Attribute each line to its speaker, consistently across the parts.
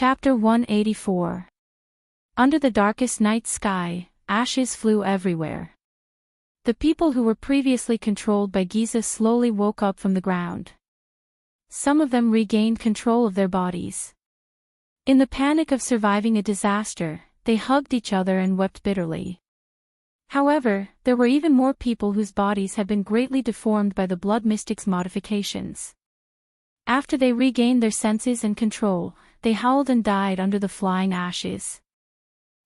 Speaker 1: Chapter 184. Under the darkest night sky, ashes flew everywhere. The people who were previously controlled by Giza slowly woke up from the ground. Some of them regained control of their bodies. In the panic of surviving a disaster, they hugged each other and wept bitterly. However, there were even more people whose bodies had been greatly deformed by the Blood Mystic's modifications. After they regained their senses and control, they howled and died under the flying ashes.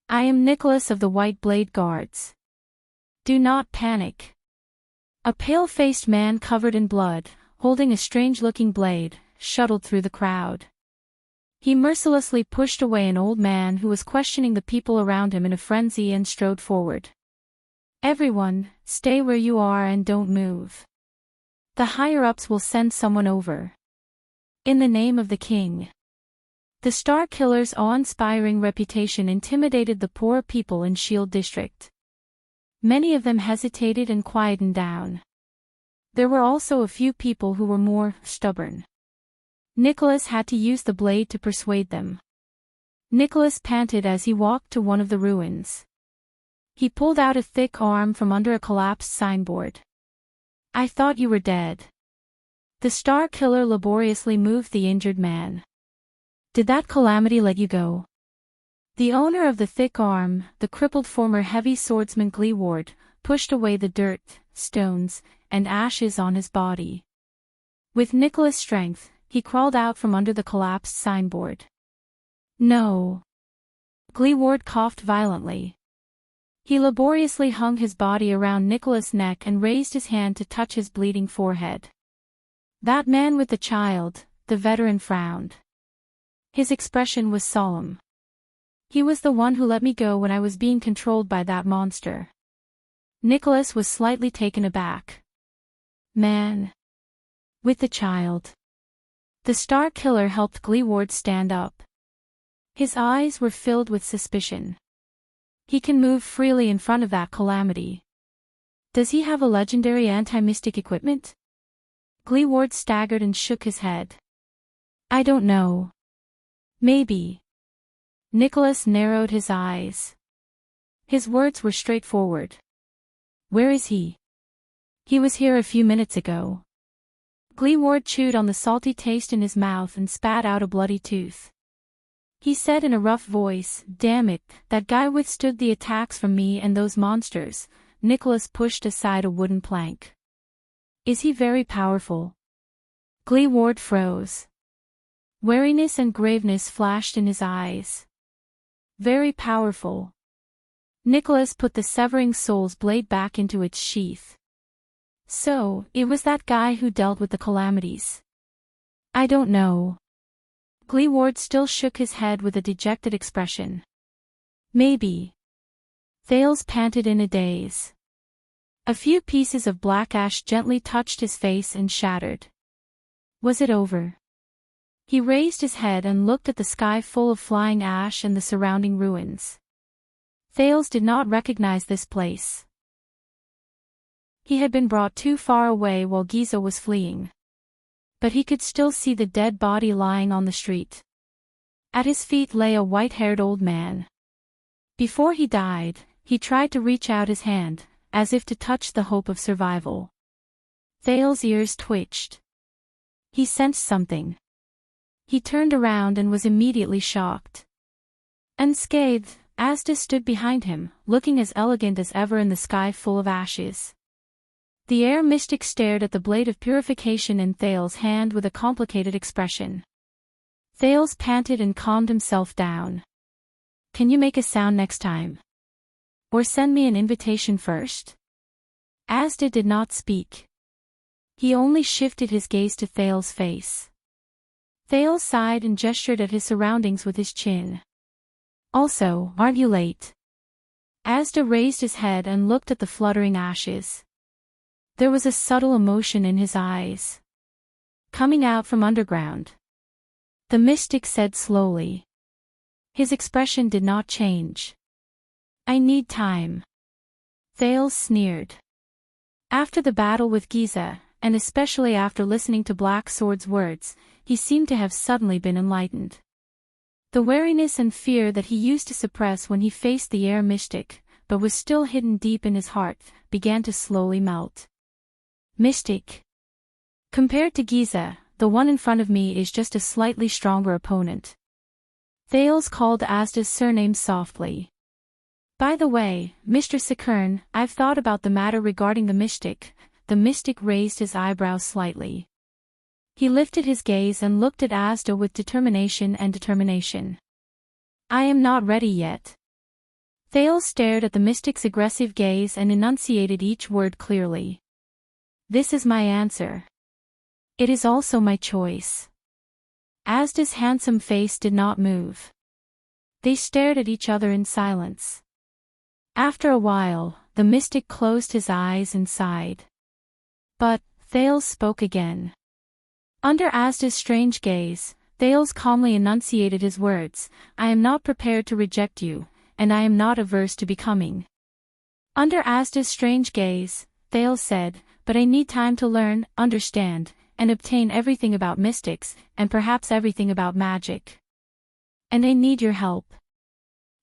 Speaker 1: I am Nicholas of the White Blade Guards. Do not panic. A pale-faced man covered in blood, holding a strange-looking blade, shuttled through the crowd. He mercilessly pushed away an old man who was questioning the people around him in a frenzy and strode forward. Everyone, stay where you are and don't move. The higher-ups will send someone over. In the name of the king. The Star Killer's awe-inspiring reputation intimidated the poor people in Shield District. Many of them hesitated and quietened down. There were also a few people who were more stubborn. Nicholas had to use the blade to persuade them. Nicholas panted as he walked to one of the ruins. He pulled out a thick arm from under a collapsed signboard. I thought you were dead. The Star Killer laboriously moved the injured man. Did that calamity let you go? The owner of the thick arm, the crippled former heavy swordsman Gleeward, pushed away the dirt, stones, and ashes on his body. With Nicholas' strength, he crawled out from under the collapsed signboard. No. Gleeward coughed violently. He laboriously hung his body around Nicholas' neck and raised his hand to touch his bleeding forehead. That man with the child, the veteran frowned. His expression was solemn. He was the one who let me go when I was being controlled by that monster. Nicholas was slightly taken aback. Man. With the child. The Star Killer helped Gleeward stand up. His eyes were filled with suspicion. He can move freely in front of that calamity. Does he have a legendary anti-mystic equipment? Gleeward staggered and shook his head. I don't know. Maybe. Nicholas narrowed his eyes. His words were straightforward. Where is he? He was here a few minutes ago. Gleeward chewed on the salty taste in his mouth and spat out a bloody tooth. He said in a rough voice, Damn it, that guy withstood the attacks from me and those monsters. Nicholas pushed aside a wooden plank. Is he very powerful? Gleeward froze. Wariness and graveness flashed in his eyes. Very powerful. Nicholas put the severing soul's blade back into its sheath. So, it was that guy who dealt with the calamities. I don't know. Gleeward still shook his head with a dejected expression. Maybe. Thales panted in a daze. A few pieces of black ash gently touched his face and shattered. Was it over? He raised his head and looked at the sky full of flying ash and the surrounding ruins. Thales did not recognize this place. He had been brought too far away while Giza was fleeing. But he could still see the dead body lying on the street. At his feet lay a white-haired old man. Before he died, he tried to reach out his hand, as if to touch the hope of survival. Thales' ears twitched. He sensed something. He turned around and was immediately shocked. Unscathed, Asda stood behind him, looking as elegant as ever in the sky full of ashes. The air mystic stared at the blade of purification in Thales' hand with a complicated expression. Thales panted and calmed himself down. Can you make a sound next time? Or send me an invitation first? Asda did not speak. He only shifted his gaze to Thales' face. Thales sighed and gestured at his surroundings with his chin. Also, aren't you late? Asda raised his head and looked at the fluttering ashes. There was a subtle emotion in his eyes. Coming out from underground. The mystic said slowly. His expression did not change. I need time. Thales sneered. After the battle with Giza, and especially after listening to Black Sword's words, he seemed to have suddenly been enlightened. The wariness and fear that he used to suppress when he faced the air mystic, but was still hidden deep in his heart, began to slowly melt. Mystic. Compared to Giza, the one in front of me is just a slightly stronger opponent. Thales called Asda's surname softly. By the way, Mr. Sakern, I've thought about the matter regarding the mystic. The mystic raised his eyebrows slightly. He lifted his gaze and looked at Asda with determination. I am not ready yet. Thales stared at the mystic's aggressive gaze and enunciated each word clearly. This is my answer. It is also my choice. Asda's handsome face did not move. They stared at each other in silence. After a while, the mystic closed his eyes and sighed. But Thales spoke again. Under Asda's strange gaze, Thales calmly enunciated his words, I am not prepared to reject you, and I am not averse to becoming. Under Asda's strange gaze, Thales said, but I need time to learn, understand, and obtain everything about mystics, and perhaps everything about magic. And I need your help.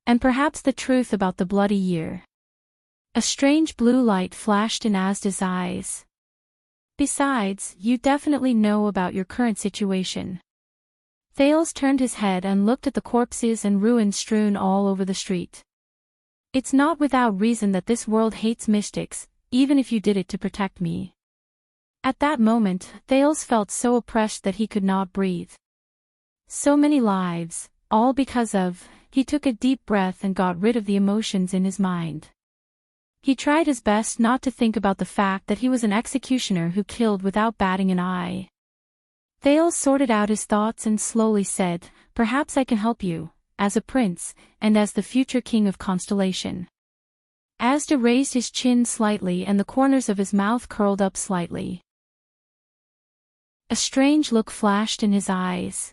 Speaker 1: And perhaps the truth about the bloody year. A strange blue light flashed in Asda's eyes. Besides, you definitely know about your current situation. Thales turned his head and looked at the corpses and ruins strewn all over the street. It's not without reason that this world hates mystics, even if you did it to protect me. At that moment, Thales felt so oppressed that he could not breathe. So many lives, all because of. He took a deep breath and got rid of the emotions in his mind. He tried his best not to think about the fact that he was an executioner who killed without batting an eye. Thales sorted out his thoughts and slowly said, perhaps I can help you, as a prince, and as the future king of Constellation. Asda raised his chin slightly and the corners of his mouth curled up slightly. A strange look flashed in his eyes.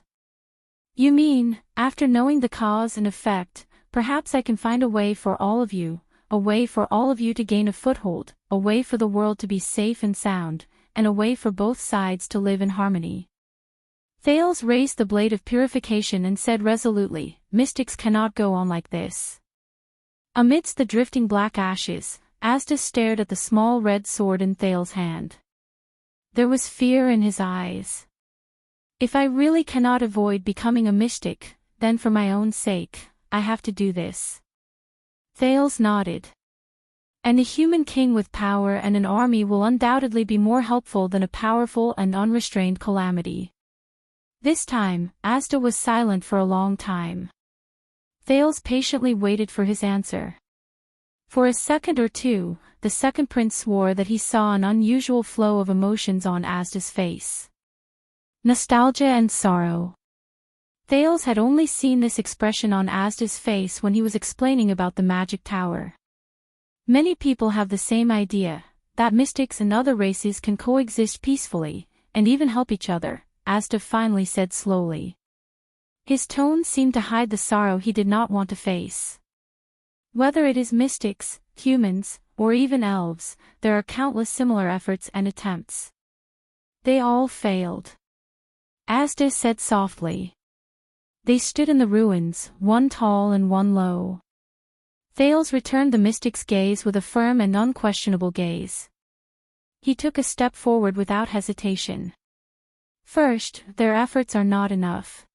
Speaker 1: You mean, after knowing the cause and effect, perhaps I can find a way for all of you to gain a foothold, a way for the world to be safe and sound, and a way for both sides to live in harmony. Thales raised the blade of purification and said resolutely, mystics cannot go on like this. Amidst the drifting black ashes, Asda stared at the small red sword in Thales' hand. There was fear in his eyes. If I really cannot avoid becoming a mystic, then for my own sake, I have to do this. Thales nodded. And a human king with power and an army will undoubtedly be more helpful than a powerful and unrestrained calamity. This time, Asda was silent for a long time. Thales patiently waited for his answer. For a second or two, the second prince swore that he saw an unusual flow of emotions on Asda's face. Nostalgia and sorrow. Thales had only seen this expression on Asda's face when he was explaining about the magic tower. Many people have the same idea, that mystics and other races can coexist peacefully, and even help each other, Asda finally said slowly. His tone seemed to hide the sorrow he did not want to face. Whether it is mystics, humans, or even elves, there are countless similar efforts and attempts. They all failed. Asda said softly. They stood in the ruins, one tall and one low. Thales returned the mystic's gaze with a firm and unquestionable gaze. He took a step forward without hesitation. First, their efforts are not enough.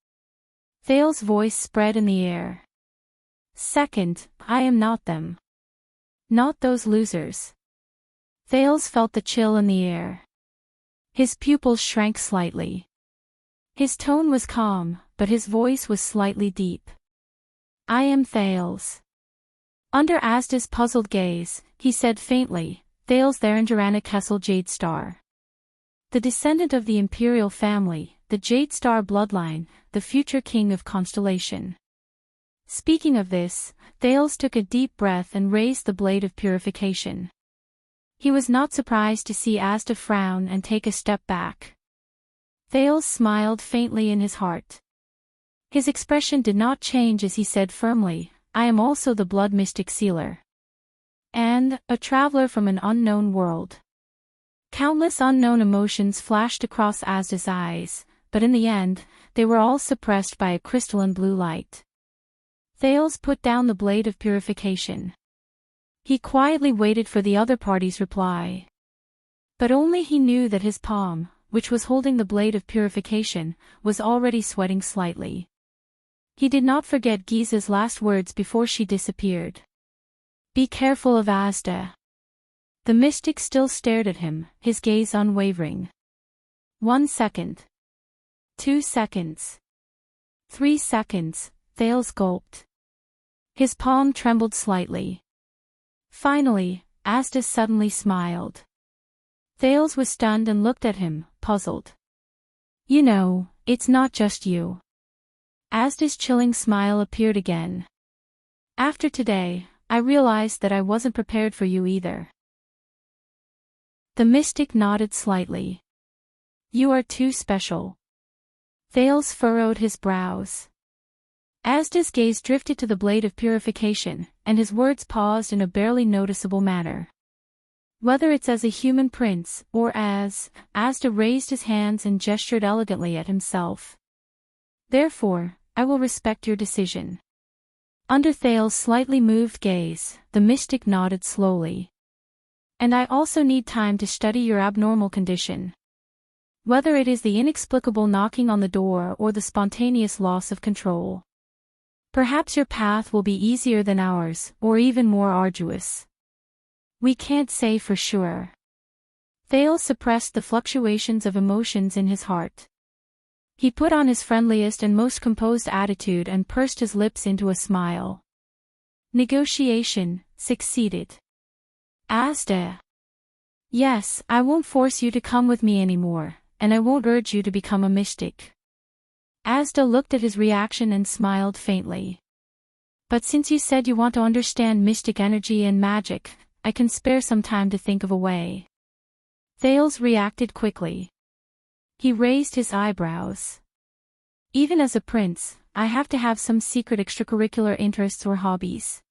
Speaker 1: Thales' voice spread in the air. Second, I am not them. Not those losers. Thales felt the chill in the air. His pupils shrank slightly. His tone was calm, but his voice was slightly deep. I am Thales. Under Asda's puzzled gaze, he said faintly, Thales Therangerana Kessel Jadestar. The descendant of the imperial family, the Jadestar bloodline, the future king of Constellation. Speaking of this, Thales took a deep breath and raised the blade of purification. He was not surprised to see Asda frown and take a step back. Thales smiled faintly in his heart. His expression did not change as he said firmly, I am also the blood mystic sealer. And, a traveler from an unknown world. Countless unknown emotions flashed across Asda's eyes, but in the end, they were all suppressed by a crystalline blue light. Thales put down the blade of purification. He quietly waited for the other party's reply. But only he knew that his palm, which was holding the blade of purification, was already sweating slightly. He did not forget Giza's last words before she disappeared. "Be careful of Asda." The mystic still stared at him, his gaze unwavering. 1 second. 2 seconds. 3 seconds, Thales gulped. His palm trembled slightly. Finally, Asda suddenly smiled. Thales was stunned and looked at him, puzzled. "You know, it's not just you." Asda's chilling smile appeared again. "After today, I realized that I wasn't prepared for you either." The mystic nodded slightly. "You are too special." Thales furrowed his brows. Asda's gaze drifted to the blade of purification, and his words paused in a barely noticeable manner. "Whether it's as a human prince, or as..." Asda raised his hands and gestured elegantly at himself. "Therefore, I will respect your decision." Under Thales' slightly moved gaze, the mystic nodded slowly. "And I also need time to study your abnormal condition. Whether it is the inexplicable knocking on the door or the spontaneous loss of control. Perhaps your path will be easier than ours, or even more arduous. We can't say for sure." Thales suppressed the fluctuations of emotions in his heart. He put on his friendliest and most composed attitude and pursed his lips into a smile. "Negotiation succeeded. Asda. Yes, I won't force you to come with me anymore, and I won't urge you to become a mystic." Asda looked at his reaction and smiled faintly. "But since you said you want to understand mystic energy and magic, I can spare some time to think of a way." Thales reacted quickly. He raised his eyebrows. "Even as a prince, I have to have some secret extracurricular interests or hobbies."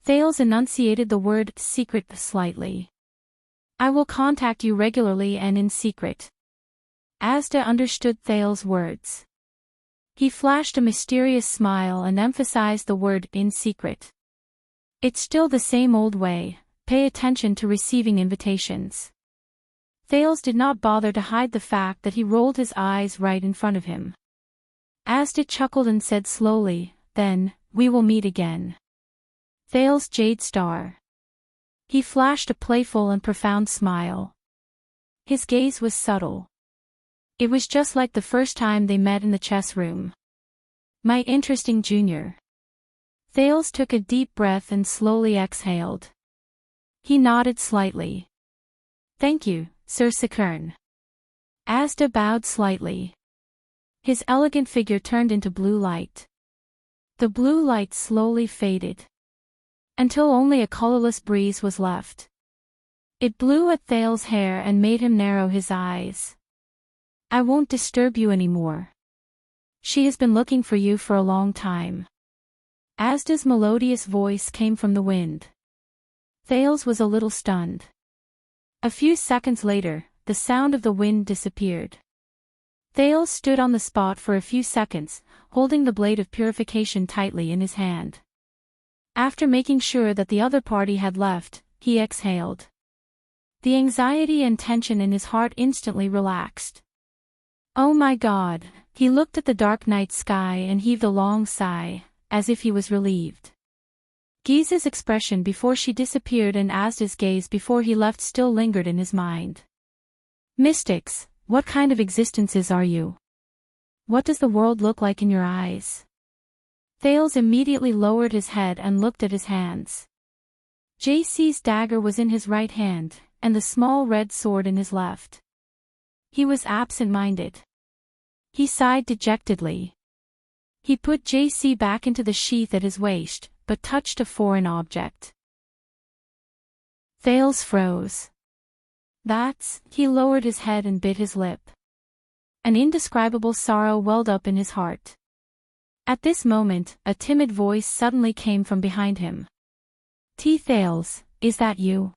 Speaker 1: Thales enunciated the word secret slightly. "I will contact you regularly and in secret." Asda understood Thales' words. He flashed a mysterious smile and emphasized the word in secret. "It's still the same old way, pay attention to receiving invitations." Thales did not bother to hide the fact that he rolled his eyes right in front of him. Asda chuckled and said slowly, "Then, we will meet again." Thales' jade star. He flashed a playful and profound smile. His gaze was subtle. It was just like the first time they met in the chess room. "My interesting junior." Thales took a deep breath and slowly exhaled. He nodded slightly. "Thank you, Sir Sakern." Asda bowed slightly. His elegant figure turned into blue light. The blue light slowly faded, until only a colorless breeze was left. It blew at Thales' hair and made him narrow his eyes. "I won't disturb you anymore. She has been looking for you for a long time." Asda's melodious voice came from the wind. Thales was a little stunned. A few seconds later, the sound of the wind disappeared. Thales stood on the spot for a few seconds, holding the blade of purification tightly in his hand. After making sure that the other party had left, he exhaled. The anxiety and tension in his heart instantly relaxed. "Oh my God," he looked at the dark night sky and heaved a long sigh, as if he was relieved. Giza's expression before she disappeared and Asda's gaze before he left still lingered in his mind. "Mystics, what kind of existences are you? What does the world look like in your eyes?" Thales immediately lowered his head and looked at his hands. JC's dagger was in his right hand, and the small red sword in his left. He was absent-minded. He sighed dejectedly. He put JC back into the sheath at his waist, but touched a foreign object. Thales froze. He lowered his head and bit his lip. An indescribable sorrow welled up in his heart. At this moment, a timid voice suddenly came from behind him. Thales, is that you?"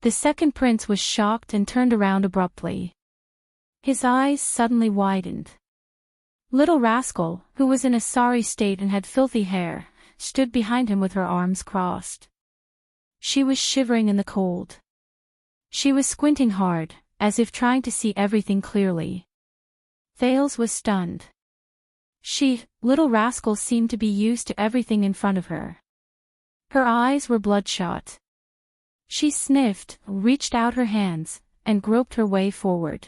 Speaker 1: The second prince was shocked and turned around abruptly. His eyes suddenly widened. Little Rascal, who was in a sorry state and had filthy hair, stood behind him with her arms crossed. She was shivering in the cold. She was squinting hard, as if trying to see everything clearly. Thales was stunned. Little Rascal seemed to be used to everything in front of her. Her eyes were bloodshot. She sniffed, reached out her hands, and groped her way forward.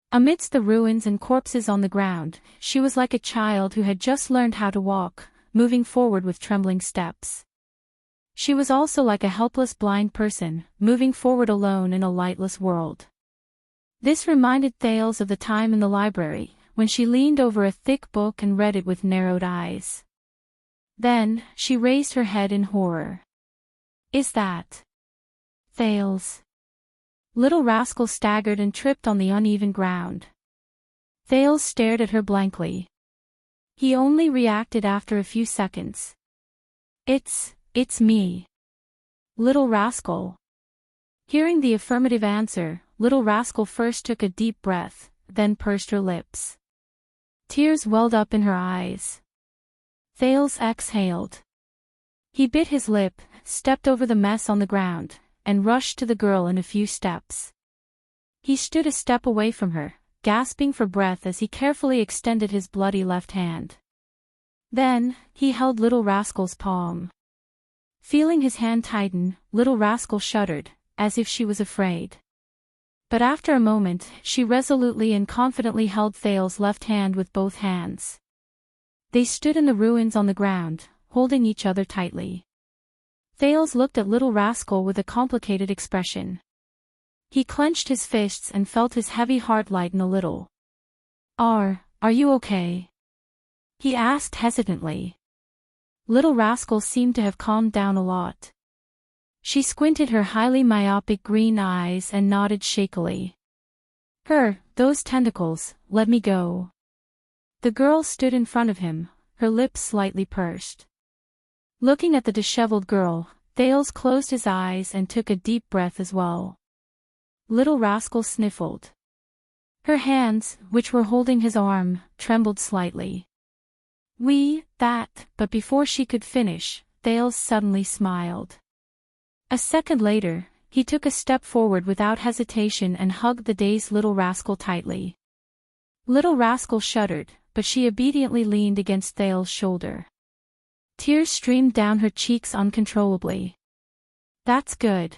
Speaker 1: Amidst the ruins and corpses on the ground, she was like a child who had just learned how to walk, moving forward with trembling steps. She was also like a helpless blind person, moving forward alone in a lightless world. This reminded Thales of the time in the library, when she leaned over a thick book and read it with narrowed eyes. Then, she raised her head in horror. "Is that Thales?" Little Rascal staggered and tripped on the uneven ground. Thales stared at her blankly. He only reacted after a few seconds. It's me. Little Rascal." Hearing the affirmative answer, Little Rascal first took a deep breath, then pursed her lips. Tears welled up in her eyes. Thales exhaled. He bit his lip, stepped over the mess on the ground, and rushed to the girl in a few steps. He stood a step away from her, gasping for breath as he carefully extended his bloody left hand. Then, he held Little Rascal's palm. Feeling his hand tighten, Little Rascal shuddered, as if she was afraid. But after a moment, she resolutely and confidently held Thales' left hand with both hands. They stood in the ruins on the ground, holding each other tightly. Thales looked at Little Rascal with a complicated expression. He clenched his fists and felt his heavy heart lighten a little. Are you okay?" he asked hesitantly. Little Rascal seemed to have calmed down a lot. She squinted her highly myopic green eyes and nodded shakily. Those tentacles, let me go." The girl stood in front of him, her lips slightly pursed. Looking at the disheveled girl, Thales closed his eyes and took a deep breath as well. Little Rascal sniffled. Her hands, which were holding his arm, trembled slightly. But before she could finish, Thales suddenly smiled. A second later, he took a step forward without hesitation and hugged the dazed Little Rascal tightly. Little Rascal shuddered, but she obediently leaned against Thales' shoulder. Tears streamed down her cheeks uncontrollably. "That's good."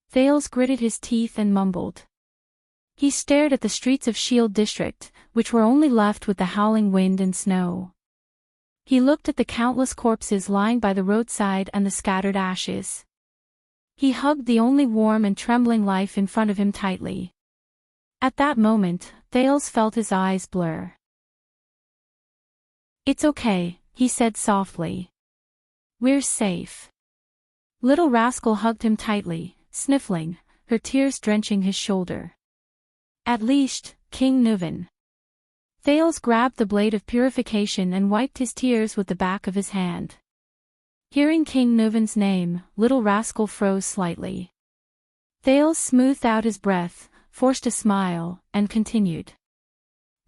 Speaker 1: Thales gritted his teeth and mumbled. He stared at the streets of Shield District, which were only left with the howling wind and snow. He looked at the countless corpses lying by the roadside and the scattered ashes. He hugged the only warm and trembling life in front of him tightly. At that moment, Thales felt his eyes blur. "It's okay," he said softly. "We're safe." Little Rascal hugged him tightly, sniffling, her tears drenching his shoulder. "At least, King Nuven." Thales grabbed the blade of purification and wiped his tears with the back of his hand. Hearing King Nuven's name, Little Rascal froze slightly. Thales smoothed out his breath, forced a smile, and continued.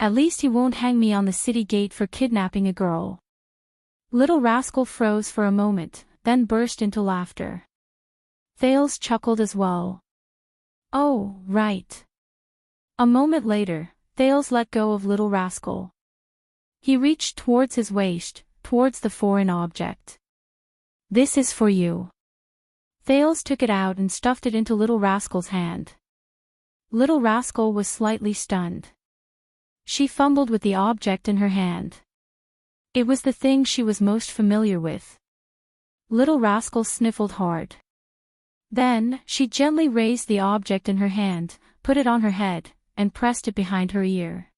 Speaker 1: "At least he won't hang me on the city gate for kidnapping a girl." Little Rascal froze for a moment, then burst into laughter. Thales chuckled as well. "Oh, right." A moment later, Thales let go of Little Rascal. He reached towards his waist, towards the foreign object. "This is for you." Thales took it out and stuffed it into Little Rascal's hand. Little Rascal was slightly stunned. She fumbled with the object in her hand. It was the thing she was most familiar with. Little Rascal sniffled hard. Then, she gently raised the object in her hand, put it on her head, and pressed it behind her ear.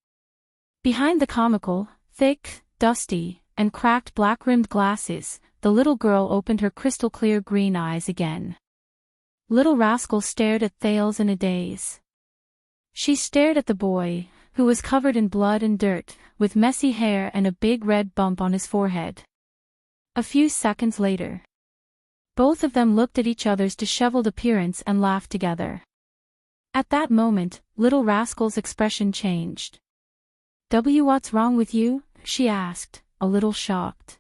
Speaker 1: Behind the comical, thick, dusty, and cracked black-rimmed glasses, the little girl opened her crystal-clear green eyes again. Little Rascal stared at Thales in a daze. She stared at the boy, who was covered in blood and dirt, with messy hair and a big red bump on his forehead. A few seconds later, both of them looked at each other's disheveled appearance and laughed together. At that moment, Little Rascal's expression changed. What's wrong with you? She asked, a little shocked.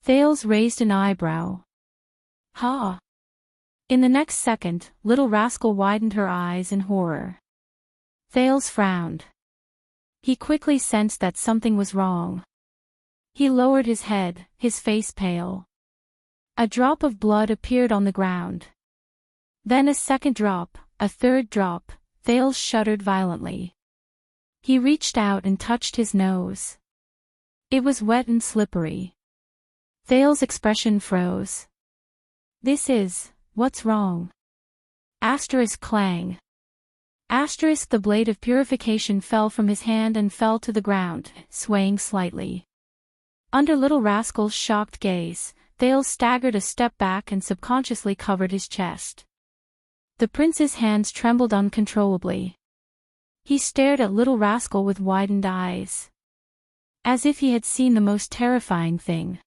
Speaker 1: Thales raised an eyebrow. Ha! In the next second, Little Rascal widened her eyes in horror. Thales frowned. He quickly sensed that something was wrong. He lowered his head, his face pale. A drop of blood appeared on the ground. Then a second drop, a third drop. Thales shuddered violently. He reached out and touched his nose. It was wet and slippery. Thales' expression froze. What's wrong? Asterisk clang. Asterisk the blade of purification fell from his hand and fell to the ground, swaying slightly. Under Little Rascal's shocked gaze, Thales staggered a step back and subconsciously covered his chest. The prince's hands trembled uncontrollably. He stared at Little Rascal with widened eyes. As if he had seen the most terrifying thing.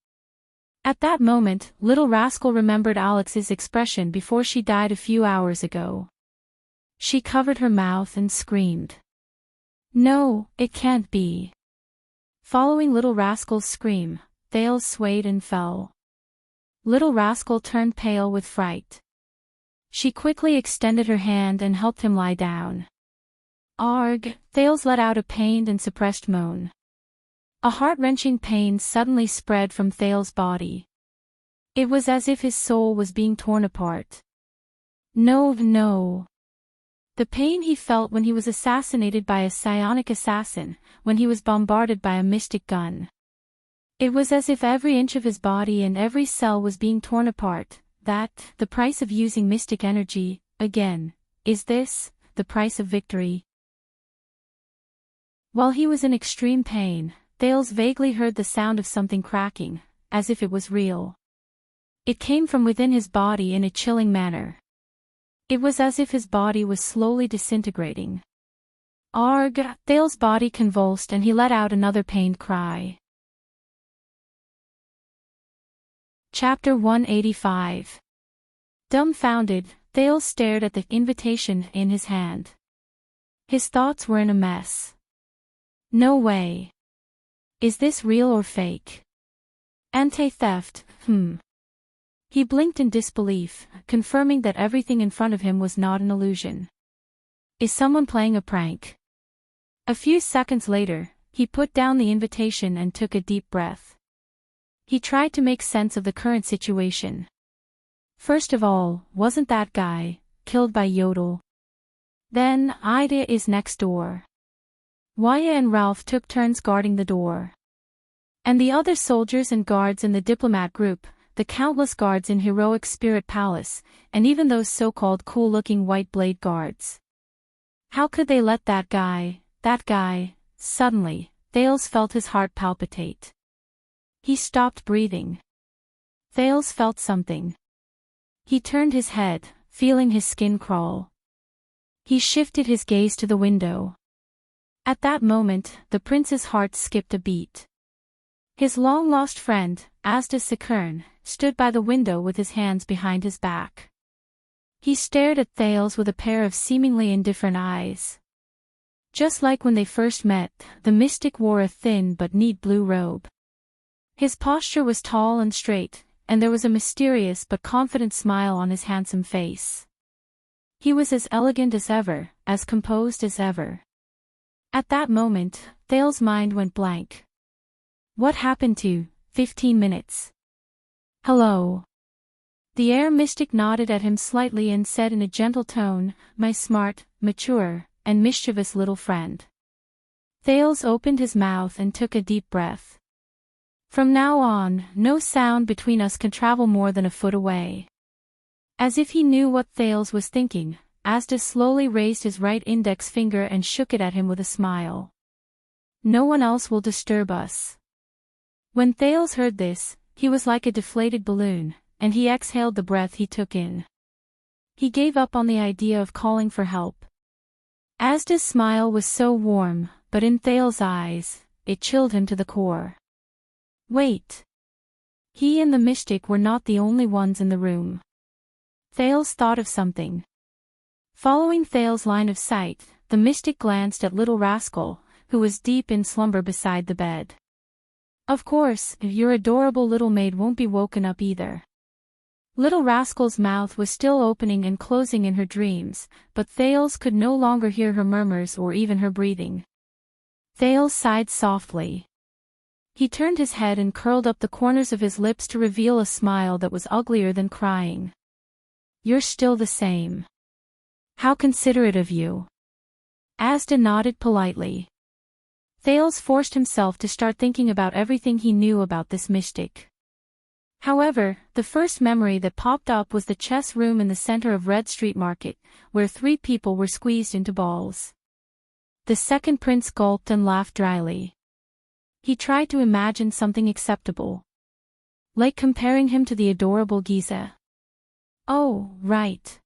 Speaker 1: At that moment, Little Rascal remembered Alex's expression before she died a few hours ago. She covered her mouth and screamed. No, it can't be. Following Little Rascal's scream, Thales swayed and fell. Little Rascal turned pale with fright. She quickly extended her hand and helped him lie down. Arg! Thales let out a pained and suppressed moan. A heart-wrenching pain suddenly spread from Thales' body. It was as if his soul was being torn apart. No. The pain he felt when he was assassinated by a psionic assassin, when he was bombarded by a mystic gun. It was as if every inch of his body and every cell was being torn apart. The price of using mystic energy, again. Is this the price of victory? While he was in extreme pain, Thales vaguely heard the sound of something cracking, as if it was real. It came from within his body in a chilling manner. It was as if his body was slowly disintegrating. Arg! Thales' body convulsed and he let out another pained cry. Chapter 185. Dumbfounded, Thales stared at the invitation in his hand. His thoughts were in a mess. No way. Is this real or fake? Anti-theft, He blinked in disbelief, confirming that everything in front of him was not an illusion. Is someone playing a prank? A few seconds later, he put down the invitation and took a deep breath. He tried to make sense of the current situation. First of all, wasn't that guy killed by Yodel? Then, Ida is next door. Waya and Ralph took turns guarding the door. And the other soldiers and guards in the diplomat group, the countless guards in Heroic Spirit Palace, and even those so-called cool-looking white blade guards. How could they let that guy? Suddenly, Thales felt his heart palpitate. He stopped breathing. Thales felt something. He turned his head, feeling his skin crawl. He shifted his gaze to the window. At that moment, the prince's heart skipped a beat. His long-lost friend, Asda Sakern, stood by the window with his hands behind his back. He stared at Thales with a pair of seemingly indifferent eyes. Just like when they first met, the mystic wore a thin but neat blue robe. His posture was tall and straight, and there was a mysterious but confident smile on his handsome face. He was as elegant as ever, as composed as ever. At that moment, Thales' mind went blank. What happened to 15 minutes? Hello. The air mystic nodded at him slightly and said in a gentle tone, my smart, mature, and mischievous little friend. Thales opened his mouth and took a deep breath. From now on, no sound between us can travel more than a foot away. As if he knew what Thales was thinking, Asda slowly raised his right index finger and shook it at him with a smile. No one else will disturb us. When Thales heard this, he was like a deflated balloon, and he exhaled the breath he took in. He gave up on the idea of calling for help. Asda's smile was so warm, but in Thales' eyes, it chilled him to the core. Wait. He and the mystic were not the only ones in the room. Thales thought of something. Following Thale's line of sight, the mystic glanced at little rascal, who was deep in slumber beside the bed. Of course, your adorable little maid won't be woken up either. Little rascal's mouth was still opening and closing in her dreams, but Thales could no longer hear her murmurs or even her breathing. Thales sighed softly. He turned his head and curled up the corners of his lips to reveal a smile that was uglier than crying. You're still the same. How considerate of you. Asda nodded politely. Thales forced himself to start thinking about everything he knew about this mystic. However, the first memory that popped up was the chess room in the center of Red Street Market, where 3 people were squeezed into balls. The second prince gulped and laughed dryly. He tried to imagine something acceptable. Like comparing him to the adorable Giza. Oh, right.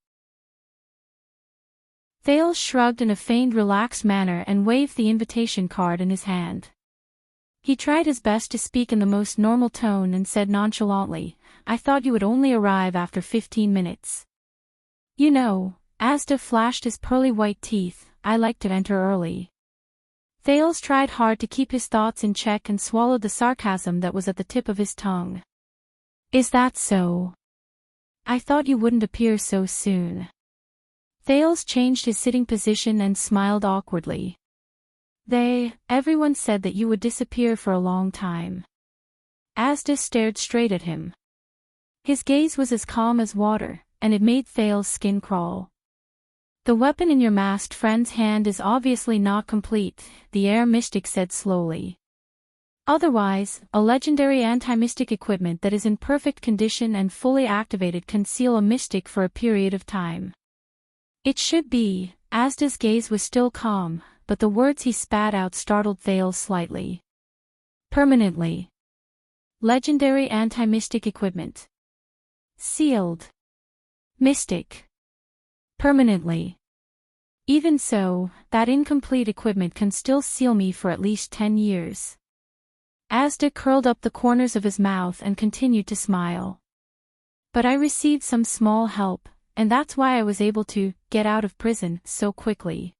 Speaker 1: Thales shrugged in a feigned relaxed manner and waved the invitation card in his hand. He tried his best to speak in the most normal tone and said nonchalantly, I thought you would only arrive after 15 minutes. You know, Asda flashed his pearly white teeth, I like to enter early. Thales tried hard to keep his thoughts in check and swallowed the sarcasm that was at the tip of his tongue. Is that so? I thought you wouldn't appear so soon. Thales changed his sitting position and smiled awkwardly. Everyone said that you would disappear for a long time. Asda stared straight at him. His gaze was as calm as water, and it made Thales' skin crawl. The weapon in your masked friend's hand is obviously not complete, the air mystic said slowly. Otherwise, a legendary anti-mystic equipment that is in perfect condition and fully activated can seal a mystic for a period of time. It should be. Asda's gaze was still calm, but the words he spat out startled Thales slightly. Permanently. Legendary anti-mystic equipment. Sealed. Mystic. Permanently. Even so, that incomplete equipment can still seal me for at least 10 years. Asda curled up the corners of his mouth and continued to smile. But I received some small help, and that's why I was able to get out of prison so quickly.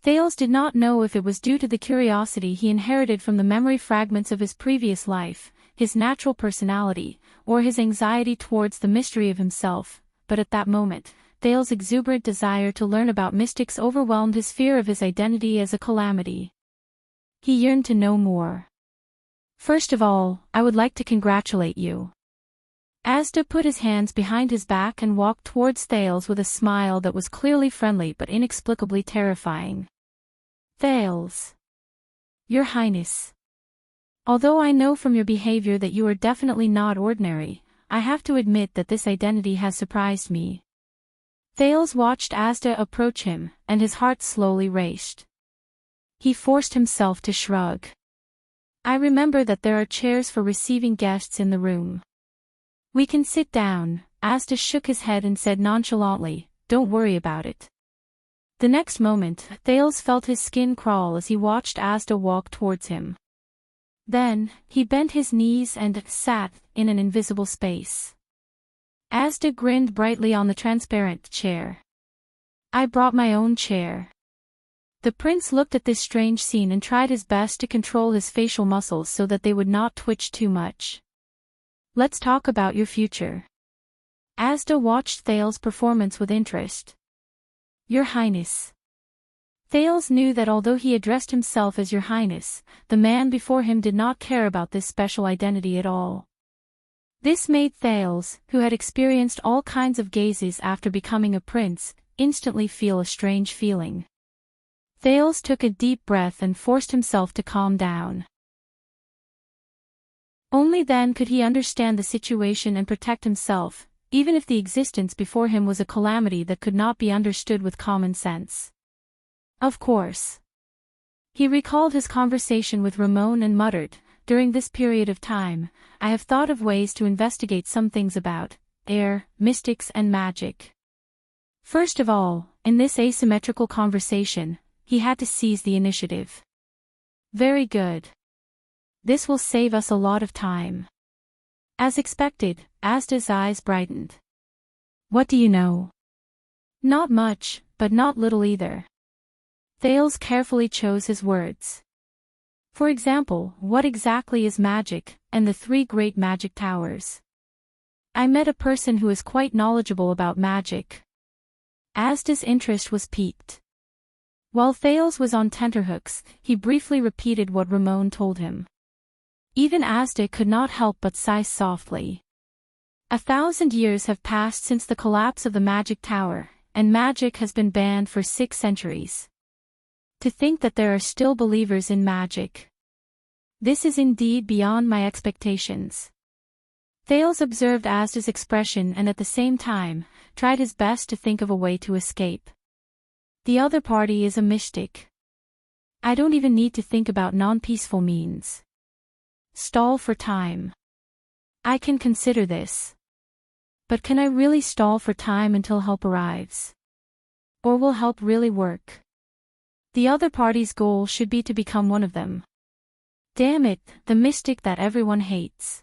Speaker 1: Thales did not know if it was due to the curiosity he inherited from the memory fragments of his previous life, his natural personality, or his anxiety towards the mystery of himself, but at that moment, Thales' exuberant desire to learn about mystics overwhelmed his fear of his identity as a calamity. He yearned to know more. First of all, I would like to congratulate you. Asda put his hands behind his back and walked towards Thales with a smile that was clearly friendly but inexplicably terrifying. Thales. Your Highness. Although I know from your behavior that you are definitely not ordinary, I have to admit that this identity has surprised me. Thales watched Asda approach him, and his heart slowly raced. He forced himself to shrug. I remember that there are chairs for receiving guests in the room. We can sit down. Asda shook his head and said nonchalantly, don't worry about it. The next moment, Thales felt his skin crawl as he watched Asda walk towards him. Then, he bent his knees and sat in an invisible space. Asda grinned brightly on the transparent chair. I brought my own chair. The prince looked at this strange scene and tried his best to control his facial muscles so that they would not twitch too much. Let's talk about your future. Asda watched Thales' performance with interest. Your Highness. Thales knew that although he addressed himself as Your Highness, the man before him did not care about this special identity at all. This made Thales, who had experienced all kinds of gazes after becoming a prince, instantly feel a strange feeling. Thales took a deep breath and forced himself to calm down. Only then could he understand the situation and protect himself, even if the existence before him was a calamity that could not be understood with common sense. Of course. He recalled his conversation with Ramon and muttered, during this period of time, I have thought of ways to investigate some things about air, mystics and magic. First of all, in this asymmetrical conversation, he had to seize the initiative. Very good. This will save us a lot of time. As expected, Asda's eyes brightened. What do you know? Not much, but not little either. Thales carefully chose his words. For example, what exactly is magic, and the three great magic towers? I met a person who is quite knowledgeable about magic. Asda's interest was piqued. While Thales was on tenterhooks, he briefly repeated what Ramon told him. Even Asda could not help but sigh softly. 1,000 years have passed since the collapse of the magic tower, and magic has been banned for 6 centuries. To think that there are still believers in magic. This is indeed beyond my expectations. Thales observed Asda's expression and at the same time, tried his best to think of a way to escape. The other party is a mystic. I don't even need to think about non-peaceful means. Stall for time. I can consider this. But can I really stall for time until help arrives? Or will help really work? The other party's goal should be to become one of them. Damn it, the mystic that everyone hates.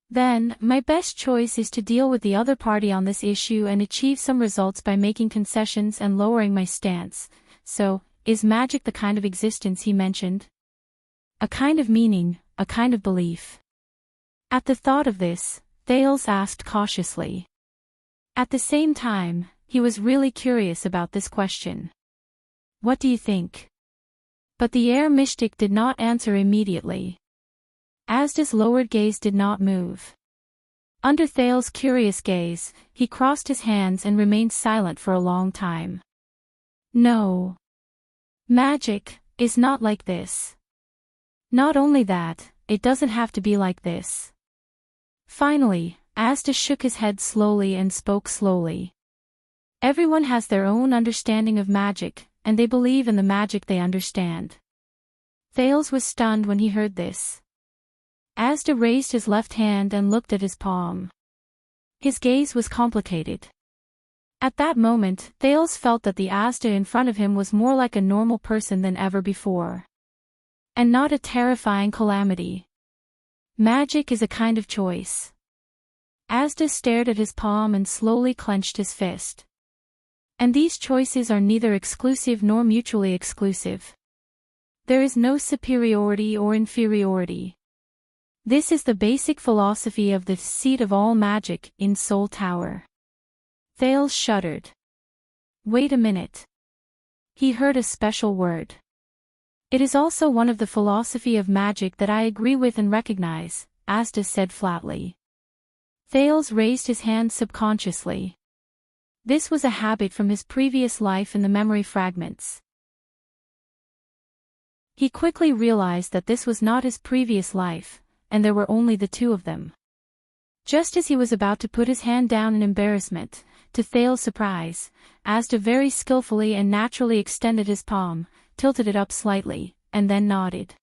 Speaker 1: Then, my best choice is to deal with the other party on this issue and achieve some results by making concessions and lowering my stance. So, is magic the kind of existence he mentioned? A kind of meaning, a kind of belief. At the thought of this, Thales asked cautiously. At the same time, he was really curious about this question. What do you think? But the air mystic did not answer immediately. Asda's lowered gaze did not move. Under Thales' curious gaze, he crossed his hands and remained silent for a long time. No. Magic is not like this. Not only that, it doesn't have to be like this. Finally, Asda shook his head slowly and spoke slowly. Everyone has their own understanding of magic, and they believe in the magic they understand. Thales was stunned when he heard this. Asda raised his left hand and looked at his palm. His gaze was complicated. At that moment, Thales felt that the Asda in front of him was more like a normal person than ever before. And not a terrifying calamity. Magic is a kind of choice. Asda stared at his palm and slowly clenched his fist. And these choices are neither exclusive nor mutually exclusive. There is no superiority or inferiority. This is the basic philosophy of the seat of all magic in Soul Tower. Thales shuddered. Wait a minute. He heard a special word. It is also one of the philosophy of magic that I agree with and recognize, Asda said flatly. Thales raised his hand subconsciously. This was a habit from his previous life in the memory fragments. He quickly realized that this was not his previous life, and there were only the two of them. Just as he was about to put his hand down in embarrassment, to Thales' surprise, Asda very skillfully and naturally extended his palm, tilted it up slightly, and then nodded.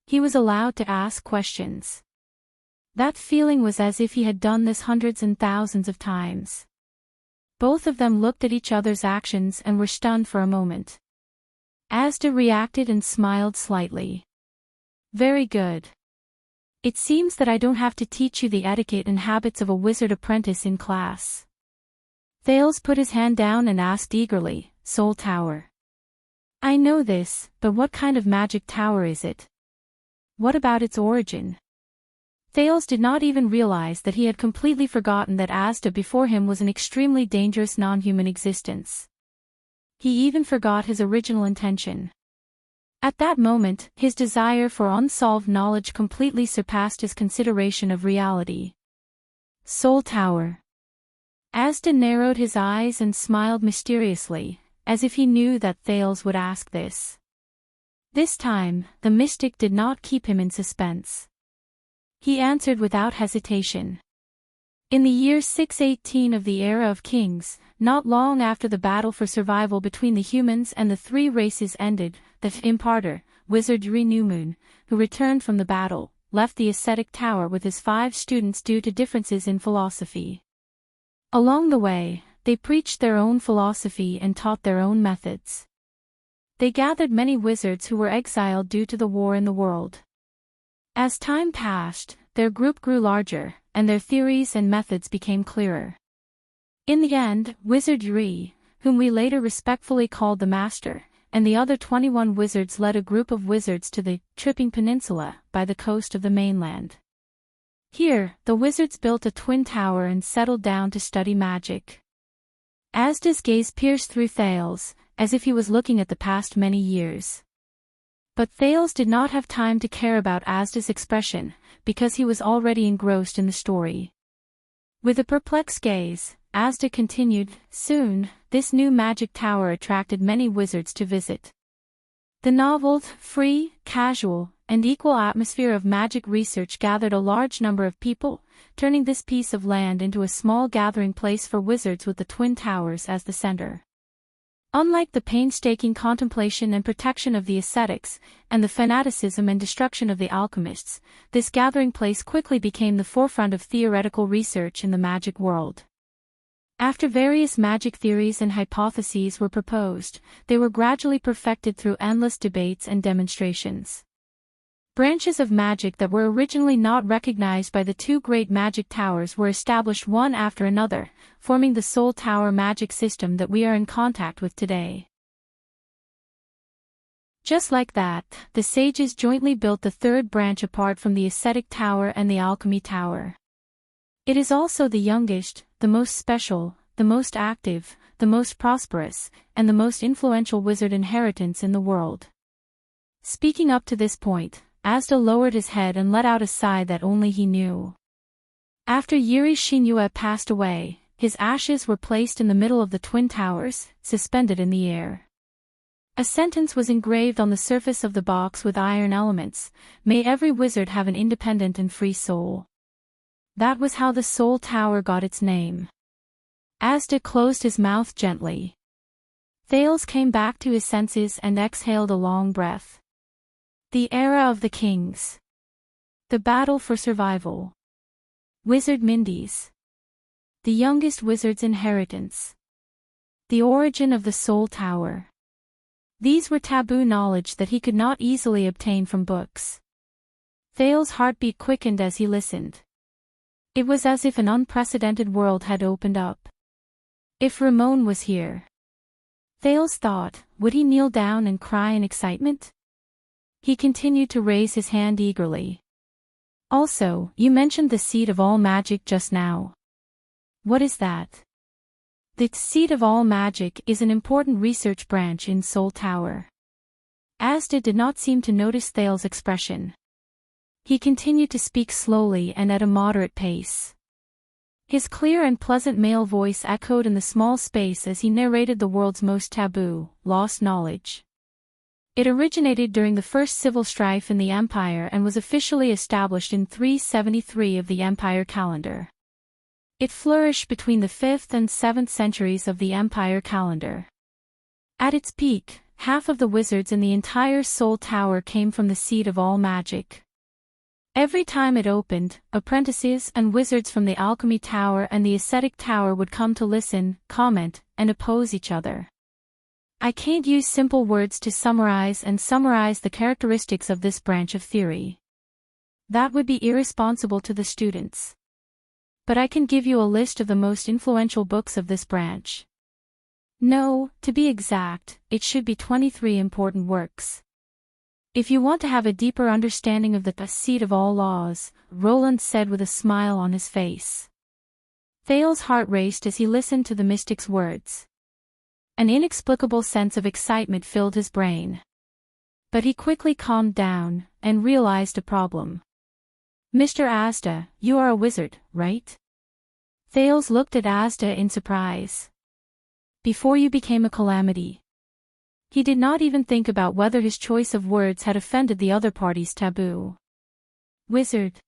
Speaker 1: He was allowed to ask questions. That feeling was as if he had done this hundreds and thousands of times. Both of them looked at each other's actions and were stunned for a moment. Asda reacted and smiled slightly. Very good. It seems that I don't have to teach you the etiquette and habits of a wizard apprentice in class. Thales put his hand down and asked eagerly, Soul Tower. I know this, but what kind of magic tower is it? What about its origin? Thales did not even realize that he had completely forgotten that Asda before him was an extremely dangerous non-human existence. He even forgot his original intention. At that moment, his desire for unsolved knowledge completely surpassed his consideration of reality. Soul Tower. Asda narrowed his eyes and smiled mysteriously, as if he knew that Thales would ask this. This time, the mystic did not keep him in suspense. He answered without hesitation. In the year 618 of the Era of Kings, not long after the battle for survival between the humans and the three races ended, the imparter, wizard Dreamy, who returned from the battle, left the ascetic tower with his 5 students due to differences in philosophy. Along the way, they preached their own philosophy and taught their own methods. They gathered many wizards who were exiled due to the war in the world. As time passed, their group grew larger, and their theories and methods became clearer. In the end, Wizard Dreamy, whom we later respectfully called the Master, and the other 21 wizards led a group of wizards to the Tripping Peninsula by the coast of the mainland. Here, the wizards built a twin tower and settled down to study magic. Asda's gaze pierced through Thales, as if he was looking at the past many years. But Thales did not have time to care about Asda's expression, because he was already engrossed in the story. With a perplexed gaze, Asda continued, "Soon, this new magic tower attracted many wizards to visit. The novel, free, casual, and equal atmosphere of magic research gathered a large number of people, turning this piece of land into a small gathering place for wizards with the Twin Towers as the center. Unlike the painstaking contemplation and protection of the ascetics, and the fanaticism and destruction of the alchemists, this gathering place quickly became the forefront of theoretical research in the magic world. After various magic theories and hypotheses were proposed, they were gradually perfected through endless debates and demonstrations. Branches of magic that were originally not recognized by the two great magic towers were established one after another, forming the Soul Tower magic system that we are in contact with today. Just like that, the sages jointly built the third branch apart from the ascetic tower and the alchemy tower. It is also the youngest, the most special, the most active, the most prosperous, and the most influential wizard inheritance in the world. Speaking up to this point, Asda lowered his head and let out a sigh that only he knew. After Yuri Shinue passed away, his ashes were placed in the middle of the Twin Towers, suspended in the air. A sentence was engraved on the surface of the box with iron elements: "May every wizard have an independent and free soul." That was how the Soul Tower got its name. Asda closed his mouth gently. Thales came back to his senses and exhaled a long breath. The era of the kings. The battle for survival. Wizard Mindy's. The youngest wizard's inheritance. The origin of the Soul Tower. These were taboo knowledge that he could not easily obtain from books. Thales' heartbeat quickened as he listened. It was as if an unprecedented world had opened up. If Ramon was here, Thales thought, would he kneel down and cry in excitement? He continued to raise his hand eagerly. Also, you mentioned the seat of all magic just now. What is that? The seat of all magic is an important research branch in Soul Tower. Asda did not seem to notice Thales' expression. He continued to speak slowly and at a moderate pace. His clear and pleasant male voice echoed in the small space as he narrated the world's most taboo, lost knowledge. It originated during the first civil strife in the Empire and was officially established in 373 of the Empire calendar. It flourished between the 5th and 7th centuries of the Empire calendar. At its peak, half of the wizards in the entire Soul Tower came from the seat of all magic. Every time it opened, apprentices and wizards from the Alchemy Tower and the Ascetic Tower would come to listen, comment, and oppose each other. I can't use simple words to summarize the characteristics of this branch of theory. That would be irresponsible to the students. But I can give you a list of the most influential books of this branch. No, to be exact, it should be 23 important works. If you want to have a deeper understanding of the seat of all laws, Roland said with a smile on his face. Thales' heart raced as he listened to the mystic's words. An inexplicable sense of excitement filled his brain. But he quickly calmed down, and realized a problem. Mr. Asda, you are a wizard, right? Thales looked at Asda in surprise. Before you became a calamity. He did not even think about whether his choice of words had offended the other party's taboo. Wizard.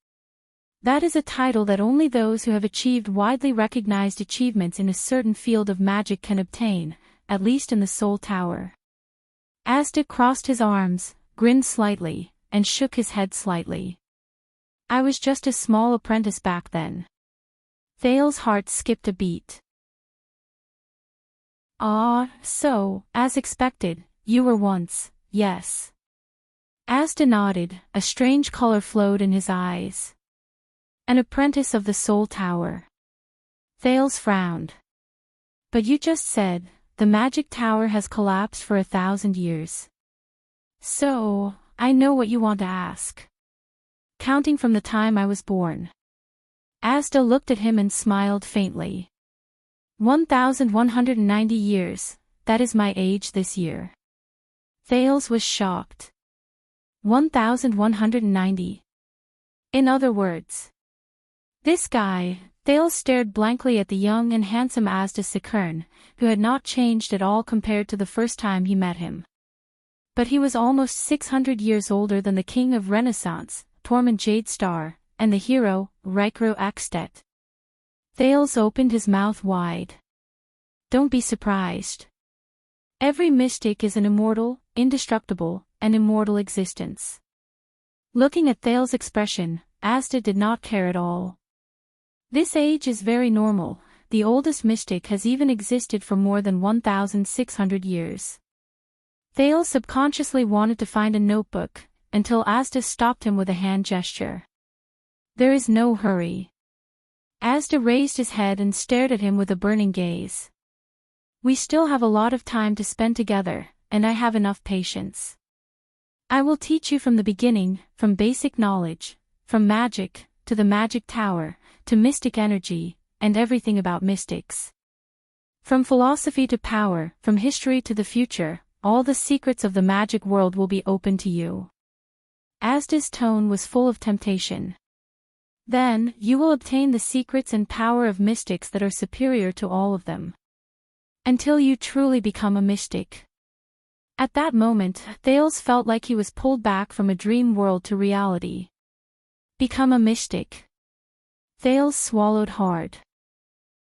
Speaker 1: That is a title that only those who have achieved widely recognized achievements in a certain field of magic can obtain, at least in the Soul Tower. Asda crossed his arms, grinned slightly, and shook his head slightly. I was just a small apprentice back then. Thales' heart skipped a beat. Ah, so, as expected, you were once, yes. Asda nodded, a strange color flowed in his eyes. An apprentice of the Soul Tower. Thales frowned. But you just said, the magic tower has collapsed for 1,000 years. So, I know what you want to ask. Counting from the time I was born. Asda looked at him and smiled faintly. 1,190 years, that is my age this year. Thales was shocked. 1,190. In other words. This guy, Thales stared blankly at the young and handsome Asda Sakern, who had not changed at all compared to the first time he met him. But he was almost 600 years older than the king of Renaissance, Tormund Jadestar, and the hero, Rykro Axtet. Thales opened his mouth wide. Don't be surprised. Every mystic is an immortal, indestructible, and immortal existence. Looking at Thales' expression, Asda did not care at all. This age is very normal, the oldest mystic has even existed for more than 1,600 years. Thales subconsciously wanted to find a notebook, until Asda stopped him with a hand gesture. There is no hurry. Asda raised his head and stared at him with a burning gaze. We still have a lot of time to spend together, and I have enough patience. I will teach you from the beginning, from basic knowledge, from magic, to the magic tower, to mystic energy, and everything about mystics. From philosophy to power, from history to the future, all the secrets of the magic world will be open to you. Asda's tone was full of temptation. Then, you will obtain the secrets and power of mystics that are superior to all of them. Until you truly become a mystic. At that moment, Thales felt like he was pulled back from a dream world to reality. Become a mystic. Thales swallowed hard.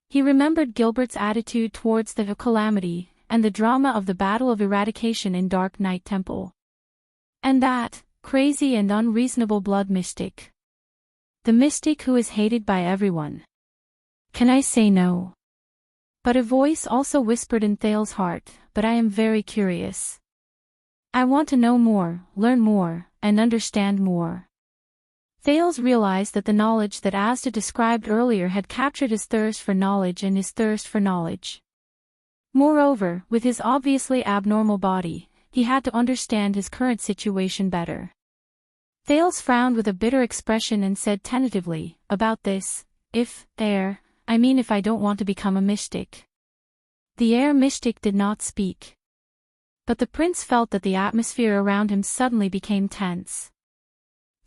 Speaker 1: He remembered Gilbert's attitude towards the calamity, and the drama of the Battle of Eradication in Dark Knight Temple. And that, crazy and unreasonable blood mystic. The mystic who is hated by everyone. Can I say no? But a voice also whispered in Thales' heart, but I am very curious. I want to know more, learn more, and understand more. Thales realized that the knowledge that Asda described earlier had captured his thirst for knowledge and his thirst for knowledge. Moreover, with his obviously abnormal body, he had to understand his current situation better. Thales frowned with a bitter expression and said tentatively, about this, if I don't want to become a mystic. The air mystic did not speak. But the prince felt that the atmosphere around him suddenly became tense.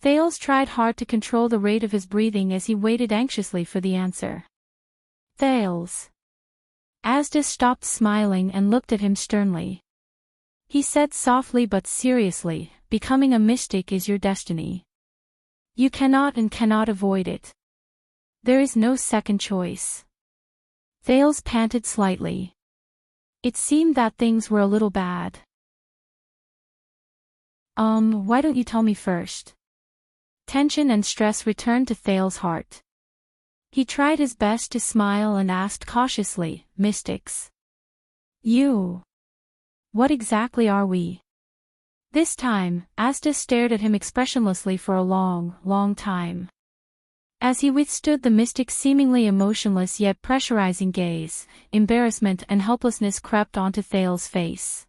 Speaker 1: Thales tried hard to control the rate of his breathing as he waited anxiously for the answer. Thales. Asda stopped smiling and looked at him sternly. He said softly but seriously, becoming a mystic is your destiny. You cannot avoid it. There is no second choice. Thales panted slightly. It seemed that things were a little bad. Why don't you tell me first? Tension and stress returned to Thales' heart. He tried his best to smile and asked cautiously, mystics. You. What exactly are we? This time, Asda stared at him expressionlessly for a long, long time. As he withstood the mystic's seemingly emotionless yet pressurizing gaze, embarrassment and helplessness crept onto Thales' face.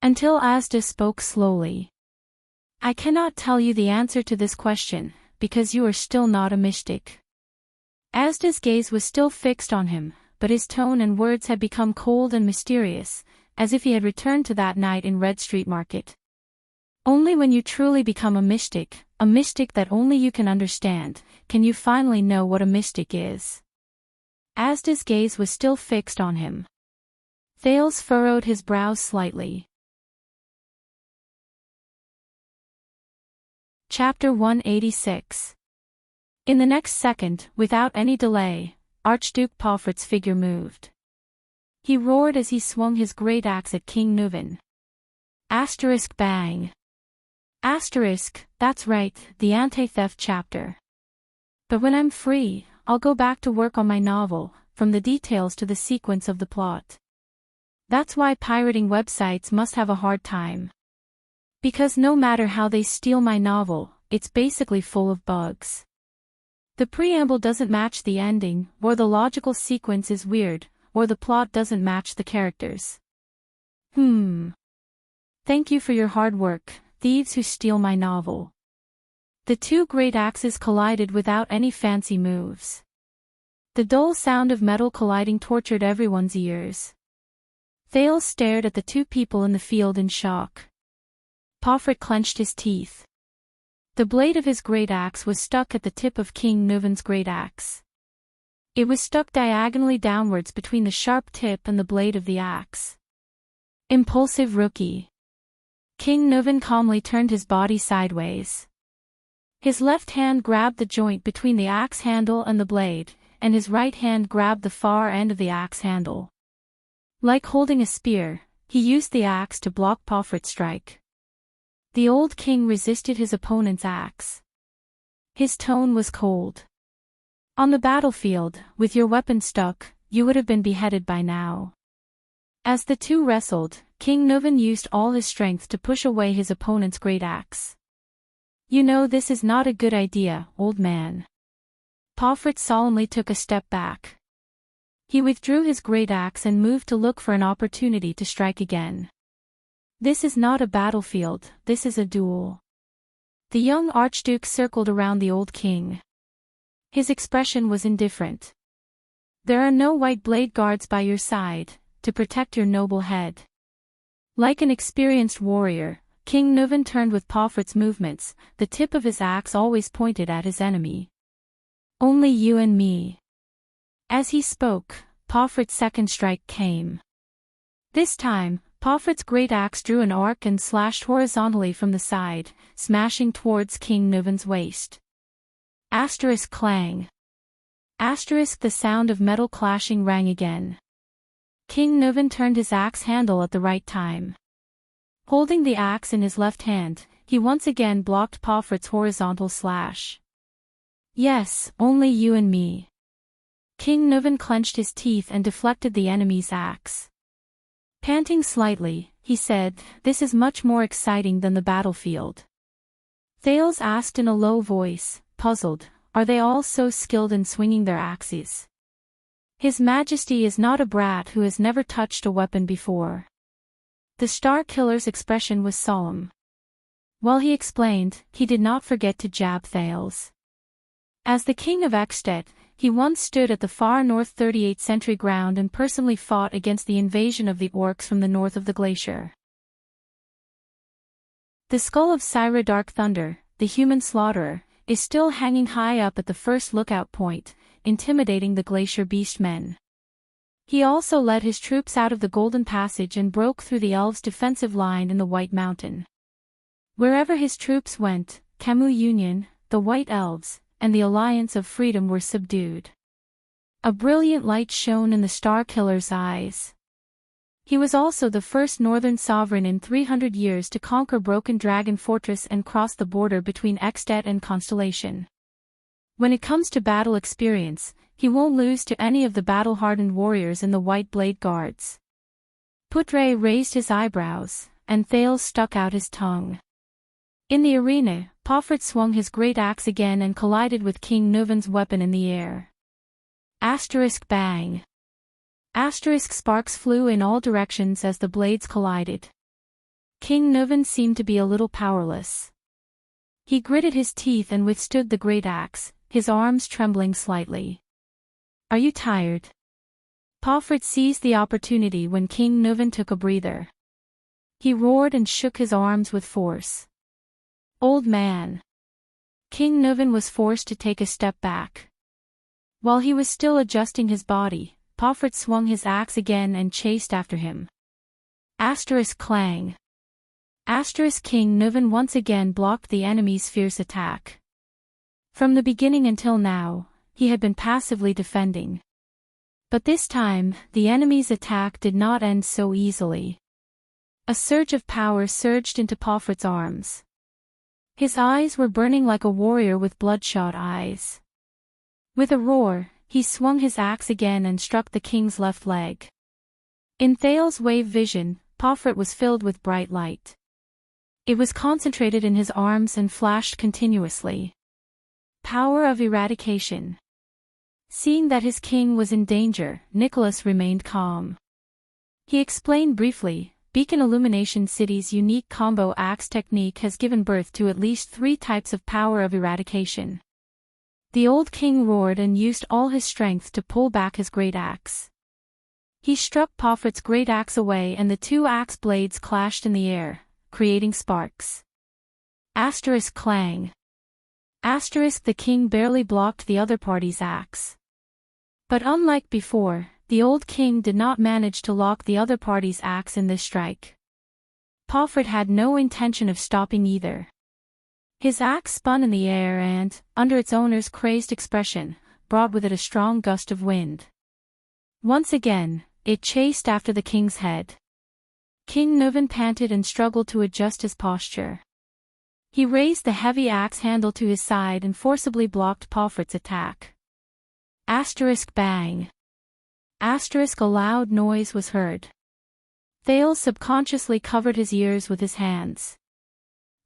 Speaker 1: Until Asda spoke slowly. I cannot tell you the answer to this question, because you are still not a mystic. Asda's gaze was still fixed on him, but his tone and words had become cold and mysterious, as if he had returned to that night in Red Street Market. Only when you truly become a mystic that only you can understand, can you finally know what a mystic is. Asda's gaze was still fixed on him. Thales furrowed his brows slightly. Chapter 186. In the next second, without any delay, Archduke Palfred's figure moved. He roared as he swung his great axe at King Nuvan. Asterisk bang. Asterisk, that's right, the anti-theft chapter. But when I'm free, I'll go back to work on my novel, from the details to the sequence of the plot. That's why pirating websites must have a hard time. Because no matter how they steal my novel, it's basically full of bugs. The preamble doesn't match the ending, or the logical sequence is weird, or the plot doesn't match the characters. Thank you for your hard work, thieves who steal my novel. The two great axes collided without any fancy moves. The dull sound of metal colliding tortured everyone's ears. Thales stared at the two people in the field in shock. Pomfret clenched his teeth. The blade of his great axe was stuck at the tip of King Nuven's great axe. It was stuck diagonally downwards between the sharp tip and the blade of the axe. Impulsive rookie. King Nuven calmly turned his body sideways. His left hand grabbed the joint between the axe handle and the blade, and his right hand grabbed the far end of the axe handle. Like holding a spear, he used the axe to block Pomfret's strike. The old king resisted his opponent's axe. His tone was cold. On the battlefield, with your weapon stuck, you would have been beheaded by now. As the two wrestled, King Nuven used all his strength to push away his opponent's great axe. You know this is not a good idea, old man. Pomfret solemnly took a step back. He withdrew his great axe and moved to look for an opportunity to strike again. This is not a battlefield, this is a duel. The young archduke circled around the old king. His expression was indifferent. There are no white blade guards by your side, to protect your noble head. Like an experienced warrior, King Nuven turned with Pomfret's movements, the tip of his axe always pointed at his enemy. Only you and me. As he spoke, Pomfret's second strike came. This time, Pomfret's great axe drew an arc and slashed horizontally from the side, smashing towards King Nuven's waist. Asterisk clang. Asterisk the sound of metal clashing rang again. King Nuven turned his axe handle at the right time. Holding the axe in his left hand, he once again blocked Pomfret's horizontal slash. Yes, only you and me. King Nuven clenched his teeth and deflected the enemy's axe. Panting slightly, he said, "This is much more exciting than the battlefield." Thales asked in a low voice, puzzled, "Are they all so skilled in swinging their axes?" His Majesty is not a brat who has never touched a weapon before. The Star Killer's expression was solemn. While he explained, he did not forget to jab Thales. As the king of Escapades, he once stood at the far north 38th century ground and personally fought against the invasion of the orcs from the north of the glacier. The skull of Syra Dark Thunder, the human slaughterer, is still hanging high up at the first lookout point, intimidating the glacier beastmen. He also led his troops out of the Golden Passage and broke through the elves' defensive line in the White Mountain. Wherever his troops went, Camus Union, the White Elves, and the Alliance of Freedom were subdued. A brilliant light shone in the Star Killer's eyes. He was also the first northern sovereign in 300 years to conquer Broken Dragon Fortress and cross the border between Escapades and Constellation. When it comes to battle experience, he won't lose to any of the battle-hardened warriors in the White Blade Guards. Poutre raised his eyebrows, and Thales stuck out his tongue. In the arena, Pomfret swung his great axe again and collided with King Nuven's weapon in the air. Asterisk bang. Asterisk sparks flew in all directions as the blades collided. King Nuven seemed to be a little powerless. He gritted his teeth and withstood the great axe, his arms trembling slightly. Are you tired? Pomfret seized the opportunity when King Nuven took a breather. He roared and shook his arms with force. Old man. King Nuven was forced to take a step back. While he was still adjusting his body, Pomfret swung his axe again and chased after him. Asterisk clang. Asterisk King Nuven once again blocked the enemy's fierce attack. From the beginning until now, he had been passively defending. But this time, the enemy's attack did not end so easily. A surge of power surged into Pomfret's arms. His eyes were burning like a warrior with bloodshot eyes. With a roar, he swung his axe again and struck the king's left leg. In Thales' wave vision, Pomfret was filled with bright light. It was concentrated in his arms and flashed continuously. Power of eradication. Seeing that his king was in danger, Nicholas remained calm. He explained briefly, Beacon Illumination City's unique combo axe technique has given birth to at least 3 types of power of eradication. The old king roared and used all his strength to pull back his great axe. He struck Pofret's great axe away and the 2 axe blades clashed in the air, creating sparks. Asterisk clang. Asterisk the king barely blocked the other party's axe. But unlike before, the old king did not manage to lock the other party's axe in this strike. Pofret had no intention of stopping either. His axe spun in the air and, under its owner's crazed expression, brought with it a strong gust of wind. Once again, it chased after the king's head. King Nuvan panted and struggled to adjust his posture. He raised the heavy axe handle to his side and forcibly blocked Pofret's attack. Asterisk bang. Asterisk a loud noise was heard. Thales subconsciously covered his ears with his hands.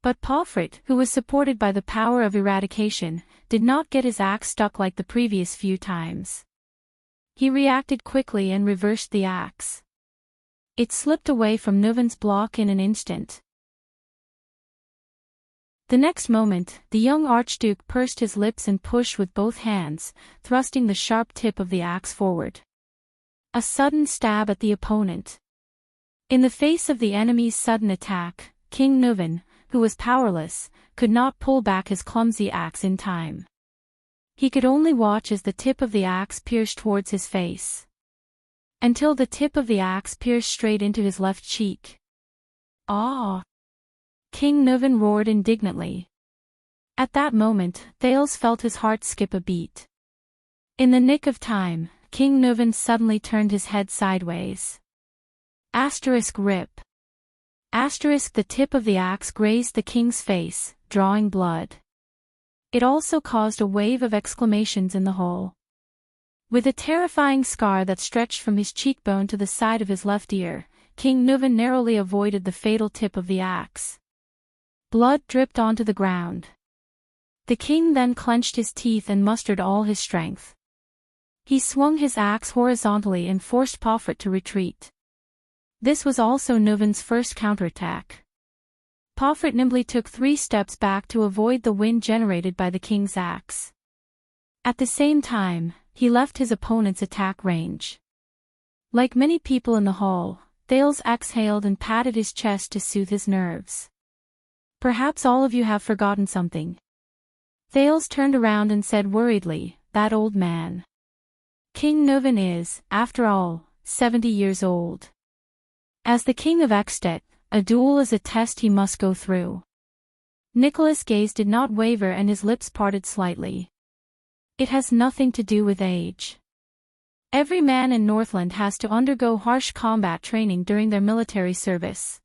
Speaker 1: But Pofret, who was supported by the power of eradication, did not get his axe stuck like the previous few times. He reacted quickly and reversed the axe. It slipped away from Nuvan's block in an instant. The next moment, the young Archduke pursed his lips and pushed with both hands, thrusting the sharp tip of the axe forward. A sudden stab at the opponent. In the face of the enemy's sudden attack, King Nuvan, who was powerless, could not pull back his clumsy axe in time. He could only watch as the tip of the axe pierced towards his face. Until the tip of the axe pierced straight into his left cheek. Ah! King Nuvan roared indignantly. At that moment, Thales felt his heart skip a beat. In the nick of time, King Nuvan suddenly turned his head sideways. Asterisk rip. Asterisk the tip of the axe grazed the king's face, drawing blood. It also caused a wave of exclamations in the hall. With a terrifying scar that stretched from his cheekbone to the side of his left ear, King Nuvan narrowly avoided the fatal tip of the axe. Blood dripped onto the ground. The king then clenched his teeth and mustered all his strength. He swung his axe horizontally and forced Pofret to retreat. This was also Nuvan's first counterattack. Pofret nimbly took 3 steps back to avoid the wind generated by the king's axe. At the same time, he left his opponent's attack range. Like many people in the hall, Thales exhaled and patted his chest to soothe his nerves. Perhaps all of you have forgotten something. Thales turned around and said worriedly, that old man. King Nuvan is, after all, 70 years old. As the king of Extet, a duel is a test he must go through. Nicholas' gaze did not waver and his lips parted slightly. It has nothing to do with age. Every man in Northland has to undergo harsh combat training during their military service.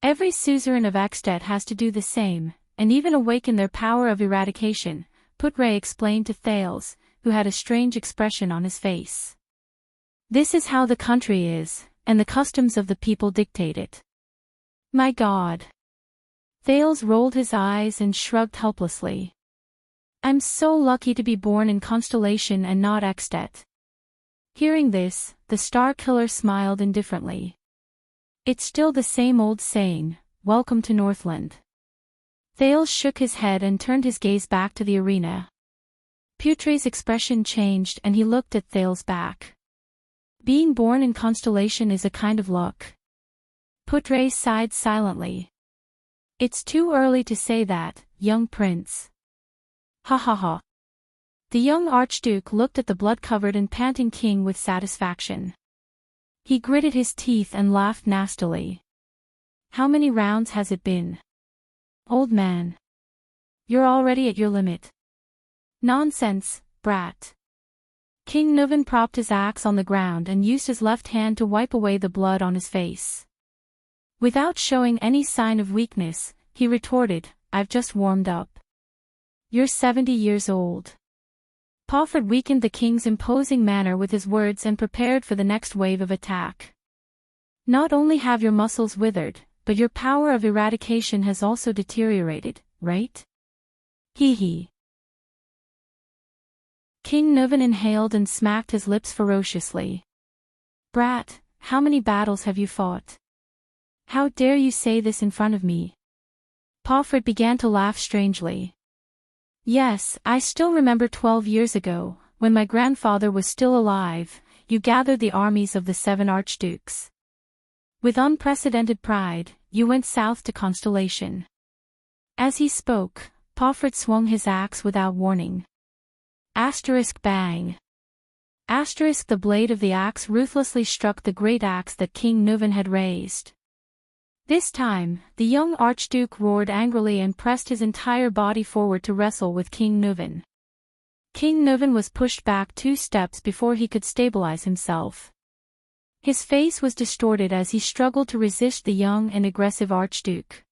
Speaker 1: Every suzerain of Extet has to do the same, and even awaken their power of eradication, Putre explained to Thales, who had a strange expression on his face. This is how the country is, and the customs of the people dictate it. My God. Thales rolled his eyes and shrugged helplessly. I'm so lucky to be born in Constellation and not Extet. Hearing this, the Star Killer smiled indifferently. It's still the same old saying, welcome to Northland. Thales shook his head and turned his gaze back to the arena. Putre's expression changed and he looked at Thales' back. Being born in Constellation is a kind of luck. Putre sighed silently. It's too early to say that, young prince. Ha ha ha. The young Archduke looked at the blood-covered and panting king with satisfaction. He gritted his teeth and laughed nastily. How many rounds has it been? Old man. You're already at your limit. Nonsense, brat. King Nuvan propped his axe on the ground and used his left hand to wipe away the blood on his face. Without showing any sign of weakness, he retorted, I've just warmed up. You're 70 years old. Pofret weakened the king's imposing manner with his words and prepared for the next wave of attack. Not only have your muscles withered, but your power of eradication has also deteriorated, right? Hee hee. King Nuvan inhaled and smacked his lips ferociously. Brat, how many battles have you fought? How dare you say this in front of me? Palfred began to laugh strangely. Yes, I still remember 12 years ago, when my grandfather was still alive, you gathered the armies of the 7 archdukes. With unprecedented pride, you went south to Constellation. As he spoke, Palfred swung his axe without warning. Bang. The blade of the axe ruthlessly struck the great axe that King Nuvan had raised. This time, the young archduke roared angrily and pressed his entire body forward to wrestle with King Nuvan. King Nuvan was pushed back 2 steps before he could stabilize himself. His face was distorted as he struggled to resist the young and aggressive archduke.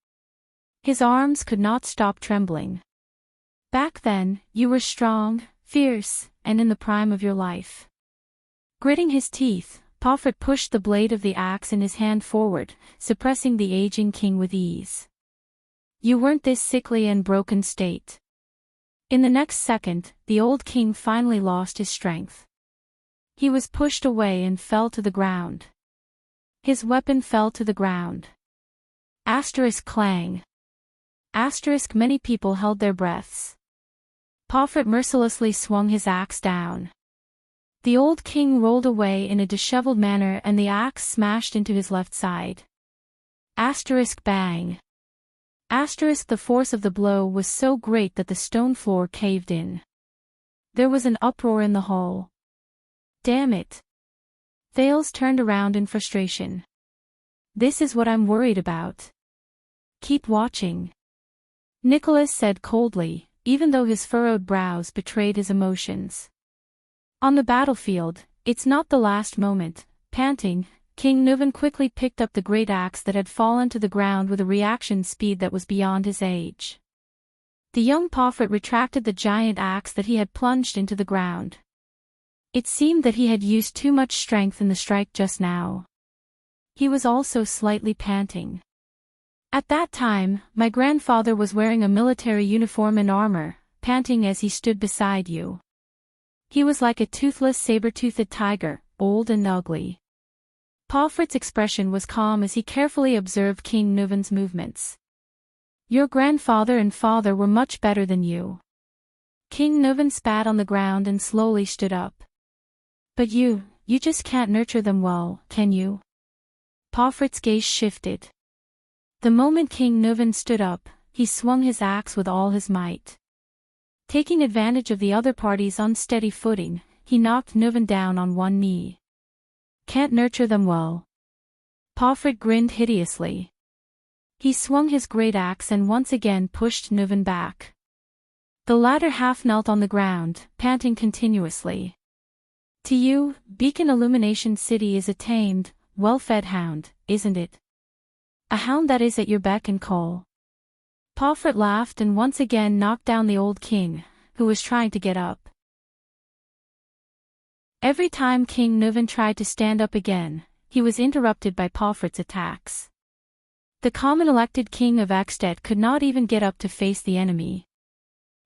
Speaker 1: His arms could not stop trembling. Back then, you were strong, fierce, and in the prime of your life. Gritting his teeth, Palfred pushed the blade of the axe in his hand forward, suppressing the aging king with ease. You weren't this sickly and broken state. In the next second, the old king finally lost his strength. He was pushed away and fell to the ground. His weapon fell to the ground. Clang. Many people held their breaths. Palfred mercilessly swung his axe down. The old king rolled away in a disheveled manner and the axe smashed into his left side. Bang. The force of the blow was so great that the stone floor caved in. There was an uproar in the hall. Damn it. Thales turned around in frustration. This is what I'm worried about. Keep watching. Nicholas said coldly, even though his furrowed brows betrayed his emotions. On the battlefield, it's not the last moment. Panting, King Nuvan quickly picked up the great axe that had fallen to the ground with a reaction speed that was beyond his age. The young Palfred retracted the giant axe that he had plunged into the ground. It seemed that he had used too much strength in the strike just now. He was also slightly panting. At that time, my grandfather was wearing a military uniform and armor, panting as he stood beside you. He was like a toothless saber-toothed tiger, old and ugly. Palfred's expression was calm as he carefully observed King Nuvan's movements. Your grandfather and father were much better than you. King Nuvan spat on the ground and slowly stood up. But you just can't nurture them well, can you? Palfred's gaze shifted. The moment King Nuvan stood up, he swung his axe with all his might. Taking advantage of the other party's unsteady footing, he knocked Nuvan down on one knee. Can't nurture them well. Palfred grinned hideously. He swung his great axe and once again pushed Nuvan back. The latter half knelt on the ground, panting continuously. To you, Beacon Illumination City is a tamed, well-fed hound, isn't it? A hound that is at your beck and call. Palfred laughed and once again knocked down the old king, who was trying to get up. Every time King Nuvan tried to stand up again, he was interrupted by Palfred's attacks. The common elected king of Ekstedt could not even get up to face the enemy.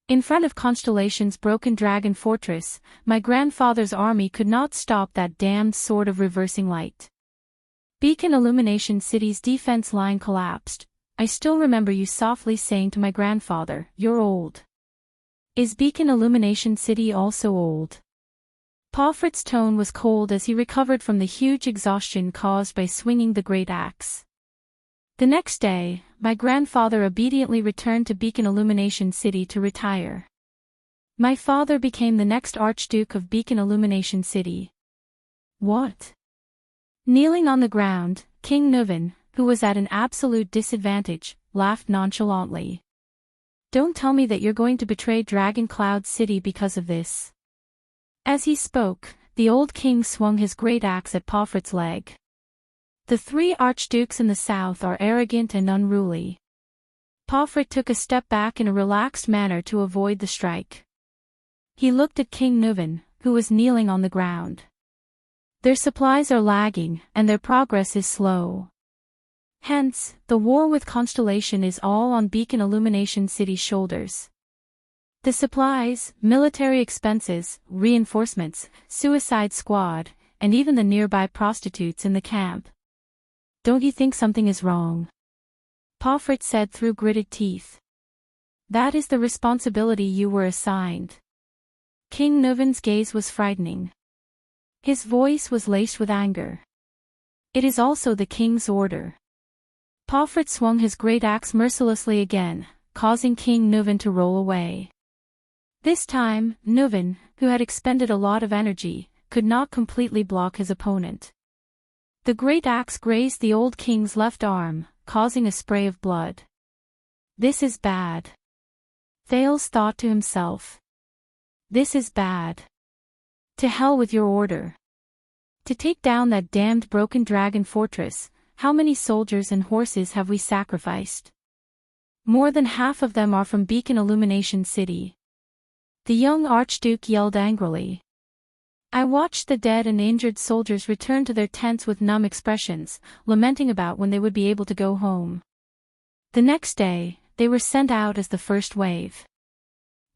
Speaker 1: In front of Constellation's broken dragon fortress, my grandfather's army could not stop that damned sword of reversing light. Beacon Illumination City's defense line collapsed. I still remember you softly saying to my grandfather, "You're old." Is Beacon Illumination City also old? Palfred's tone was cold as he recovered from the huge exhaustion caused by swinging the great axe. The next day, my grandfather obediently returned to Beacon Illumination City to retire. My father became the next Archduke of Beacon Illumination City. What? Kneeling on the ground, King Nuvan, who was at an absolute disadvantage, laughed nonchalantly. Don't tell me that you're going to betray Dragon Cloud City because of this. As he spoke, the old king swung his great axe at Palfred's leg. The 3 archdukes in the south are arrogant and unruly. Palfred took a step back in a relaxed manner to avoid the strike. He looked at King Nuvan, who was kneeling on the ground. Their supplies are lagging, and their progress is slow. Hence, the war with Constellation is all on Beacon Illumination City's shoulders. The supplies, military expenses, reinforcements, suicide squad, and even the nearby prostitutes in the camp. Don't you think something is wrong? Pomfret said through gritted teeth. That is the responsibility you were assigned. King Nuvan's gaze was frightening. His voice was laced with anger. It is also the king's order. Pomfret swung his great axe mercilessly again, causing King Nuvan to roll away. This time, Nuvan, who had expended a lot of energy, could not completely block his opponent. The great axe grazed the old king's left arm, causing a spray of blood. This is bad. Thales thought to himself. This is bad. To hell with your order. To take down that damned broken dragon fortress, how many soldiers and horses have we sacrificed? More than half of them are from Beacon Illumination City. The young Archduke yelled angrily. I watched the dead and injured soldiers return to their tents with numb expressions, lamenting about when they would be able to go home. The next day, they were sent out as the first wave.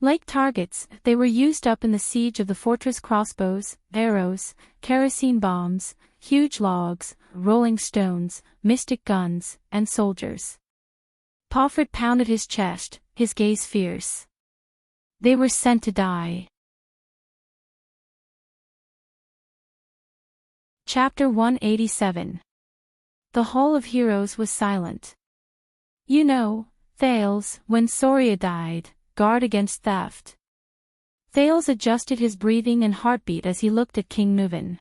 Speaker 1: Like targets, they were used up in the siege of the fortress: crossbows, arrows, kerosene bombs, huge logs, rolling stones, mystic guns, and soldiers. Pomfret pounded his chest, his gaze fierce. They were sent to die. Chapter 187. The Hall of Heroes was silent. You know, Thales, when Soria died, guard against theft. Thales adjusted his breathing and heartbeat as he looked at King Nuvan.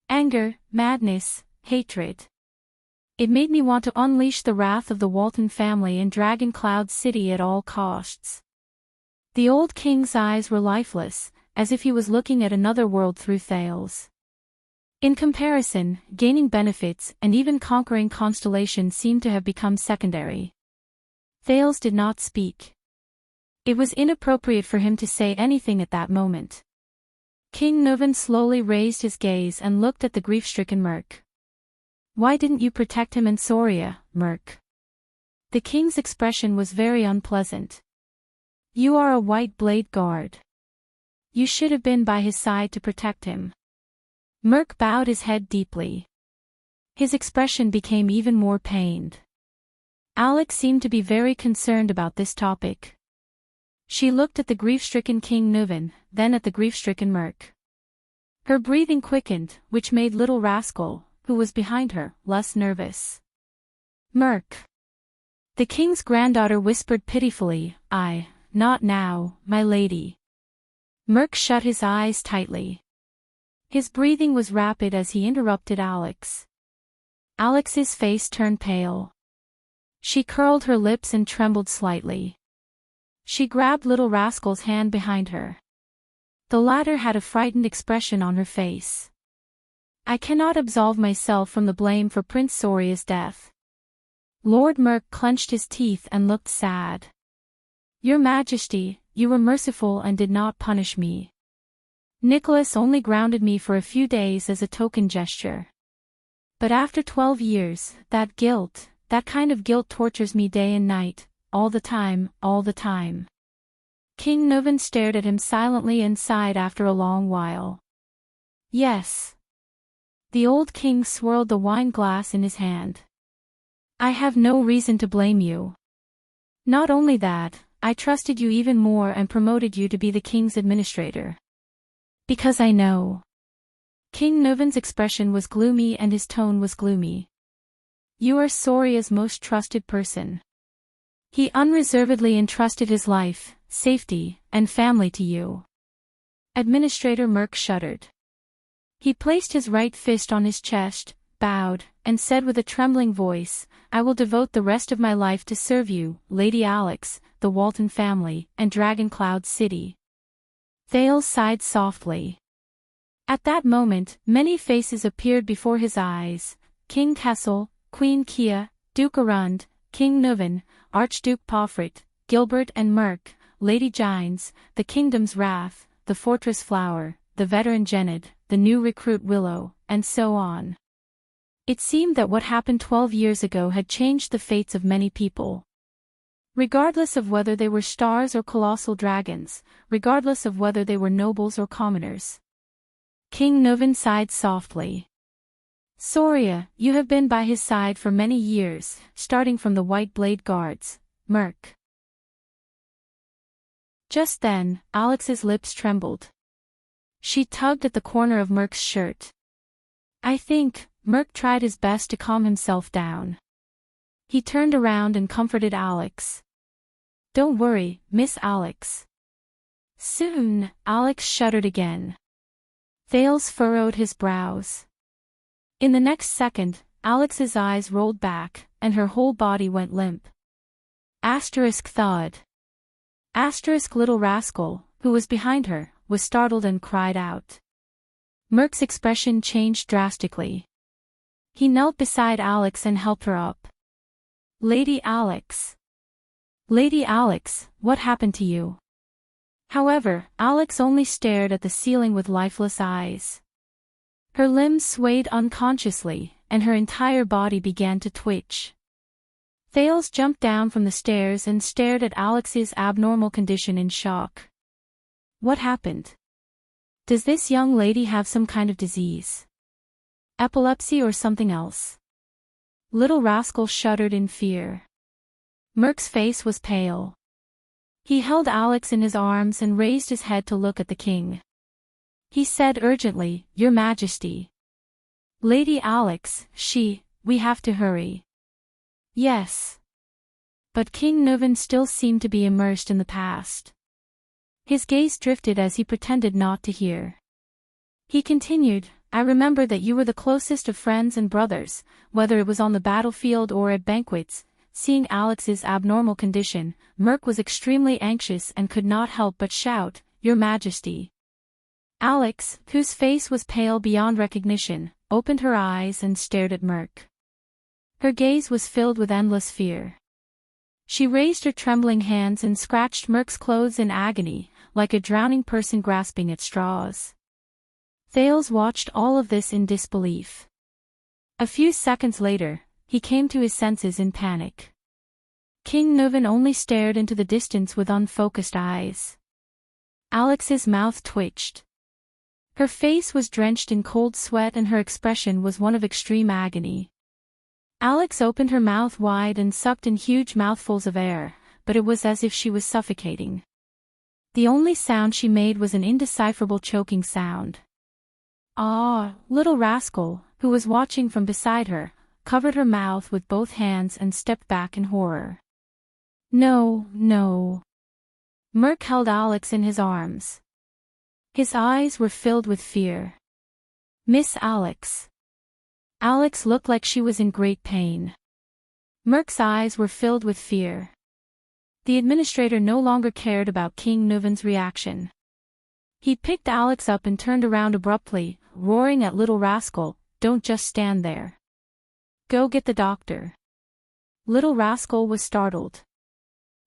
Speaker 1: Anger, madness, hatred. It made me want to unleash the wrath of the Walton family in Dragon Cloud City at all costs. The old king's eyes were lifeless, as if he was looking at another world through Thales. In comparison, gaining benefits and even conquering Constellation seemed to have become secondary. Thales did not speak. It was inappropriate for him to say anything at that moment. King Nuvan slowly raised his gaze and looked at the grief-stricken Merc. Why didn't you protect him and Soria, Merc? The king's expression was very unpleasant. You are a white blade guard. You should have been by his side to protect him. Merc bowed his head deeply. His expression became even more pained. Alex seemed to be very concerned about this topic. She looked at the grief-stricken King Nuvan, then at the grief-stricken Merc. Her breathing quickened, which made little Rascal, who was behind her, less nervous. Merc. The king's granddaughter whispered pitifully, not now, my lady. Merc shut his eyes tightly. His breathing was rapid as he interrupted Alex. Alex's face turned pale. She curled her lips and trembled slightly. She grabbed little Rascal's hand behind her. The latter had a frightened expression on her face. I cannot absolve myself from the blame for Prince Soria's death. Lord Merc clenched his teeth and looked sad. Your Majesty, you were merciful and did not punish me. Nicholas only grounded me for a few days as a token gesture. But after 12 years, that kind of guilt tortures me day and night, all the time. King Nuvan stared at him silently and sighed after a long while. Yes. The old king swirled the wine glass in his hand. I have no reason to blame you. Not only that, I trusted you even more and promoted you to be the king's administrator. Because I know. King Nuvan's expression was gloomy and his tone was gloomy. You are Soria's most trusted person. He unreservedly entrusted his life, safety, and family to you. Administrator Merc shuddered. He placed his right fist on his chest, bowed, and said with a trembling voice, I will devote the rest of my life to serve you, Lady Alex, the Walton family, and Dragon Cloud City. Thales sighed softly. At that moment, many faces appeared before his eyes: King Kessel, Queen Kia, Duke Arund, King Nuvan, Archduke Pomfret, Gilbert and Merc, Lady Gines, the Kingdom's Wrath, the Fortress Flower, the veteran Genid, the new recruit Willow, and so on. It seemed that what happened 12 years ago had changed the fates of many people. Regardless of whether they were stars or colossal dragons, regardless of whether they were nobles or commoners. King Nuvan sighed softly. Soria, you have been by his side for many years, starting from the White Blade Guards, Merc. Just then, Alex's lips trembled. She tugged at the corner of Merc's shirt. I think, Merc tried his best to calm himself down. He turned around and comforted Alex. Don't worry, Miss Alex. Soon, Alex shuddered again. Thales furrowed his brows. In the next second, Alex's eyes rolled back, and her whole body went limp. Asterisk thawed. Asterisk little rascal, who was behind her, was startled and cried out. Merc's expression changed drastically. He knelt beside Alex and helped her up. Lady Alex. Lady Alex, what happened to you? However, Alex only stared at the ceiling with lifeless eyes. Her limbs swayed unconsciously, and her entire body began to twitch. Thales jumped down from the stairs and stared at Alex's abnormal condition in shock. What happened? Does this young lady have some kind of disease? Epilepsy or something else? Little rascal shuddered in fear. Merc's face was pale. He held Alex in his arms and raised his head to look at the king. He said urgently, Your Majesty. Lady Alex, we have to hurry. Yes. But King Nuvan still seemed to be immersed in the past. His gaze drifted as he pretended not to hear. He continued, I remember that you were the closest of friends and brothers, whether it was on the battlefield or at banquets. Seeing Alex's abnormal condition, Merc was extremely anxious and could not help but shout, Your Majesty. Alex, whose face was pale beyond recognition, opened her eyes and stared at Merc. Her gaze was filled with endless fear. She raised her trembling hands and scratched Merc's clothes in agony, like a drowning person grasping at straws. Thales watched all of this in disbelief. A few seconds later, he came to his senses in panic. King Nuvan only stared into the distance with unfocused eyes. Alex's mouth twitched. Her face was drenched in cold sweat and her expression was one of extreme agony. Alex opened her mouth wide and sucked in huge mouthfuls of air, but it was as if she was suffocating. The only sound she made was an indecipherable choking sound. Ah, little rascal, who was watching from beside her, covered her mouth with both hands and stepped back in horror. No, no. Merc held Alex in his arms. His eyes were filled with fear. Miss Alex. Alex looked like she was in great pain. Merc's eyes were filled with fear. The administrator no longer cared about King Nuvan's reaction. He picked Alex up and turned around abruptly, roaring at little rascal, Don't just stand there. Go get the doctor. Little rascal was startled.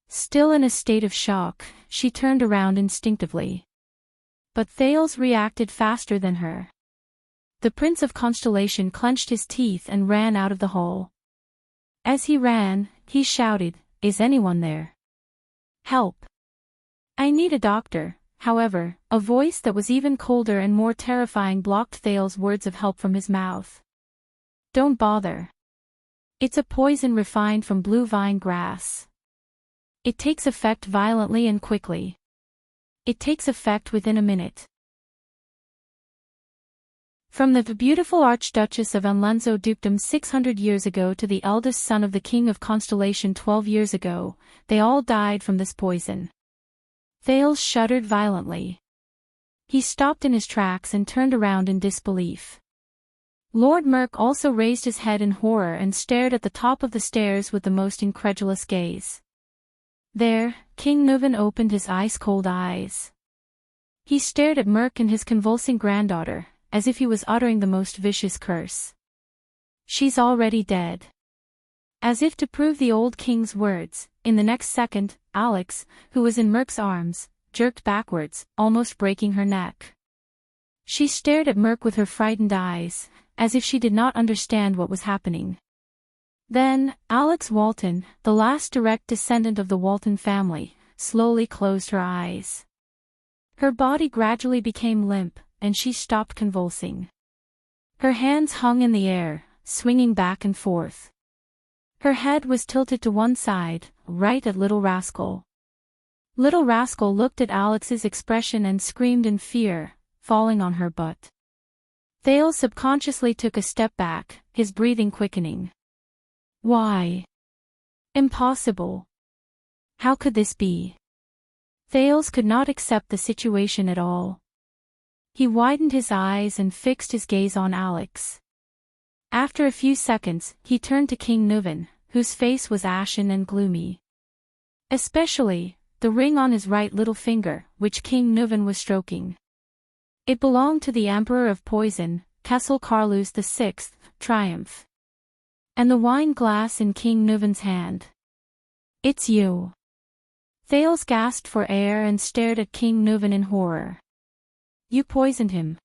Speaker 1: Still in a state of shock, she turned around instinctively. But Thales reacted faster than her. The Prince of Constellation clenched his teeth and ran out of the hall. As he ran, he shouted, Is anyone there? Help! I need a doctor. However, a voice that was even colder and more terrifying blocked Thales' words of help from his mouth. Don't bother. It's a poison refined from blue vine grass. It takes effect violently and quickly. It takes effect within a minute. From the beautiful Archduchess of Anlenzo dukedom 600 years ago to the eldest son of the King of Constellation 12 years ago, they all died from this poison. Thales shuddered violently. He stopped in his tracks and turned around in disbelief. Lord Merc also raised his head in horror and stared at the top of the stairs with the most incredulous gaze. There, King Nuvan opened his ice-cold eyes. He stared at Merc and his convulsing granddaughter, as if he was uttering the most vicious curse. She's already dead. As if to prove the old king's words, in the next second, Alex, who was in Merc's arms, jerked backwards, almost breaking her neck. She stared at Merc with her frightened eyes, as if she did not understand what was happening. Then, Alex Walton, the last direct descendant of the Walton family, slowly closed her eyes. Her body gradually became limp, and she stopped convulsing. Her hands hung in the air, swinging back and forth. Her head was tilted to one side, right at Little Rascal. Little Rascal looked at Alex's expression and screamed in fear, falling on her butt. Thales subconsciously took a step back, his breathing quickening. Why? Impossible. How could this be? Thales could not accept the situation at all. He widened his eyes and fixed his gaze on Alex. After a few seconds, he turned to King Nuven, whose face was ashen and gloomy. Especially, the ring on his right little finger, which King Nuven was stroking. It belonged to the Emperor of Poison, Kessel Carlus VI, Triumph. And the wine glass in King Nuven's hand. It's you. Thales gasped for air and stared at King Nuven in horror. You poisoned him.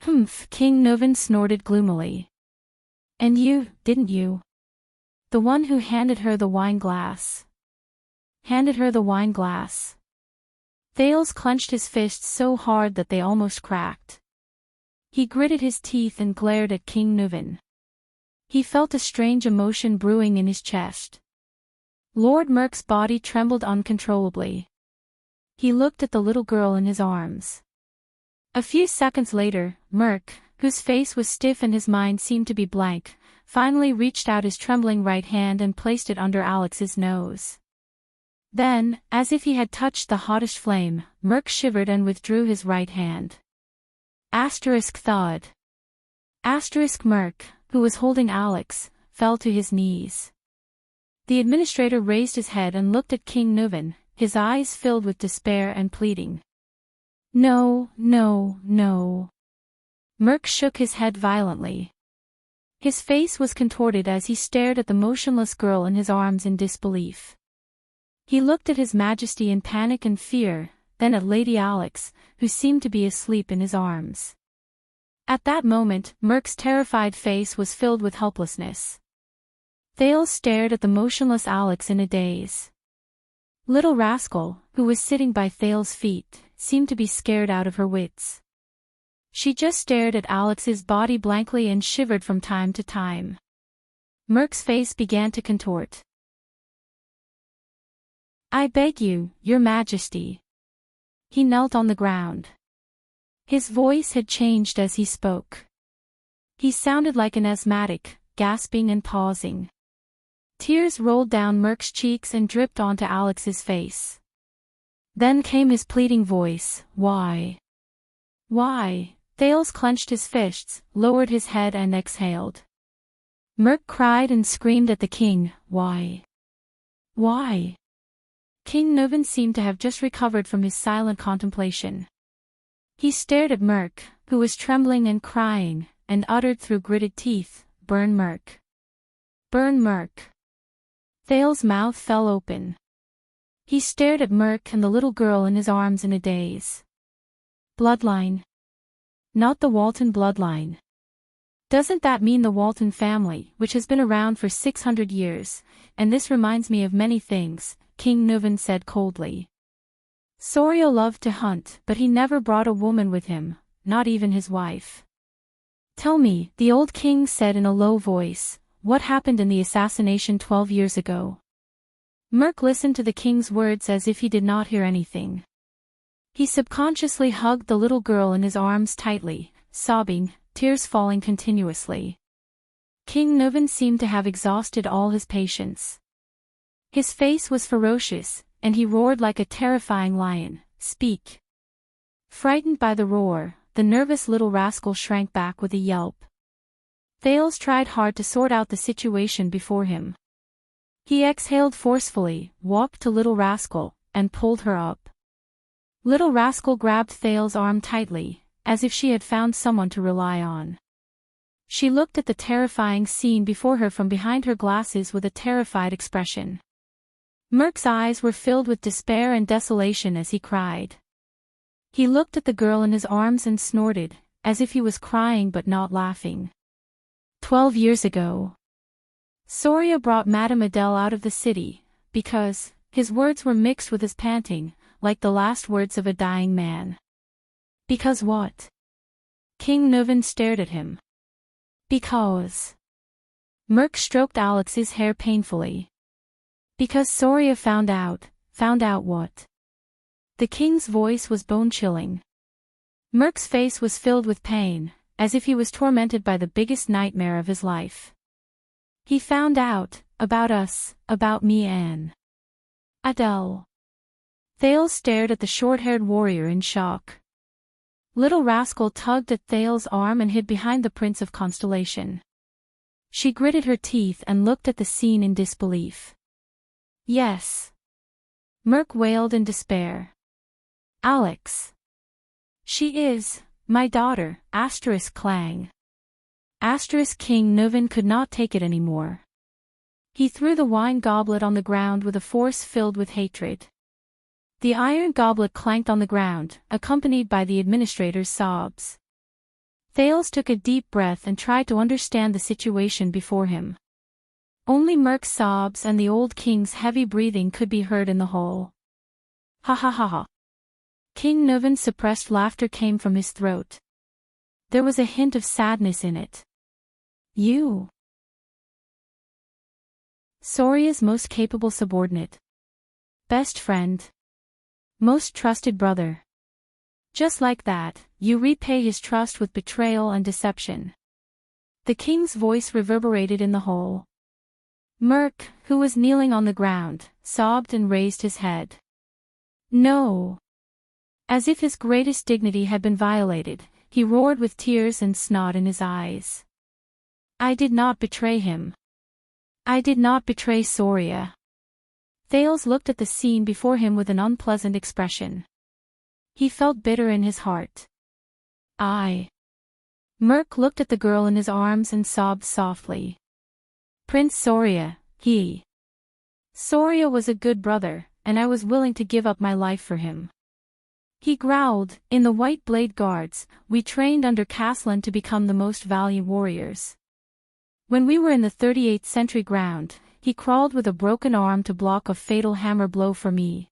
Speaker 1: Humph, King Nuven snorted gloomily. And you, didn't you? The one who handed her the wine glass. Handed her the wine glass. Thales clenched his fists so hard that they almost cracked. He gritted his teeth and glared at King Nuven. He felt a strange emotion brewing in his chest. Lord Merk's body trembled uncontrollably. He looked at the little girl in his arms. A few seconds later, Merk, whose face was stiff and his mind seemed to be blank, finally reached out his trembling right hand and placed it under Alex's nose. Then, as if he had touched the hottest flame, Merk shivered and withdrew his right hand. Asterisk thud. Asterisk Merk, who was holding Alex, fell to his knees. The administrator raised his head and looked at King Nuven, his eyes filled with despair and pleading. No, no, no. Merk shook his head violently. His face was contorted as he stared at the motionless girl in his arms in disbelief. He looked at His Majesty in panic and fear, then at Lady Alex, who seemed to be asleep in his arms. At that moment, Merk's terrified face was filled with helplessness. Thales stared at the motionless Alex in a daze. Little Rascal, who was sitting by Thales' feet, seemed to be scared out of her wits. She just stared at Alex's body blankly and shivered from time to time. Merk's face began to contort. I beg you, Your Majesty. He knelt on the ground. His voice had changed as he spoke. He sounded like an asthmatic, gasping and pausing. Tears rolled down Merk's cheeks and dripped onto Alex's face. Then came his pleading voice, Why? Why? Thales clenched his fists, lowered his head and exhaled. Merk cried and screamed at the king, Why? Why? King Nuven seemed to have just recovered from his silent contemplation. He stared at Merk, who was trembling and crying, and uttered through gritted teeth, Burn Merk. Burn Merk. Thales' mouth fell open. He stared at Merk and the little girl in his arms in a daze. Bloodline. Not the Walton bloodline. Doesn't that mean the Walton family, which has been around for 600 years, and this reminds me of many things, King Nuven said coldly. Sorio loved to hunt, but he never brought a woman with him, not even his wife. Tell me, the old king said in a low voice, what happened in the assassination 12 years ago? Merk listened to the king's words as if he did not hear anything. He subconsciously hugged the little girl in his arms tightly, sobbing, tears falling continuously. King Nuven seemed to have exhausted all his patience. His face was ferocious, and he roared like a terrifying lion, Speak. Frightened by the roar, the nervous little rascal shrank back with a yelp. Thales tried hard to sort out the situation before him. He exhaled forcefully, walked to Little Rascal, and pulled her up. Little Rascal grabbed Thales' arm tightly, as if she had found someone to rely on. She looked at the terrifying scene before her from behind her glasses with a terrified expression. Merk's eyes were filled with despair and desolation as he cried. He looked at the girl in his arms and snorted, as if he was crying but not laughing. 12 years ago. Soria brought Madame Adele out of the city, because, his words were mixed with his panting, like the last words of a dying man. Because what? King Nuvan stared at him. Because. Merc stroked Alex's hair painfully. Because Soria found out what? The king's voice was bone-chilling. Merc's face was filled with pain, as if he was tormented by the biggest nightmare of his life. He found out, about us, about me and Adele. Thales stared at the short-haired warrior in shock. Little Rascal tugged at Thales' arm and hid behind the Prince of Constellation. She gritted her teeth and looked at the scene in disbelief. Yes. Merc wailed in despair. Alex. She is, my daughter, *clang. King Nuvan could not take it anymore. He threw the wine goblet on the ground with a force filled with hatred. The iron goblet clanked on the ground, accompanied by the administrator's sobs. Thales took a deep breath and tried to understand the situation before him. Only Merc's sobs and the old king's heavy breathing could be heard in the hall. Ha ha ha ha. King Nuvan's suppressed laughter came from his throat. There was a hint of sadness in it. You. Soria's most capable subordinate. Best friend. Most trusted brother. Just like that, you repay his trust with betrayal and deception. The king's voice reverberated in the hall. Merc, who was kneeling on the ground, sobbed and raised his head. No. As if his greatest dignity had been violated, he roared with tears and snot in his eyes. I did not betray him. I did not betray Soria. Thales looked at the scene before him with an unpleasant expression. He felt bitter in his heart. Merc looked at the girl in his arms and sobbed softly. Prince Soria, Soria was a good brother, and I was willing to give up my life for him. He growled, in the White Blade Guards, we trained under Castellan to become the most valiant warriors. When we were in the 38th century ground, he crawled with a broken arm to block a fatal hammer blow for me.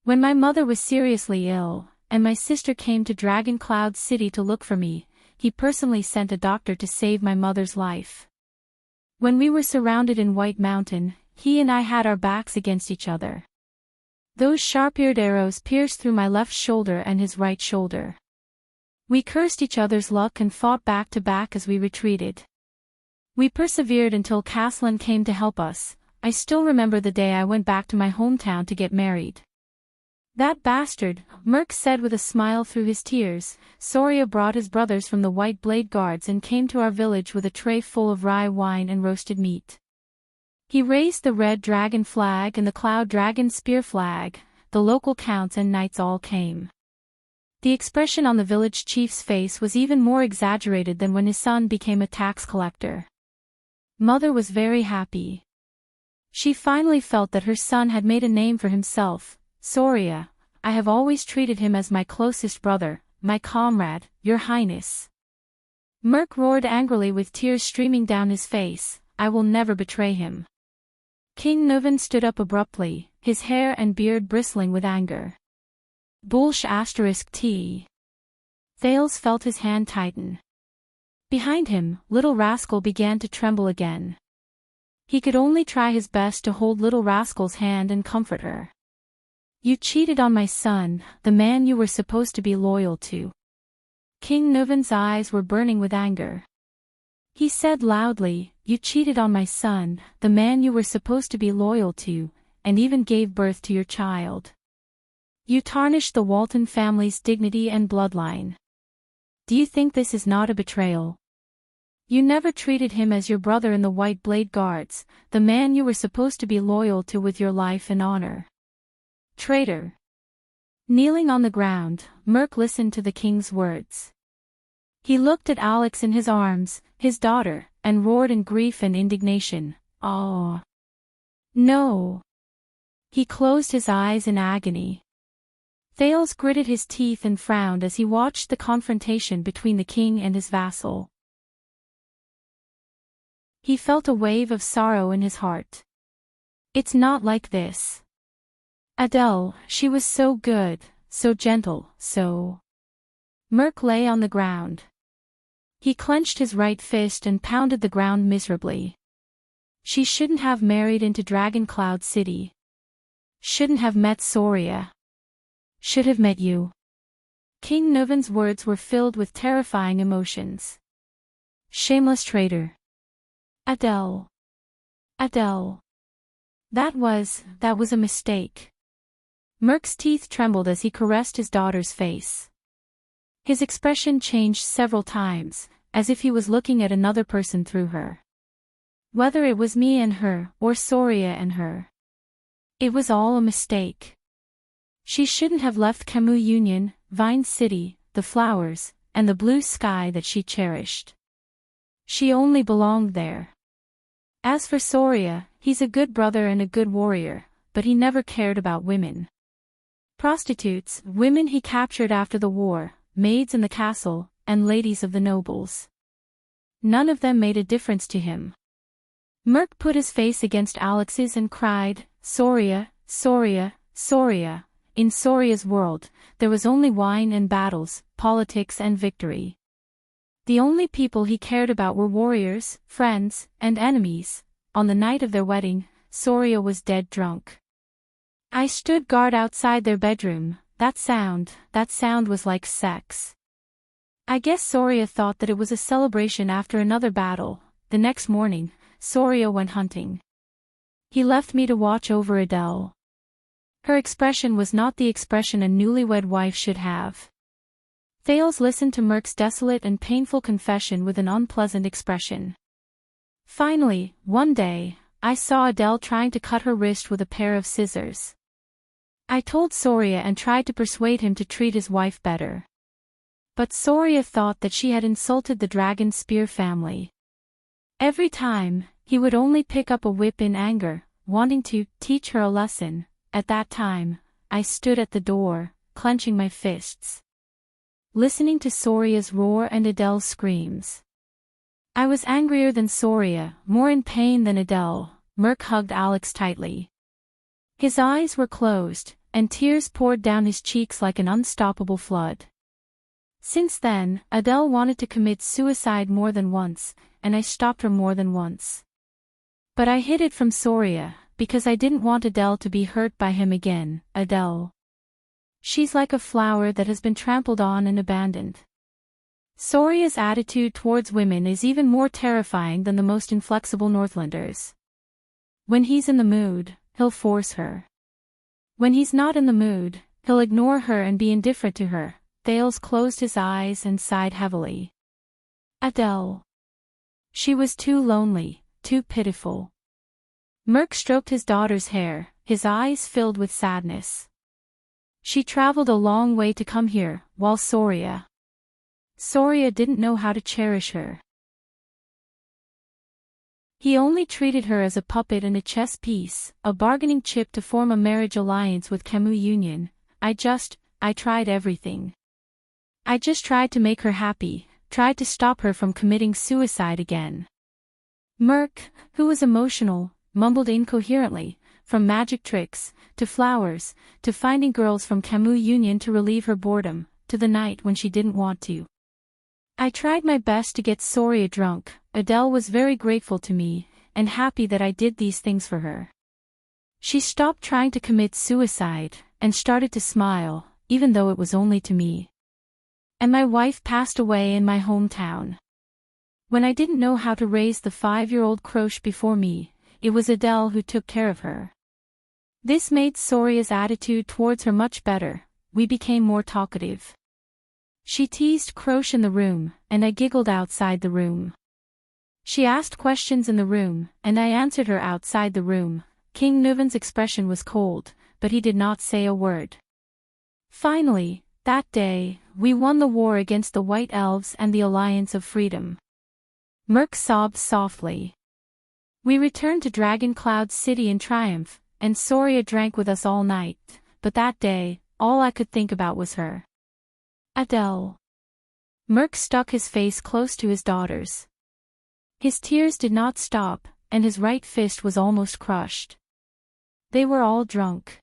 Speaker 1: When my mother was seriously ill, and my sister came to Dragon Cloud City to look for me, he personally sent a doctor to save my mother's life. When we were surrounded in White Mountain, he and I had our backs against each other. Those sharp-eared arrows pierced through my left shoulder and his right shoulder. We cursed each other's luck and fought back to back as we retreated. We persevered until Castellan came to help us. I still remember the day I went back to my hometown to get married. That bastard, Merc said with a smile through his tears. Soria brought his brothers from the White Blade Guards and came to our village with a tray full of rye wine and roasted meat. He raised the red dragon flag and the cloud dragon spear flag. The local counts and knights all came. The expression on the village chief's face was even more exaggerated than when his son became a tax collector. Mother was very happy. She finally felt that her son had made a name for himself. Soria, I have always treated him as my closest brother, my comrade, your highness. Merc roared angrily with tears streaming down his face, I will never betray him. King Nuvan stood up abruptly, his hair and beard bristling with anger. Bullsh *T. Thales felt his hand tighten. Behind him, Little Rascal began to tremble again. He could only try his best to hold Little Rascal's hand and comfort her. You cheated on my son, the man you were supposed to be loyal to. King Nuvan's eyes were burning with anger. He said loudly, you cheated on my son, the man you were supposed to be loyal to, and even gave birth to your child. You tarnished the Walton family's dignity and bloodline. Do you think this is not a betrayal? You never treated him as your brother in the White Blade Guards, the man you were supposed to be loyal to with your life and honor. Traitor. Kneeling on the ground, Merc listened to the king's words. He looked at Alex in his arms, his daughter, and roared in grief and indignation, "Oh! No!" He closed his eyes in agony. Thales gritted his teeth and frowned as he watched the confrontation between the king and his vassal. He felt a wave of sorrow in his heart. It's not like this. Adele, she was so good, so gentle, so... Merc lay on the ground. He clenched his right fist and pounded the ground miserably. She shouldn't have married into Dragon Cloud City. Shouldn't have met Soria. Should have met you. King Nuvan's words were filled with terrifying emotions. Shameless traitor. Adele. Adele. That was a mistake. Merc's teeth trembled as he caressed his daughter's face. His expression changed several times, as if he was looking at another person through her. Whether it was me and her, or Soria and her. It was all a mistake. She shouldn't have left Camus Union, Vine City, the flowers, and the blue sky that she cherished. She only belonged there. As for Soria, he's a good brother and a good warrior, but he never cared about women. Prostitutes, women he captured after the war, maids in the castle, and ladies of the nobles. None of them made a difference to him. Merc put his face against Alex's and cried, Soria, Soria, Soria. In Soria's world, there was only wine and battles, politics and victory. The only people he cared about were warriors, friends, and enemies. On the night of their wedding, Soria was dead drunk. I stood guard outside their bedroom. That sound was like sex. I guess Soria thought that it was a celebration after another battle. The next morning, Soria went hunting. He left me to watch over Adele. Her expression was not the expression a newlywed wife should have. Thales listened to Merc's desolate and painful confession with an unpleasant expression. Finally, one day, I saw Adele trying to cut her wrist with a pair of scissors. I told Soria and tried to persuade him to treat his wife better. But Soria thought that she had insulted the Dragon Spear family. Every time, he would only pick up a whip in anger, wanting to teach her a lesson. At that time, I stood at the door, clenching my fists, listening to Soria's roar and Adele's screams. I was angrier than Soria, more in pain than Adele. Merc hugged Alex tightly. His eyes were closed, and tears poured down his cheeks like an unstoppable flood. Since then, Adele wanted to commit suicide more than once, and I stopped her more than once. But I hid it from Soria, because I didn't want Adele to be hurt by him again. Adele. She's like a flower that has been trampled on and abandoned. Soria's attitude towards women is even more terrifying than the most inflexible Northlanders. When he's in the mood, he'll force her. When he's not in the mood, he'll ignore her and be indifferent to her. Thales closed his eyes and sighed heavily. Adele. She was too lonely, too pitiful. Merc stroked his daughter's hair, his eyes filled with sadness. She traveled a long way to come here, while Soria didn't know how to cherish her. He only treated her as a puppet and a chess piece, a bargaining chip to form a marriage alliance with Camus Union. I tried everything. I just tried to make her happy, tried to stop her from committing suicide again. Merc, who was emotional, mumbled incoherently, from magic tricks, to flowers, to finding girls from Camus Union to relieve her boredom, to the night when she didn't want to. I tried my best to get Soria drunk. Adele was very grateful to me, and happy that I did these things for her. She stopped trying to commit suicide, and started to smile, even though it was only to me. And my wife passed away in my hometown. When I didn't know how to raise the 5-year-old Croche before me, it was Adele who took care of her. This made Soria's attitude towards her much better. We became more talkative. She teased Croche in the room, and I giggled outside the room. She asked questions in the room, and I answered her outside the room. King Nuvan's expression was cold, but he did not say a word. Finally, that day, we won the war against the White Elves and the Alliance of Freedom. Merc sobbed softly. We returned to Dragon Cloud City in triumph, and Soria drank with us all night, but that day, all I could think about was her. Adele. Merc stuck his face close to his daughter's. His tears did not stop, and his right fist was almost crushed. They were all drunk.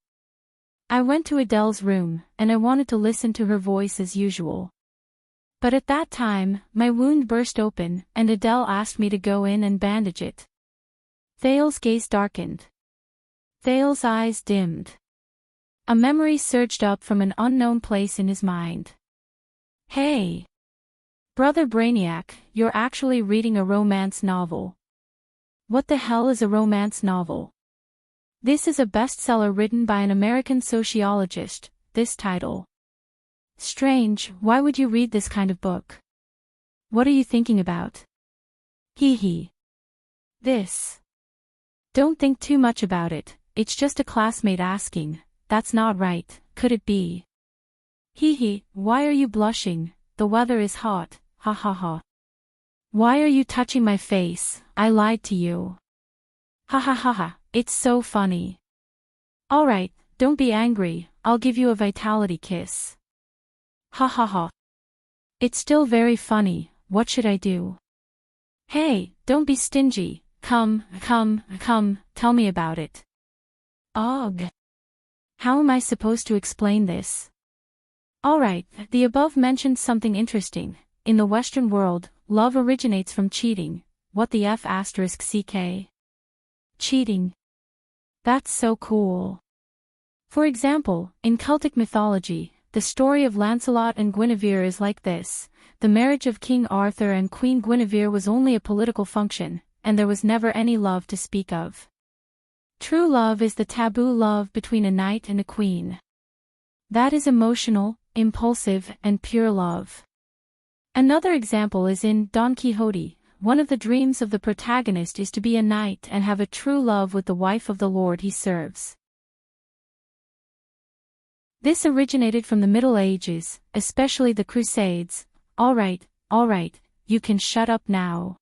Speaker 1: I went to Adele's room, and I wanted to listen to her voice as usual. But at that time, my wound burst open, and Adele asked me to go in and bandage it. Thale's gaze darkened. Thale's eyes dimmed. A memory surged up from an unknown place in his mind. Hey! Brother Brainiac, you're actually reading a romance novel. What the hell is a romance novel? This is a bestseller written by an American sociologist, this title. Strange, why would you read this kind of book? What are you thinking about? Hee hee. This. Don't think too much about it, it's just a classmate asking, that's not right, could it be? Hee hee, why are you blushing, the weather is hot, ha ha ha. Why are you touching my face, I lied to you. Ha ha ha ha, it's so funny. Alright, don't be angry, I'll give you a vitality kiss. Ha ha ha. It's still very funny, what should I do? Hey, don't be stingy, come, tell me about it. Ugh. How am I supposed to explain this? Alright, the above mentions something interesting. In the Western world, love originates from cheating. What the F asterisk CK? Cheating. That's so cool. For example, in Celtic mythology, the story of Lancelot and Guinevere is like this. The marriage of King Arthur and Queen Guinevere was only a political function, and there was never any love to speak of. True love is the taboo love between a knight and a queen. That is emotional, impulsive, and pure love. Another example is in Don Quixote. One of the dreams of the protagonist is to be a knight and have a true love with the wife of the lord he serves. This originated from the Middle Ages, especially the Crusades. Alright, you can shut up now.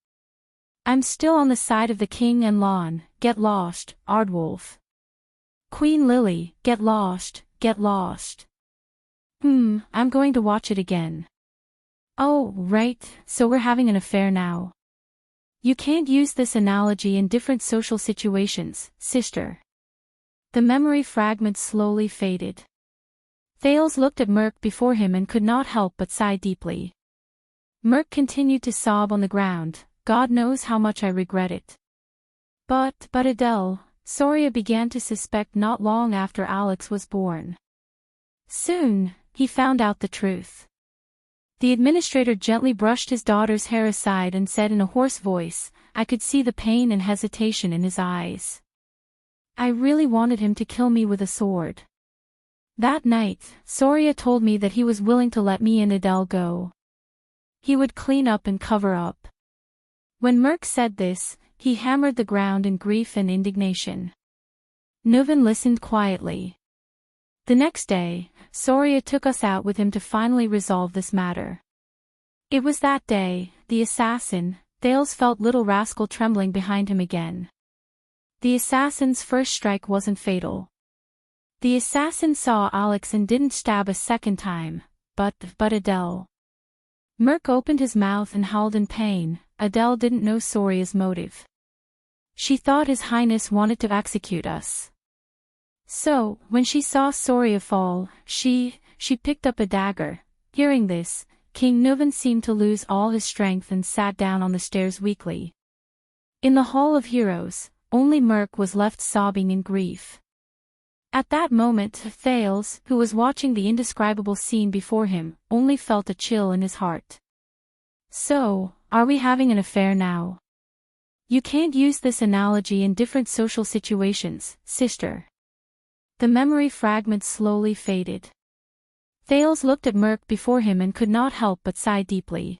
Speaker 1: I'm still on the side of the king and Lon, get lost, Ardwolf. Queen Lily, get lost. I'm going to watch it again. Oh, right, so we're having an affair now. You can't use this analogy in different social situations, sister. The memory fragments slowly faded. Thales looked at Merc before him and could not help but sigh deeply. Merc continued to sob on the ground. God knows how much I regret it. But Adele, Soria began to suspect not long after Alex was born. Soon, he found out the truth. The administrator gently brushed his daughter's hair aside and said in a hoarse voice, I could see the pain and hesitation in his eyes. I really wanted him to kill me with a sword. That night, Soria told me that he was willing to let me and Adele go. He would clean up and cover up. When Merc said this, he hammered the ground in grief and indignation. Nuven listened quietly. The next day, Soria took us out with him to finally resolve this matter. It was that day, the assassin, Thales felt little rascal trembling behind him again. The assassin's first strike wasn't fatal. The assassin saw Alex and didn't stab a second time, but Adele. Merc opened his mouth and howled in pain. Adele didn't know Soria's motive. She thought His Highness wanted to execute us. So, when she saw Soria fall, she picked up a dagger. Hearing this, King Nuven seemed to lose all his strength and sat down on the stairs weakly. In the Hall of Heroes, only Merc was left sobbing in grief. At that moment, Thales, who was watching the indescribable scene before him, only felt a chill in his heart. So, are we having an affair now? You can't use this analogy in different social situations, sister. The memory fragments slowly faded. Thales looked at Merc before him and could not help but sigh deeply.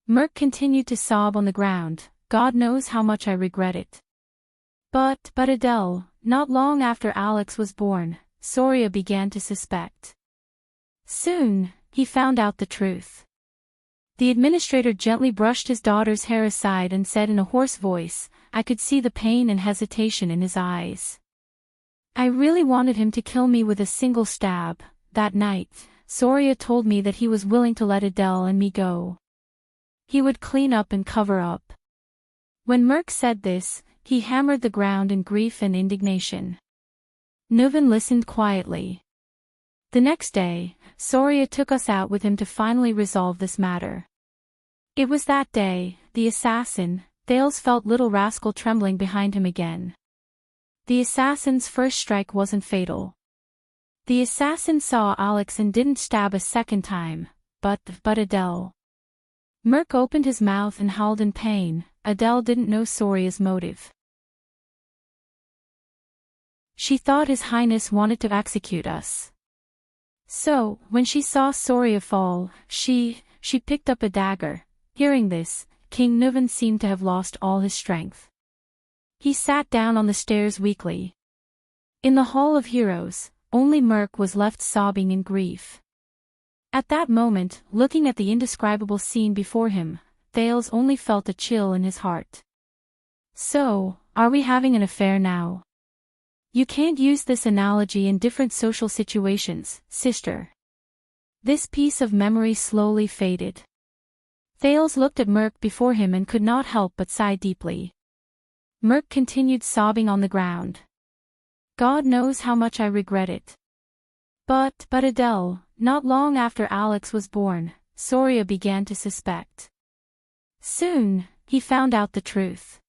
Speaker 1: Merc continued to sob on the ground. God knows how much I regret it. But Adele, not long after Alex was born, Soria began to suspect. Soon, he found out the truth. The administrator gently brushed his daughter's hair aside and said in a hoarse voice, I could see the pain and hesitation in his eyes. I really wanted him to kill me with a single stab. That night, Soria told me that he was willing to let Adele and me go. He would clean up and cover up. When Merc said this, he hammered the ground in grief and indignation. Nuven listened quietly. The next day, Soria took us out with him to finally resolve this matter. It was that day, the assassin, Thales felt little rascal trembling behind him again. The assassin's first strike wasn't fatal. The assassin saw Alex and didn't stab a second time, but Adele. Merc opened his mouth and howled in pain. Adele didn't know Soria's motive. She thought His Highness wanted to execute us. So, when she saw Soria fall, she picked up a dagger. Hearing this, King Nuven seemed to have lost all his strength. He sat down on the stairs weakly. In the Hall of Heroes, only Merc was left sobbing in grief. At that moment, looking at the indescribable scene before him, Thales only felt a chill in his heart. So, are we having an affair now? You can't use this analogy in different social situations, sister. This piece of memory slowly faded. Thales looked at Merc before him and could not help but sigh deeply. Merc continued sobbing on the ground. God knows how much I regret it. But Adele, not long after Alex was born, Soria began to suspect. Soon, he found out the truth.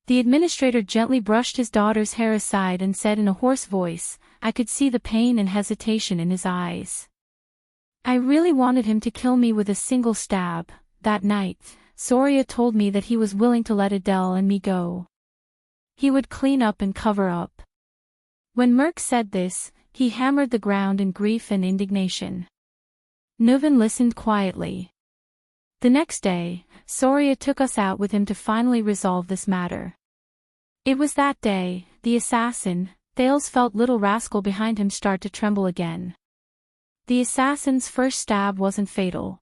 Speaker 1: The administrator gently brushed his daughter's hair aside and said in a hoarse voice, I could see the pain and hesitation in his eyes. I really wanted him to kill me with a single stab. That night, Soria told me that he was willing to let Adele and me go. He would clean up and cover up. When Merc said this, he hammered the ground in grief and indignation. Nuven listened quietly. The next day, Soria took us out with him to finally resolve this matter. It was that day, the assassin, Thales felt little rascal behind him start to tremble again. The assassin's first stab wasn't fatal.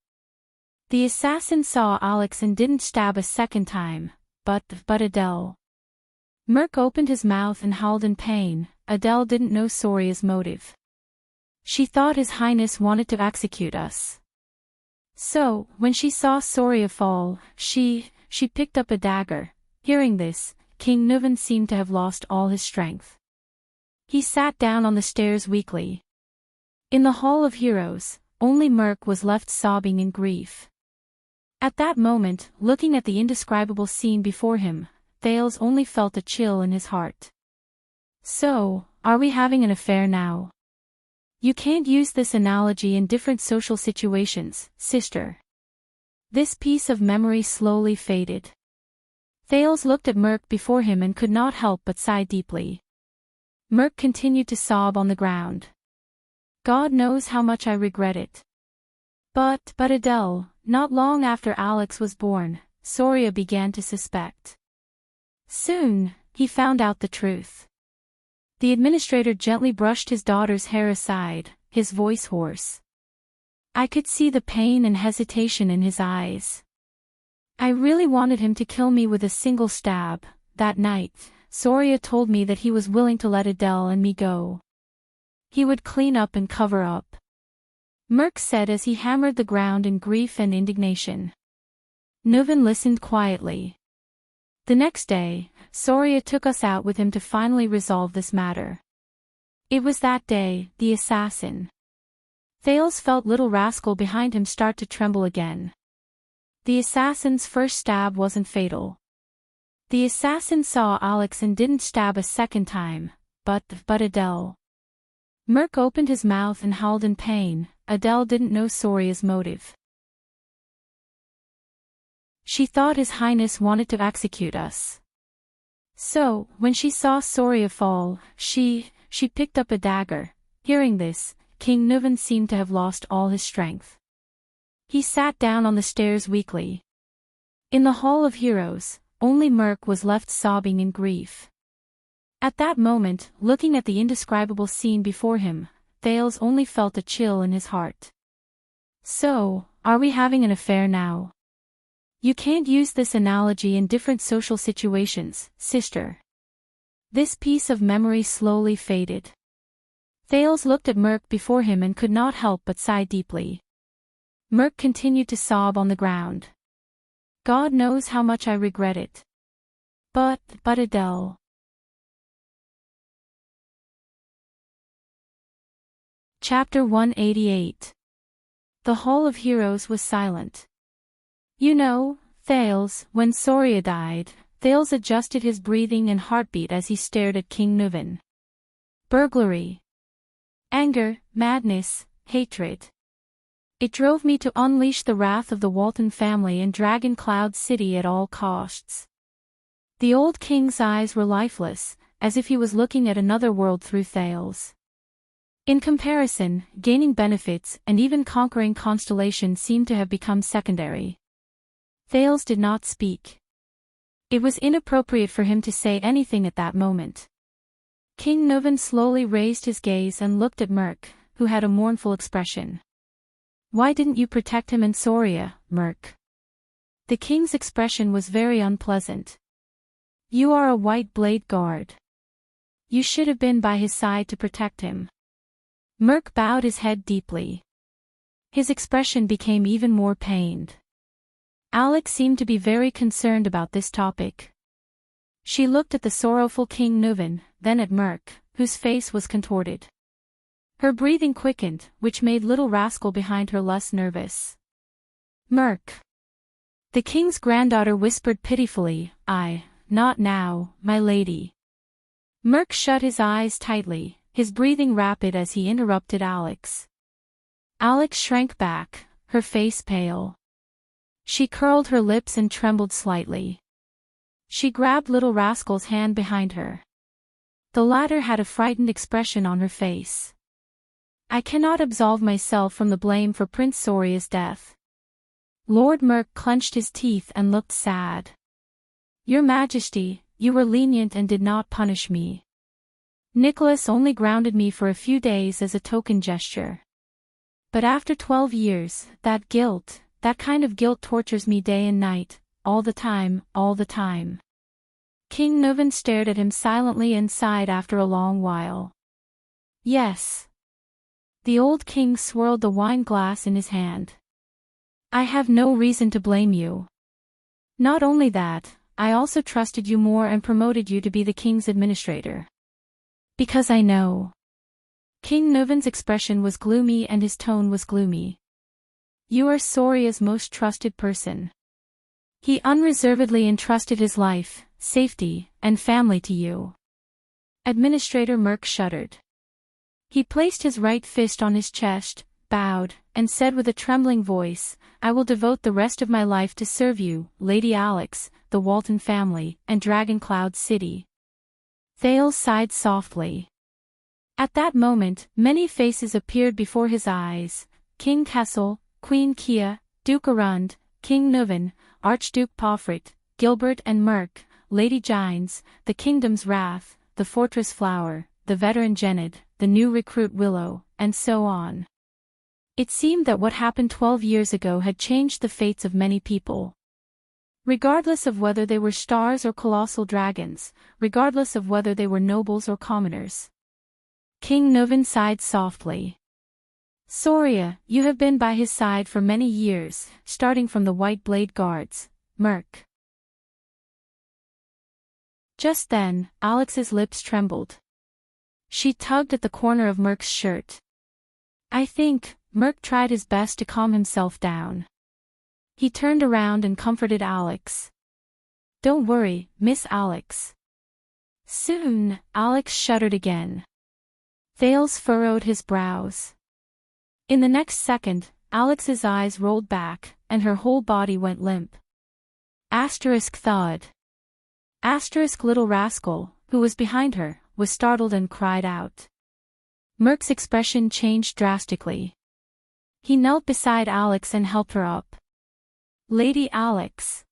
Speaker 1: The assassin saw Alex and didn't stab a second time, but Adele. Merc opened his mouth and howled in pain. Adele didn't know Soria's motive. She thought His Highness wanted to execute us. So, when she saw Soria fall, she picked up a dagger. Hearing this, King Nuven seemed to have lost all his strength. He sat down on the stairs weakly. In the Hall of Heroes, only Merc was left sobbing in grief. At that moment, looking at the indescribable scene before him, Thales only felt a chill in his heart. So, are we having an affair now? You can't use this analogy in different social situations, sister. This piece of memory slowly faded. Thales looked at Merc before him and could not help but sigh deeply. Merc continued to sob on the ground. God knows how much I regret it. But Adele, not long after Alex was born, Soria began to suspect. Soon, he found out the truth. The administrator gently brushed his daughter's hair aside, his voice hoarse. I could see the pain and hesitation in his eyes. I really wanted him to kill me with a single stab. That night, Soria told me that he was willing to let Adele and me go. He would clean up and cover up. Merc said as he hammered the ground in grief and indignation. Nuven listened quietly. The next day, Soria took us out with him to finally resolve this matter. It was that day, the assassin. Thales felt little rascal behind him start to tremble again. The assassin's first stab wasn't fatal. The assassin saw Alex and didn't stab a second time, but Adele. Merc opened his mouth and howled in pain. Adele didn't know Soria's motive. She thought His Highness wanted to execute us. So, when she saw Soria fall, she picked up a dagger. Hearing this, King Nuven seemed to have lost all his strength. He sat down on the stairs weakly. In the Hall of Heroes, only Merc was left sobbing in grief. At that moment, looking at the indescribable scene before him, Thales only felt a chill in his heart. So, are we having an affair now? You can't use this analogy in different social situations, sister. This piece of memory slowly faded. Thales looked at Merc before him and could not help but sigh deeply. Merc continued to sob on the ground. God knows how much I regret it. But Adele. Chapter 188. The Hall of Heroes was silent. You know, Thales, when Soria died, Thales adjusted his breathing and heartbeat as he stared at King Nuvan. Burglary. Anger, madness, hatred. It drove me to unleash the wrath of the Walton family in Dragon Cloud City at all costs. The old king's eyes were lifeless, as if he was looking at another world through Thales. In comparison, gaining benefits and even conquering Constellation seemed to have become secondary. Thales did not speak. It was inappropriate for him to say anything at that moment. King Nuvan slowly raised his gaze and looked at Merc, who had a mournful expression. Why didn't you protect him and Soria, Merc? The king's expression was very unpleasant. You are a white blade guard. You should have been by his side to protect him. Merc bowed his head deeply. His expression became even more pained. Alex seemed to be very concerned about this topic. She looked at the sorrowful King Nuvan, then at Merc, whose face was contorted. Her breathing quickened, which made little rascal behind her less nervous. Merc. The king's granddaughter whispered pitifully, not now, my lady. Merc shut his eyes tightly, his breathing rapid as he interrupted Alex. Alex shrank back, her face pale. She curled her lips and trembled slightly. She grabbed little rascal's hand behind her. The latter had a frightened expression on her face. I cannot absolve myself from the blame for Prince Soria's death. Lord Merc clenched his teeth and looked sad. Your Majesty, you were lenient and did not punish me. Nicholas only grounded me for a few days as a token gesture. But after 12 years, that kind of guilt tortures me day and night, all the time. King Nuvan stared at him silently and sighed after a long while. Yes. The old king swirled the wine glass in his hand. I have no reason to blame you. Not only that, I also trusted you more and promoted you to be the king's administrator. Because I know. King Nuvan's expression was gloomy and his tone was gloomy. You are Soria's most trusted person. He unreservedly entrusted his life, safety, and family to you. Administrator Merc shuddered. He placed his right fist on his chest, bowed, and said with a trembling voice, I will devote the rest of my life to serve you, Lady Alex, the Walton family, and Dragon Cloud City. Thales sighed softly. At that moment, many faces appeared before his eyes, King Kessel, Queen Kia, Duke Arund, King Nuvan, Archduke Pofrit, Gilbert and Merc, Lady Gines, the Kingdom's Wrath, the Fortress Flower, the veteran Genid, the new recruit Willow, and so on. It seemed that what happened 12 years ago had changed the fates of many people. Regardless of whether they were stars or colossal dragons, regardless of whether they were nobles or commoners. King Nuvan sighed softly. Soria, you have been by his side for many years, starting from the White Blade Guards, Merc. Just then, Alex's lips trembled. She tugged at the corner of Merc's shirt. I think, Merc tried his best to calm himself down. He turned around and comforted Alex. Don't worry, Miss Alex. Soon, Alex shuddered again. Thales furrowed his brows. In the next second, Alex's eyes rolled back, and her whole body went limp. Asterisk thawed. Asterisk little rascal, who was behind her, was startled and cried out. Merc's expression changed drastically. He knelt beside Alex and helped her up. Lady Alex.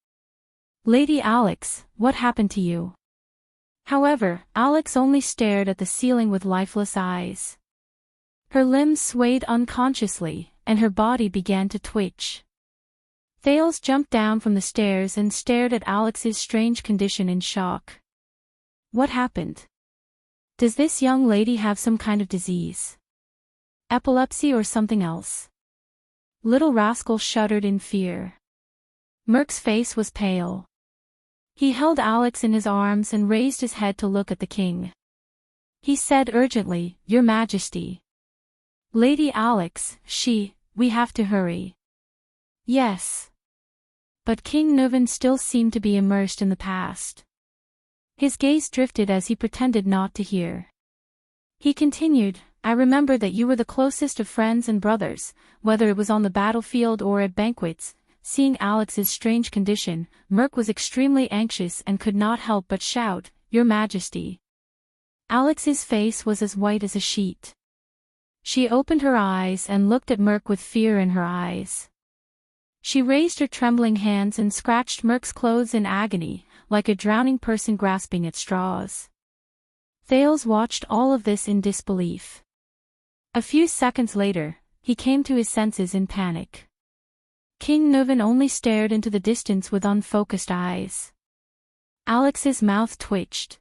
Speaker 1: Lady Alex, what happened to you? However, Alex only stared at the ceiling with lifeless eyes. Her limbs swayed unconsciously, and her body began to twitch. Thales jumped down from the stairs and stared at Alex's strange condition in shock. What happened? Does this young lady have some kind of disease? Epilepsy or something else? Little rascal shuddered in fear. Merc's face was pale. He held Alex in his arms and raised his head to look at the king. He said urgently, "Your Majesty. Lady Alex, we have to hurry." "Yes." But King Nuvan still seemed to be immersed in the past. His gaze drifted as he pretended not to hear. He continued, "I remember that you were the closest of friends and brothers, whether it was on the battlefield or at banquets." Seeing Alex's strange condition, Merc was extremely anxious and could not help but shout, "Your Majesty." Alex's face was as white as a sheet. She opened her eyes and looked at Merc with fear in her eyes. She raised her trembling hands and scratched Merc's clothes in agony, like a drowning person grasping at straws. Thales watched all of this in disbelief. A few seconds later, he came to his senses in panic. King Nuvan only stared into the distance with unfocused eyes. Alex's mouth twitched.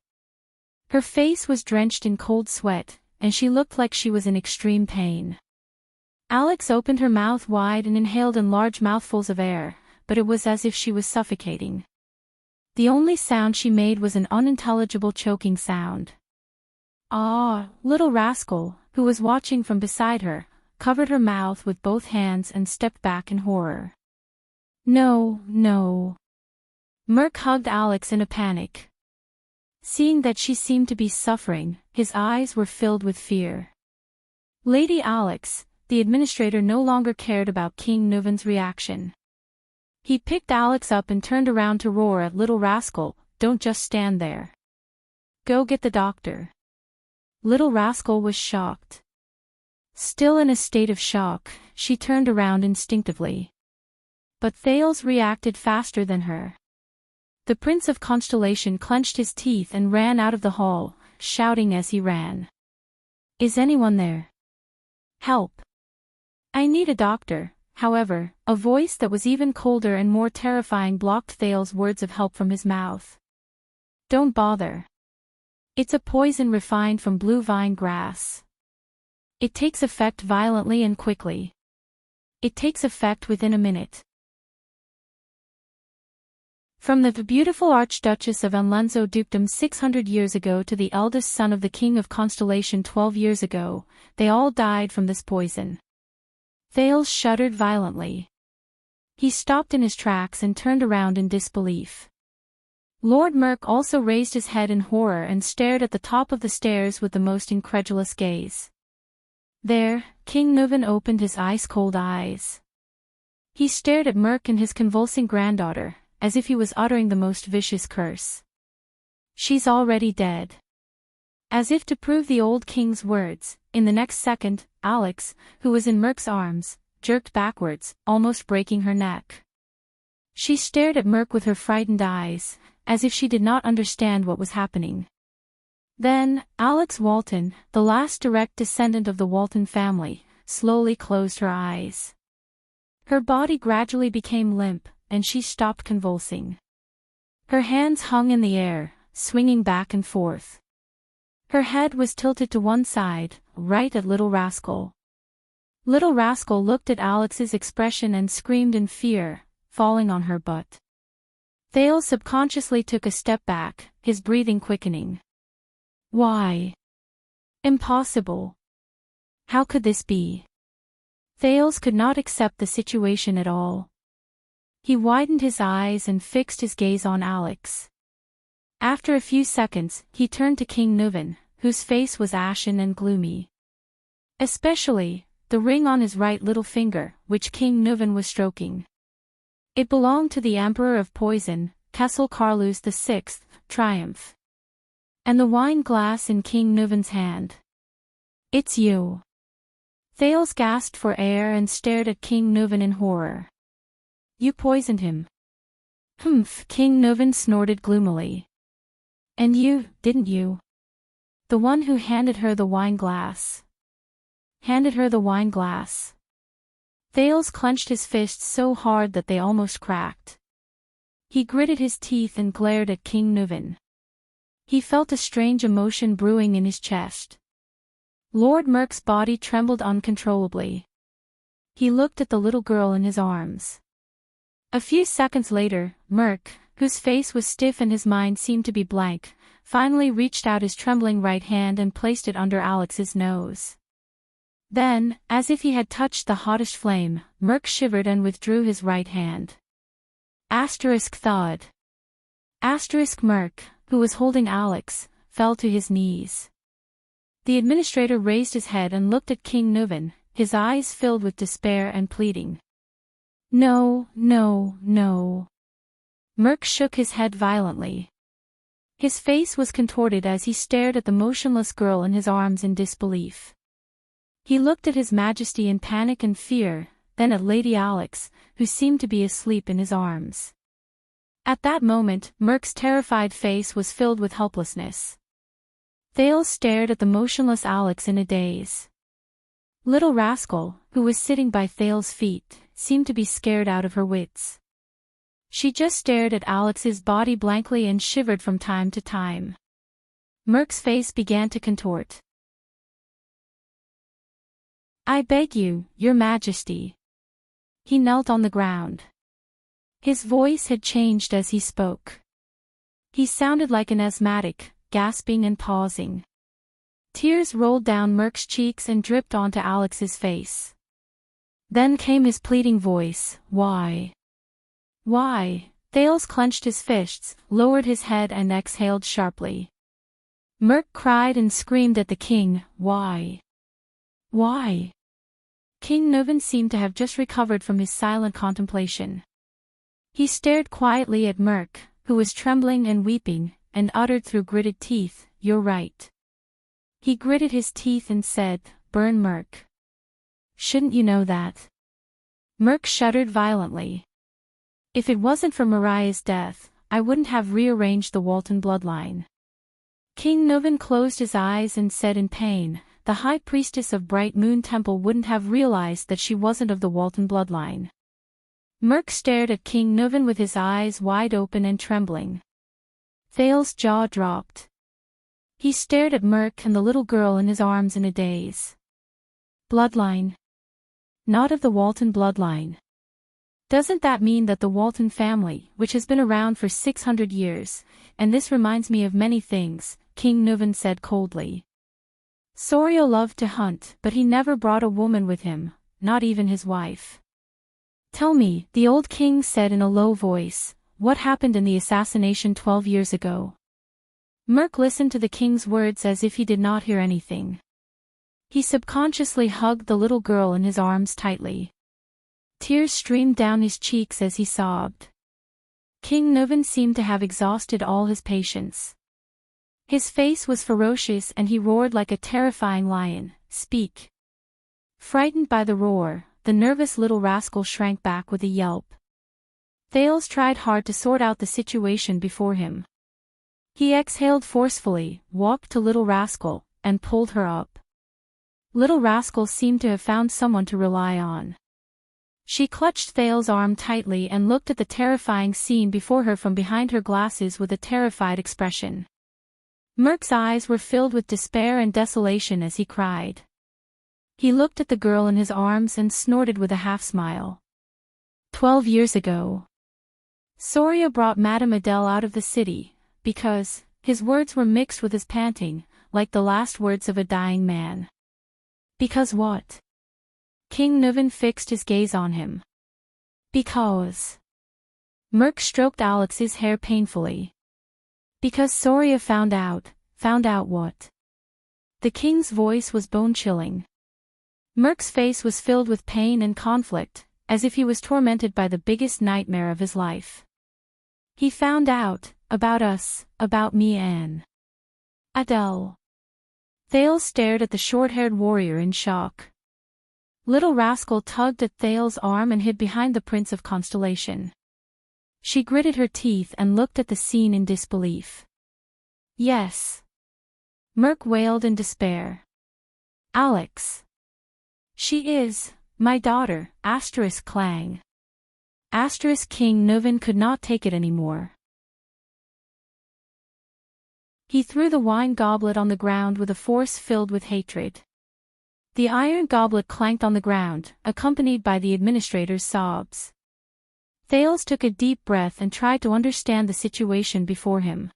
Speaker 1: Her face was drenched in cold sweat, and she looked like she was in extreme pain. Alex opened her mouth wide and inhaled in large mouthfuls of air, but it was as if she was suffocating. The only sound she made was an unintelligible choking sound. "Ah!" Little Rascal, who was watching from beside her, covered her mouth with both hands and stepped back in horror. "No, no." Merc hugged Alex in a panic. Seeing that she seemed to be suffering, his eyes were filled with fear. Lady Alex, the administrator, no longer cared about King Nuvan's reaction. He picked Alex up and turned around to roar at Little Rascal, "Don't just stand there. Go get the doctor." Little Rascal was shocked. Still in a state of shock, she turned around instinctively. But Thales reacted faster than her. The Prince of Constellation clenched his teeth and ran out of the hall, shouting as he ran. "Is anyone there? Help! I need a doctor." However, a voice that was even colder and more terrifying blocked Thales' words of help from his mouth. "Don't bother. It's a poison refined from blue vine grass. It takes effect violently and quickly. It takes effect within a minute." From the beautiful Archduchess of Anlenzo dukedom 600 years ago to the eldest son of the King of Constellation 12 years ago, they all died from this poison. Thales shuddered violently. He stopped in his tracks and turned around in disbelief. Lord Merc also raised his head in horror and stared at the top of the stairs with the most incredulous gaze. There, King Nuvan opened his ice-cold eyes. He stared at Merc and his convulsing granddaughter, as if he was uttering the most vicious curse. "She's already dead." As if to prove the old king's words, in the next second, Alex, who was in Merc's arms, jerked backwards, almost breaking her neck. She stared at Merc with her frightened eyes, as if she did not understand what was happening. Then, Alex Walton, the last direct descendant of the Walton family, slowly closed her eyes. Her body gradually became limp, and she stopped convulsing. Her hands hung in the air, swinging back and forth. Her head was tilted to one side, right at Little Rascal. Little Rascal looked at Alex's expression and screamed in fear, falling on her butt. Thales subconsciously took a step back, his breathing quickening. Why? Impossible. How could this be? Thales could not accept the situation at all. He widened his eyes and fixed his gaze on Alex. After a few seconds, he turned to King Nuvan, whose face was ashen and gloomy. Especially, the ring on his right little finger, which King Nuvan was stroking. It belonged to the Emperor of Poison, Kessel Carlus VI, Triumph. And the wine glass in King Nuvan's hand. "It's you." Thales gasped for air and stared at King Nuvan in horror. "You poisoned him." "Humph," King Nuvan snorted gloomily. "And you, didn't you? The one who handed her the wine glass." Handed her the wine glass. Thales clenched his fists so hard that they almost cracked. He gritted his teeth and glared at King Nuvan. He felt a strange emotion brewing in his chest. Lord Merc's body trembled uncontrollably. He looked at the little girl in his arms. A few seconds later, Merc, whose face was stiff and his mind seemed to be blank, finally reached out his trembling right hand and placed it under Alex's nose. Then, as if he had touched the hottest flame, Mirk shivered and withdrew his right hand. Thud. Mirk, who was holding Alex, fell to his knees. The administrator raised his head and looked at King Nuven, his eyes filled with despair and pleading. No, no, no. Mirk shook his head violently. His face was contorted as he stared at the motionless girl in his arms in disbelief. He looked at His Majesty in panic and fear, then at Lady Alex, who seemed to be asleep in his arms. At that moment, Mirk's terrified face was filled with helplessness. Thales stared at the motionless Alex in a daze. Little Rascal, who was sitting by Thales' feet, seemed to be scared out of her wits. She just stared at Alex's body blankly and shivered from time to time. Mirk's face began to contort. I beg you, Your Majesty. He knelt on the ground. His voice had changed as he spoke. He sounded like an asthmatic, gasping and pausing. Tears rolled down Mirk's cheeks and dripped onto Alex's face. Then came his pleading voice, Why? Why? Thales clenched his fists, lowered his head and exhaled sharply. Mirk cried and screamed at the king, Why? Why? King Nuven seemed to have just recovered from his silent contemplation. He stared quietly at Mirk, who was trembling and weeping, and uttered through gritted teeth, You're right. He gritted his teeth and said, Burn Mirk. Shouldn't you know that? Mirk shuddered violently. If it wasn't for Mariah's death, I wouldn't have rearranged the Walton bloodline. King Nuven closed his eyes and said in pain, The High Priestess of Bright Moon Temple wouldn't have realized that she wasn't of the Walton bloodline. Mirk stared at King Nuven with his eyes wide open and trembling. Thales' jaw dropped. He stared at Mirk and the little girl in his arms in a daze. Bloodline. Not of the Walton bloodline. Doesn't that mean that the Walton family, which has been around for 600 years, and this reminds me of many things, King Nuven said coldly. Sorio loved to hunt, but he never brought a woman with him, not even his wife. Tell me, the old king said in a low voice, what happened in the assassination 12 years ago? Mirk listened to the king's words as if he did not hear anything. He subconsciously hugged the little girl in his arms tightly. Tears streamed down his cheeks as he sobbed. King Nuven seemed to have exhausted all his patience. His face was ferocious and he roared like a terrifying lion, Speak. Frightened by the roar, the nervous little rascal shrank back with a yelp. Thales tried hard to sort out the situation before him. He exhaled forcefully, walked to Little Rascal, and pulled her up. Little Rascal seemed to have found someone to rely on. She clutched Thales' arm tightly and looked at the terrifying scene before her from behind her glasses with a terrified expression. Mirk's eyes were filled with despair and desolation as he cried. He looked at the girl in his arms and snorted with a half-smile. 12 years ago. Soria brought Madame Adele out of the city, because, his words were mixed with his panting, like the last words of a dying man. Because what? King Nuven fixed his gaze on him. Because. Mirk stroked Alex's hair painfully. Because Soria found out what? The king's voice was bone-chilling. Mirk's face was filled with pain and conflict, as if he was tormented by the biggest nightmare of his life. He found out, about us, about me and Adele. Thales stared at the short-haired warrior in shock. Little Rascal tugged at Thales' arm and hid behind the Prince of Constellation. She gritted her teeth and looked at the scene in disbelief. Yes. Mirk wailed in despair. Alex. She is, my daughter, Clang. King Nuven could not take it anymore. He threw the wine goblet on the ground with a force filled with hatred. The iron goblet clanked on the ground, accompanied by the administrator's sobs. Thales took a deep breath and tried to understand the situation before him.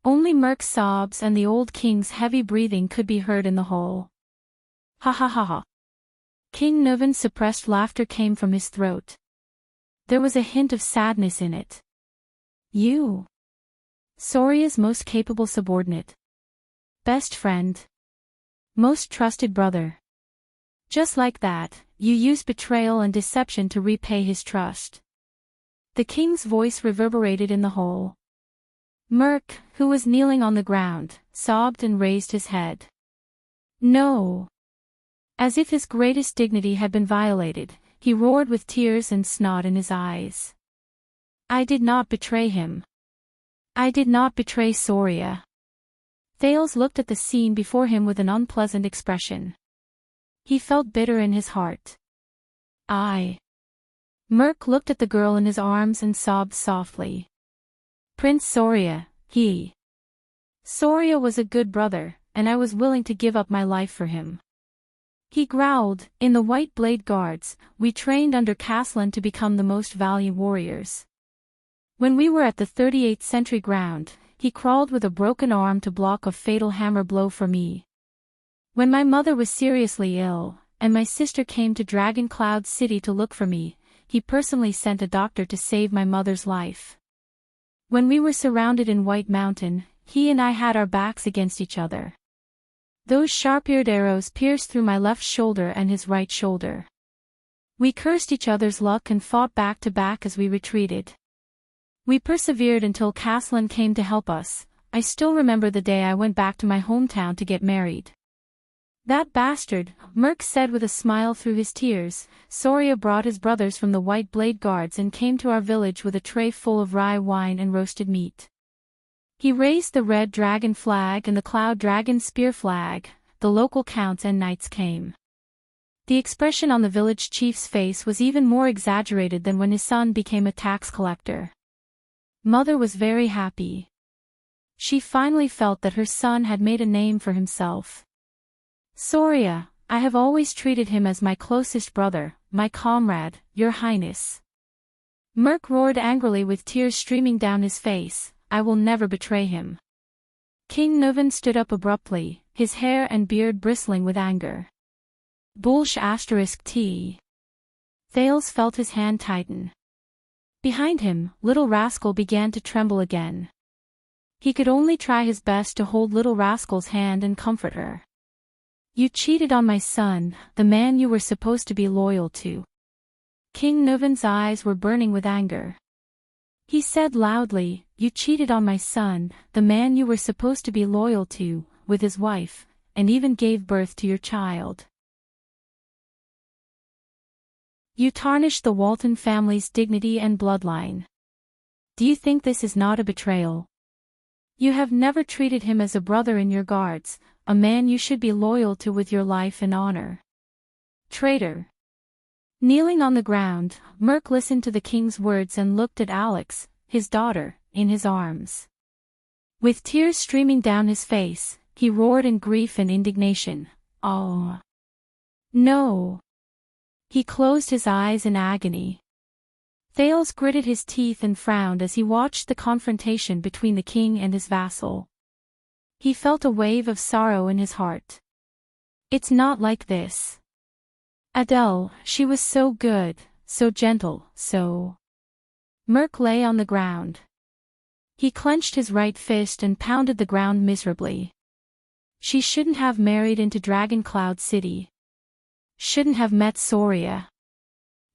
Speaker 1: Only Merc's sobs and the old king's heavy breathing could be heard in the hall. Ha ha ha ha. King Nuvan's suppressed laughter came from his throat. There was a hint of sadness in it. You. Soria's most capable subordinate. Best friend. Most trusted brother. Just like that, you used betrayal and deception to repay his trust. The king's voice reverberated in the hall. Merc, who was kneeling on the ground, sobbed and raised his head. No. As if his greatest dignity had been violated, he roared with tears and snot in his eyes. I did not betray him. I did not betray Soria. Thales looked at the scene before him with an unpleasant expression. He felt bitter in his heart. Merc looked at the girl in his arms and sobbed softly. Prince Soria, Soria was a good brother, and I was willing to give up my life for him. He growled, in the White Blade Guards, we trained under Castellan to become the most valiant warriors. When we were at the 38th century ground, he crawled with a broken arm to block a fatal hammer blow for me. When my mother was seriously ill, and my sister came to Dragon Cloud City to look for me, he personally sent a doctor to save my mother's life. When we were surrounded in White Mountain, he and I had our backs against each other. Those sharp-eared arrows pierced through my left shoulder and his right shoulder. We cursed each other's luck and fought back to back as we retreated. We persevered until Castellan came to help us. I still remember the day I went back to my hometown to get married. That bastard, Merc said with a smile through his tears. Soria brought his brothers from the White Blade Guards and came to our village with a tray full of rye wine and roasted meat. He raised the red dragon flag and the cloud dragon spear flag. The local counts and knights came. The expression on the village chief's face was even more exaggerated than when his son became a tax collector. Mother was very happy. She finally felt that her son had made a name for himself. Soria, I have always treated him as my closest brother, my comrade, your highness. Merc roared angrily with tears streaming down his face, I will never betray him. King Nuvan stood up abruptly, his hair and beard bristling with anger. Bullsh *T. Thales felt his hand tighten. Behind him, Little Rascal began to tremble again. He could only try his best to hold Little Rascal's hand and comfort her. You cheated on my son, the man you were supposed to be loyal to. King Nuvan's eyes were burning with anger. He said loudly, you cheated on my son, the man you were supposed to be loyal to, with his wife, and even gave birth to your child. You tarnished the Walton family's dignity and bloodline. Do you think this is not a betrayal? You have never treated him as a brother in your guards, a man you should be loyal to with your life and honor. Traitor. Kneeling on the ground, Merc listened to the king's words and looked at Alex, his daughter, in his arms. With tears streaming down his face, he roared in grief and indignation, Oh! No! He closed his eyes in agony. Thales gritted his teeth and frowned as he watched the confrontation between the king and his vassal. He felt a wave of sorrow in his heart. It's not like this. Adele, she was so good, so gentle, so... Merc lay on the ground. He clenched his right fist and pounded the ground miserably. She shouldn't have married into Dragon Cloud City. Shouldn't have met Soria.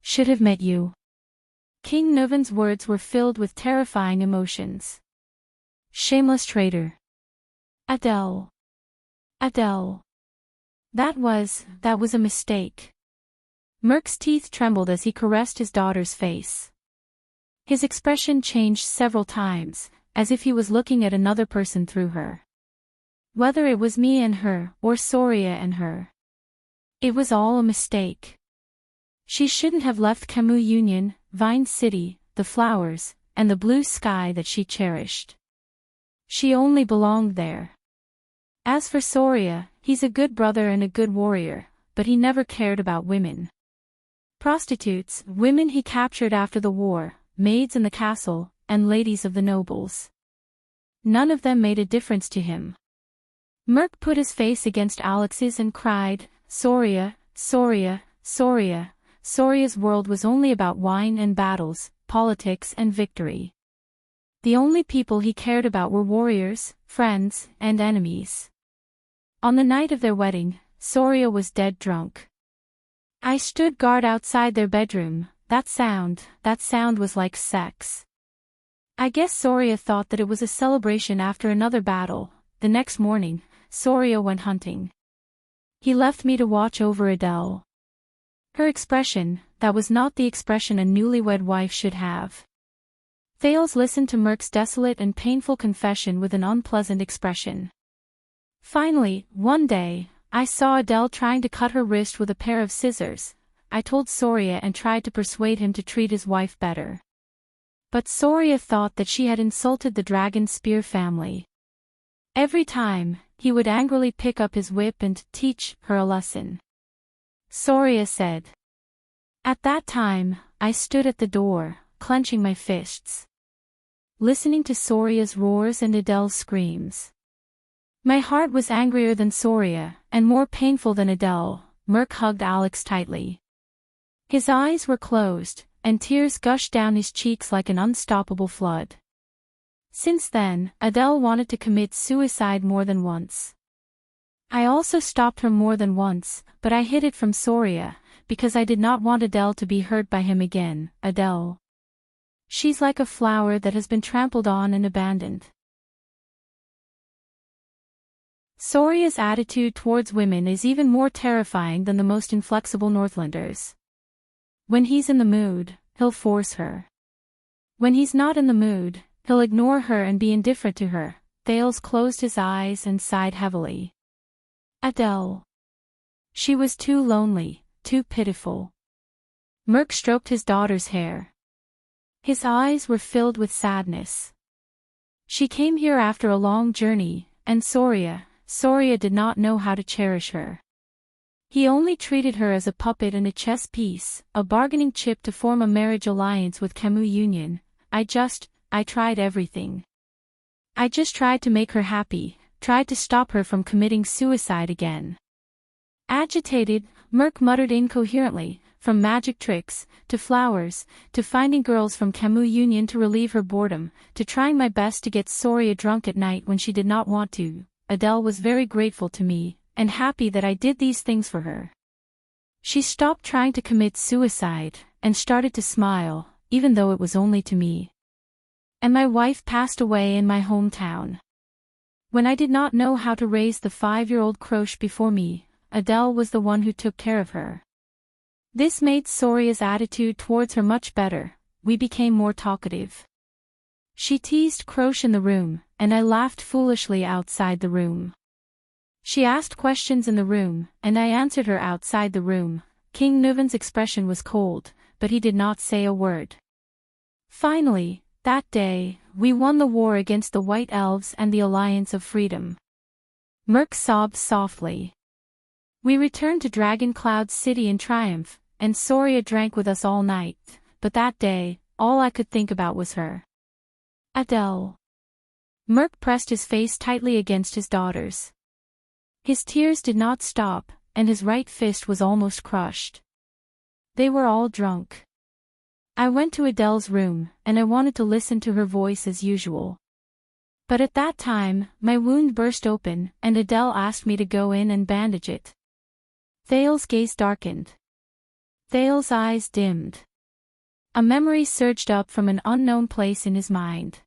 Speaker 1: Should have met you. King Nuvan's words were filled with terrifying emotions. Shameless traitor. Adele. Adele. That was a mistake. Merc's teeth trembled as he caressed his daughter's face. His expression changed several times, as if he was looking at another person through her. Whether it was me and her, or Soria and her. It was all a mistake. She shouldn't have left Camus Union, Vine City, the flowers, and the blue sky that she cherished. She only belonged there. As for Soria, he's a good brother and a good warrior, but he never cared about women. Prostitutes, women he captured after the war, maids in the castle, and ladies of the nobles. None of them made a difference to him. Mirk put his face against Alex's and cried, "Soria, Soria, Soria." Soria's world was only about wine and battles, politics and victory. The only people he cared about were warriors, friends, and enemies. On the night of their wedding, Soria was dead drunk. I stood guard outside their bedroom. That sound was like sex. I guess Soria thought that it was a celebration after another battle. The next morning, Soria went hunting. He left me to watch over Adele. Her expression, that was not the expression a newlywed wife should have. Thales listened to Mirk's desolate and painful confession with an unpleasant expression. Finally, one day, I saw Adele trying to cut her wrist with a pair of scissors. I told Soria and tried to persuade him to treat his wife better. But Soria thought that she had insulted the Dragon Spear family. Every time, he would angrily pick up his whip and teach her a lesson. Soria said. At that time, I stood at the door, clenching my fists, listening to Soria's roars and Adele's screams. My heart was angrier than Soria, and more painful than Adele. Mirk hugged Alex tightly. His eyes were closed, and tears gushed down his cheeks like an unstoppable flood. Since then, Adele wanted to commit suicide more than once. I also stopped her more than once, but I hid it from Soria, because I did not want Adele to be hurt by him again. Adele. She's like a flower that has been trampled on and abandoned. Soria's attitude towards women is even more terrifying than the most inflexible Northlanders. When he's in the mood, he'll force her. When he's not in the mood, he'll ignore her and be indifferent to her. Thales closed his eyes and sighed heavily. Adele. She was too lonely, too pitiful. Mirk stroked his daughter's hair. His eyes were filled with sadness. She came here after a long journey, and Soria did not know how to cherish her. He only treated her as a puppet and a chess piece, a bargaining chip to form a marriage alliance with Camus Union. I tried everything. I just tried to make her happy, tried to stop her from committing suicide again. Agitated, Mirk muttered incoherently, from magic tricks, to flowers, to finding girls from Camus Union to relieve her boredom, to trying my best to get Soria drunk at night when she did not want to. Adele was very grateful to me, and happy that I did these things for her. She stopped trying to commit suicide, and started to smile, even though it was only to me. And my wife passed away in my hometown. When I did not know how to raise the 5-year-old Croche before me, Adele was the one who took care of her. This made Soria's attitude towards her much better. We became more talkative. She teased Croche in the room, and I laughed foolishly outside the room. She asked questions in the room, and I answered her outside the room. King Nuvan's expression was cold, but he did not say a word. Finally, that day, we won the war against the White Elves and the Alliance of Freedom. Mirk sobbed softly. We returned to Dragon Cloud City in triumph, and Soria drank with us all night, but that day, all I could think about was her. Adele. Mirk pressed his face tightly against his daughter's. His tears did not stop, and his right fist was almost crushed. They were all drunk. I went to Adele's room, and I wanted to listen to her voice as usual. But at that time, my wound burst open, and Adele asked me to go in and bandage it. Thales' gaze darkened. Thales' eyes dimmed. A memory surged up from an unknown place in his mind.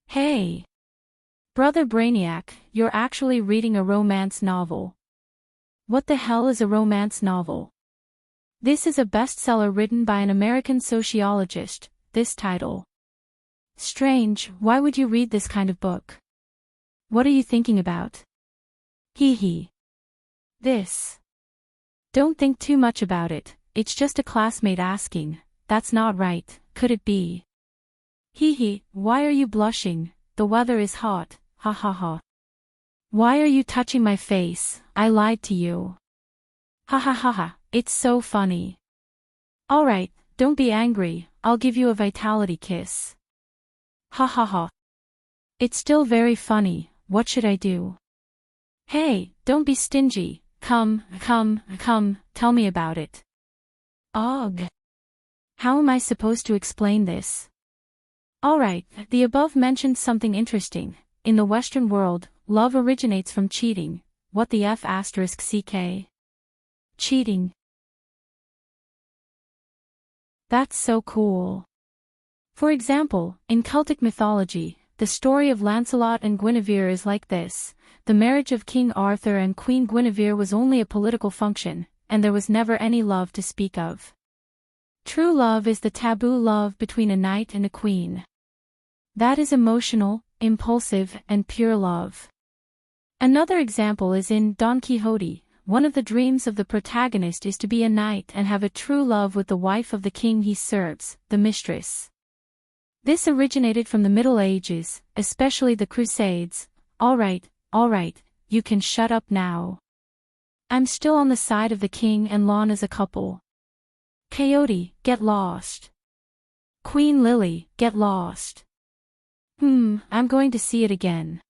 Speaker 1: Hey! Brother Brainiac, you're actually reading a romance novel. What the hell is a romance novel? This is a bestseller written by an American sociologist, this title. Strange, why would you read this kind of book? What are you thinking about? Hee hee. This. Don't think too much about it, it's just a classmate asking, that's not right, could it be? Hee hee, why are you blushing, the weather is hot, ha ha ha. Why are you touching my face, I lied to you. Ha ha ha ha, it's so funny. Alright, don't be angry, I'll give you a vitality kiss. Ha ha ha. It's still very funny, what should I do? Hey, don't be stingy, come, tell me about it. Ugh. How am I supposed to explain this? Alright, the above mentions something interesting. In the Western world, love originates from cheating. What the F***? Cheating. That's so cool. For example, in Celtic mythology, the story of Lancelot and Guinevere is like this. The marriage of King Arthur and Queen Guinevere was only a political function, and there was never any love to speak of. True love is the taboo love between a knight and a queen. That is emotional, impulsive, and pure love. Another example is in Don Quixote. One of the dreams of the protagonist is to be a knight and have a true love with the wife of the king he serves, the mistress. This originated from the Middle Ages, especially the Crusades. Alright, you can shut up now. I'm still on the side of the king and Lon as a couple. Coyote, get lost. Queen Lily, get lost. I'm going to see it again.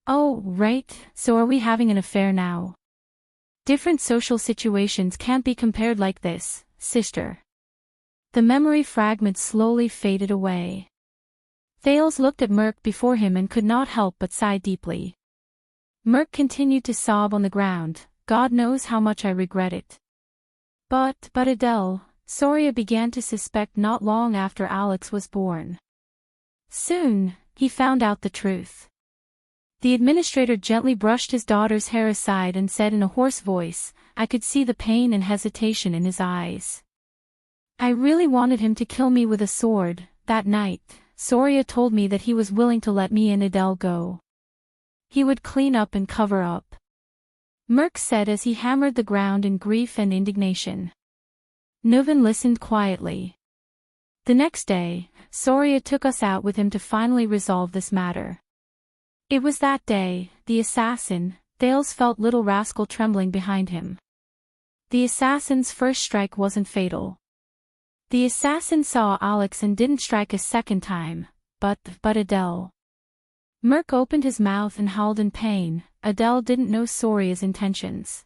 Speaker 1: Oh, right, so are we having an affair now? Different social situations can't be compared like this, sister. The memory fragment slowly faded away. Thales looked at Merc before him and could not help but sigh deeply. Merc continued to sob on the ground. God knows how much I regret it. But Adele, Soria began to suspect not long after Alex was born. Soon, he found out the truth. The administrator gently brushed his daughter's hair aside and said in a hoarse voice, I could see the pain and hesitation in his eyes. I really wanted him to kill me with a sword. That night, Soria told me that he was willing to let me and Adele go. He would clean up and cover up. Merc said as he hammered the ground in grief and indignation. Nuven listened quietly. The next day, Soria took us out with him to finally resolve this matter. It was that day, the assassin, Thales felt little rascal trembling behind him. The assassin's first strike wasn't fatal. The assassin saw Alex and didn't strike a second time, but Adele. Merc opened his mouth and howled in pain. Adele didn't know Soria's intentions.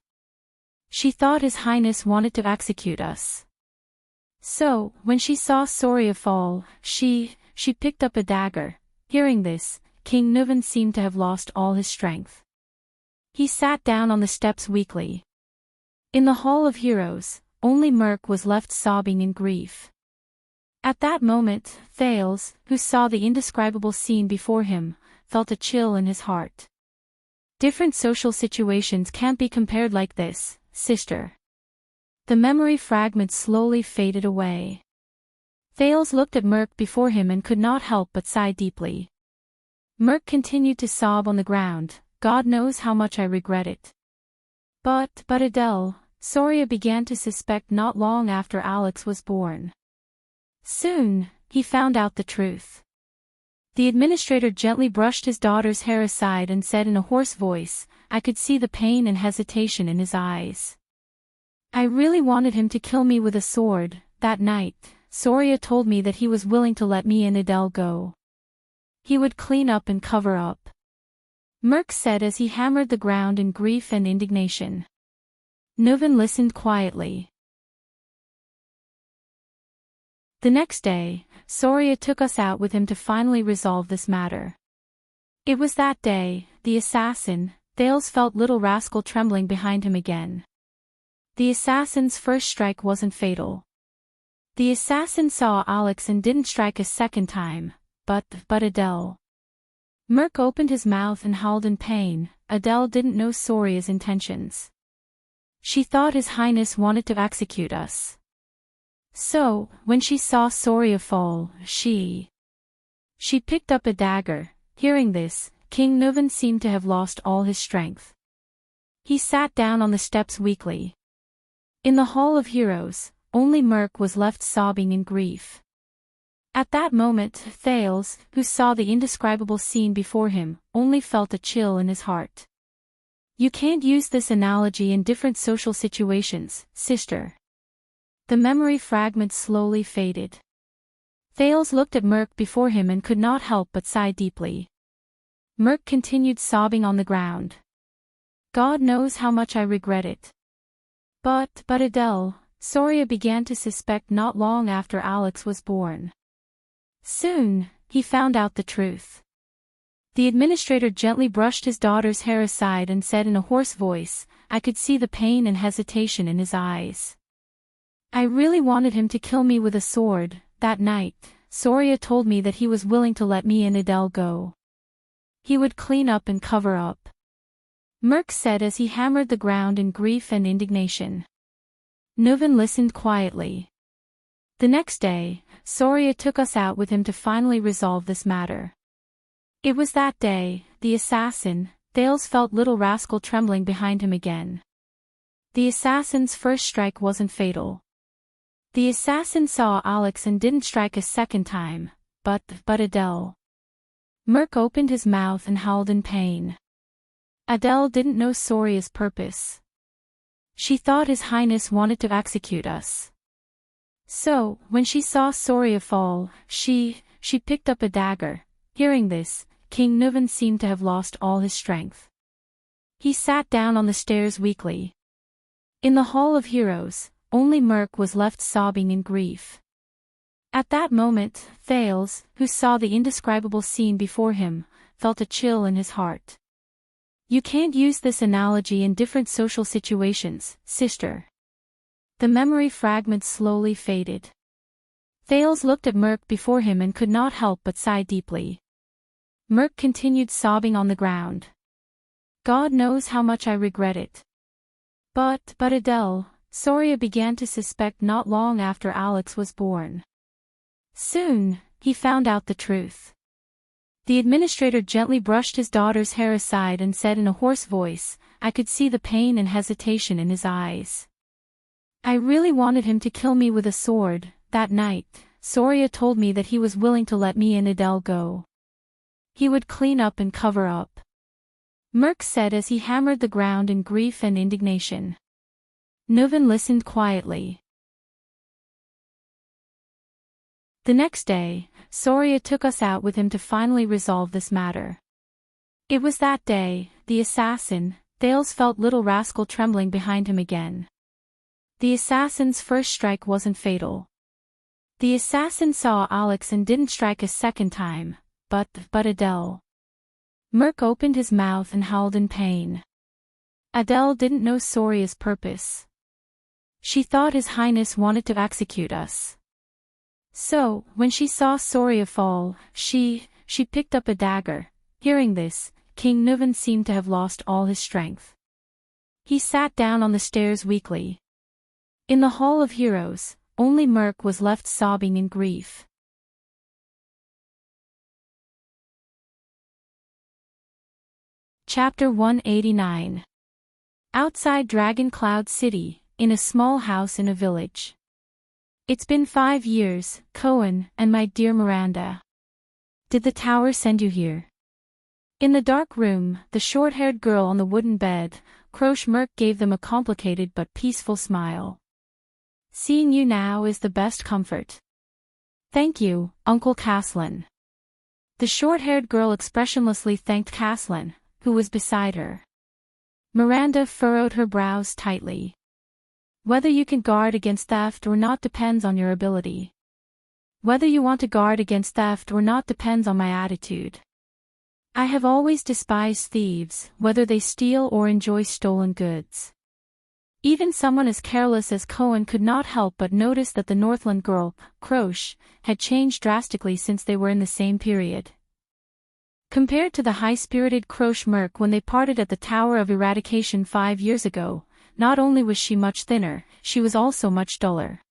Speaker 1: She thought His Highness wanted to execute us. So, when she saw Soria fall, she picked up a dagger. Hearing this, King Nuven seemed to have lost all his strength. He sat down on the steps weakly. In the Hall of Heroes, only Merc was left sobbing in grief. At that moment, Thales, who saw the indescribable scene before him, felt a chill in his heart. Different social situations can't be compared like this, sister. The memory fragment slowly faded away. Thales looked at Merc before him and could not help but sigh deeply. Merc continued to sob on the ground. God knows how much I regret it. But Adele, Soria began to suspect not long after Alex was born. Soon, he found out the truth. The administrator gently brushed his daughter's hair aside and said in a hoarse voice, I could see the pain and hesitation in his eyes. I really wanted him to kill me with a sword. That night, Soria told me that he was willing to let me and Adele go. He would clean up and cover up. Merc said as he hammered the ground in grief and indignation. Nuven listened quietly. The next day, Soria took us out with him to finally resolve this matter. It was that day, the assassin, Thales felt little rascal trembling behind him again. The assassin's first strike wasn't fatal. The assassin saw Alex and didn't strike a second time, but Adele. Merc opened his mouth and howled in pain. Adele didn't know Soria's intentions. She thought His Highness wanted to execute us. So, when she saw Soria fall, she picked up a dagger. Hearing this, King Nuven seemed to have lost all his strength. He sat down on the steps weakly. In the Hall of Heroes, only Merc was left sobbing in grief. At that moment, Thales, who saw the indescribable scene before him, only felt a chill in his heart. You can't use this analogy in different social situations, sister. The memory fragment slowly faded. Thales looked at Merc before him and could not help but sigh deeply. Merc continued sobbing on the ground. God knows how much I regret it. But Adele, Soria began to suspect not long after Alex was born. Soon, he found out the truth. The administrator gently brushed his daughter's hair aside and said in a hoarse voice, I could see the pain and hesitation in his eyes. I really wanted him to kill me with a sword. That night, Soria told me that he was willing to let me and Adele go. He would clean up and cover up. Merc said as he hammered the ground in grief and indignation. Nuven listened quietly. The next day, Soria took us out with him to finally resolve this matter. It was that day, the assassin, Thales felt little rascal trembling behind him again. The assassin's first strike wasn't fatal. The assassin saw Alex and didn't strike a second time, but Adele. Merc opened his mouth and howled in pain. Adele didn't know Soria's purpose. She thought His Highness wanted to execute us. So, when she saw Soria fall, she picked up a dagger. Hearing this, King Nuven seemed to have lost all his strength. He sat down on the stairs weakly. In the Hall of Heroes, only Merc was left sobbing in grief. At that moment, Thales, who saw the indescribable scene before him, felt a chill in his heart. You can't use this analogy in different social situations, sister. The memory fragment slowly faded. Thales looked at Merc before him and could not help but sigh deeply. Merc continued sobbing on the ground. God knows how much I regret it. But Adele, Soria began to suspect not long after Alex was born. Soon, he found out the truth. The administrator gently brushed his daughter's hair aside and said in a hoarse voice, I could see the pain and hesitation in his eyes. I really wanted him to kill me with a sword. That night, Soria told me that he was willing to let me and Adele go. He would clean up and cover up. Merc said as he hammered the ground in grief and indignation. Nuven listened quietly. The next day, Soria took us out with him to finally resolve this matter. It was that day, the assassin, Thales felt little rascal trembling behind him again. The assassin's first strike wasn't fatal. The assassin saw Alex and didn't strike a second time, but Adele. Merc opened his mouth and howled in pain. Adele didn't know Soria's purpose. She thought His Highness wanted to execute us. So, when she saw Soria fall, she picked up a dagger. Hearing this, King Nuven seemed to have lost all his strength. He sat down on the stairs weakly. In the Hall of Heroes, only Merc was left sobbing in grief. Chapter 189. Outside Dragon Cloud City, in a small house in a village. It's been 5 years, Cohen, and my dear Miranda. Did the tower send you here? In the dark room, the short-haired girl on the wooden bed, Croche Merc gave them a complicated but peaceful smile. Seeing you now is the best comfort. Thank you, Uncle Caslin. The short-haired girl expressionlessly thanked Caslin, who was beside her. Miranda furrowed her brows tightly. Whether you can guard against theft or not depends on your ability. Whether you want to guard against theft or not depends on my attitude. I have always despised thieves, whether they steal or enjoy stolen goods. Even someone as careless as Cohen could not help but notice that the Northland girl, Croche, had changed drastically since they were in the same period. Compared to the high-spirited Croche Merc when they parted at the Tower of Eradication 5 years ago, not only was she much thinner, she was also much duller.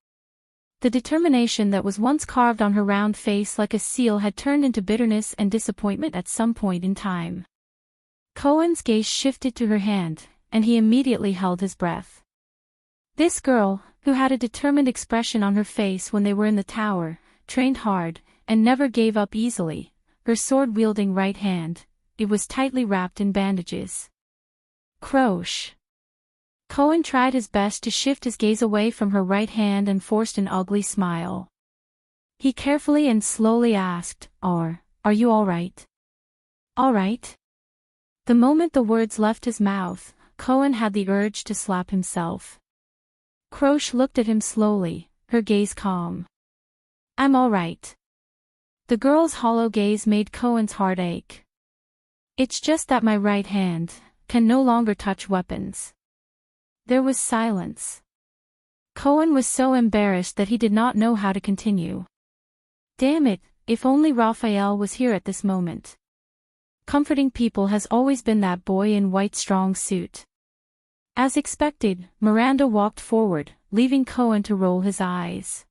Speaker 1: The determination that was once carved on her round face like a seal had turned into bitterness and disappointment at some point in time. Cohen's gaze shifted to her hand, and he immediately held his breath. This girl, who had a determined expression on her face when they were in the tower, trained hard, and never gave up easily, her sword-wielding right hand, it was tightly wrapped in bandages. Croche. Cohen tried his best to shift his gaze away from her right hand and forced an ugly smile. He carefully and slowly asked, Are you all right? All right? The moment the words left his mouth, Cohen had the urge to slap himself. Croce looked at him slowly, her gaze calm. I'm all right. The girl's hollow gaze made Cohen's heart ache. It's just that my right hand can no longer touch weapons. There was silence. Cohen was so embarrassed that he did not know how to continue. Damn it, if only Raphael was here at this moment. Comforting people has always been that boy in white strong suit. As expected, Miranda walked forward, leaving Cohen to roll his eyes.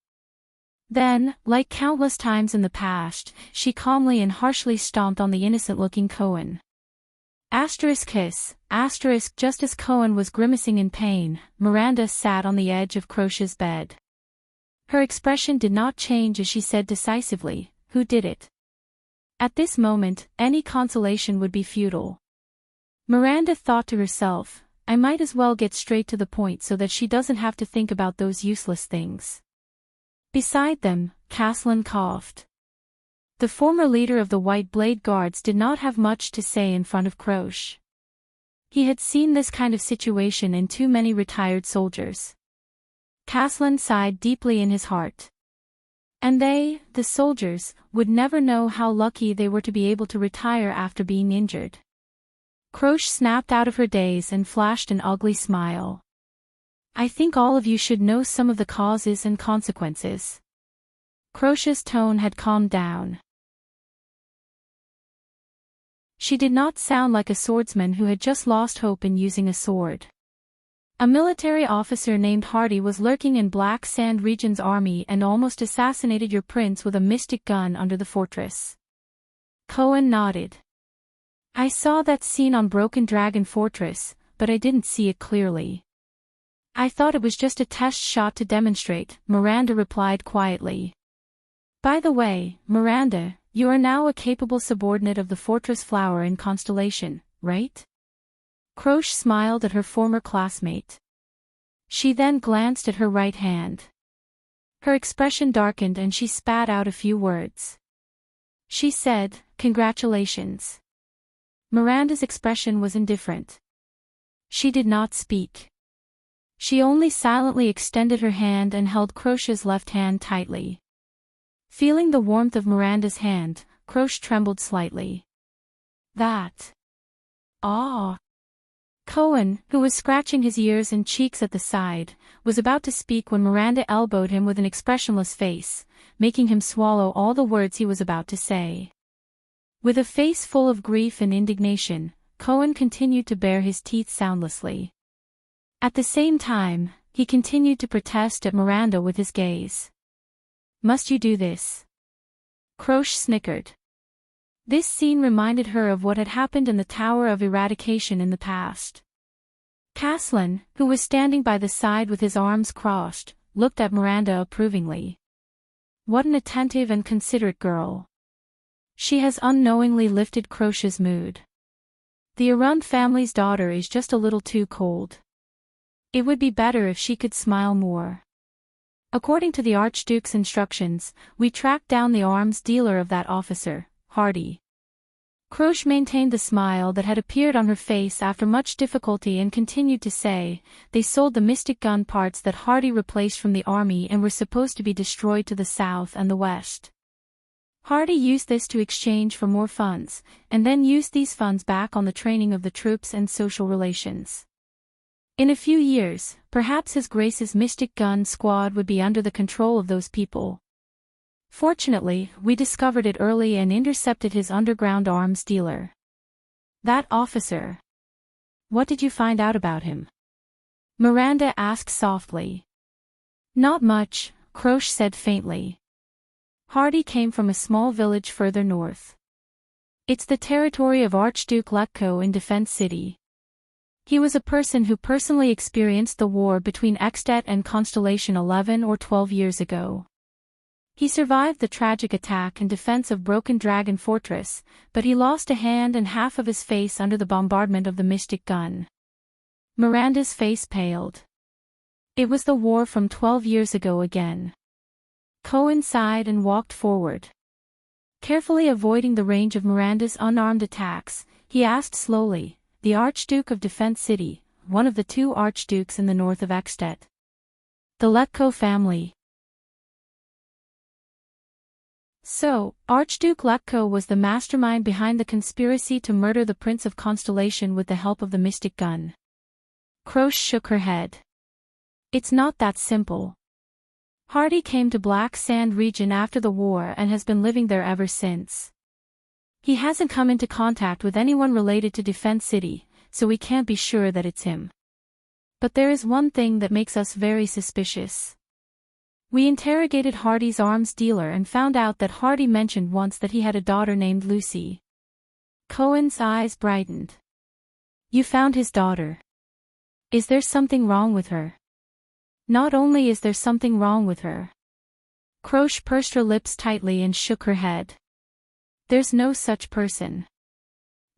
Speaker 1: Then, like countless times in the past, she calmly and harshly stomped on the innocent-looking Cohen. Kiss, just as Cohen was grimacing in pain, Miranda sat on the edge of Croce's bed. Her expression did not change as she said decisively, Who did it? At this moment, any consolation would be futile. Miranda thought to herself, I might as well get straight to the point so that she doesn't have to think about those useless things. Beside them, Caslin coughed. The former leader of the White Blade Guards did not have much to say in front of Croce. He had seen this kind of situation in too many retired soldiers. Caslin sighed deeply in his heart. And they, the soldiers, would never know how lucky they were to be able to retire after being injured. Croce snapped out of her daze and flashed an ugly smile. I think all of you should know some of the causes and consequences. Croce's tone had calmed down. She did not sound like a swordsman who had just lost hope in using a sword. A military officer named Hardy was lurking in Black Sand Region's army and almost assassinated your prince with a mystic gun under the fortress. Cohen nodded. I saw that scene on Broken Dragon Fortress, but I didn't see it clearly. I thought it was just a test shot to demonstrate, Miranda replied quietly. By the way, Miranda, you are now a capable subordinate of the Fortress Flower in Constellation, right? Croce smiled at her former classmate. She then glanced at her right hand. Her expression darkened and she spat out a few words. She said, Congratulations. Miranda's expression was indifferent. She did not speak. She only silently extended her hand and held Croce's left hand tightly. Feeling the warmth of Miranda's hand, Croce trembled slightly. That. Ah. Cohen, who was scratching his ears and cheeks at the side, was about to speak when Miranda elbowed him with an expressionless face, making him swallow all the words he was about to say. With a face full of grief and indignation, Cohen continued to bare his teeth soundlessly. At the same time, he continued to protest at Miranda with his gaze. Must you do this? Croce snickered. This scene reminded her of what had happened in the Tower of Eradication in the past. Caslin, who was standing by the side with his arms crossed, looked at Miranda approvingly. What an attentive and considerate girl. She has unknowingly lifted Croce's mood. The Arund family's daughter is just a little too cold. It would be better if she could smile more. According to the Archduke's instructions, we tracked down the arms dealer of that officer, Hardy. Croce maintained the smile that had appeared on her face after much difficulty and continued to say, they sold the mystic gun parts that Hardy replaced from the army and were supposed to be destroyed to the south and the west. Hardy used this to exchange for more funds, and then used these funds back on the training of the troops and social relations. In a few years, perhaps His Grace's Mystic Gun Squad would be under the control of those people. Fortunately, we discovered it early and intercepted his underground arms dealer. That officer. What did you find out about him? Miranda asked softly. Not much, Croce said faintly. Hardy came from a small village further north. It's the territory of Archduke Letko in Defense City. He was a person who personally experienced the war between Extet and Constellation 11 or 12 years ago. He survived the tragic attack in defense of Broken Dragon Fortress, but he lost a hand and half of his face under the bombardment of the Mystic Gun. Miranda's face paled. It was the war from 12 years ago again. Cohen sighed and walked forward. Carefully avoiding the range of Miranda's unarmed attacks, he asked slowly, "The Archduke of Defense City, one of the two archdukes in the north of Ekstedt. The Letko family." So, Archduke Letko was the mastermind behind the conspiracy to murder the Prince of Constellation with the help of the mystic gun. Krosh shook her head. It's not that simple. Hardy came to Black Sand region after the war and has been living there ever since. He hasn't come into contact with anyone related to Defense City, so we can't be sure that it's him. But there is one thing that makes us very suspicious. We interrogated Hardy's arms dealer and found out that Hardy mentioned once that he had a daughter named Lucy. Cohen's eyes brightened. You found his daughter. Is there something wrong with her? Not only is there something wrong with her. Krosh pursed her lips tightly and shook her head. There's no such person.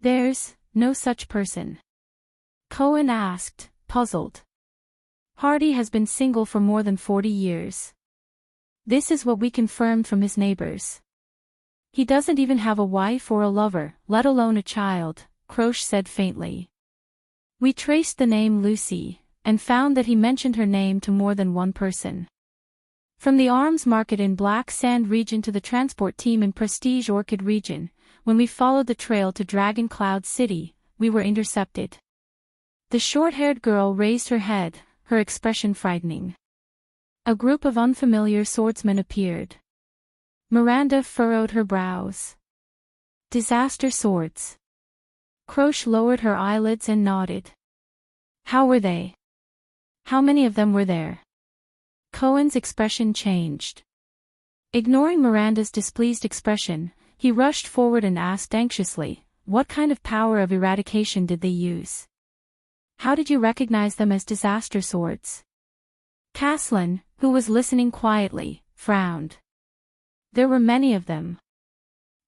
Speaker 1: There's no such person. Cohen asked, puzzled. Hardy has been single for more than 40 years. This is what we confirmed from his neighbors. He doesn't even have a wife or a lover, let alone a child, Krosh said faintly. We traced the name Lucy, and found that he mentioned her name to more than one person. From the arms market in Black Sand region to the transport team in Prestige Orchid region, when we followed the trail to Dragon Cloud City, we were intercepted. The short-haired girl raised her head, her expression frightening. A group of unfamiliar swordsmen appeared. Miranda furrowed her brows. Disaster swords. Krosh lowered her eyelids and nodded. How were they? How many of them were there? Cohen's expression changed. Ignoring Miranda's displeased expression, he rushed forward and asked anxiously, what kind of power of eradication did they use? How did you recognize them as disaster swords? Caslin, who was listening quietly, frowned. There were many of them.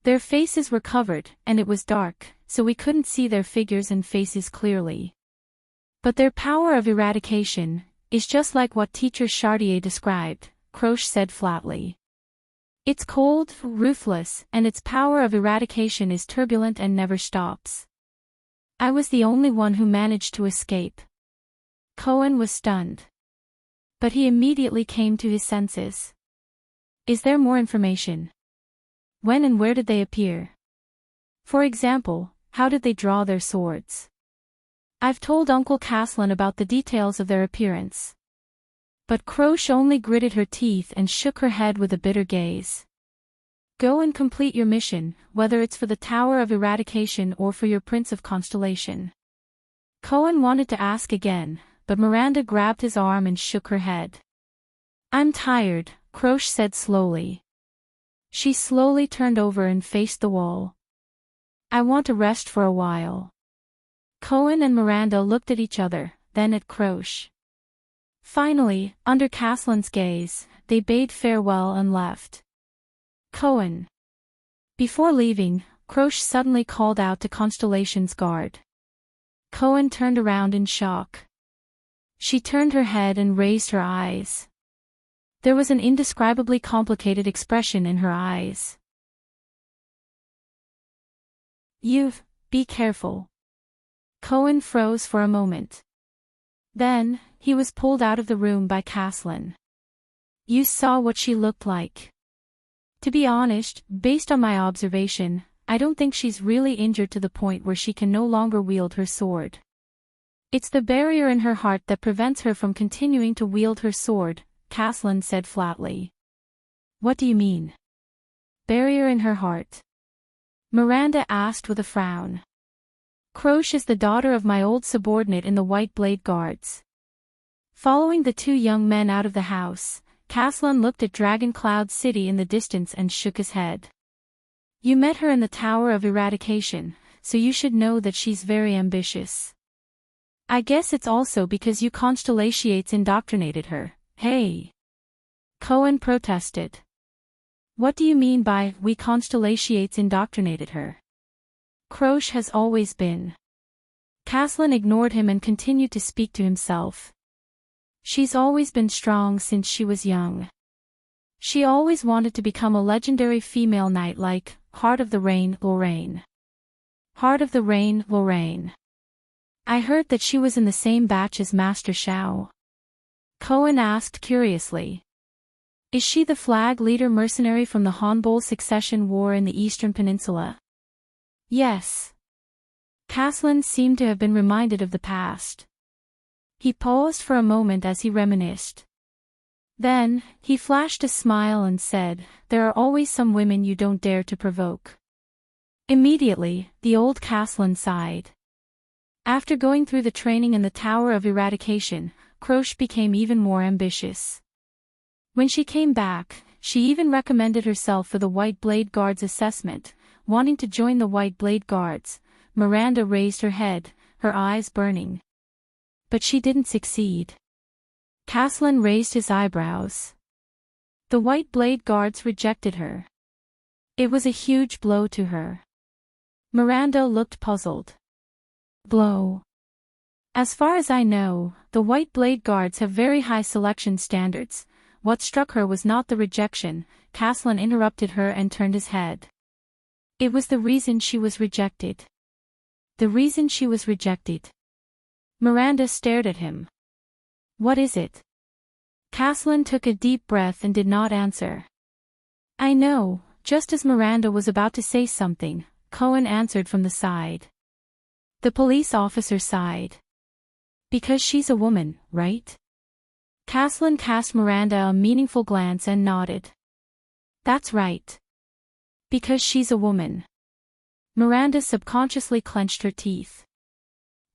Speaker 1: Their faces were covered, and it was dark, so we couldn't see their figures and faces clearly. But their power of eradication is just like what Teacher Chartier described, Krosh said flatly. It's cold, ruthless, and its power of eradication is turbulent and never stops. I was the only one who managed to escape. Cohen was stunned. But he immediately came to his senses. Is there more information? When and where did they appear? For example, how did they draw their swords? I've told Uncle Caslin about the details of their appearance. But Krosh only gritted her teeth and shook her head with a bitter gaze. Go and complete your mission, whether it's for the Tower of Eradication or for your Prince of Constellation. Cohen wanted to ask again, but Miranda grabbed his arm and shook her head. I'm tired, Krosh said slowly. She slowly turned over and faced the wall. I want to rest for a while. Cohen and Miranda looked at each other, then at Krosh. Finally, under Caslin's gaze, they bade farewell and left. Cohen. Before leaving, Krosh suddenly called out to Constellation's guard. Cohen turned around in shock. She turned her head and raised her eyes. There was an indescribably complicated expression in her eyes. Be careful. Cohen froze for a moment. Then, he was pulled out of the room by Caslin. You saw what she looked like. To be honest, based on my observation, I don't think she's really injured to the point where she can no longer wield her sword. It's the barrier in her heart that prevents her from continuing to wield her sword, Caslin said flatly. What do you mean? Barrier in her heart? Miranda asked with a frown. Krosh is the daughter of my old subordinate in the White Blade Guards. Following the two young men out of the house, Caslin looked at Dragon Cloud City in the distance and shook his head. You met her in the Tower of Eradication, so you should know that she's very ambitious. I guess it's also because you Constellations indoctrinated her, hey? Cohen protested. What do you mean by, we Constellations indoctrinated her? Krosh has always been. Caslin ignored him and continued to speak to himself. She's always been strong since she was young. She always wanted to become a legendary female knight like Heart of the Rain, Lorraine. Heart of the Rain, Lorraine. I heard that she was in the same batch as Master Shao. Cohen asked curiously. Is she the flag leader mercenary from the Hanbol Succession War in the Eastern Peninsula? Yes. Caslin seemed to have been reminded of the past. He paused for a moment as he reminisced. Then, he flashed a smile and said, there are always some women you don't dare to provoke. Immediately, the old Caslin sighed. After going through the training in the Tower of Eradication, Croce became even more ambitious. When she came back, she even recommended herself for the White Blade Guards assessment, wanting to join the White Blade Guards. Miranda raised her head, her eyes burning. But she didn't succeed. Caslin raised his eyebrows. The White Blade Guards rejected her. It was a huge blow to her. Miranda looked puzzled. Blow. As far as I know, the White Blade Guards have very high selection standards. What struck her was not the rejection. Caslin interrupted her and turned his head. It was the reason she was rejected. The reason she was rejected. Miranda stared at him. What is it? Caslin took a deep breath and did not answer. I know, just as Miranda was about to say something, Cohen answered from the side. The police officer sighed. Because she's a woman, right? Caslin cast Miranda a meaningful glance and nodded. That's right. Because she's a woman. Miranda subconsciously clenched her teeth.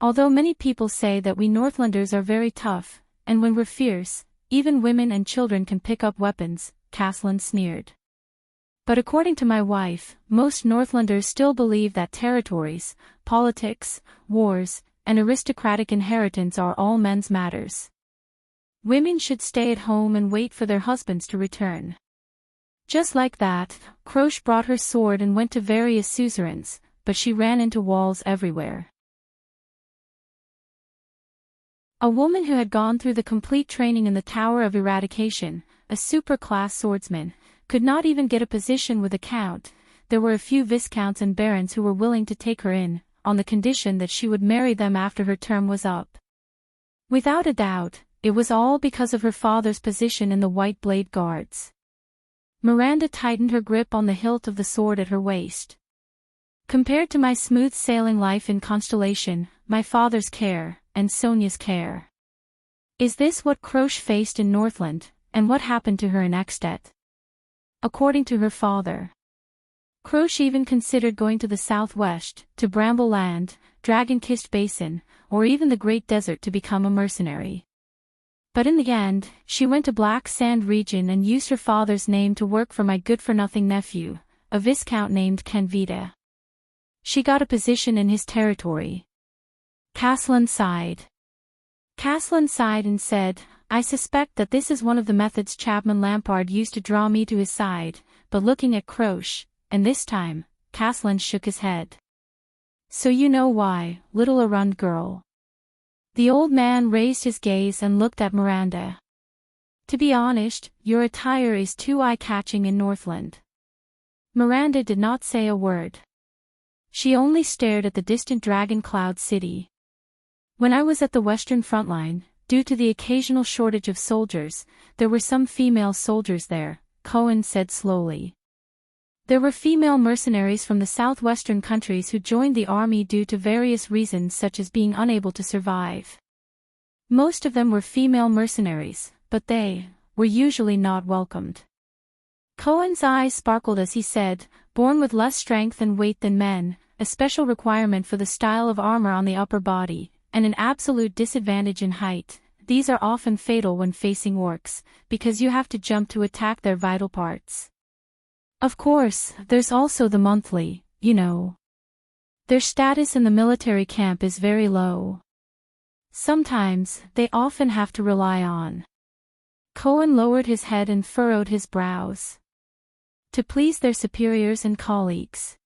Speaker 1: Although many people say that we Northlanders are very tough, and when we're fierce, even women and children can pick up weapons, Caslin sneered. But according to my wife, most Northlanders still believe that territories, politics, wars, and aristocratic inheritance are all men's matters. Women should stay at home and wait for their husbands to return. Just like that, Croce brought her sword and went to various suzerains, but she ran into walls everywhere. A woman who had gone through the complete training in the Tower of Eradication, a super-class swordsman, could not even get a position with a count. There were a few viscounts and barons who were willing to take her in, on the condition that she would marry them after her term was up. Without a doubt, it was all because of her father's position in the White Blade Guards. Miranda tightened her grip on the hilt of the sword at her waist. Compared to my smooth-sailing life in Constellation, my father's care, and Sonia's care. Is this what Croce faced in Northland, and what happened to her in Extet? According to her father, Croce even considered going to the southwest, to Bramble Land, Dragon-Kissed Basin, or even the Great Desert to become a mercenary. But in the end, she went to Black Sand region and used her father's name to work for my good-for-nothing nephew, a viscount named Canvita. She got a position in his territory. Caslin sighed. Caslin sighed and said, I suspect that this is one of the methods Chapman Lampard used to draw me to his side, but looking at Croce, and this time, Caslin shook his head. So you know why, little Arund girl. The old man raised his gaze and looked at Miranda. To be honest, your attire is too eye-catching in Northland. Miranda did not say a word. She only stared at the distant Dragon Cloud City. When I was at the Western Front Line, due to the occasional shortage of soldiers, there were some female soldiers there, Cohen said slowly. There were female mercenaries from the southwestern countries who joined the army due to various reasons such as being unable to survive. Most of them were female mercenaries, but they were usually not welcomed. Cohen's eyes sparkled as he said, born with less strength and weight than men, a special requirement for the style of armor on the upper body, and an absolute disadvantage in height. These are often fatal when facing orcs, because you have to jump to attack their vital parts. Of course, there's also the monthly, you know. Their status in the military camp is very low. Sometimes, they often have to rely on. Cohen lowered his head and furrowed his brows. To please their superiors and colleagues.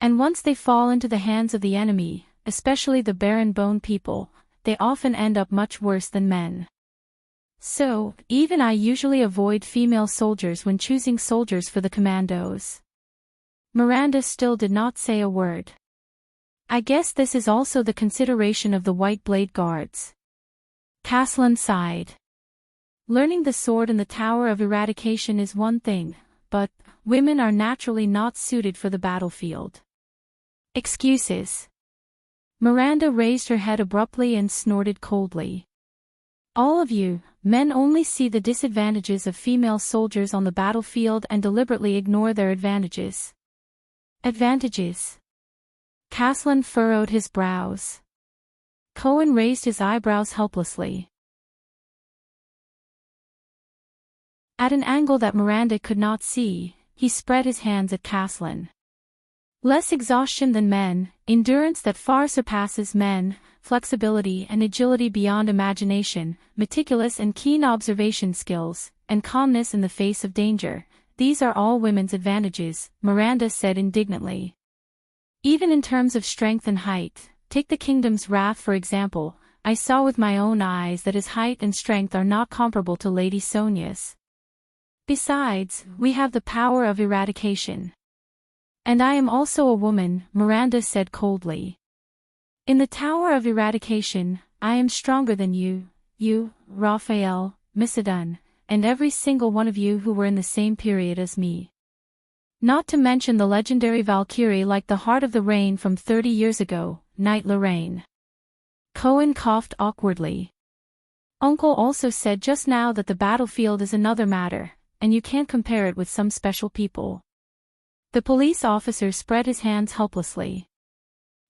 Speaker 1: And once they fall into the hands of the enemy, especially the barren bone people, they often end up much worse than men. So, even I usually avoid female soldiers when choosing soldiers for the commandos. Miranda still did not say a word. I guess this is also the consideration of the White Blade Guards. Caslin sighed. Learning the sword in the Tower of Eradication is one thing, but women are naturally not suited for the battlefield. Excuses. Miranda raised her head abruptly and snorted coldly. All of you, men only see the disadvantages of female soldiers on the battlefield and deliberately ignore their advantages. Advantages? Caslin furrowed his brows. Cohen raised his eyebrows helplessly. At an angle that Miranda could not see, he spread his hands at Caslin. Less exhaustion than men, endurance that far surpasses men, flexibility and agility beyond imagination, meticulous and keen observation skills, and calmness in the face of danger. These are all women's advantages, Miranda said indignantly. Even in terms of strength and height, take the kingdom's wrath for example, I saw with my own eyes that his height and strength are not comparable to Lady Sonia's. Besides, we have the power of eradication. And I am also a woman, Miranda said coldly. In the Tower of Eradication, I am stronger than you, Raphael, Missadun, and every single one of you who were in the same period as me. Not to mention the legendary Valkyrie like the Heart of the Rain from 30 years ago, Knight Lorraine. Cohen coughed awkwardly. Uncle also said just now that the battlefield is another matter, and you can't compare it with some special people. The police officer spread his hands helplessly.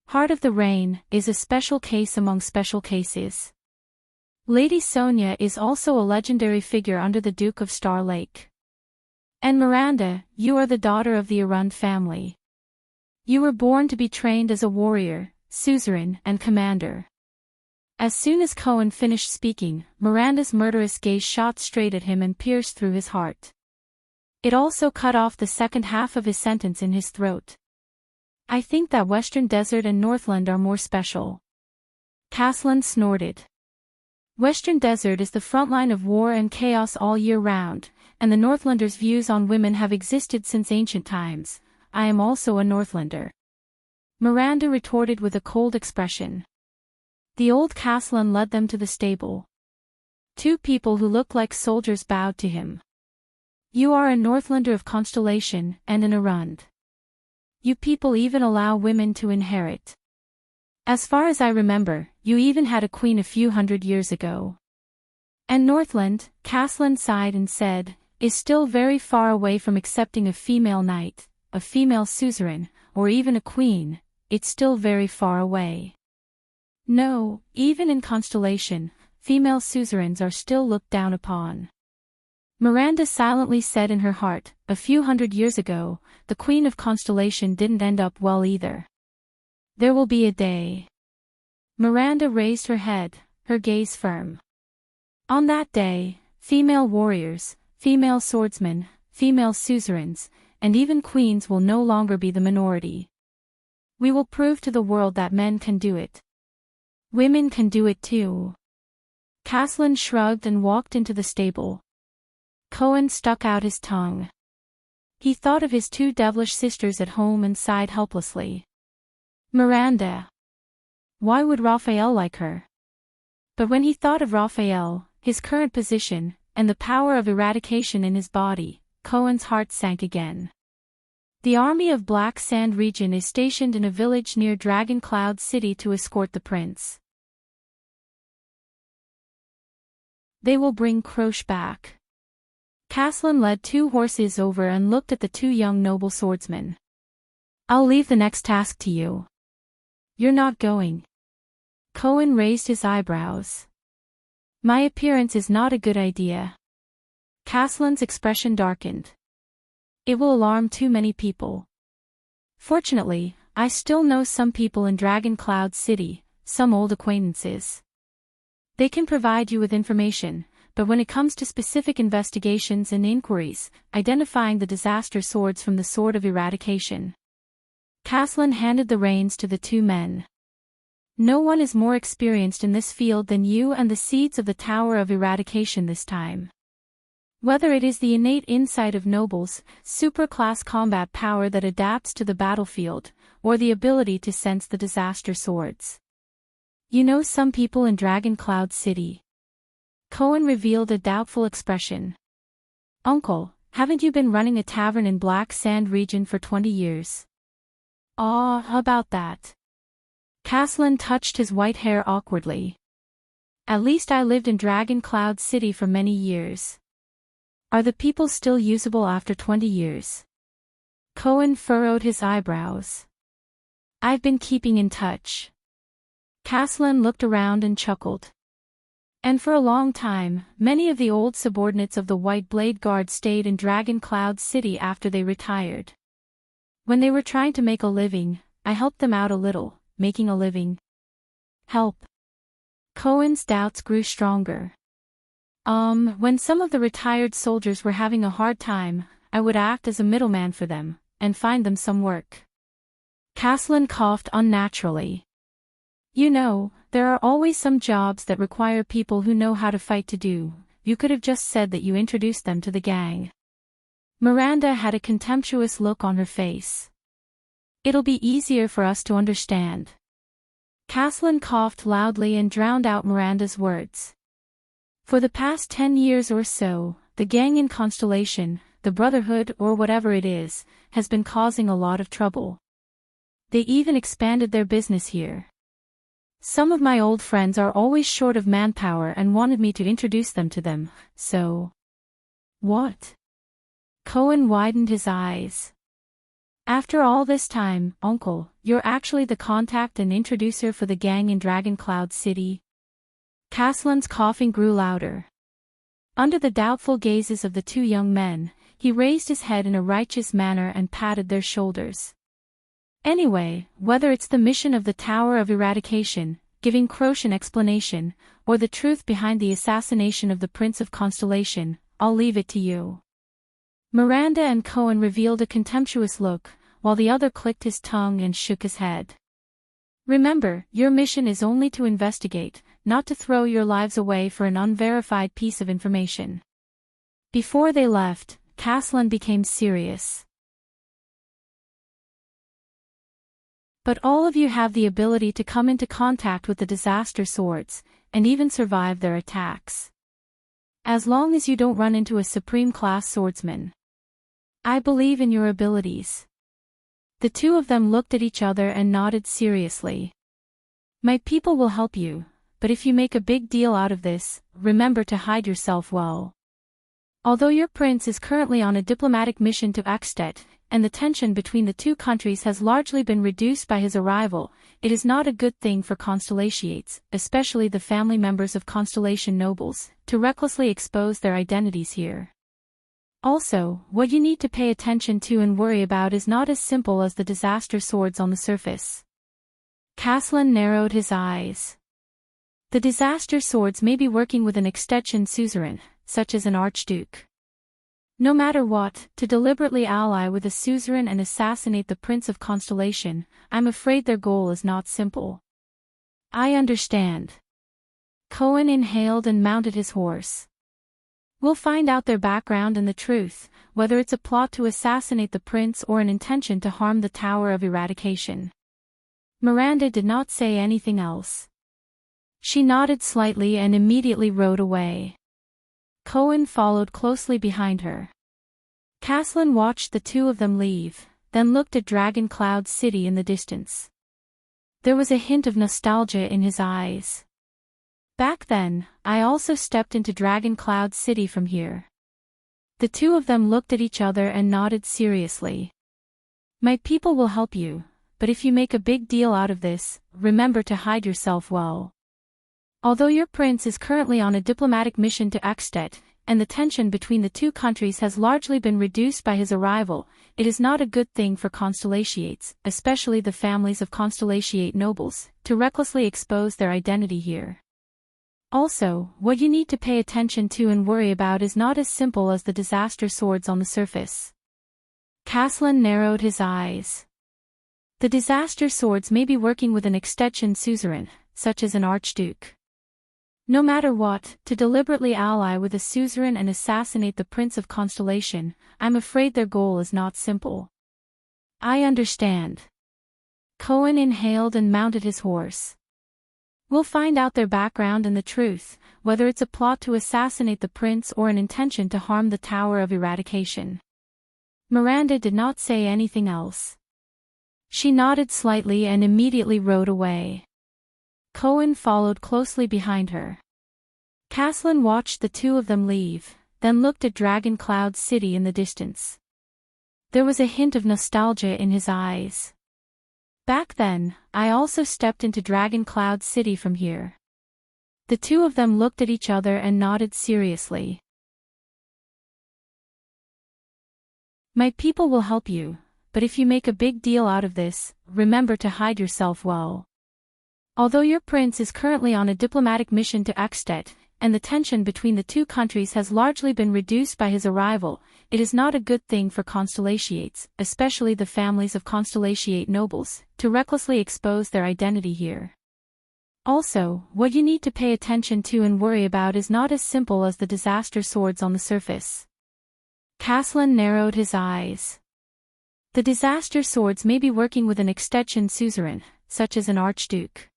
Speaker 1: Heart of the Rain is a special case among special cases. Lady Sonia is also a legendary figure under the Duke of Star Lake. And Miranda, you are the daughter of the Arund family. You were born to be trained as a warrior, suzerain, and commander. As soon as Cohen finished speaking, Miranda's murderous gaze shot straight at him and pierced through his heart. It also cut off the second half of his sentence in his throat. I think that Western Desert and Northland are more special. Caslin snorted. Western Desert is the front line of war and chaos all year round, and the Northlanders' views on women have existed since ancient times. I am also a Northlander. Miranda retorted with a cold expression. The old Caslin led them to the stable. Two people who looked like soldiers bowed to him. You are a Northlander of Constellation and an Arund. You people even allow women to inherit. As far as I remember, you even had a queen a few hundred years ago. And Northland, Caslin sighed and said, is still very far away from accepting a female knight, a female suzerain, or even a queen. It's still very far away. No, even in Constellation, female suzerains are still looked down upon. Miranda silently said in her heart, a few hundred years ago, the Queen of Constellation didn't end up well either. There will be a day. Miranda raised her head, her gaze firm. On that day, female warriors, female swordsmen, female suzerains, and even queens will no longer be the minority. We will prove to the world that men can do it. Women can do it too. Caslin shrugged and walked into the stable. Cohen stuck out his tongue. He thought of his two devilish sisters at home and sighed helplessly. Miranda. Why would Raphael like her? But when he thought of Raphael, his current position, and the power of eradication in his body, Cohen's heart sank again. The army of Black Sand region is stationed in a village near Dragon Cloud City to escort the prince. They will bring Croche back. Caslin led two horses over and looked at the two young noble swordsmen. I'll leave the next task to you. You're not going. Cohen raised his eyebrows. My appearance is not a good idea. Caslin's expression darkened. It will alarm too many people. Fortunately, I still know some people in Dragon Cloud City, some old acquaintances. They can provide you with information, but when it comes to specific investigations and inquiries, identifying the disaster swords from the Sword of Eradication. Caslin handed the reins to the two men. No one is more experienced in this field than you and the seeds of the Tower of Eradication this time. Whether it is the innate insight of nobles, super-class combat power that adapts to the battlefield, or the ability to sense the disaster swords. You know some people in Dragon Cloud City. Cohen revealed a doubtful expression. Uncle, haven't you been running a tavern in Black Sand region for 20 years? About that. Caslin touched his white hair awkwardly. At least I lived in Dragon Cloud City for many years. Are the people still usable after 20 years? Cohen furrowed his eyebrows. I've been keeping in touch. Caslin looked around and chuckled. And for a long time, many of the old subordinates of the White Blade Guard stayed in Dragon Cloud City after they retired. When they were trying to make a living, I helped them out a little. Making a living. Help. Cohen's doubts grew stronger. When some of the retired soldiers were having a hard time, I would act as a middleman for them, and find them some work. Caslin coughed unnaturally. You know, there are always some jobs that require people who know how to fight to do. You could have just said that you introduced them to the gang. Miranda had a contemptuous look on her face. It'll be easier for us to understand. Caslin coughed loudly and drowned out Miranda's words. For the past 10 years or so, the gang in Constellation, the Brotherhood or whatever it is, has been causing a lot of trouble. They even expanded their business here. Some of my old friends are always short of manpower and wanted me to introduce them to them, so... What? Cohen widened his eyes. After all this time, Uncle, you're actually the contact and introducer for the gang in Dragon Cloud City? Caslin's coughing grew louder. Under the doubtful gazes of the two young men, he raised his head in a righteous manner and patted their shoulders. Anyway, whether it's the mission of the Tower of Eradication, giving Croce an explanation, or the truth behind the assassination of the Prince of Constellation, I'll leave it to you. Miranda and Cohen revealed a contemptuous look, while the other clicked his tongue and shook his head. Remember, your mission is only to investigate, not to throw your lives away for an unverified piece of information. Before they left, Caslin became serious. But all of you have the ability to come into contact with the disaster swords, and even survive their attacks. As long as you don't run into a supreme-class swordsman. I believe in your abilities. The two of them looked at each other and nodded seriously. My people will help you, but if you make a big deal out of this, remember to hide yourself well. Although your prince is currently on a diplomatic mission to Escapades, and the tension between the two countries has largely been reduced by his arrival, it is not a good thing for Constellations, especially the family members of Constellation nobles, to recklessly expose their identities here. Also, what you need to pay attention to and worry about is not as simple as the disaster swords on the surface. Caslin narrowed his eyes. The disaster swords may be working with an extension suzerain, such as an archduke. No matter what, to deliberately ally with a suzerain and assassinate the Prince of Constellation, I'm afraid their goal is not simple. I understand. Cohen inhaled and mounted his horse. We'll find out their background and the truth, whether it's a plot to assassinate the prince or an intention to harm the Tower of Eradication. Miranda did not say anything else. She nodded slightly and immediately rode away. Cohen followed closely behind her. Caslin watched the two of them leave, then looked at Dragon Cloud City in the distance. There was a hint of nostalgia in his eyes. Back then, I also stepped into Dragon Cloud City from here. The two of them looked at each other and nodded seriously. My people will help you, but if you make a big deal out of this, remember to hide yourself well. Although your prince is currently on a diplomatic mission to Escapades, and the tension between the two countries has largely been reduced by his arrival, it is not a good thing for Constellations, especially the families of Constellation nobles, to recklessly expose their identity here. Also, what you need to pay attention to and worry about is not as simple as the disaster swords on the surface. Caslin narrowed his eyes. The disaster swords may be working with an extension suzerain, such as an archduke. No matter what, to deliberately ally with a suzerain and assassinate the Prince of Constellation, I'm afraid their goal is not simple. I understand. Cohen inhaled and mounted his horse. We'll find out their background and the truth, whether it's a plot to assassinate the prince or an intention to harm the Tower of Eradication. Miranda did not say anything else. She nodded slightly and immediately rode away. Cohen followed closely behind her. Caslin watched the two of them leave, then looked at Dragon Cloud City in the distance. There was a hint of nostalgia in his eyes. Back then, I also stepped into Dragon Cloud City from here. The two of them looked at each other and nodded seriously. My people will help you, but if you make a big deal out of this, remember to hide yourself well. Although your prince is currently on a diplomatic mission to Escapades, and the tension between the two countries has largely been reduced by his arrival, it is not a good thing for Constellatiates, especially the families of Constellatiate nobles, to recklessly expose their identity here. Also, what you need to pay attention to and worry about is not as simple as the disaster swords on the surface. Caslin narrowed his eyes. The disaster swords may be working with an extension suzerain, such as an archduke.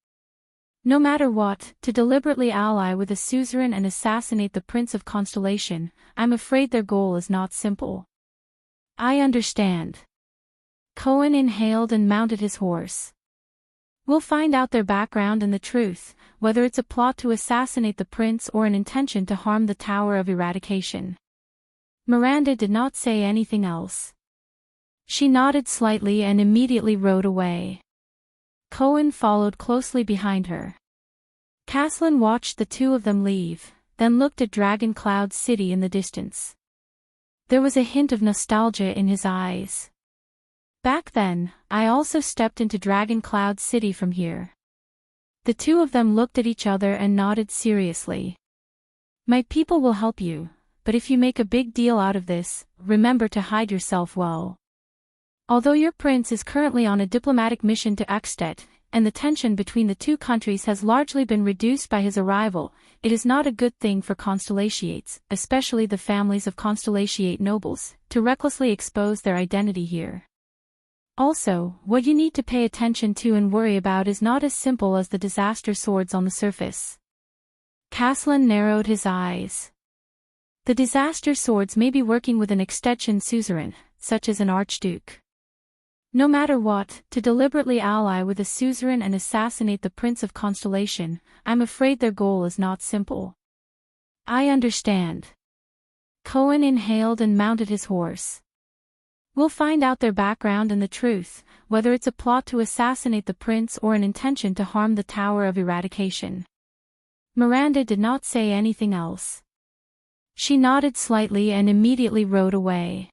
Speaker 1: No matter what, to deliberately ally with a suzerain and assassinate the Prince of Constellation, I'm afraid their goal is not simple. I understand. Cohen inhaled and mounted his horse. We'll find out their background and the truth, whether it's a plot to assassinate the prince or an intention to harm the Tower of Eradication. Miranda did not say anything else. She nodded slightly and immediately rode away. Cohen followed closely behind her. Caslin watched the two of them leave, then looked at Dragon Cloud City in the distance. There was a hint of nostalgia in his eyes. Back then, I also stepped into Dragon Cloud City from here. The two of them looked at each other and nodded seriously. My people will help you, but if you make a big deal out of this, remember to hide yourself well. Although your prince is currently on a diplomatic mission to Escapades, and the tension between the two countries has largely been reduced by his arrival, it is not a good thing for Constellatiates, especially the families of Constellatiate nobles, to recklessly expose their identity here. Also, what you need to pay attention to and worry about is not as simple as the disaster swords on the surface. Caslin narrowed his eyes. The disaster swords may be working with an extension suzerain, such as an archduke. No matter what, to deliberately ally with a suzerain and assassinate the Prince of Constellation, I'm afraid their goal is not simple. I understand. Cohen inhaled and mounted his horse. We'll find out their background and the truth, whether it's a plot to assassinate the prince or an intention to harm the Tower of Eradication. Miranda did not say anything else. She nodded slightly and immediately rode away.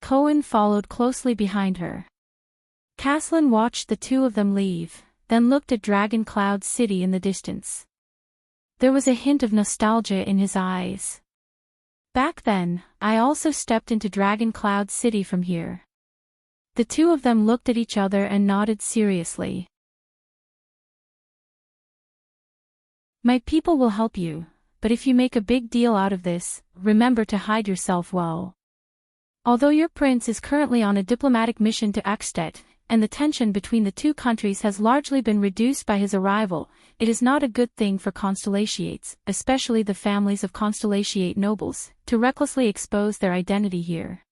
Speaker 1: Cohen followed closely behind her. Caslin watched the two of them leave, then looked at Dragon Cloud City in the distance. There was a hint of nostalgia in his eyes. Back then, I also stepped into Dragon Cloud City from here. The two of them looked at each other and nodded seriously. My people will help you, but if you make a big deal out of this, remember to hide yourself well. Although your prince is currently on a diplomatic mission to Escapades, and the tension between the two countries has largely been reduced by his arrival, it is not a good thing for Constellatiates, especially the families of Constellatiate nobles, to recklessly expose their identity here.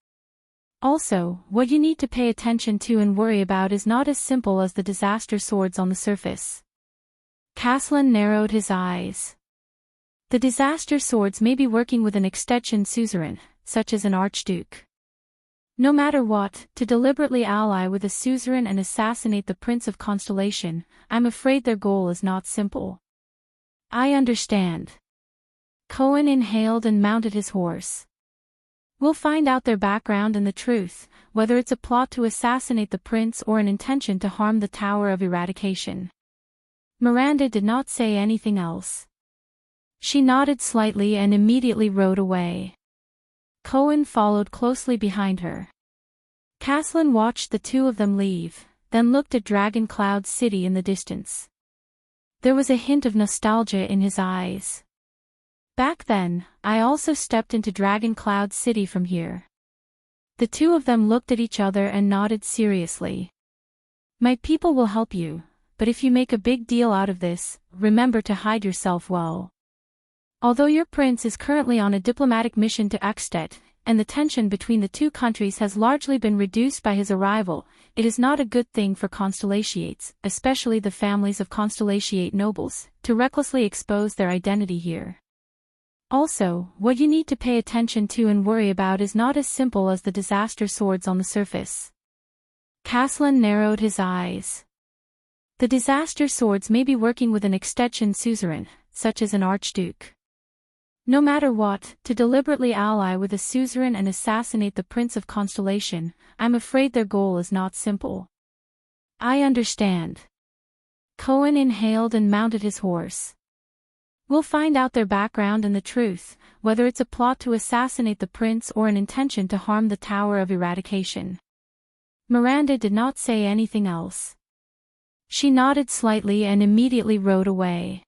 Speaker 1: Also, what you need to pay attention to and worry about is not as simple as the disaster swords on the surface. Caslin narrowed his eyes. The disaster swords may be working with an extension suzerain, such as an archduke. No matter what, to deliberately ally with a suzerain and assassinate the Prince of Constellation, I'm afraid their goal is not simple. I understand. Cohen inhaled and mounted his horse. We'll find out their background and the truth, whether it's a plot to assassinate the prince or an intention to harm the Tower of Eradication. Miranda did not say anything else. She nodded slightly and immediately rode away. Cohen followed closely behind her. Caslin watched the two of them leave, then looked at Dragon Cloud City in the distance. There was a hint of nostalgia in his eyes. Back then, I also stepped into Dragon Cloud City from here. The two of them looked at each other and nodded seriously. My people will help you, but if you make a big deal out of this, remember to hide yourself well. Although your prince is currently on a diplomatic mission to Ekstedt, and the tension between the two countries has largely been reduced by his arrival, it is not a good thing for Constellatiates, especially the families of Constellatiate nobles, to recklessly expose their identity here. Also, what you need to pay attention to and worry about is not as simple as the disaster swords on the surface. Caslin narrowed his eyes. The disaster swords may be working with an extension suzerain, such as an archduke. No matter what, to deliberately ally with a suzerain and assassinate the Prince of Constellation, I'm afraid their goal is not simple. I understand. Cohen inhaled and mounted his horse. We'll find out their background and the truth, whether it's a plot to assassinate the prince or an intention to harm the Tower of Eradication. Miranda did not say anything else. She nodded slightly and immediately rode away.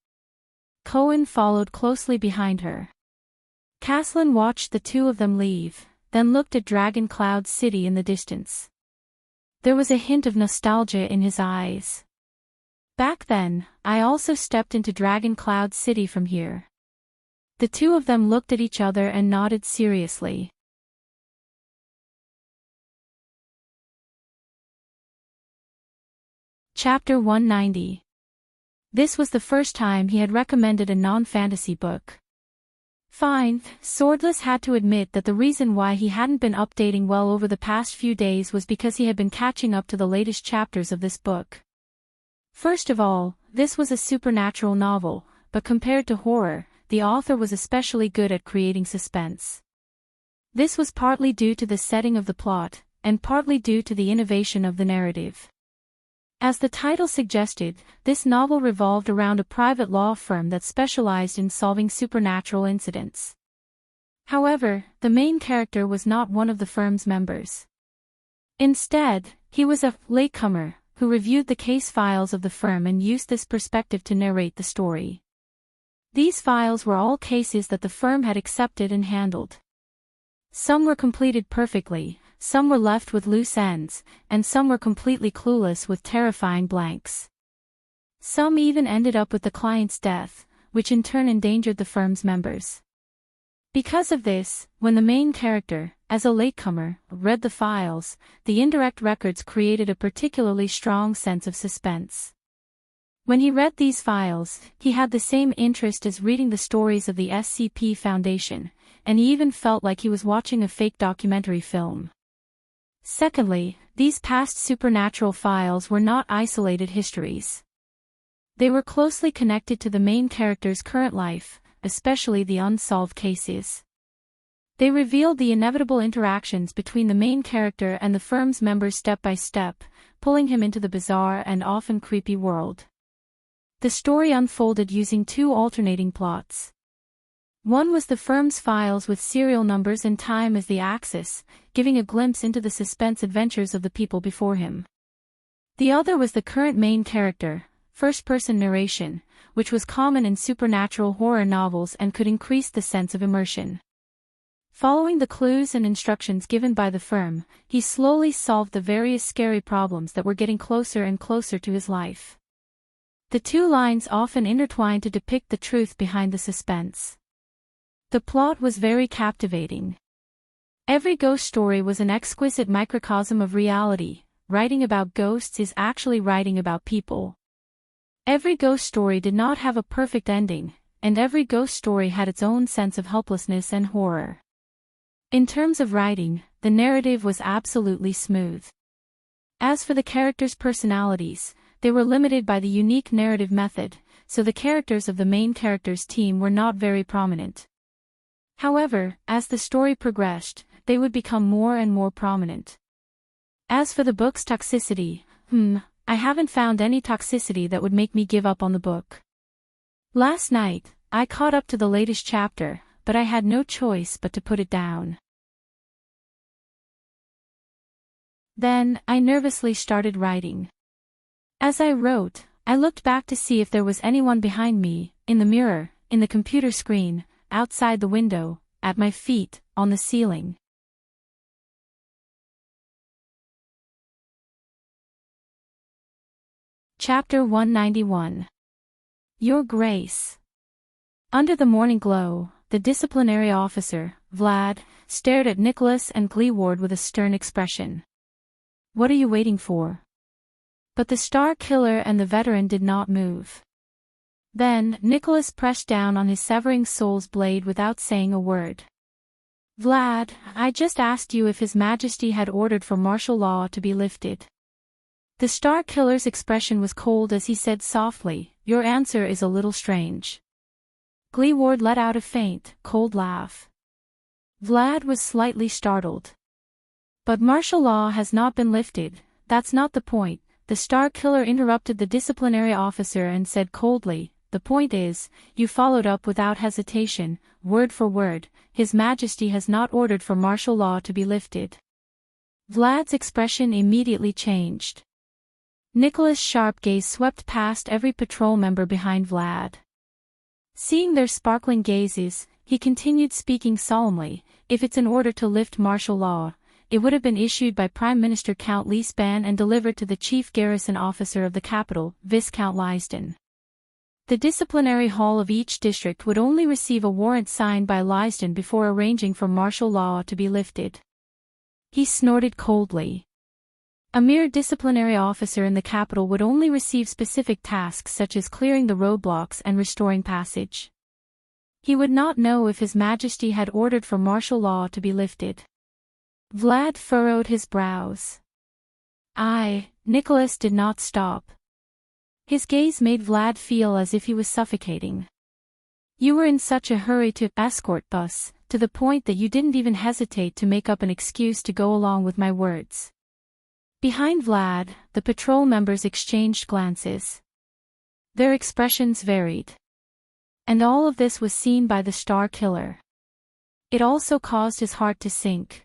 Speaker 1: Cohen followed closely behind her. Caslin watched the two of them leave, then looked at Dragon Cloud City in the distance. There was a hint of nostalgia in his eyes. Back then, I also stepped into Dragon Cloud City from here. The two of them looked at each other and nodded seriously. Chapter 190. This was the first time he had recommended a non-fantasy book. Fine, Swordless had to admit that the reason why he hadn't been updating well over the past few days was because he had been catching up to the latest chapters of this book. First of all, this was a supernatural novel, but compared to horror, the author was especially good at creating suspense. This was partly due to the setting of the plot, and partly due to the innovation of the narrative. As the title suggested, this novel revolved around a private law firm that specialized in solving supernatural incidents. However, the main character was not one of the firm's members. Instead, he was a latecomer who reviewed the case files of the firm and used this perspective to narrate the story. These files were all cases that the firm had accepted and handled. Some were completed perfectly, some were left with loose ends, and some were completely clueless with terrifying blanks. Some even ended up with the client's death, which in turn endangered the firm's members. Because of this, when the main character, as a latecomer, read the files, the indirect records created a particularly strong sense of suspense. When he read these files, he had the same interest as reading the stories of the SCP Foundation, and he even felt like he was watching a fake documentary film. Secondly, these past supernatural files were not isolated histories. They were closely connected to the main character's current life, especially the unsolved cases. They revealed the inevitable interactions between the main character and the firm's members step by step, pulling him into the bizarre and often creepy world. The story unfolded using two alternating plots. One was the firm's files with serial numbers and time as the axis, giving a glimpse into the suspense adventures of the people before him. The other was the current main character, first-person narration, which was common in supernatural horror novels and could increase the sense of immersion. Following the clues and instructions given by the firm, he slowly solved the various scary problems that were getting closer and closer to his life. The two lines often intertwined to depict the truth behind the suspense. The plot was very captivating. Every ghost story was an exquisite microcosm of reality. Writing about ghosts is actually writing about people. Every ghost story did not have a perfect ending, and every ghost story had its own sense of helplessness and horror. In terms of writing, the narrative was absolutely smooth. As for the characters' personalities, they were limited by the unique narrative method, so the characters of the main character's team were not very prominent. However, as the story progressed, they would become more and more prominent. As for the book's toxicity, I haven't found any toxicity that would make me give up on the book. Last night, I caught up to the latest chapter, but I had no choice but to put it down. Then, I nervously started writing. As I wrote, I looked back to see if there was anyone behind me, in the mirror, in the computer screen, outside the window, at my feet, on the ceiling. Chapter 191. Your Grace. Under the morning glow, the disciplinary officer, Vlad, stared at Nicholas and Gleeward with a stern expression. What are you waiting for? But the Star Killer and the veteran did not move. Then, Nicholas pressed down on his severing soul's blade without saying a word. Vlad, I just asked you if His Majesty had ordered for martial law to be lifted. The Star Killer's expression was cold as he said softly, Your answer is a little strange. Gleeward let out a faint, cold laugh. Vlad was slightly startled. But martial law has not been lifted, that's not the point, the Star Killer interrupted the disciplinary officer and said coldly, The point is, you followed up without hesitation, word for word, His Majesty has not ordered for martial law to be lifted. Vlad's expression immediately changed. Nicholas' sharp gaze swept past every patrol member behind Vlad. Seeing their sparkling gazes, he continued speaking solemnly, If it's an order to lift martial law, it would have been issued by Prime Minister Count Leesban and delivered to the Chief Garrison Officer of the capital, Viscount Leisden. The disciplinary hall of each district would only receive a warrant signed by Leisden before arranging for martial law to be lifted. He snorted coldly. A mere disciplinary officer in the capital would only receive specific tasks such as clearing the roadblocks and restoring passage. He would not know if His Majesty had ordered for martial law to be lifted. Vlad furrowed his brows. Nicholas did not stop. His gaze made Vlad feel as if he was suffocating. You were in such a hurry to escort us, to the point that you didn't even hesitate to make up an excuse to go along with my words. Behind Vlad, the patrol members exchanged glances. Their expressions varied. And all of this was seen by the Star Killer. It also caused his heart to sink.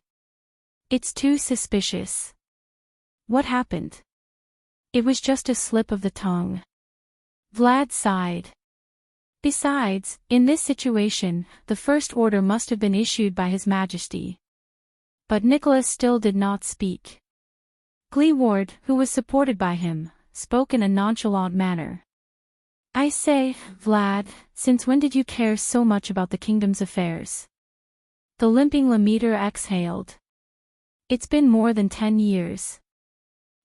Speaker 1: It's too suspicious. What happened? It was just a slip of the tongue. Vlad sighed. Besides, in this situation, the first order must have been issued by His Majesty. But Nicholas still did not speak. Gleeward, who was supported by him, spoke in a nonchalant manner. I say, Vlad, since when did you care so much about the kingdom's affairs? The limping Lemaitre exhaled. It's been more than 10 years.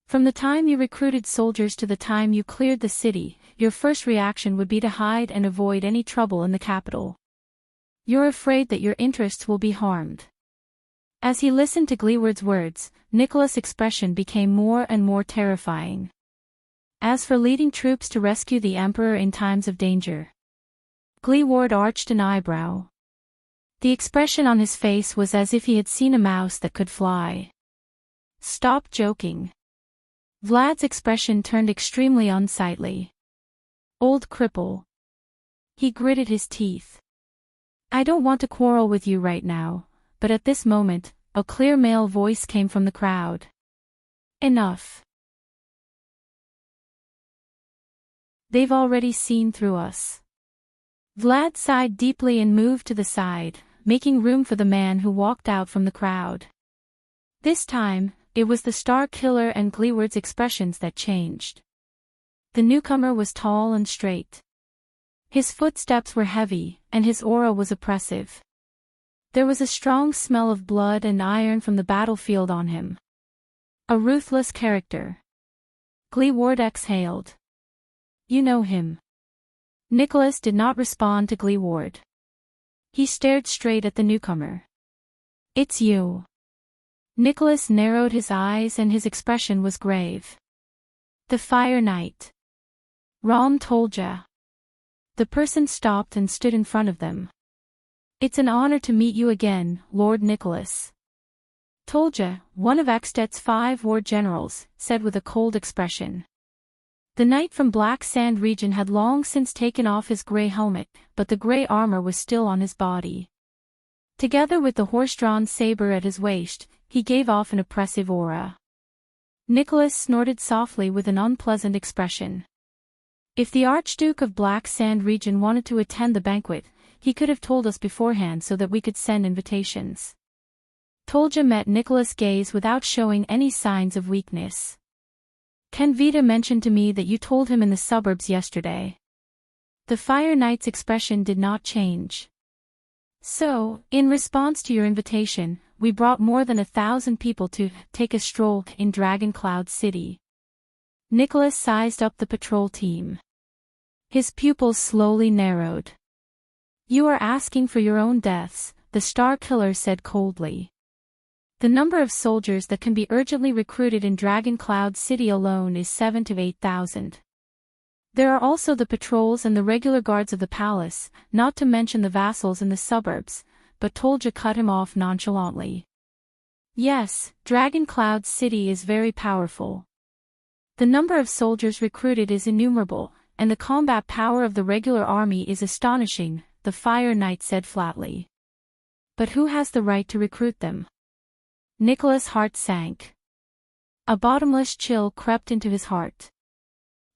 Speaker 1: From the time you recruited soldiers to the time you cleared the city, your first reaction would be to hide and avoid any trouble in the capital. You're afraid that your interests will be harmed. As he listened to Gleeward's words, Nicholas' expression became more and more terrifying. As for leading troops to rescue the Emperor in times of danger. Gleeward arched an eyebrow. The expression on his face was as if he had seen a mouse that could fly. Stop joking. Vlad's expression turned extremely unsightly. Old cripple. He gritted his teeth. I don't want to quarrel with you right now, but at this moment, a clear male voice came from the crowd. Enough. They've already seen through us. Vlad sighed deeply and moved to the side, making room for the man who walked out from the crowd. This time, it was the Star Killer and Gleeward's expressions that changed. The newcomer was tall and straight. His footsteps were heavy, and his aura was oppressive. There was a strong smell of blood and iron from the battlefield on him. A ruthless character. Gleeward exhaled. You know him. Nicholas did not respond to Gleeward. He stared straight at the newcomer. It's you. Nicholas narrowed his eyes and his expression was grave. The Fire Knight. Rom told ya. The person stopped and stood in front of them. It's an honor to meet you again, Lord Nicholas. Tolja, one of Ekstet's 5 war generals, said with a cold expression. The knight from Black Sand region had long since taken off his grey helmet, but the grey armor was still on his body. Together with the horse-drawn saber at his waist, he gave off an oppressive aura. Nicholas snorted softly with an unpleasant expression. If the Archduke of Black Sand region wanted to attend the banquet, he could have told us beforehand so that we could send invitations. Tolja met Nicholas' gaze without showing any signs of weakness. Ken Vita mentioned to me that you told him in the suburbs yesterday. The Fire Knight's expression did not change. So, in response to your invitation, we brought more than 1,000 people to take a stroll in Dragon Cloud City. Nicholas sized up the patrol team. His pupils slowly narrowed. You are asking for your own deaths, the Star Killer said coldly. The number of soldiers that can be urgently recruited in Dragon Cloud City alone is 7,000 to 8,000. There are also the patrols and the regular guards of the palace, not to mention the vassals in the suburbs, but Tolja cut him off nonchalantly. Yes, Dragon Cloud City is very powerful. The number of soldiers recruited is innumerable, and the combat power of the regular army is astonishing, the Fire Knight said flatly. But who has the right to recruit them? Nicholas' heart sank. A bottomless chill crept into his heart.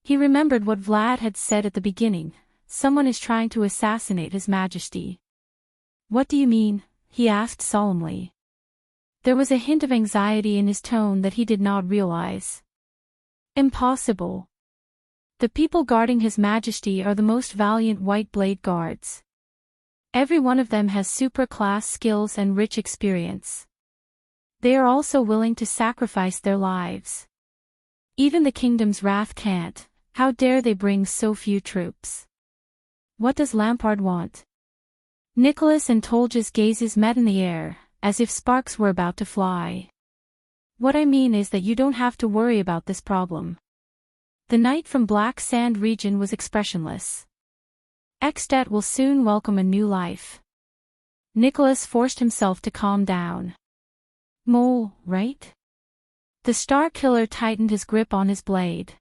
Speaker 1: He remembered what Vlad had said at the beginning, someone is trying to assassinate His Majesty. What do you mean? He asked solemnly. There was a hint of anxiety in his tone that he did not realize. Impossible. The people guarding His Majesty are the most valiant White Blade Guards. Every one of them has super-class skills and rich experience. They are also willing to sacrifice their lives. Even the kingdom's wrath can't. How dare they bring so few troops? What does Lampard want? Nicholas and Tolja's gazes met in the air, as if sparks were about to fly. What I mean is that you don't have to worry about this problem. The knight from Black Sand region was expressionless. Ekstet will soon welcome a new life. Nicholas forced himself to calm down. Mole, right? The Star Killer tightened his grip on his blade.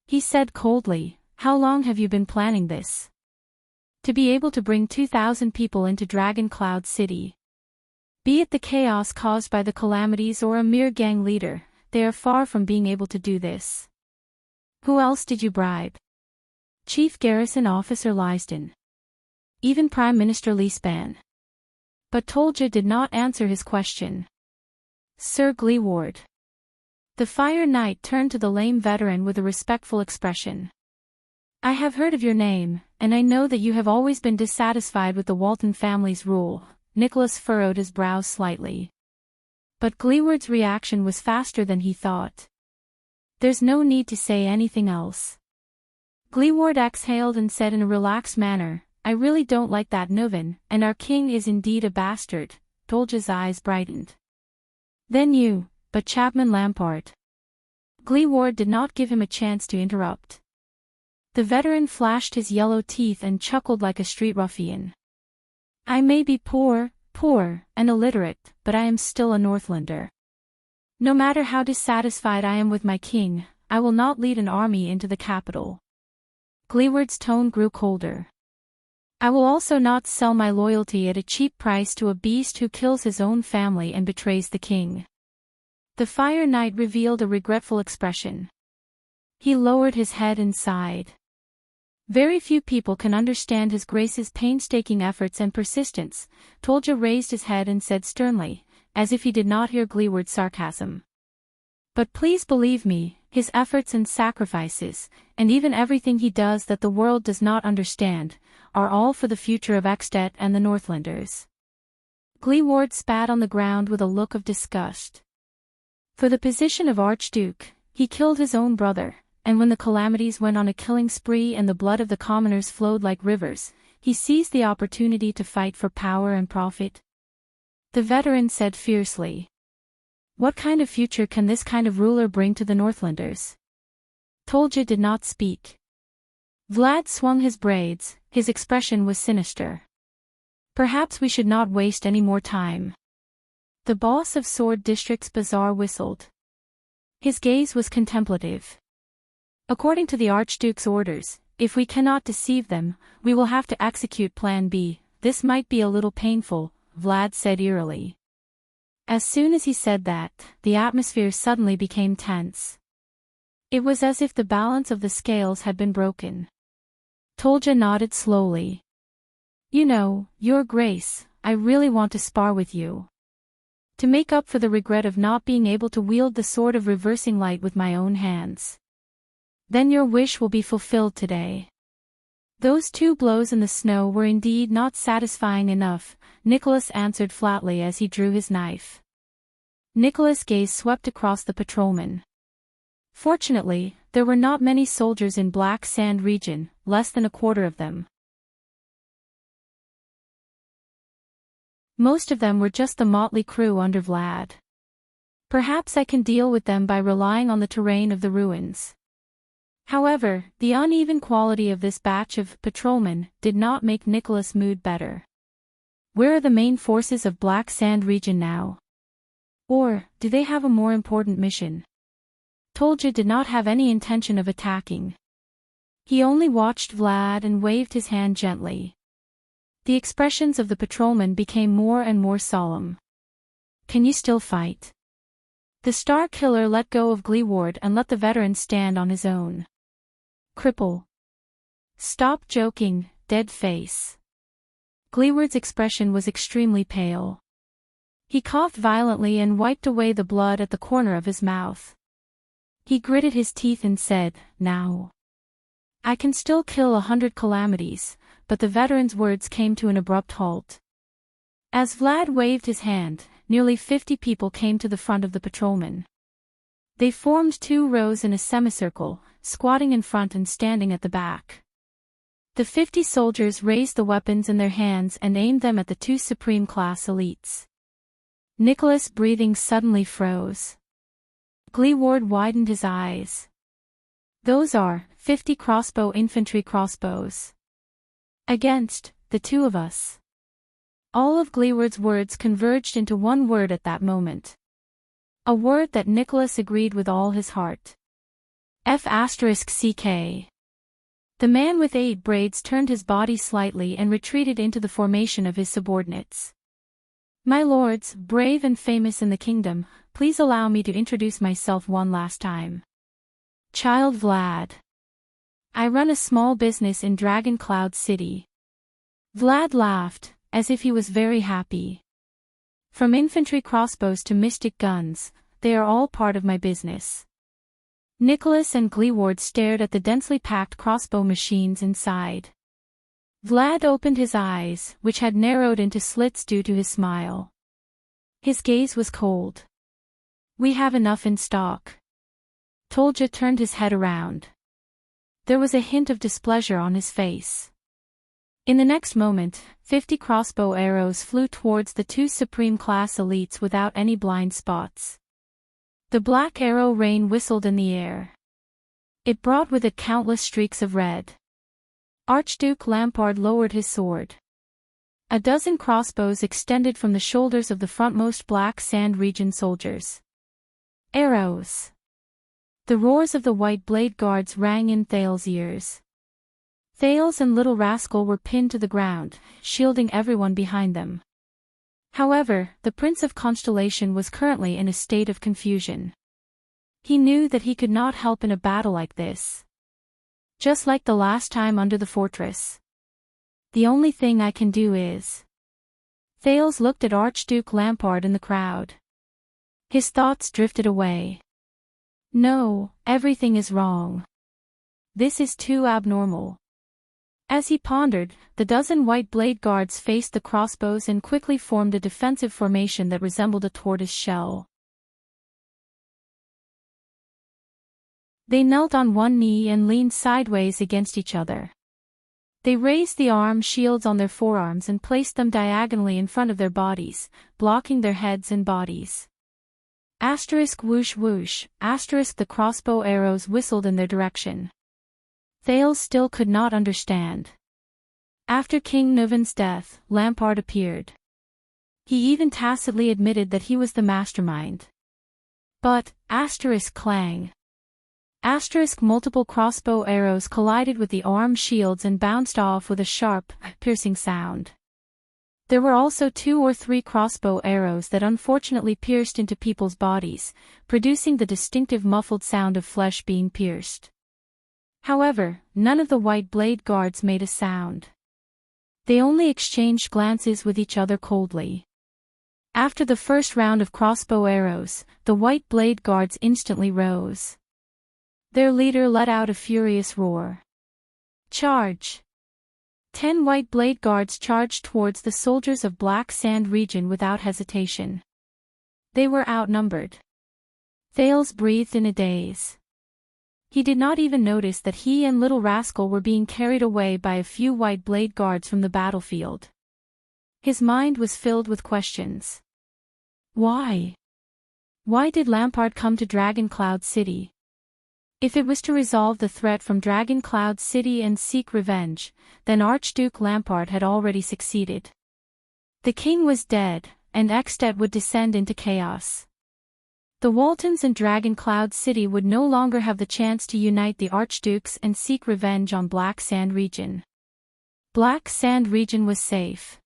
Speaker 1: He said coldly, how long have you been planning this? To be able to bring 2,000 people into Dragon Cloud City. Be it the chaos caused by the calamities or a mere gang leader, they are far from being able to do this. Who else did you bribe? Chief Garrison Officer Lysden. Even Prime Minister Leespan. But Tolja did not answer his question. Sir Gleeward. The Fire Knight turned to the lame veteran with a respectful expression. I have heard of your name, and I know that you have always been dissatisfied with the Walton family's rule. Nicholas furrowed his brows slightly. But Gleeward's reaction was faster than he thought. There's no need to say anything else. Gleeward exhaled and said in a relaxed manner, I really don't like that Nuven, and our king is indeed a bastard. Tolja's eyes brightened. Then you, but Chapman Lampard. Gleeward did not give him a chance to interrupt. The veteran flashed his yellow teeth and chuckled like a street ruffian. I may be poor, and illiterate, but I am still a Northlander. No matter how dissatisfied I am with my king, I will not lead an army into the capital. Gleeward's tone grew colder. I will also not sell my loyalty at a cheap price to a beast who kills his own family and betrays the king. The Fire Knight revealed a regretful expression. He lowered his head and sighed. Very few people can understand His Grace's painstaking efforts and persistence. Tolja raised his head and said sternly, as if he did not hear Gleeward's sarcasm. But please believe me, his efforts and sacrifices, and even everything he does that the world does not understand, are all for the future of Ekstet and the Northlanders. Gleeward spat on the ground with a look of disgust. For the position of Archduke, he killed his own brother, and when the calamities went on a killing spree and the blood of the commoners flowed like rivers, he seized the opportunity to fight for power and profit. The veteran said fiercely. What kind of future can this kind of ruler bring to the Northlanders? Tolja did not speak. Vlad swung his braids, his expression was sinister. Perhaps we should not waste any more time. The boss of Sword District's bazaar whistled. His gaze was contemplative. According to the Archduke's orders, if we cannot deceive them, we will have to execute Plan B. This might be a little painful, Vlad said eerily. As soon as he said that, the atmosphere suddenly became tense. It was as if the balance of the scales had been broken. Tolja nodded slowly. You know, Your Grace, I really want to spar with you. To make up for the regret of not being able to wield the sword of reversing light with my own hands. Then your wish will be fulfilled today. Those 2 blows in the snow were indeed not satisfying enough, Nicholas answered flatly as he drew his knife. Nicholas' gaze swept across the patrolmen. Fortunately, there were not many soldiers in Black Sand region, less than a quarter of them. Most of them were just the motley crew under Vlad. Perhaps I can deal with them by relying on the terrain of the ruins. However, the uneven quality of this batch of patrolmen did not make Nicholas' mood better. Where are the main forces of Black Sand region now? Or, do they have a more important mission? Tolja did not have any intention of attacking. He only watched Vlad and waved his hand gently. The expressions of the patrolmen became more and more solemn. Can you still fight? The Star Killer let go of Gleeward and let the veteran stand on his own. Cripple. Stop joking, dead face. Gleeward's expression was extremely pale. He coughed violently and wiped away the blood at the corner of his mouth. He gritted his teeth and said, Now. I can still kill 100 calamities, but the veteran's words came to an abrupt halt. As Vlad waved his hand, nearly 50 people came to the front of the patrolmen. They formed 2 rows in a semicircle, squatting in front and standing at the back. The 50 soldiers raised the weapons in their hands and aimed them at the 2 supreme class elites. Nicholas' breathing suddenly froze. Gleeward widened his eyes. Those are 50 crossbow infantry crossbows. Against the 2 of us. All of Gleeward's words converged into one word at that moment. A word that Nicholas agreed with all his heart. F***CK. The man with 8 braids turned his body slightly and retreated into the formation of his subordinates. My lords, brave and famous in the kingdom, please allow me to introduce myself one last time. Child Vlad. I run a small business in Dragon Cloud City. Vlad laughed, as if he was very happy. From infantry crossbows to mystic guns, they are all part of my business. Nicholas and Gleeward stared at the densely packed crossbow machines inside. Vlad opened his eyes, which had narrowed into slits due to his smile. His gaze was cold. We have enough in stock. Tolja turned his head around. There was a hint of displeasure on his face. In the next moment, 50 crossbow arrows flew towards the 2 supreme class elites without any blind spots. The black arrow rain whistled in the air. It brought with it countless streaks of red. Archduke Lampard lowered his sword. A dozen crossbows extended from the shoulders of the frontmost Black Sand region soldiers. Arrows! The roars of the White Blade Guards rang in Thales' ears. Thales and Little Rascal were pinned to the ground, shielding everyone behind them. However, the Prince of Constellation was currently in a state of confusion. He knew that he could not help in a battle like this. Just like the last time under the fortress. The only thing I can do is... Thales looked at Archduke Lampard in the crowd. His thoughts drifted away. No, everything is wrong. This is too abnormal. As he pondered, the dozen White Blade Guards faced the crossbows and quickly formed a defensive formation that resembled a tortoise shell. They knelt on one knee and leaned sideways against each other. They raised the arm shields on their forearms and placed them diagonally in front of their bodies, blocking their heads and bodies. Asterisk whoosh whoosh, asterisk the crossbow arrows whistled in their direction. Thales still could not understand. After King Nuvan's death, Lampard appeared. He even tacitly admitted that he was the mastermind. But, asterisk clang. Asterisk multiple crossbow arrows collided with the arm shields and bounced off with a sharp, piercing sound. There were also 2 or 3 crossbow arrows that unfortunately pierced into people's bodies, producing the distinctive muffled sound of flesh being pierced. However, none of the White Blade Guards made a sound. They only exchanged glances with each other coldly. After the first round of crossbow arrows, the White Blade Guards instantly rose. Their leader let out a furious roar. Charge! 10 White Blade Guards charged towards the soldiers of Black Sand region without hesitation. They were outnumbered. Thales breathed in a daze. He did not even notice that he and Little Rascal were being carried away by a few White Blade Guards from the battlefield. His mind was filled with questions. Why? Why did Lampard come to Dragon Cloud City? If it was to resolve the threat from Dragon Cloud City and seek revenge, then Archduke Lampard had already succeeded. The king was dead, and Ekstedt would descend into chaos. The Waltons and Dragon Cloud City would no longer have the chance to unite the Archdukes and seek revenge on Black Sand region. Black Sand region was safe.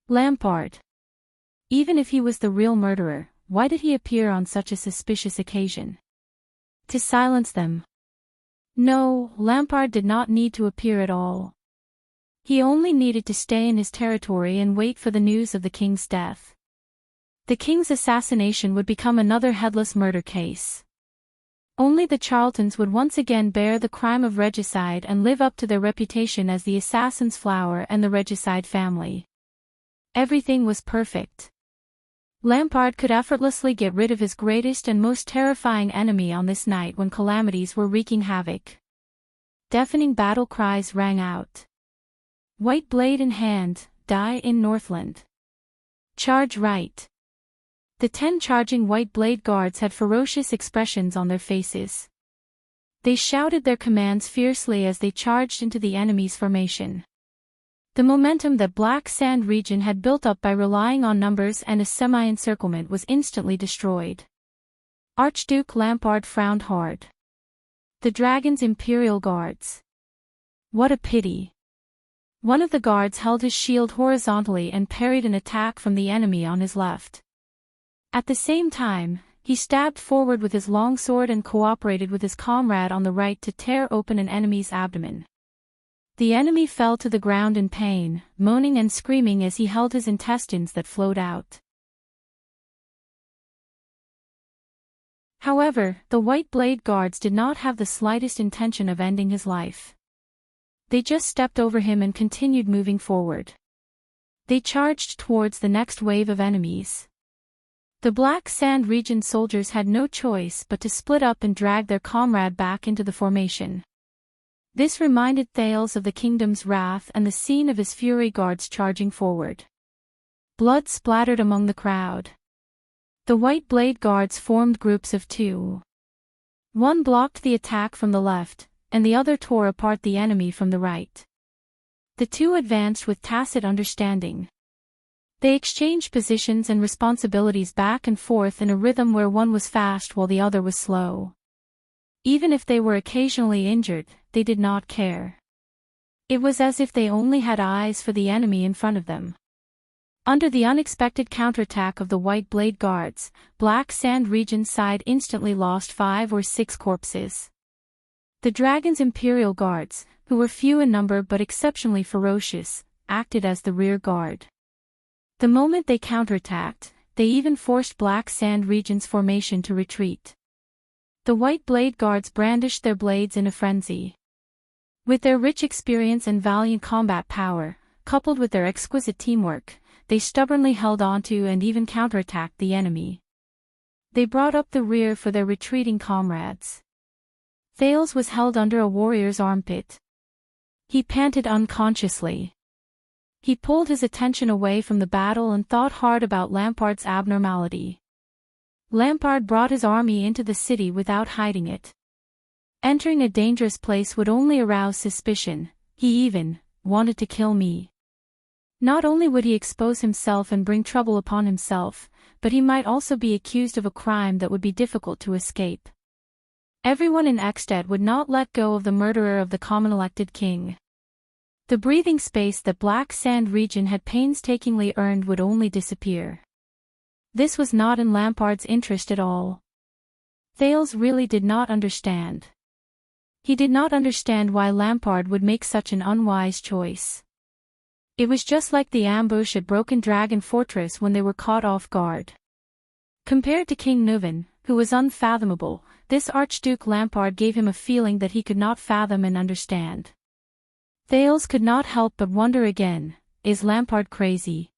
Speaker 1: Lampard. Even if he was the real murderer, why did he appear on such a suspicious occasion? To silence them. No, Lampard did not need to appear at all. He only needed to stay in his territory and wait for the news of the king's death. The king's assassination would become another headless murder case. Only the Charltons would once again bear the crime of regicide and live up to their reputation as the assassin's flower and the regicide family. Everything was perfect. Lampard could effortlessly get rid of his greatest and most terrifying enemy on this night when calamities were wreaking havoc. Deafening battle cries rang out. White blade in hand, die in Northland. Charge right. The 10 charging White Blade Guards had ferocious expressions on their faces. They shouted their commands fiercely as they charged into the enemy's formation. The momentum that Black Sand region had built up by relying on numbers and a semi-encirclement was instantly destroyed. Archduke Lampard frowned hard. The dragon's Imperial Guards. What a pity. One of the guards held his shield horizontally and parried an attack from the enemy on his left. At the same time, he stabbed forward with his longsword and cooperated with his comrade on the right to tear open an enemy's abdomen. The enemy fell to the ground in pain, moaning and screaming as he held his intestines that flowed out. However, the White Blade Guards did not have the slightest intention of ending his life. They just stepped over him and continued moving forward. They charged towards the next wave of enemies. The Black Sand region soldiers had no choice but to split up and drag their comrade back into the formation. This reminded Thales of the kingdom's wrath and the scene of his fury guards charging forward. Blood splattered among the crowd. The White Blade Guards formed groups of 2. One blocked the attack from the left, and the other tore apart the enemy from the right. The 2 advanced with tacit understanding. They exchanged positions and responsibilities back and forth in a rhythm where one was fast while the other was slow. Even if they were occasionally injured, they did not care. It was as if they only had eyes for the enemy in front of them. Under the unexpected counterattack of the White Blade Guards, Black Sand region's side instantly lost 5 or 6 corpses. The dragon's Imperial Guards, who were few in number but exceptionally ferocious, acted as the rear guard. The moment they counterattacked, they even forced Black Sand region's formation to retreat. The White Blade Guards brandished their blades in a frenzy. With their rich experience and valiant combat power, coupled with their exquisite teamwork, they stubbornly held onto and even counterattacked the enemy. They brought up the rear for their retreating comrades. Thales was held under a warrior's armpit. He panted unconsciously. He pulled his attention away from the battle and thought hard about Lampard's abnormality. Lampard brought his army into the city without hiding it. Entering a dangerous place would only arouse suspicion. He even wanted to kill me. Not only would he expose himself and bring trouble upon himself, but he might also be accused of a crime that would be difficult to escape. Everyone in Ekstedt would not let go of the murderer of the common elected king. The breathing space that Black Sand region had painstakingly earned would only disappear. This was not in Lampard's interest at all. Thales really did not understand. He did not understand why Lampard would make such an unwise choice. It was just like the ambush at Broken Dragon Fortress when they were caught off guard. Compared to King Nuvan, who was unfathomable, this Archduke Lampard gave him a feeling that he could not fathom and understand. Thales could not help but wonder again, is Lampard crazy?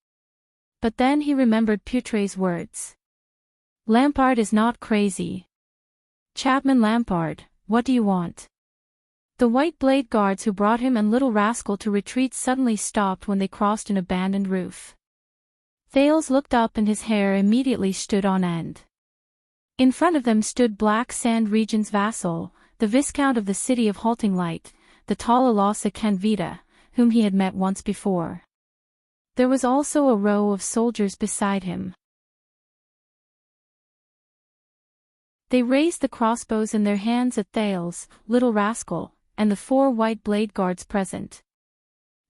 Speaker 1: But then he remembered Putre's words. Lampard is not crazy. Chapman Lampard, what do you want? The White Blade guards who brought him and Little Rascal to retreat suddenly stopped when they crossed an abandoned roof. Thales looked up and his hair immediately stood on end. In front of them stood Black Sand region's vassal, the Viscount of the city of Halting Light, the tall Alasa Canvita, whom he had met once before. There was also a row of soldiers beside him. They raised the crossbows in their hands at Thales, Little Rascal, and the 4 White Blade guards present.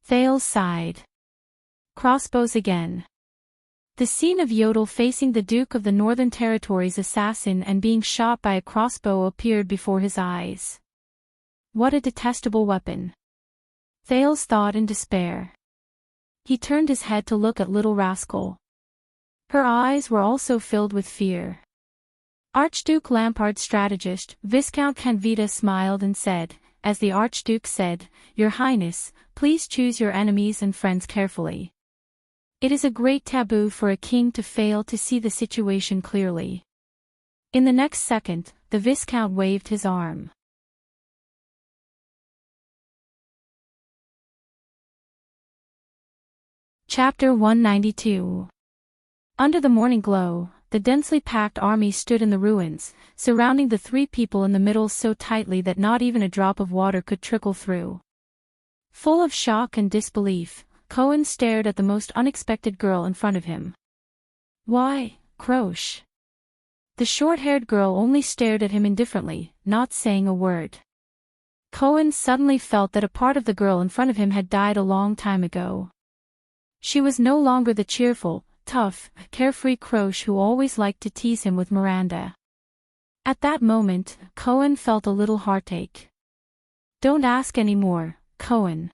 Speaker 1: Thales sighed. Crossbows again. The scene of Yodel facing the Duke of the Northern Territories' assassin and being shot by a crossbow appeared before his eyes. What a detestable weapon. Thales thought in despair. He turned his head to look at Little Rascal. Her eyes were also filled with fear. Archduke Lampard's strategist, Viscount Canvita smiled and said, as the Archduke said, Your Highness, please choose your enemies and friends carefully. It is a great taboo for a king to fail to see the situation clearly. In the next second, the Viscount waved his arm. Chapter 192. Under the morning glow, the densely packed army stood in the ruins, surrounding the 3 people in the middle so tightly that not even a drop of water could trickle through. Full of shock and disbelief, Cohen stared at the most unexpected girl in front of him. Why, Croche. The short-haired girl only stared at him indifferently, not saying a word. Cohen suddenly felt that a part of the girl in front of him had died a long time ago. She was no longer the cheerful, tough, carefree Croche who always liked to tease him with Miranda. At that moment, Cohen felt a little heartache. Don't ask any more, Cohen.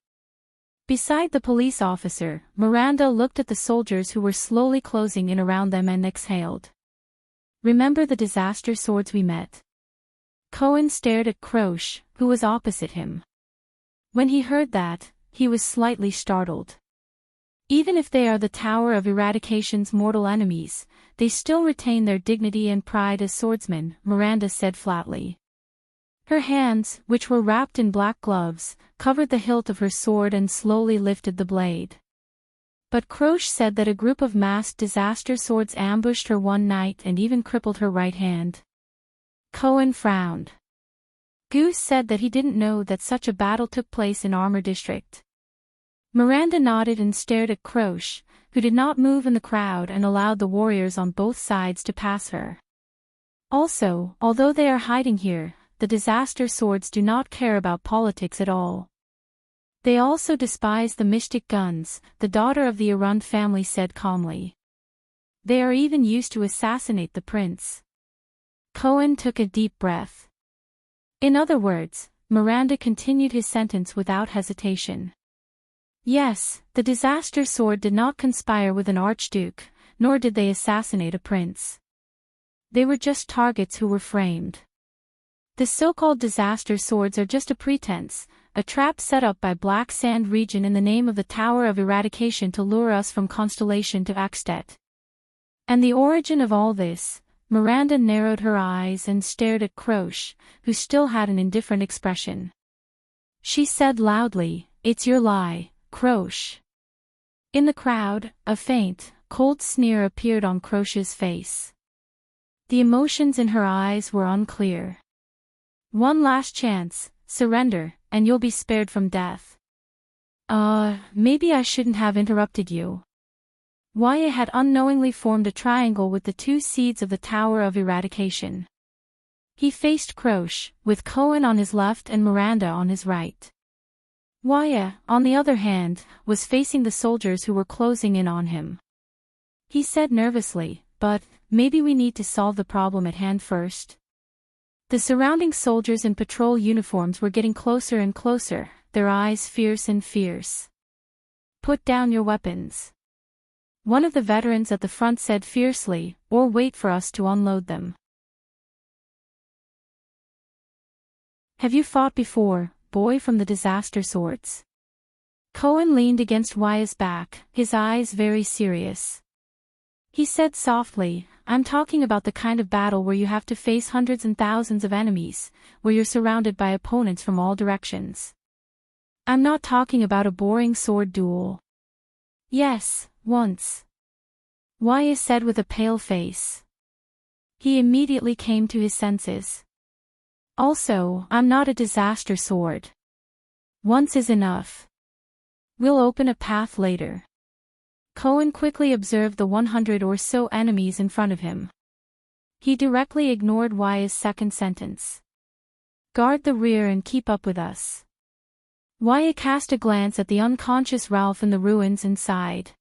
Speaker 1: Beside the police officer, Miranda looked at the soldiers who were slowly closing in around them and exhaled. Remember the disaster swords we met? Cohen stared at Croche, who was opposite him. When he heard that, he was slightly startled. Even if they are the Tower of Eradication's mortal enemies, they still retain their dignity and pride as swordsmen, Miranda said flatly. Her hands, which were wrapped in black gloves, covered the hilt of her sword and slowly lifted the blade. But Croche said that a group of masked disaster swords ambushed her one night and even crippled her right hand. Cohen frowned. Goose said that he didn't know that such a battle took place in Armor District. Miranda nodded and stared at Croche, who did not move in the crowd and allowed the warriors on both sides to pass her. Also, although they are hiding here, the disaster swords do not care about politics at all. They also despise the Mystic Guns, the daughter of the Arund family said calmly. They are even used to assassinate the prince. Cohen took a deep breath. In other words, Miranda continued his sentence without hesitation. Yes, the disaster sword did not conspire with an archduke, nor did they assassinate a prince. They were just targets who were framed. The so-called disaster swords are just a pretense, a trap set up by Black Sand region in the name of the Tower of Eradication to lure us from Constellation to Axtet. And the origin of all this, Miranda narrowed her eyes and stared at Croche, who still had an indifferent expression. She said loudly, It's your lie, Croche. In the crowd, a faint, cold sneer appeared on Croche's face. The emotions in her eyes were unclear. One last chance, surrender, and you'll be spared from death. Maybe I shouldn't have interrupted you. Waya had unknowingly formed a triangle with the 2 seeds of the Tower of Eradication. He faced Croche, with Cohen on his left and Miranda on his right. Wyatt, on the other hand, was facing the soldiers who were closing in on him. He said nervously, "But, maybe we need to solve the problem at hand first." The surrounding soldiers in patrol uniforms were getting closer and closer, their eyes fierce and fierce. "Put down your weapons," one of the veterans at the front said fiercely, "or wait for us to unload them." "Have you fought before, boy from the disaster swords?" Cohen leaned against Wyatt's back, his eyes very serious. He said softly, "I'm talking about the kind of battle where you have to face hundreds and thousands of enemies, where you're surrounded by opponents from all directions. I'm not talking about a boring sword duel." "Yes, once," Wyatt said with a pale face. He immediately came to his senses. "Also, I'm not a disaster sword. Once is enough. We'll open a path later." Cohen quickly observed the 100 or so enemies in front of him. He directly ignored Wyatt's second sentence. "Guard the rear and keep up with us." Wyatt cast a glance at the unconscious Ralph in the ruins and sighed.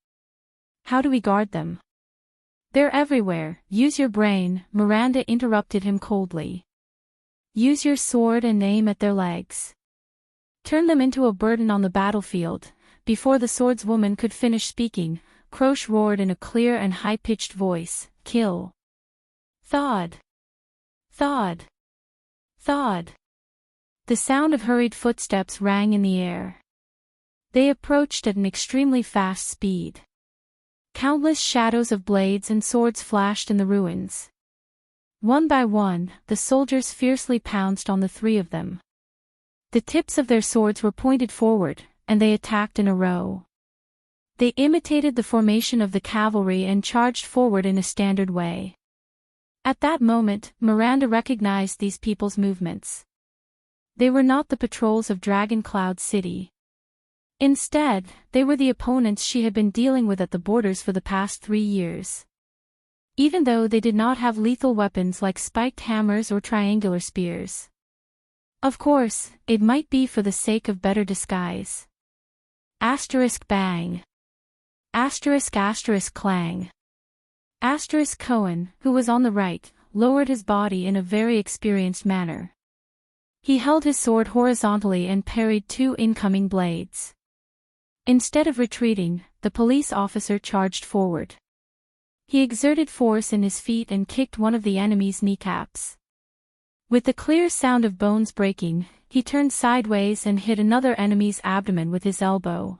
Speaker 1: "How do we guard them?" "They're everywhere, use your brain," Miranda interrupted him coldly. "Use your sword and aim at their legs. Turn them into a burden on the battlefield." Before the swordswoman could finish speaking, Croce roared in a clear and high-pitched voice, "Kill!" Thud! Thud! Thud! The sound of hurried footsteps rang in the air. They approached at an extremely fast speed. Countless shadows of blades and swords flashed in the ruins. One by one, the soldiers fiercely pounced on the three of them. The tips of their swords were pointed forward, and they attacked in a row. They imitated the formation of the cavalry and charged forward in a standard way. At that moment, Miranda recognized these people's movements. They were not the patrols of Dragon Cloud City. Instead, they were the opponents she had been dealing with at the borders for the past 3 years. Even though they did not have lethal weapons like spiked hammers or triangular spears. Of course, it might be for the sake of better disguise. Asterisk bang. Asterisk asterisk clang. Asterisk Cohen, who was on the right, lowered his body in a very experienced manner. He held his sword horizontally and parried 2 incoming blades. Instead of retreating, the police officer charged forward. He exerted force in his feet and kicked one of the enemy's kneecaps. With the clear sound of bones breaking, he turned sideways and hit another enemy's abdomen with his elbow.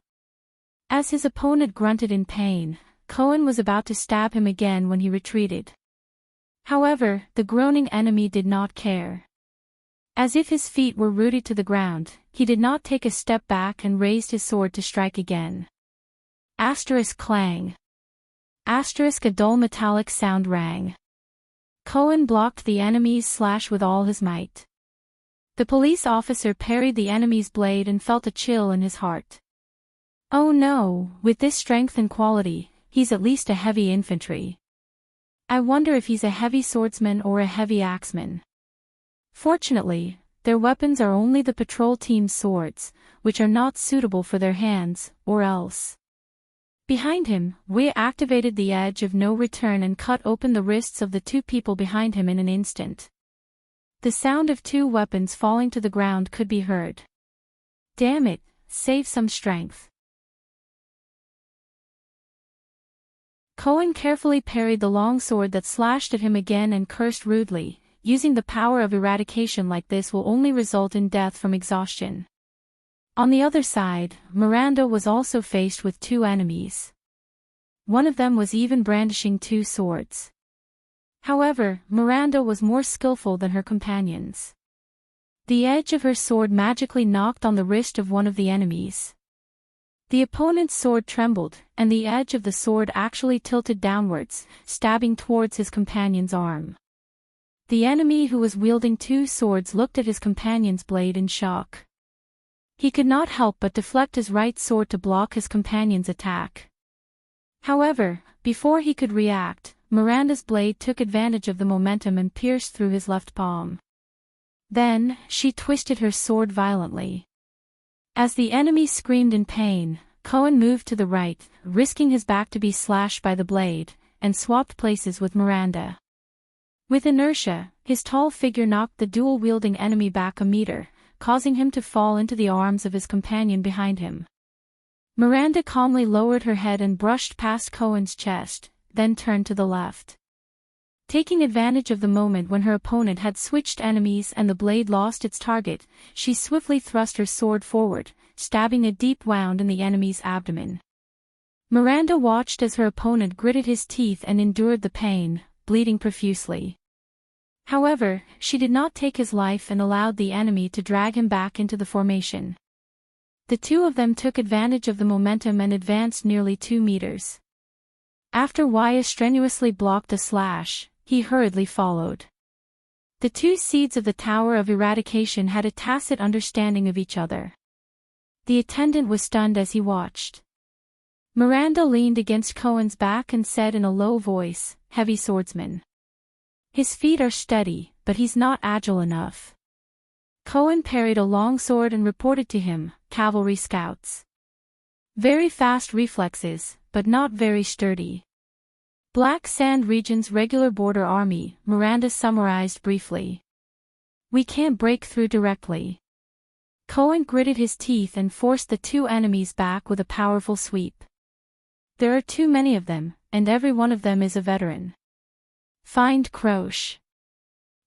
Speaker 1: As his opponent grunted in pain, Cohen was about to stab him again when he retreated. However, the groaning enemy did not care. As if his feet were rooted to the ground, he did not take a step back and raised his sword to strike again. Asterisk clang. Asterisk a dull metallic sound rang. Cohen blocked the enemy's slash with all his might. The police officer parried the enemy's blade and felt a chill in his heart. Oh no, with this strength and quality, he's at least a heavy infantry. I wonder if he's a heavy swordsman or a heavy axeman. Fortunately, their weapons are only the patrol team's swords, which are not suitable for their hands, or else. Behind him, Wyatt activated the edge of no return and cut open the wrists of the 2 people behind him in an instant. The sound of 2 weapons falling to the ground could be heard. Damn it, save some strength. Cohen carefully parried the long sword that slashed at him again and cursed rudely. Using the power of eradication like this will only result in death from exhaustion. On the other side, Miranda was also faced with 2 enemies. One of them was even brandishing 2 swords. However, Miranda was more skillful than her companions. The edge of her sword magically knocked on the wrist of one of the enemies. The opponent's sword trembled, and the edge of the sword actually tilted downwards, stabbing towards his companion's arm. The enemy who was wielding 2 swords looked at his companion's blade in shock. He could not help but deflect his right sword to block his companion's attack. However, before he could react, Miranda's blade took advantage of the momentum and pierced through his left palm. Then, she twisted her sword violently. As the enemy screamed in pain, Cohen moved to the right, risking his back to be slashed by the blade, and swapped places with Miranda. With inertia, his tall figure knocked the dual-wielding enemy back a meter, causing him to fall into the arms of his companion behind him. Miranda calmly lowered her head and brushed past Cohen's chest, then turned to the left. Taking advantage of the moment when her opponent had switched enemies and the blade lost its target, she swiftly thrust her sword forward, stabbing a deep wound in the enemy's abdomen. Miranda watched as her opponent gritted his teeth and endured the pain, bleeding profusely. However, she did not take his life and allowed the enemy to drag him back into the formation. The two of them took advantage of the momentum and advanced nearly 2 meters. After Wyatt strenuously blocked a slash, he hurriedly followed. The two seeds of the Tower of Eradication had a tacit understanding of each other. The attendant was stunned as he watched. Miranda leaned against Cohen's back and said in a low voice, "Heavy swordsman. His feet are steady, but he's not agile enough." Cohen parried a long sword and reported to him, "Cavalry scouts. Very fast reflexes, but not very sturdy." Black Sand Region's regular border army, Miranda summarized briefly. "We can't break through directly." Cohen gritted his teeth and forced the two enemies back with a powerful sweep. "There are too many of them, and every one of them is a veteran. Find Croce."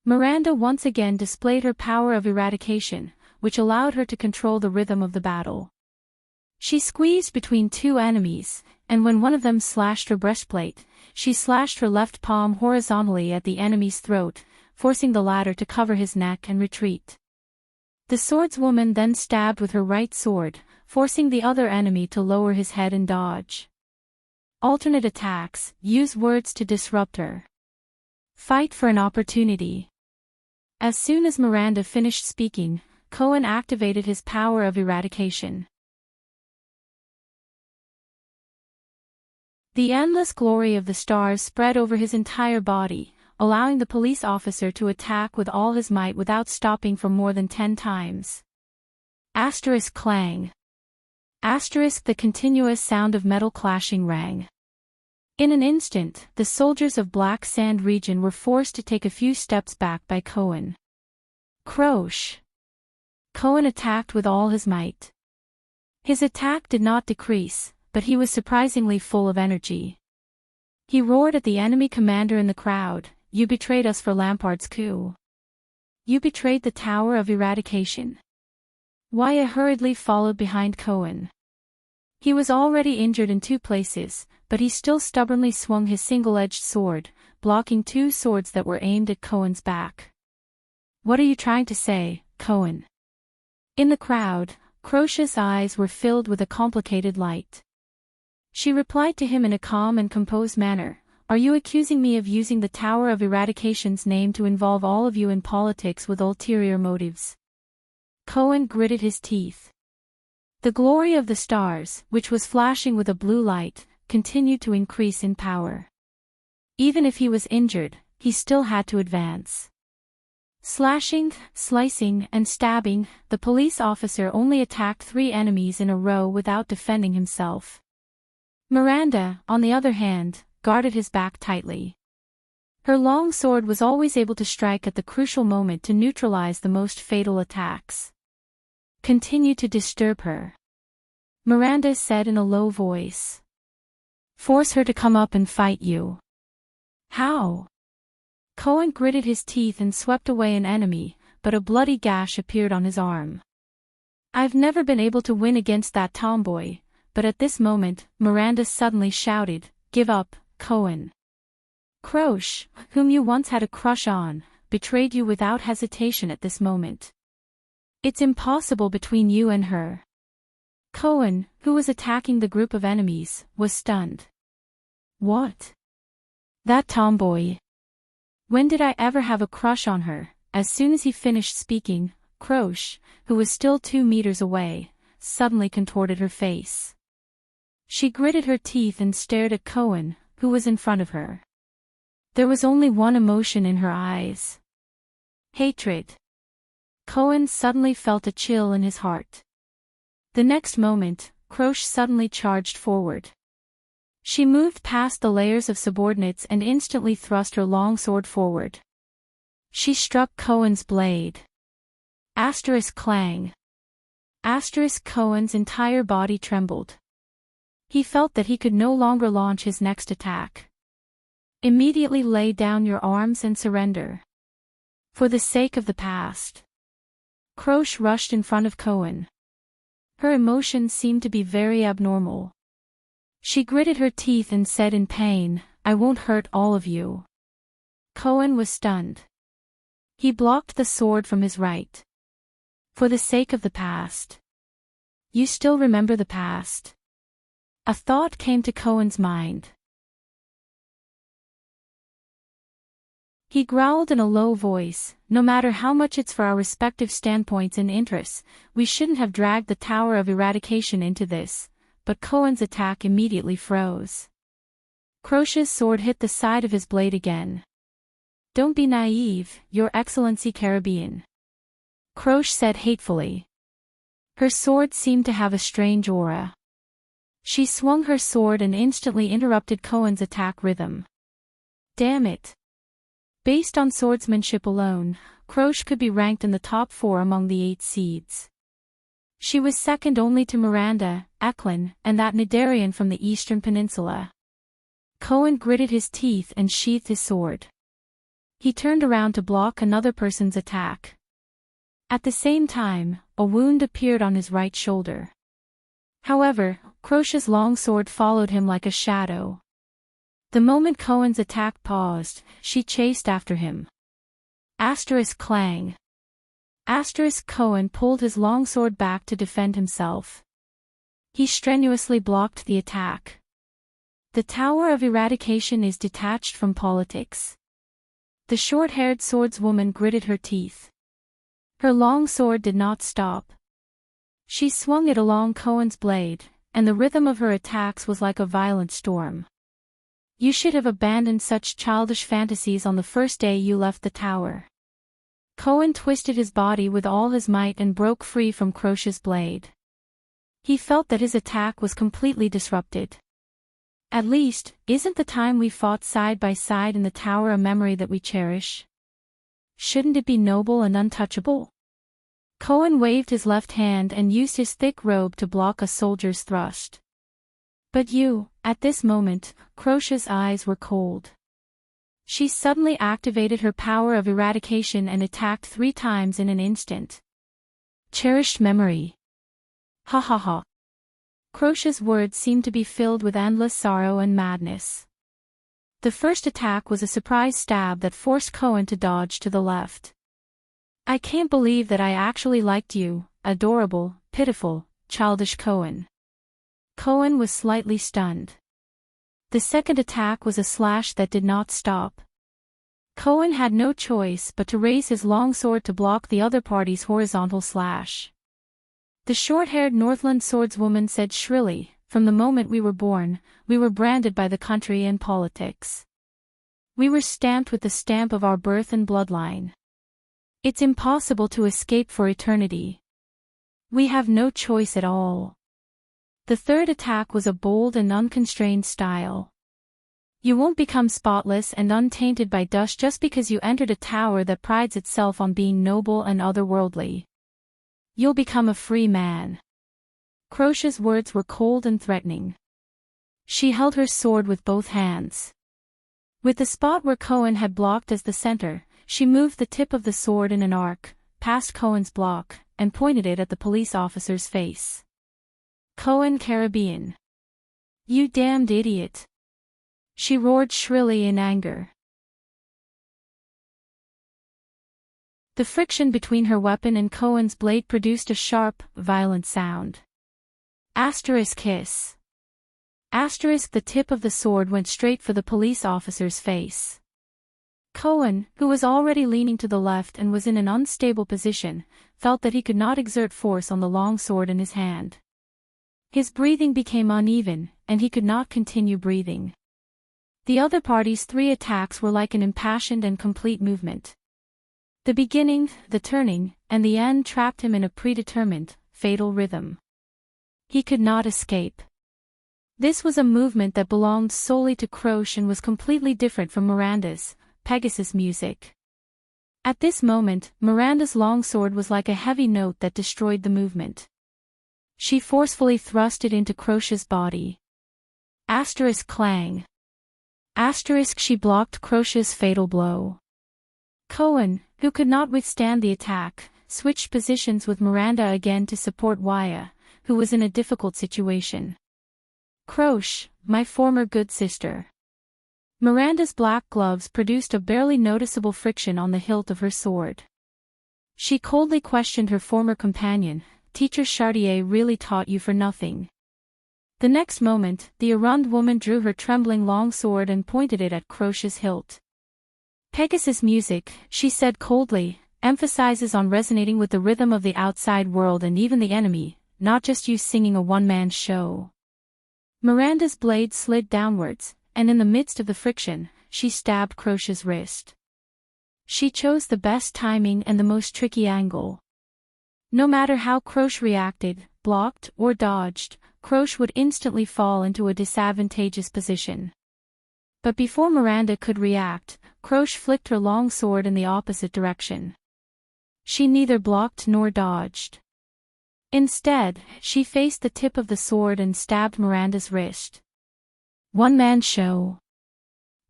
Speaker 1: Miranda once again displayed her power of eradication, which allowed her to control the rhythm of the battle. She squeezed between two enemies, and when one of them slashed her breastplate, she slashed her left palm horizontally at the enemy's throat, forcing the latter to cover his neck and retreat. The swordswoman then stabbed with her right sword, forcing the other enemy to lower his head and dodge. Alternate attacks, use words to disrupt her. Fight for an opportunity. As soon as Miranda finished speaking, Cohen activated his power of eradication. The endless glory of the stars spread over his entire body, allowing the police officer to attack with all his might without stopping for more than 10 times. Asterisk clang. Asterisk the continuous sound of metal clashing rang. In an instant, the soldiers of Black Sand Region were forced to take a few steps back by Cohen. Croce. Cohen attacked with all his might. His attack did not decrease, but he was surprisingly full of energy. He roared at the enemy commander in the crowd, "You betrayed us for Lampard's coup. You betrayed the Tower of Eradication." Wyatt hurriedly followed behind Cohen. He was already injured in 2 places, but he still stubbornly swung his single-edged sword, blocking 2 swords that were aimed at Cohen's back. "What are you trying to say, Cohen?" In the crowd, Croce's eyes were filled with a complicated light. She replied to him in a calm and composed manner, "Are you accusing me of using the Tower of Eradication's name to involve all of you in politics with ulterior motives?" Cohen gritted his teeth. The glory of the stars, which was flashing with a blue light, continued to increase in power. Even if he was injured, he still had to advance. Slashing, slicing, and stabbing, the police officer only attacked 3 enemies in a row without defending himself. Miranda, on the other hand, guarded his back tightly. Her long sword was always able to strike at the crucial moment to neutralize the most fatal attacks. "Continue to disturb her," Miranda said in a low voice. "Force her to come up and fight you." "How?" Cohen gritted his teeth and swept away an enemy, but a bloody gash appeared on his arm. "I've never been able to win against that tomboy," but at this moment, Miranda suddenly shouted, "Give up, Cohen. Croce, whom you once had a crush on, betrayed you without hesitation at this moment. It's impossible between you and her." Cohen, who was attacking the group of enemies, was stunned. "What? That tomboy? When did I ever have a crush on her?" As soon as he finished speaking, Croce, who was still 2 meters away, suddenly contorted her face. She gritted her teeth and stared at Cohen, who was in front of her. There was only one emotion in her eyes. Hatred. Cohen suddenly felt a chill in his heart. The next moment, Croce suddenly charged forward. She moved past the layers of subordinates and instantly thrust her long sword forward. She struck Cohen's blade. Clang. Cohen's entire body trembled. He felt that he could no longer launch his next attack. Immediately lay down your arms and surrender. For the sake of the past. Croce rushed in front of Cohen. Her emotions seemed to be very abnormal. She gritted her teeth and said in pain, "I won't hurt all of you." Cohen was stunned. He blocked the sword from his right. For the sake of the past. You still remember the past? A thought came to Cohen's mind. He growled in a low voice, "No matter how much it's for our respective standpoints and interests, we shouldn't have dragged the Tower of Eradication into this," but Cohen's attack immediately froze. Croce's sword hit the side of his blade again. "Don't be naive, Your Excellency Caribbean," Croce said hatefully. Her sword seemed to have a strange aura. She swung her sword and instantly interrupted Cohen's attack rhythm. Damn it. Based on swordsmanship alone, Croce could be ranked in the top 4 among the 8 seeds. She was second only to Miranda, Eklund, and that Nidarian from the Eastern Peninsula. Cohen gritted his teeth and sheathed his sword. He turned around to block another person's attack. At the same time, a wound appeared on his right shoulder. However, Croce's long sword followed him like a shadow. The moment Cohen's attack paused, she chased after him. Clang. Cohen pulled his long sword back to defend himself. He strenuously blocked the attack. The Tower of Eradication is detached from politics. The short-haired swordswoman gritted her teeth. Her long sword did not stop. She swung it along Cohen's blade, and the rhythm of her attacks was like a violent storm. You should have abandoned such childish fantasies on the first day you left the tower. Cohen twisted his body with all his might and broke free from Croce's blade. He felt that his attack was completely disrupted. At least, isn't the time we fought side by side in the tower a memory that we cherish? Shouldn't it be noble and untouchable? Cohen waved his left hand and used his thick robe to block a soldier's thrust. But at this moment, Croce's eyes were cold. She suddenly activated her power of eradication and attacked 3 times in an instant. Cherished memory. Ha ha ha. Croce's words seemed to be filled with endless sorrow and madness. The first attack was a surprise stab that forced Cohen to dodge to the left. I can't believe that I actually liked you, adorable, pitiful, childish Cohen. Cohen was slightly stunned. The second attack was a slash that did not stop. Cohen had no choice but to raise his long sword to block the other party's horizontal slash. The short-haired Northland swordswoman said shrilly, "From the moment we were born, we were branded by the country and politics. We were stamped with the stamp of our birth and bloodline. It's impossible to escape for eternity. We have no choice at all." The third attack was a bold and unconstrained style. You won't become spotless and untainted by dust just because you entered a tower that prides itself on being noble and otherworldly. You'll become a free man. Croce's words were cold and threatening. She held her sword with both hands. With the spot where Cohen had blocked as the center, she moved the tip of the sword in an arc, past Cohen's block, and pointed it at the police officer's face. Cohen Caribbean. You damned idiot. She roared shrilly in anger. The friction between her weapon and Cohen's blade produced a sharp, violent sound. Hiss. The tip of the sword went straight for the police officer's face. Cohen, who was already leaning to the left and was in an unstable position, felt that he could not exert force on the long sword in his hand. His breathing became uneven, and he could not continue breathing. The other party's 3 attacks were like an impassioned and complete movement. The beginning, the turning, and the end trapped him in a predetermined, fatal rhythm. He could not escape. This was a movement that belonged solely to Croce and was completely different from Miranda's, Pegasus music. At this moment, Miranda's longsword was like a heavy note that destroyed the movement. She forcefully thrust it into Croce's body. Asterisk clang. Asterisk she blocked Croce's fatal blow. Cohen, who could not withstand the attack, switched positions with Miranda again to support Waya, who was in a difficult situation. Croce, my former good sister. Miranda's black gloves produced a barely noticeable friction on the hilt of her sword. She coldly questioned her former companion, Teacher Chartier really taught you for nothing. The next moment, the Arund woman drew her trembling long sword and pointed it at Croce's hilt. Pegasus music, she said coldly, emphasizes on resonating with the rhythm of the outside world and even the enemy, not just you singing a one-man show. Miranda's blade slid downwards, and in the midst of the friction, she stabbed Croce's wrist. She chose the best timing and the most tricky angle. No matter how Croce reacted, blocked, or dodged, Croce would instantly fall into a disadvantageous position. But before Miranda could react, Croce flicked her long sword in the opposite direction. She neither blocked nor dodged. Instead, she faced the tip of the sword and stabbed Miranda's wrist. One-man show.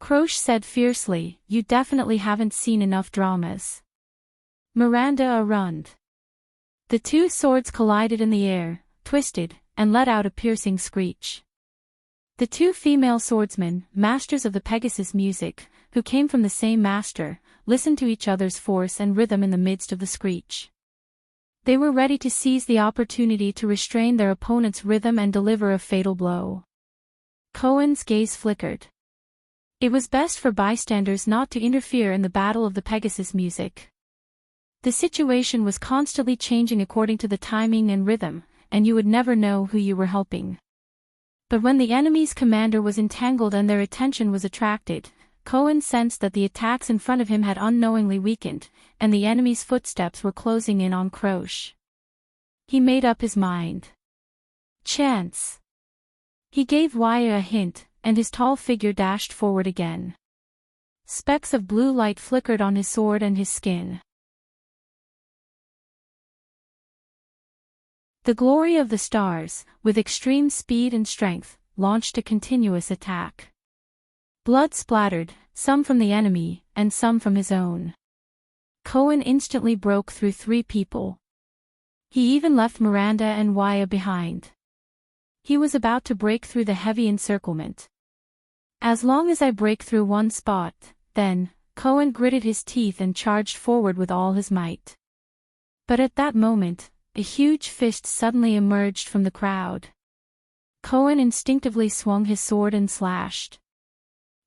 Speaker 1: Croce said fiercely, you definitely haven't seen enough dramas. Miranda Arund. The two swords collided in the air, twisted, and let out a piercing screech. The two female swordsmen, masters of the Pegasus music, who came from the same master, listened to each other's force and rhythm in the midst of the screech. They were ready to seize the opportunity to restrain their opponent's rhythm and deliver a fatal blow. Cohen's gaze flickered. It was best for bystanders not to interfere in the battle of the Pegasus music. The situation was constantly changing according to the timing and rhythm, and you would never know who you were helping. But when the enemy's commander was entangled and their attention was attracted, Cohen sensed that the attacks in front of him had unknowingly weakened, and the enemy's footsteps were closing in on Croce. He made up his mind. Chance. He gave Waya a hint, and his tall figure dashed forward again. Specks of blue light flickered on his sword and his skin. The glory of the stars, with extreme speed and strength, launched a continuous attack. Blood splattered, some from the enemy, and some from his own. Cohen instantly broke through 3 people. He even left Miranda and Waya behind. He was about to break through the heavy encirclement. As long as I break through one spot, then, Cohen gritted his teeth and charged forward with all his might. But at that moment, a huge fist suddenly emerged from the crowd. Cohen instinctively swung his sword and slashed.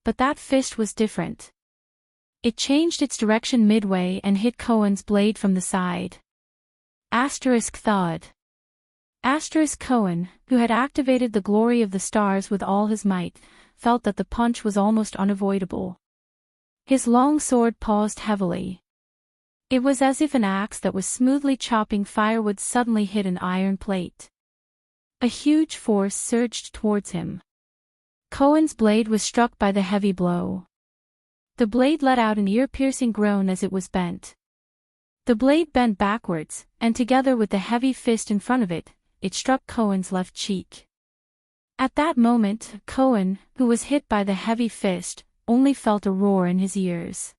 Speaker 1: But that fist was different. It changed its direction midway and hit Cohen's blade from the side. Asterisk thud. Asterisk Cohen, who had activated the glory of the stars with all his might, felt that the punch was almost unavoidable. His long sword paused heavily. It was as if an axe that was smoothly chopping firewood suddenly hit an iron plate. A huge force surged towards him. Cohen's blade was struck by the heavy blow. The blade let out an ear-piercing groan as it was bent. The blade bent backwards, and together with the heavy fist in front of it, it struck Cohen's left cheek. At that moment, Cohen, who was hit by the heavy fist, only felt a roar in his ears.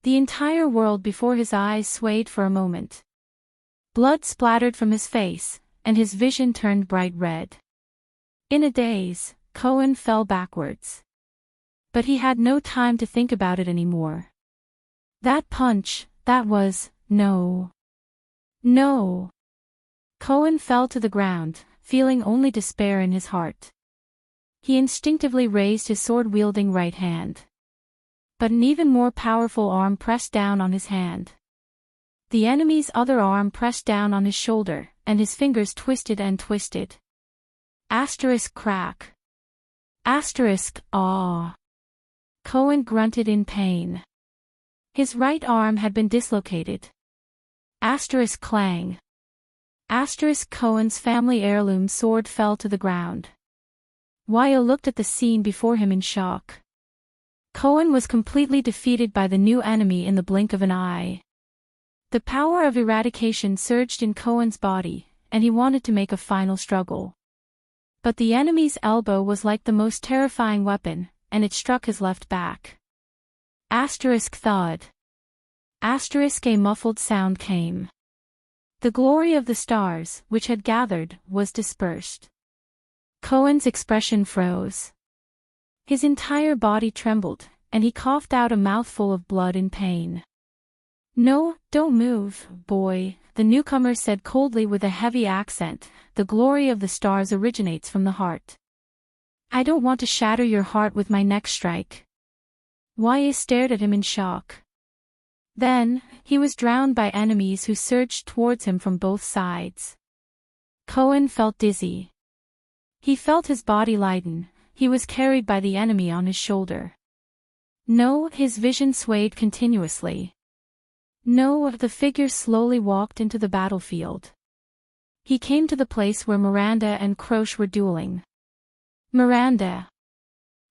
Speaker 1: The entire world before his eyes swayed for a moment. Blood splattered from his face, and his vision turned bright red. In a daze, Cohen fell backwards. But he had no time to think about it anymore. That punch, that was, no. No. Cohen fell to the ground, feeling only despair in his heart. He instinctively raised his sword-wielding right hand. But an even more powerful arm pressed down on his hand. The enemy's other arm pressed down on his shoulder, and his fingers twisted and twisted. Asterisk crack. Asterisk, ah. Cohen grunted in pain. His right arm had been dislocated. Asterisk clang. Cohen's family heirloom sword fell to the ground. Wyatt looked at the scene before him in shock. Cohen was completely defeated by the new enemy in the blink of an eye. The power of eradication surged in Cohen's body, and he wanted to make a final struggle. But the enemy's elbow was like the most terrifying weapon, and it struck his left back. Thud. A muffled sound came. The glory of the stars, which had gathered, was dispersed. Cohen's expression froze. His entire body trembled, and he coughed out a mouthful of blood in pain. "No, don't move, boy," the newcomer said coldly with a heavy accent. "The glory of the stars originates from the heart. I don't want to shatter your heart with my next strike." Wyatt stared at him in shock. Then, he was drowned by enemies who surged towards him from both sides. Cohen felt dizzy. He felt his body lighten. He was carried by the enemy on his shoulder. No, his vision swayed continuously. No, the figure slowly walked into the battlefield. He came to the place where Miranda and Croce were dueling. Miranda.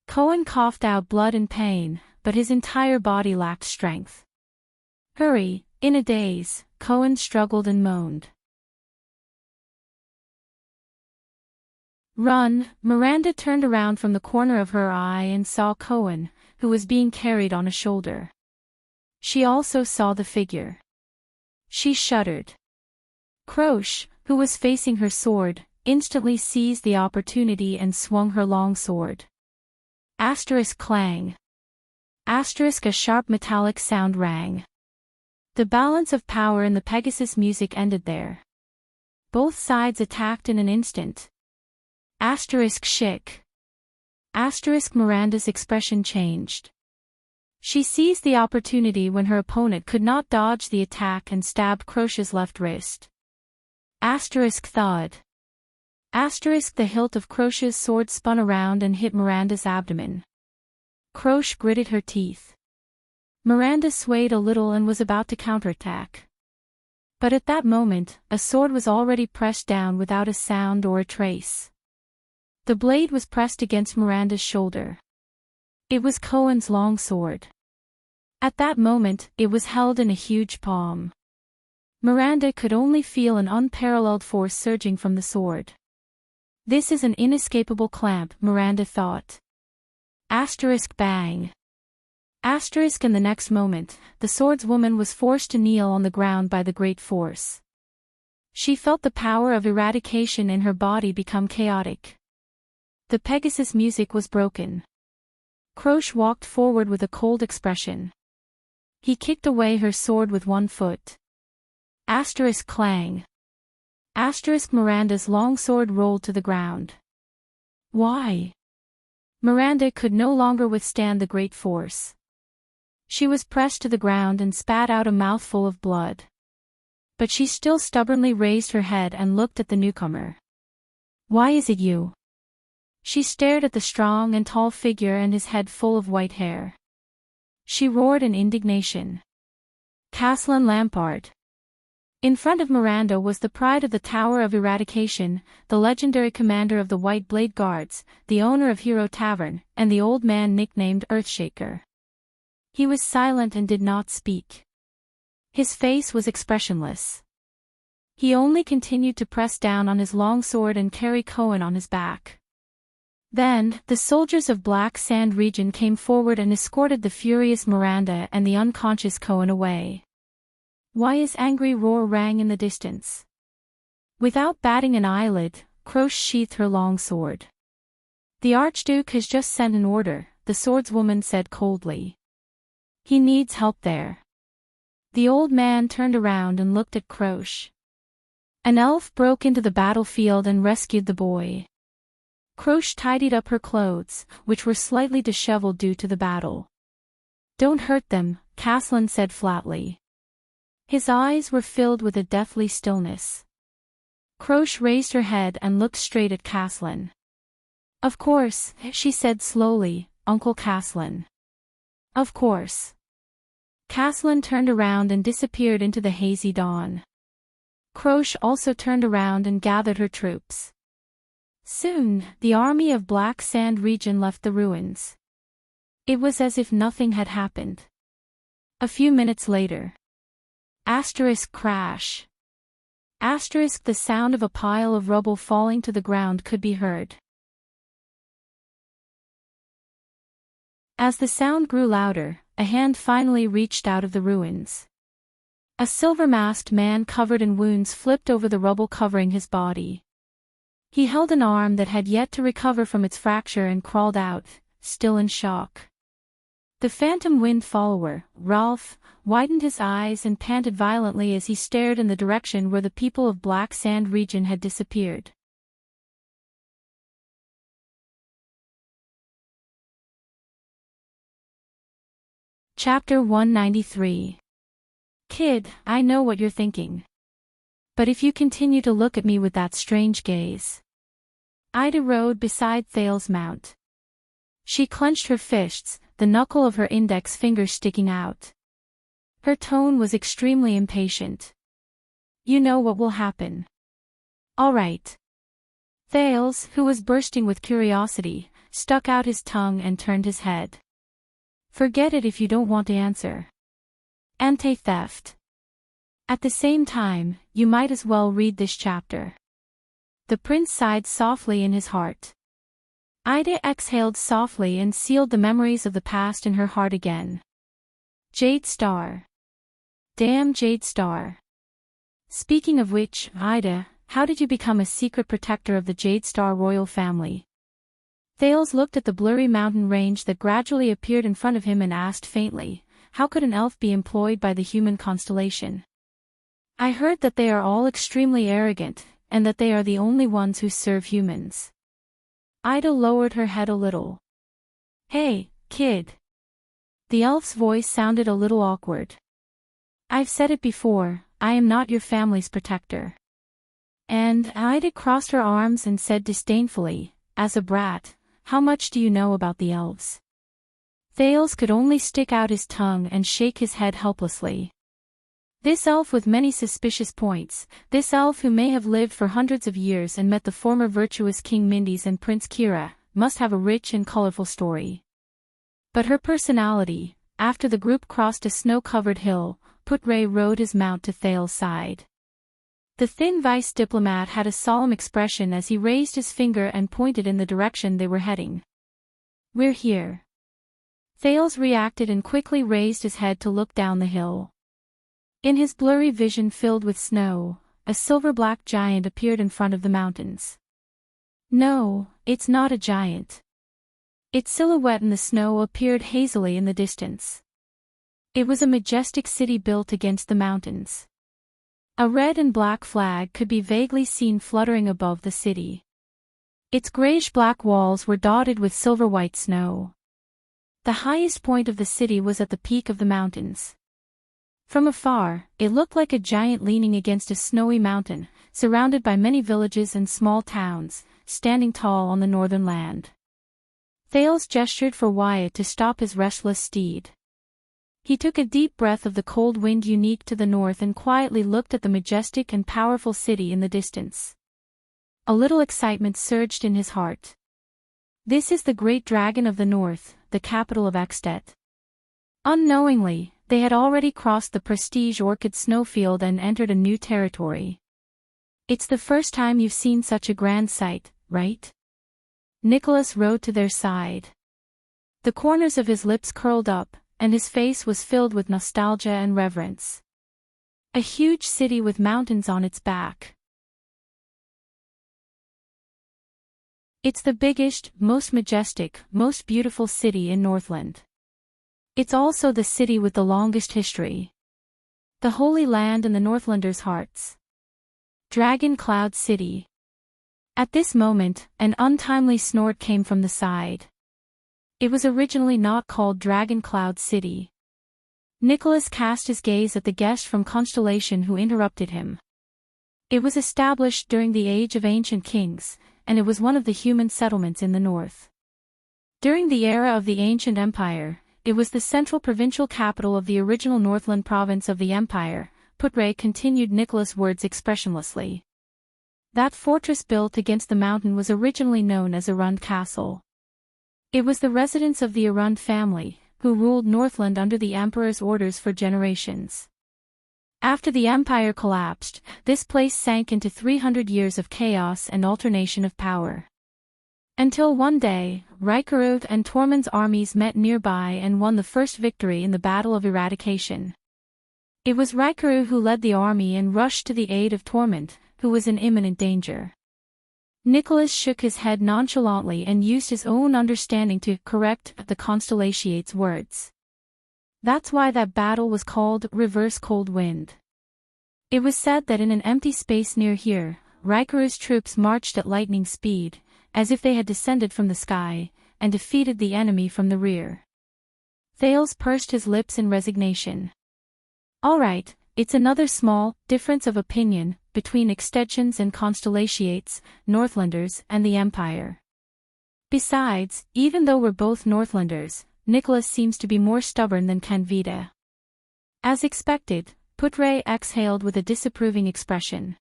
Speaker 1: Cohen coughed out blood and pain, but his entire body lacked strength. "Hurry," in a daze, Cohen struggled and moaned. "Run!" Miranda turned around from the corner of her eye and saw Cohen, who was being carried on a shoulder. She also saw the figure. She shuddered. Croce, who was facing her sword, instantly seized the opportunity and swung her long sword. Clang. A sharp metallic sound rang. The balance of power in the Pegasus music ended there. Both sides attacked in an instant. Shick. Miranda's expression changed. She seized the opportunity when her opponent could not dodge the attack and stabbed Croce's left wrist. Thud. The hilt of Croce's sword spun around and hit Miranda's abdomen. Croce gritted her teeth. Miranda swayed a little and was about to counterattack. But at that moment, a sword was already pressed down without a sound or a trace. The blade was pressed against Miranda's shoulder. It was Cohen's long sword. At that moment, it was held in a huge palm. Miranda could only feel an unparalleled force surging from the sword. "This is an inescapable clamp," Miranda thought. Bang. In the next moment, the swordswoman was forced to kneel on the ground by the great force. She felt the power of eradication in her body become chaotic. The Pegasus music was broken. Croce walked forward with a cold expression. He kicked away her sword with one foot. Clang. Miranda's long sword rolled to the ground. Why? Miranda could no longer withstand the great force. She was pressed to the ground and spat out a mouthful of blood. But she still stubbornly raised her head and looked at the newcomer. "Why is it you?" She stared at the strong and tall figure and his head full of white hair. She roared in indignation. "Castellan Lampard." In front of Miranda was the pride of the Tower of Eradication, the legendary commander of the White Blade Guards, the owner of Hero Tavern, and the old man nicknamed Earthshaker. He was silent and did not speak. His face was expressionless. He only continued to press down on his long sword and carry Cohen on his back. Then, the soldiers of Black Sand region came forward and escorted the furious Miranda and the unconscious Cohen away. Wyatt's angry roar rang in the distance. Without batting an eyelid, Croce sheathed her long sword. "The Archduke has just sent an order," the swordswoman said coldly. "He needs help there." The old man turned around and looked at Croce. An elf broke into the battlefield and rescued the boy. Croce tidied up her clothes, which were slightly disheveled due to the battle. "Don't hurt them," Castellan said flatly. His eyes were filled with a deathly stillness. Croce raised her head and looked straight at Castellan. "Of course," she said slowly, "Uncle Castellan. Of course." Castellan turned around and disappeared into the hazy dawn. Croche also turned around and gathered her troops. Soon, the army of Black Sand region left the ruins. It was as if nothing had happened. A few minutes later. Crash. The sound of a pile of rubble falling to the ground could be heard. As the sound grew louder, a hand finally reached out of the ruins. A silver-masked man covered in wounds flipped over the rubble covering his body. He held an arm that had yet to recover from its fracture and crawled out, still in shock. The phantom wind follower, Ralph, widened his eyes and panted violently as he stared in the direction where the people of Black Sand region had disappeared. Chapter 193. Kid, I know what you're thinking. But if you continue to look at me with that strange gaze. Ida rode beside Thale's mount. She clenched her fists, the knuckle of her index finger sticking out. Her tone was extremely impatient. You know what will happen. All right. Thales, who was bursting with curiosity, stuck out his tongue and turned his head. Forget it if you don't want to answer. Anti-theft. At the same time, you might as well read this chapter. The prince sighed softly in his heart. Ida exhaled softly and sealed the memories of the past in her heart again. Jade Star. Damn Jade Star. Speaking of which, Ida, how did you become a secret protector of the Jade Star royal family? Thales looked at the blurry mountain range that gradually appeared in front of him and asked faintly, how could an elf be employed by the human constellation? I heard that they are all extremely arrogant, and that they are the only ones who serve humans. Ida lowered her head a little. Hey, kid. The elf's voice sounded a little awkward. I've said it before, I am not your family's protector. And Ida crossed her arms and said disdainfully, as a brat, how much do you know about the elves? Thales could only stick out his tongue and shake his head helplessly. This elf with many suspicious points, this elf who may have lived for hundreds of years and met the former virtuous King Mindys and Prince Kira, must have a rich and colorful story. But her personality, after the group crossed a snow-covered hill, Putray rode his mount to Thale's side. The thin vice diplomat had a solemn expression as he raised his finger and pointed in the direction they were heading. We're here. Thales reacted and quickly raised his head to look down the hill. In his blurry vision filled with snow, a silver-black giant appeared in front of the mountains. No, it's not a giant. Its silhouette in the snow appeared hazily in the distance. It was a majestic city built against the mountains. A red and black flag could be vaguely seen fluttering above the city. Its grayish-black walls were dotted with silver-white snow. The highest point of the city was at the peak of the mountains. From afar, it looked like a giant leaning against a snowy mountain, surrounded by many villages and small towns, standing tall on the northern land. Thales gestured for Wyatt to stop his restless steed. He took a deep breath of the cold wind unique to the north and quietly looked at the majestic and powerful city in the distance. A little excitement surged in his heart. This is the great dragon of the north, the capital of Extet. Unknowingly, they had already crossed the prestige orchid snowfield and entered a new territory. It's the first time you've seen such a grand sight, right? Nicholas rode to their side. The corners of his lips curled up, and his face was filled with nostalgia and reverence. A huge city with mountains on its back. It's the biggest, most majestic, most beautiful city in Northland. It's also the city with the longest history. The Holy Land in the Northlanders' hearts. Dragon Cloud City. At this moment, an untimely snort came from the side. It was originally not called Dragon Cloud City. Nicholas cast his gaze at the guest from Constellation who interrupted him. It was established during the Age of Ancient Kings, and it was one of the human settlements in the north. During the era of the Ancient Empire, it was the central provincial capital of the original Northland province of the Empire, Putre continued Nicholas' words expressionlessly. That fortress built against the mountain was originally known as Arund Castle. It was the residence of the Arund family, who ruled Northland under the Emperor's orders for generations. After the Empire collapsed, this place sank into 300 years of chaos and alternation of power. Until one day, Rikerud and Tormund's armies met nearby and won the first victory in the Battle of Eradication. It was Rikerud who led the army and rushed to the aid of Tormund, who was in imminent danger. Nicholas shook his head nonchalantly and used his own understanding to correct the Constellation's words. That's why that battle was called Reverse Cold Wind. It was said that in an empty space near here, Rikerud's troops marched at lightning speed, as if they had descended from the sky, and defeated the enemy from the rear. Thales pursed his lips in resignation. All right, it's another small difference of opinion between extensions and Constellation's, Northlanders, and the Empire. Besides, even though we're both Northlanders, Nicholas seems to be more stubborn than Canvita. As expected, Putre exhaled with a disapproving expression.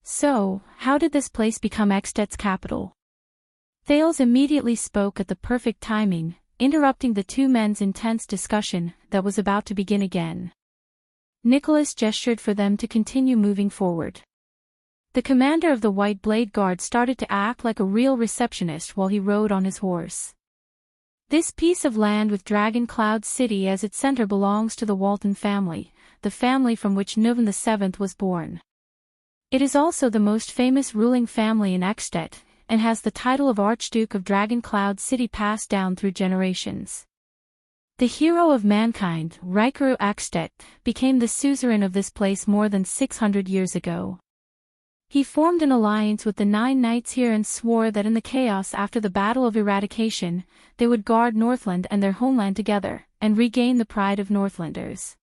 Speaker 1: So, how did this place become Extet's capital? Thales immediately spoke at the perfect timing, interrupting the two men's intense discussion that was about to begin again. Nicholas gestured for them to continue moving forward. The commander of the White Blade Guard started to act like a real receptionist while he rode on his horse. This piece of land with Dragon Cloud City as its center belongs to the Walton family, the family from which Nuvan VII was born. It is also the most famous ruling family in Extet, and has the title of Archduke of Dragon Cloud City passed down through generations. The hero of mankind, Rikerud Extet, became the suzerain of this place more than 600 years ago. He formed an alliance with the 9 knights here and swore that in the chaos after the Battle of Eradication, they would guard Northland and their homeland together, and regain the pride of Northlanders.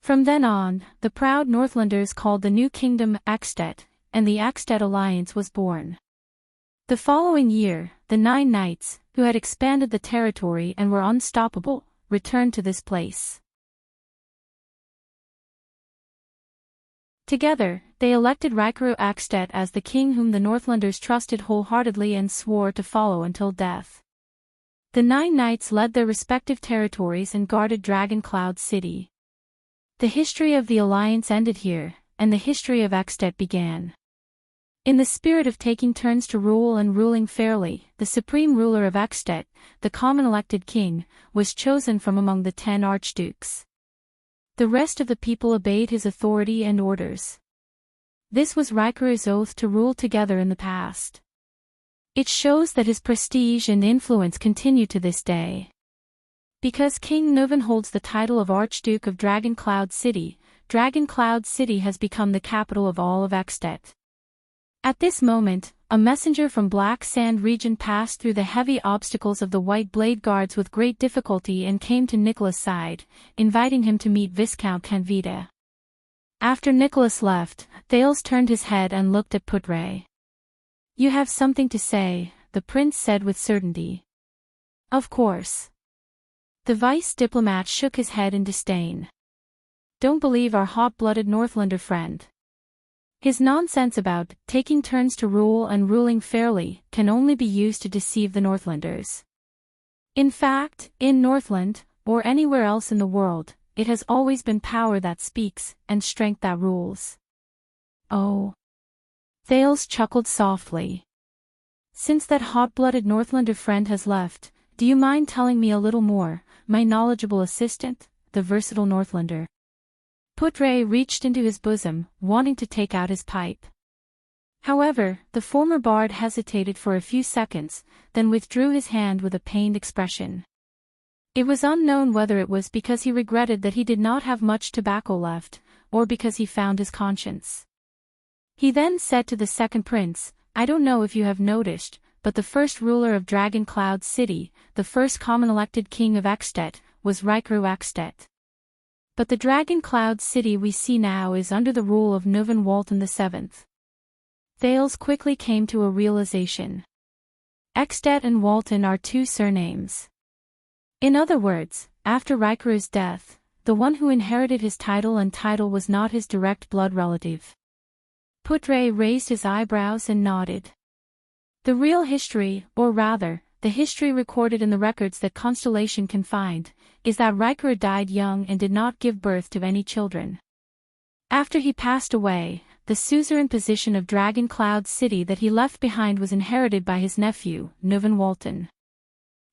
Speaker 1: From then on, the proud Northlanders called the new kingdom Extet, and the Extet Alliance was born. The following year, the 9 knights, who had expanded the territory and were unstoppable, returned to this place. Together, they elected Rikerud Extet as the king whom the Northlanders trusted wholeheartedly and swore to follow until death. The 9 knights led their respective territories and guarded Dragon Cloud City. The history of the alliance ended here, and the history of Extet began. In the spirit of taking turns to rule and ruling fairly, the supreme ruler of Extet, the common elected king, was chosen from among the 10 archdukes. The rest of the people obeyed his authority and orders. This was Rikerud's oath to rule together in the past. It shows that his prestige and influence continue to this day. Because King Nuvan holds the title of Archduke of Dragon Cloud City, Dragon Cloud City has become the capital of all of Extet. At this moment, a messenger from Black Sand region passed through the heavy obstacles of the White Blade Guards with great difficulty and came to Nicholas' side, inviting him to meet Viscount Canvita. After Nicholas left, Thales turned his head and looked at Putre. You have something to say, the prince said with certainty. Of course. The vice diplomat shook his head in disdain. Don't believe our hot-blooded Northlander friend. His nonsense about taking turns to rule and ruling fairly can only be used to deceive the Northlanders. In fact, in Northland, or anywhere else in the world, it has always been power that speaks, and strength that rules. Oh. Thales chuckled softly. Since that hot-blooded Northlander friend has left, do you mind telling me a little more, my knowledgeable assistant, the versatile Northlander? Putre reached into his bosom, wanting to take out his pipe. However, the former bard hesitated for a few seconds, then withdrew his hand with a pained expression. It was unknown whether it was because he regretted that he did not have much tobacco left, or because he found his conscience. He then said to the second prince, I don't know if you have noticed, but the first ruler of Dragon Cloud City, the first common elected king of Extet, was Rikerud Extet. But the Dragon Cloud City we see now is under the rule of Nuvan Walton VII. Thales quickly came to a realization. Extet and Walton are 2 surnames. In other words, after Rikerud's death, the one who inherited his title and title was not his direct blood relative. Putre raised his eyebrows and nodded. The real history, or rather, the history recorded in the records that Constellation can find, is that Raikuru died young and did not give birth to any children. After he passed away, the suzerain position of Dragon Cloud City that he left behind was inherited by his nephew, Nuvan Walton.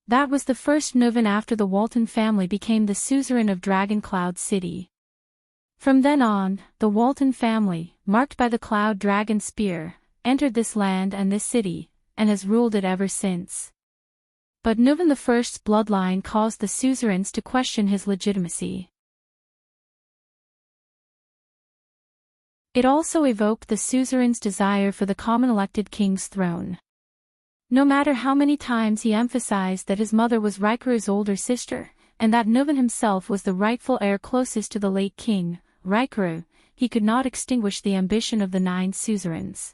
Speaker 1: That was the first Nuvan after the Walton family became the suzerain of Dragon Cloud City. From then on, the Walton family, marked by the Cloud Dragon Spear, entered this land and this city, and has ruled it ever since. But Nuvan I's bloodline caused the suzerains to question his legitimacy. It also evoked the suzerain's desire for the common elected king's throne. No matter how many times he emphasized that his mother was Raikuru's older sister, and that Nuvan himself was the rightful heir closest to the late king, Raikuru, he could not extinguish the ambition of the 9 suzerains.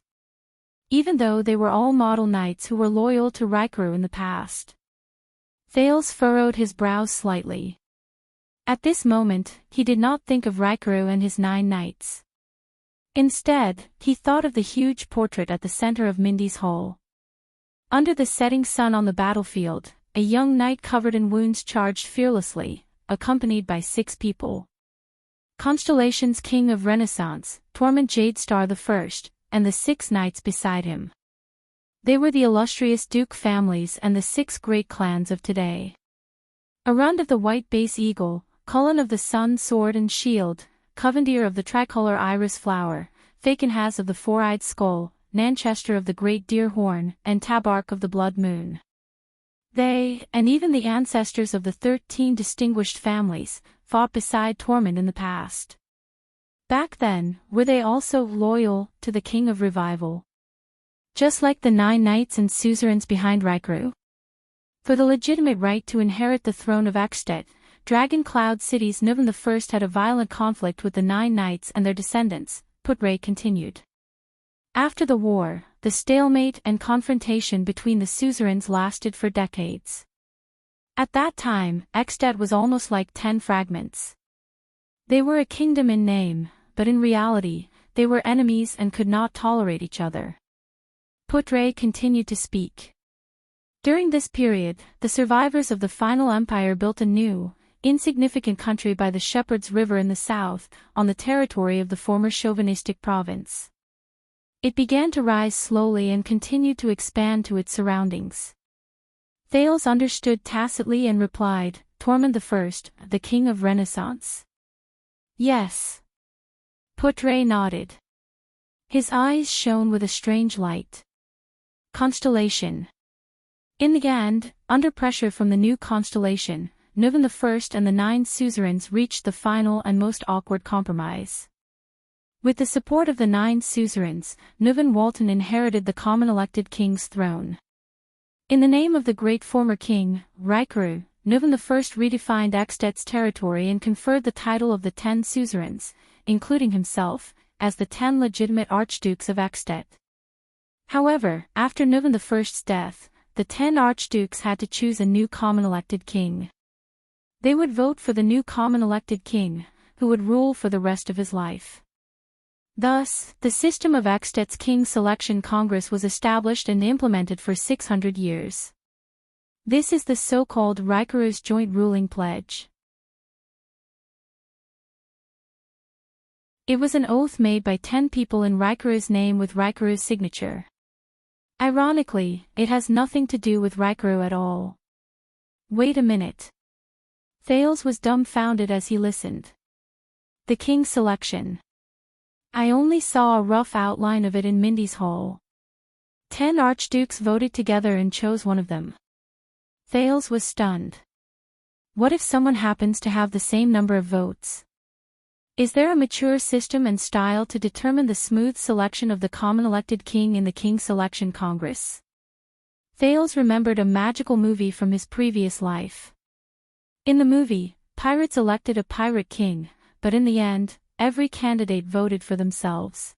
Speaker 1: Even though they were all model knights who were loyal to Raikuru in the past. Thales furrowed his brows slightly. At this moment, he did not think of Raikuru and his 9 knights. Instead, he thought of the huge portrait at the center of Mindy's Hall. Under the setting sun on the battlefield, a young knight covered in wounds charged fearlessly, accompanied by 6 people. Constellation's King of Renaissance, Torment Jadestar I, and the 6 knights beside him. They were the illustrious Duke families and the 6 great clans of today. Arund of the White Base Eagle, Cullen of the Sun Sword and Shield, Covendier of the Tricolor Iris Flower, Fakenhaz of the Four-Eyed Skull, Nanchester of the Great Deer Horn, and Tabark of the Blood Moon. They, and even the ancestors of the 13 distinguished families, fought beside Tormund in the past. Back then, were they also loyal to the King of Revival? Just like the 9 knights and suzerains behind Raikuru? For the legitimate right to inherit the throne of Ekstedt, Dragon Cloud City's Nuvan I had a violent conflict with the 9 knights and their descendants, Putre continued. After the war, the stalemate and confrontation between the suzerains lasted for decades. At that time, Ekstedt was almost like 10 fragments. They were a kingdom in name, but in reality, they were enemies and could not tolerate each other. Putre continued to speak. During this period, the survivors of the final empire built a new, insignificant country by the Shepherd's River in the south, on the territory of the former chauvinistic province. It began to rise slowly and continued to expand to its surroundings. Thales understood tacitly and replied, Tormund I, the King of Renaissance. Yes. Putre nodded. His eyes shone with a strange light. Constellation. In the end, under pressure from the new constellation, Nuvan I and the 9 suzerains reached the final and most awkward compromise. With the support of the 9 suzerains, Nuvan Walton inherited the common elected king's throne. In the name of the great former king, Raikuru, Nuvan I redefined Ekstedt's territory and conferred the title of the 10 suzerains, including himself, as the 10 legitimate archdukes of Ekstedt. However, after Nuvan I's death, the 10 archdukes had to choose a new common elected king. They would vote for the new common elected king, who would rule for the rest of his life. Thus, the system of Ekstedt's King Selection Congress was established and implemented for 600 years. This is the so-called Raikuru's Joint Ruling Pledge. It was an oath made by 10 people in Raikuru's name with Raikuru's signature. Ironically, it has nothing to do with Raikuru at all. Wait a minute. Thales was dumbfounded as he listened. The King's Selection. I only saw a rough outline of it in Mindy's Hall. 10 archdukes voted together and chose one of them. Thales was stunned. What if someone happens to have the same number of votes? Is there a mature system and style to determine the smooth selection of the common elected king in the King Selection Congress? Thales remembered a magical movie from his previous life. In the movie, pirates elected a pirate king, but in the end, every candidate voted for themselves.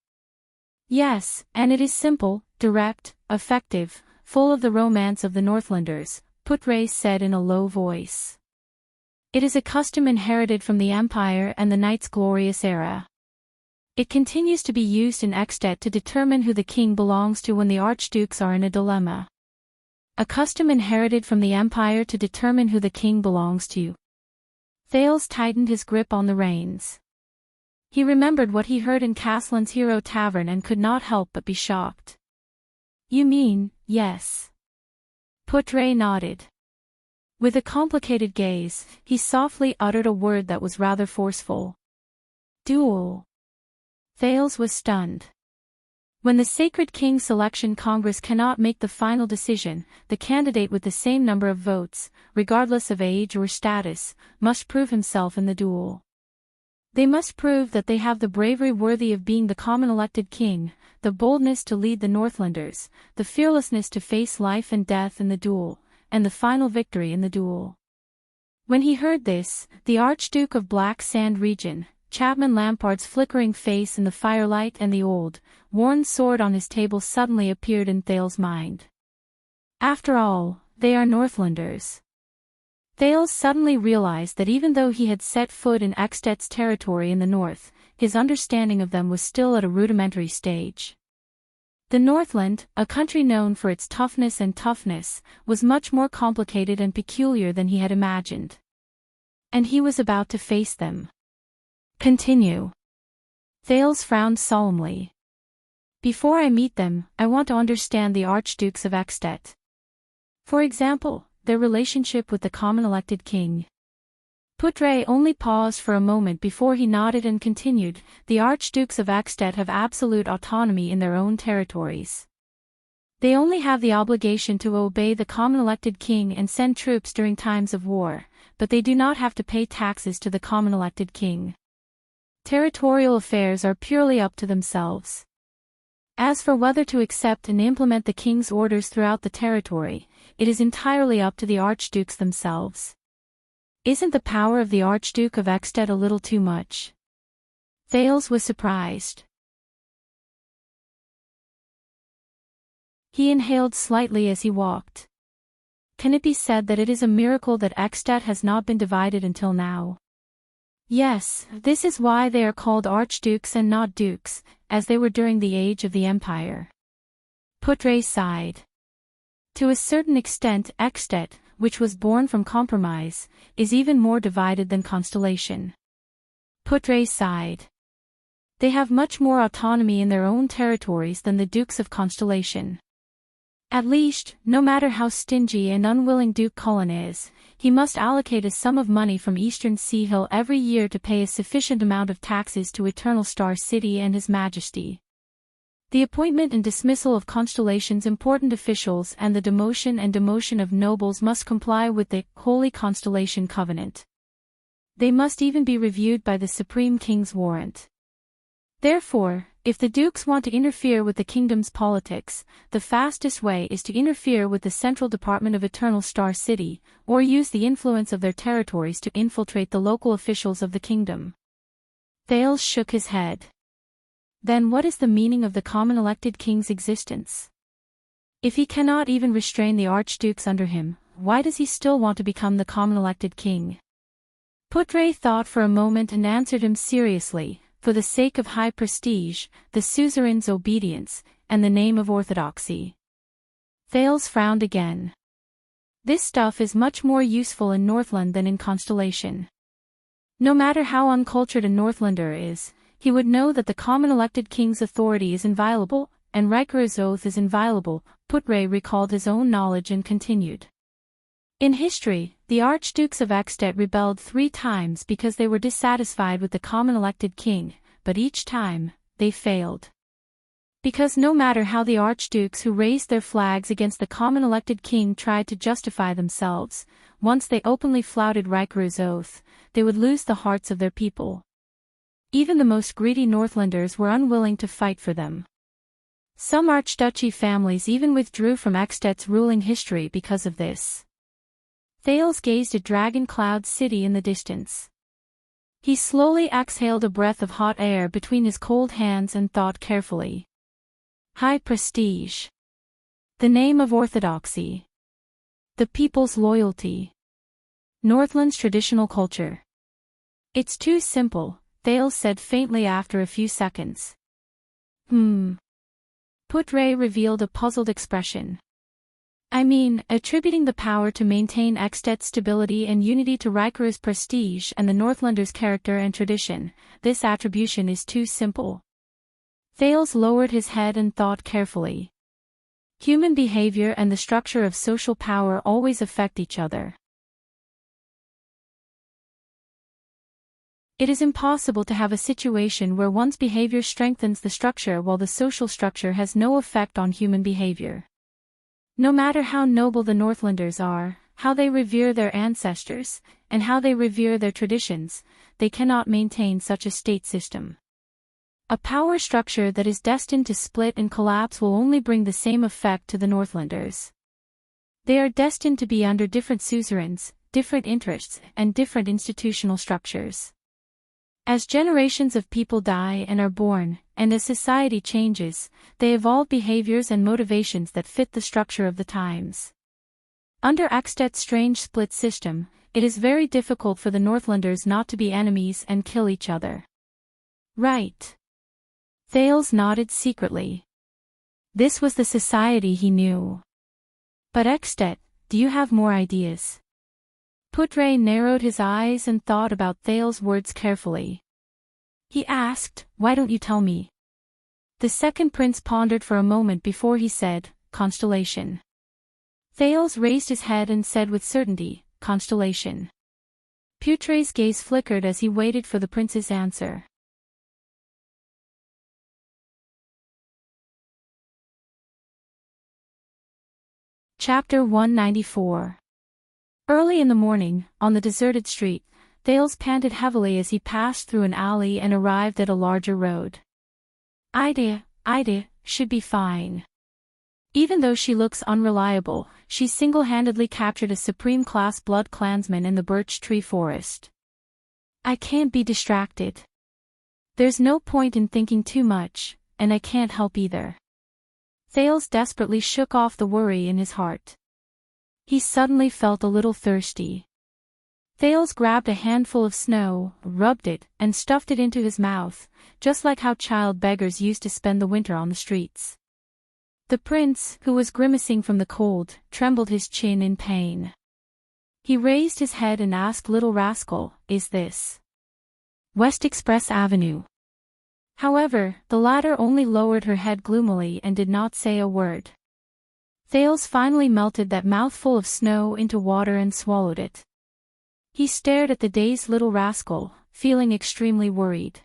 Speaker 1: Yes, and it is simple, direct, effective, full of the romance of the Northlanders, Putre said in a low voice. It is a custom inherited from the Empire and the Knight's glorious era. It continues to be used in Extet to determine who the king belongs to when the archdukes are in a dilemma. A custom inherited from the Empire to determine who the king belongs to. Thales tightened his grip on the reins. He remembered what he heard in Caslin's Hero Tavern and could not help but be shocked. You mean, yes. Putre nodded. With a complicated gaze, he softly uttered a word that was rather forceful. Duel. Thales was stunned. When the Sacred King Selection Congress cannot make the final decision, the candidate with the same number of votes, regardless of age or status, must prove himself in the duel. They must prove that they have the bravery worthy of being the common elected king, the boldness to lead the Northlanders, the fearlessness to face life and death in the duel, and the final victory in the duel. When he heard this, the Archduke of Black Sand Region, Chapman Lampard's flickering face in the firelight and the old, worn sword on his table suddenly appeared in Thales' mind. After all, they are Northlanders. Thales suddenly realized that even though he had set foot in Extet's territory in the north, his understanding of them was still at a rudimentary stage. The Northland, a country known for its toughness, was much more complicated and peculiar than he had imagined. And he was about to face them. Continue. Thales frowned solemnly. Before I meet them, I want to understand the Archdukes of Extet. For example, their relationship with the common elected king. Putre only paused for a moment before he nodded and continued, the Archdukes of Extet have absolute autonomy in their own territories. They only have the obligation to obey the common elected king and send troops during times of war, but they do not have to pay taxes to the common elected king. Territorial affairs are purely up to themselves. As for whether to accept and implement the king's orders throughout the territory, it is entirely up to the archdukes themselves. Isn't the power of the Archduke of Extet a little too much? Thales was surprised. He inhaled slightly as he walked. Can it be said that it is a miracle that Extet has not been divided until now? Yes, this is why they are called archdukes and not dukes, as they were during the age of the Empire. Putre sighed. To a certain extent Extet, which was born from compromise, is even more divided than Constellation. Putre sighed. They have much more autonomy in their own territories than the Dukes of Constellation. At least, no matter how stingy and unwilling Duke Cullen is, he must allocate a sum of money from Eastern Sea Hill every year to pay a sufficient amount of taxes to Eternal Star City and His Majesty. The appointment and dismissal of Constellation's important officials and the demotion and demotion of nobles must comply with the Holy Constellation Covenant. They must even be reviewed by the Supreme King's warrant. Therefore, if the dukes want to interfere with the kingdom's politics, the fastest way is to interfere with the Central Department of Eternal Star City, or use the influence of their territories to infiltrate the local officials of the kingdom. Thales shook his head. Then what is the meaning of the common elected king's existence? If he cannot even restrain the archdukes under him, why does he still want to become the common elected king? Putre thought for a moment and answered him seriously, for the sake of high prestige, the suzerain's obedience, and the name of orthodoxy. Thales frowned again. This stuff is much more useful in Northland than in Constellation. No matter how uncultured a Northlander is, he would know that the common elected king's authority is inviolable, and Riker's oath is inviolable. Putre recalled his own knowledge and continued. In history, the Archdukes of Extet rebelled 3 times because they were dissatisfied with the common elected king, but each time, they failed. Because no matter how the archdukes who raised their flags against the common elected king tried to justify themselves, once they openly flouted Riker's oath, they would lose the hearts of their people. Even the most greedy Northlanders were unwilling to fight for them. Some archduchy families even withdrew from Extet's ruling history because of this. Thales gazed at Dragon Cloud City in the distance. He slowly exhaled a breath of hot air between his cold hands and thought carefully. High prestige. The name of orthodoxy. The people's loyalty. Northland's traditional culture. It's too simple, Thales said faintly after a few seconds. Putre revealed a puzzled expression. I mean, attributing the power to maintain Extet's stability and unity to Riker's prestige and the Northlanders' character and tradition, this attribution is too simple. Thales lowered his head and thought carefully. Human behavior and the structure of social power always affect each other. It is impossible to have a situation where one's behavior strengthens the structure while the social structure has no effect on human behavior. No matter how noble the Northlanders are, how they revere their ancestors, and how they revere their traditions, they cannot maintain such a state system. A power structure that is destined to split and collapse will only bring the same effect to the Northlanders. They are destined to be under different suzerains, different interests, and different institutional structures. As generations of people die and are born, and as society changes, they evolve behaviors and motivations that fit the structure of the times. Under Extet's strange split system, it is very difficult for the Northlanders not to be enemies and kill each other. Right. Thales nodded secretly. This was the society he knew. But Extet, do you have more ideas? Putre narrowed his eyes and thought about Thales' words carefully. He asked, why don't you tell me? The second prince pondered for a moment before he said, constellation. Thales raised his head and said with certainty, constellation. Putre's gaze flickered as he waited for the prince's answer. Chapter 194. Early in the morning, on the deserted street, Thales panted heavily as he passed through an alley and arrived at a larger road. Ida should be fine. Even though she looks unreliable, she single-handedly captured a supreme-class blood clansman in the birch tree forest. I can't be distracted. There's no point in thinking too much, and I can't help either. Thales desperately shook off the worry in his heart. He suddenly felt a little thirsty. Thales grabbed a handful of snow, rubbed it, and stuffed it into his mouth, just like how child beggars used to spend the winter on the streets. The prince, who was grimacing from the cold, trembled his chin in pain. He raised his head and asked Little Rascal, is this West Express Avenue? However, the latter only lowered her head gloomily and did not say a word. Thales finally melted that mouthful of snow into water and swallowed it. He stared at the dazed Little Rascal, feeling extremely worried.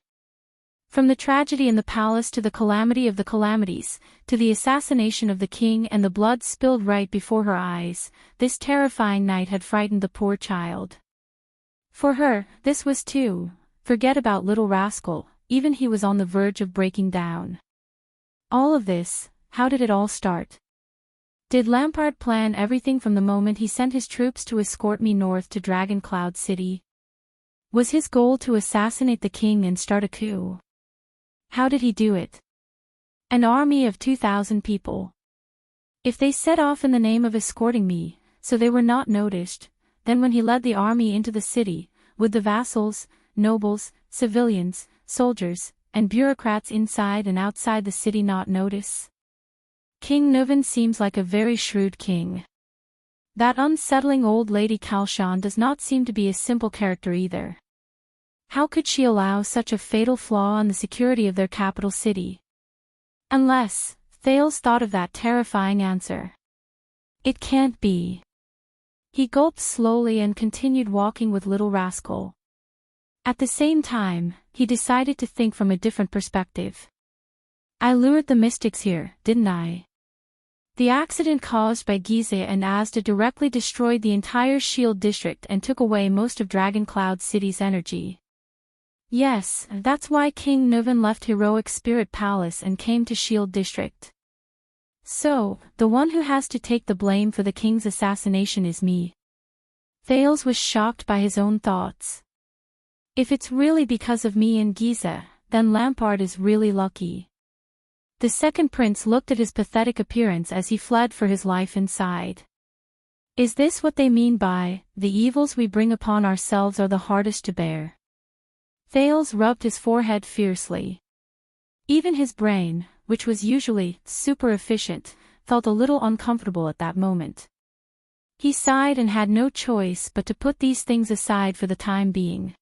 Speaker 1: From the tragedy in the palace to the calamity of the calamities, to the assassination of the king and the blood spilled right before her eyes, this terrifying night had frightened the poor child. For her, this was too. Forget about Little Rascal, even he was on the verge of breaking down. All of this, how did it all start? Did Lampard plan everything from the moment he sent his troops to escort me north to Dragon Cloud City? Was his goal to assassinate the king and start a coup? How did he do it? An army of 2,000 people. If they set off in the name of escorting me, so they were not noticed, then when he led the army into the city, would the vassals, nobles, civilians, soldiers, and bureaucrats inside and outside the city not notice? King Nuvan seems like a very shrewd king. That unsettling old lady Kalshan does not seem to be a simple character either. How could she allow such a fatal flaw in the security of their capital city? Unless, Thales thought of that terrifying answer. It can't be. He gulped slowly and continued walking with Little Rascal. At the same time, he decided to think from a different perspective. I lured the mystics here, didn't I? The accident caused by Giza and Asda directly destroyed the entire Shield District and took away most of Dragon Cloud City's energy. Yes, that's why King Nuvan left Heroic Spirit Palace and came to Shield District. So, the one who has to take the blame for the king's assassination is me. Thales was shocked by his own thoughts. If it's really because of me and Giza, then Lampard is really lucky. The second prince looked at his pathetic appearance as he fled for his life inside. Is this what they mean by, the evils we bring upon ourselves are the hardest to bear? Thales rubbed his forehead fiercely. Even his brain, which was usually super efficient, felt a little uncomfortable at that moment. He sighed and had no choice but to put these things aside for the time being.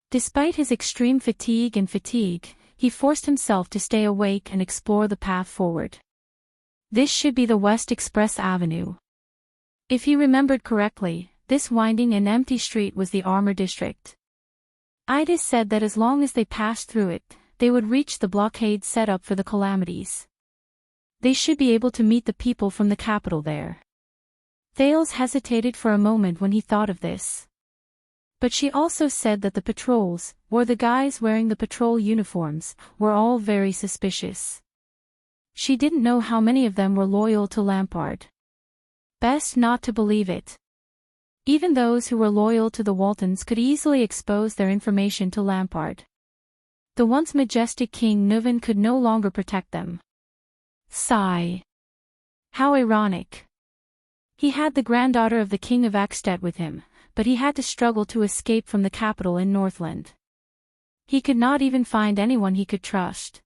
Speaker 1: Despite his extreme fatigue, he forced himself to stay awake and explore the path forward. This should be the West Express Avenue. If he remembered correctly, this winding and empty street was the Armor District. Ida said that as long as they passed through it, they would reach the blockade set up for the calamities. They should be able to meet the people from the capital there. Thales hesitated for a moment when he thought of this. But she also said that the patrols, or the guys wearing the patrol uniforms, were all very suspicious. She didn't know how many of them were loyal to Lampard. Best not to believe it. Even those who were loyal to the Waltons could easily expose their information to Lampard. The once majestic King Nuvan could no longer protect them. Sigh. How ironic. He had the granddaughter of the King of Extet with him, but he had to struggle to escape from the capital in Northland. He could not even find anyone he could trust.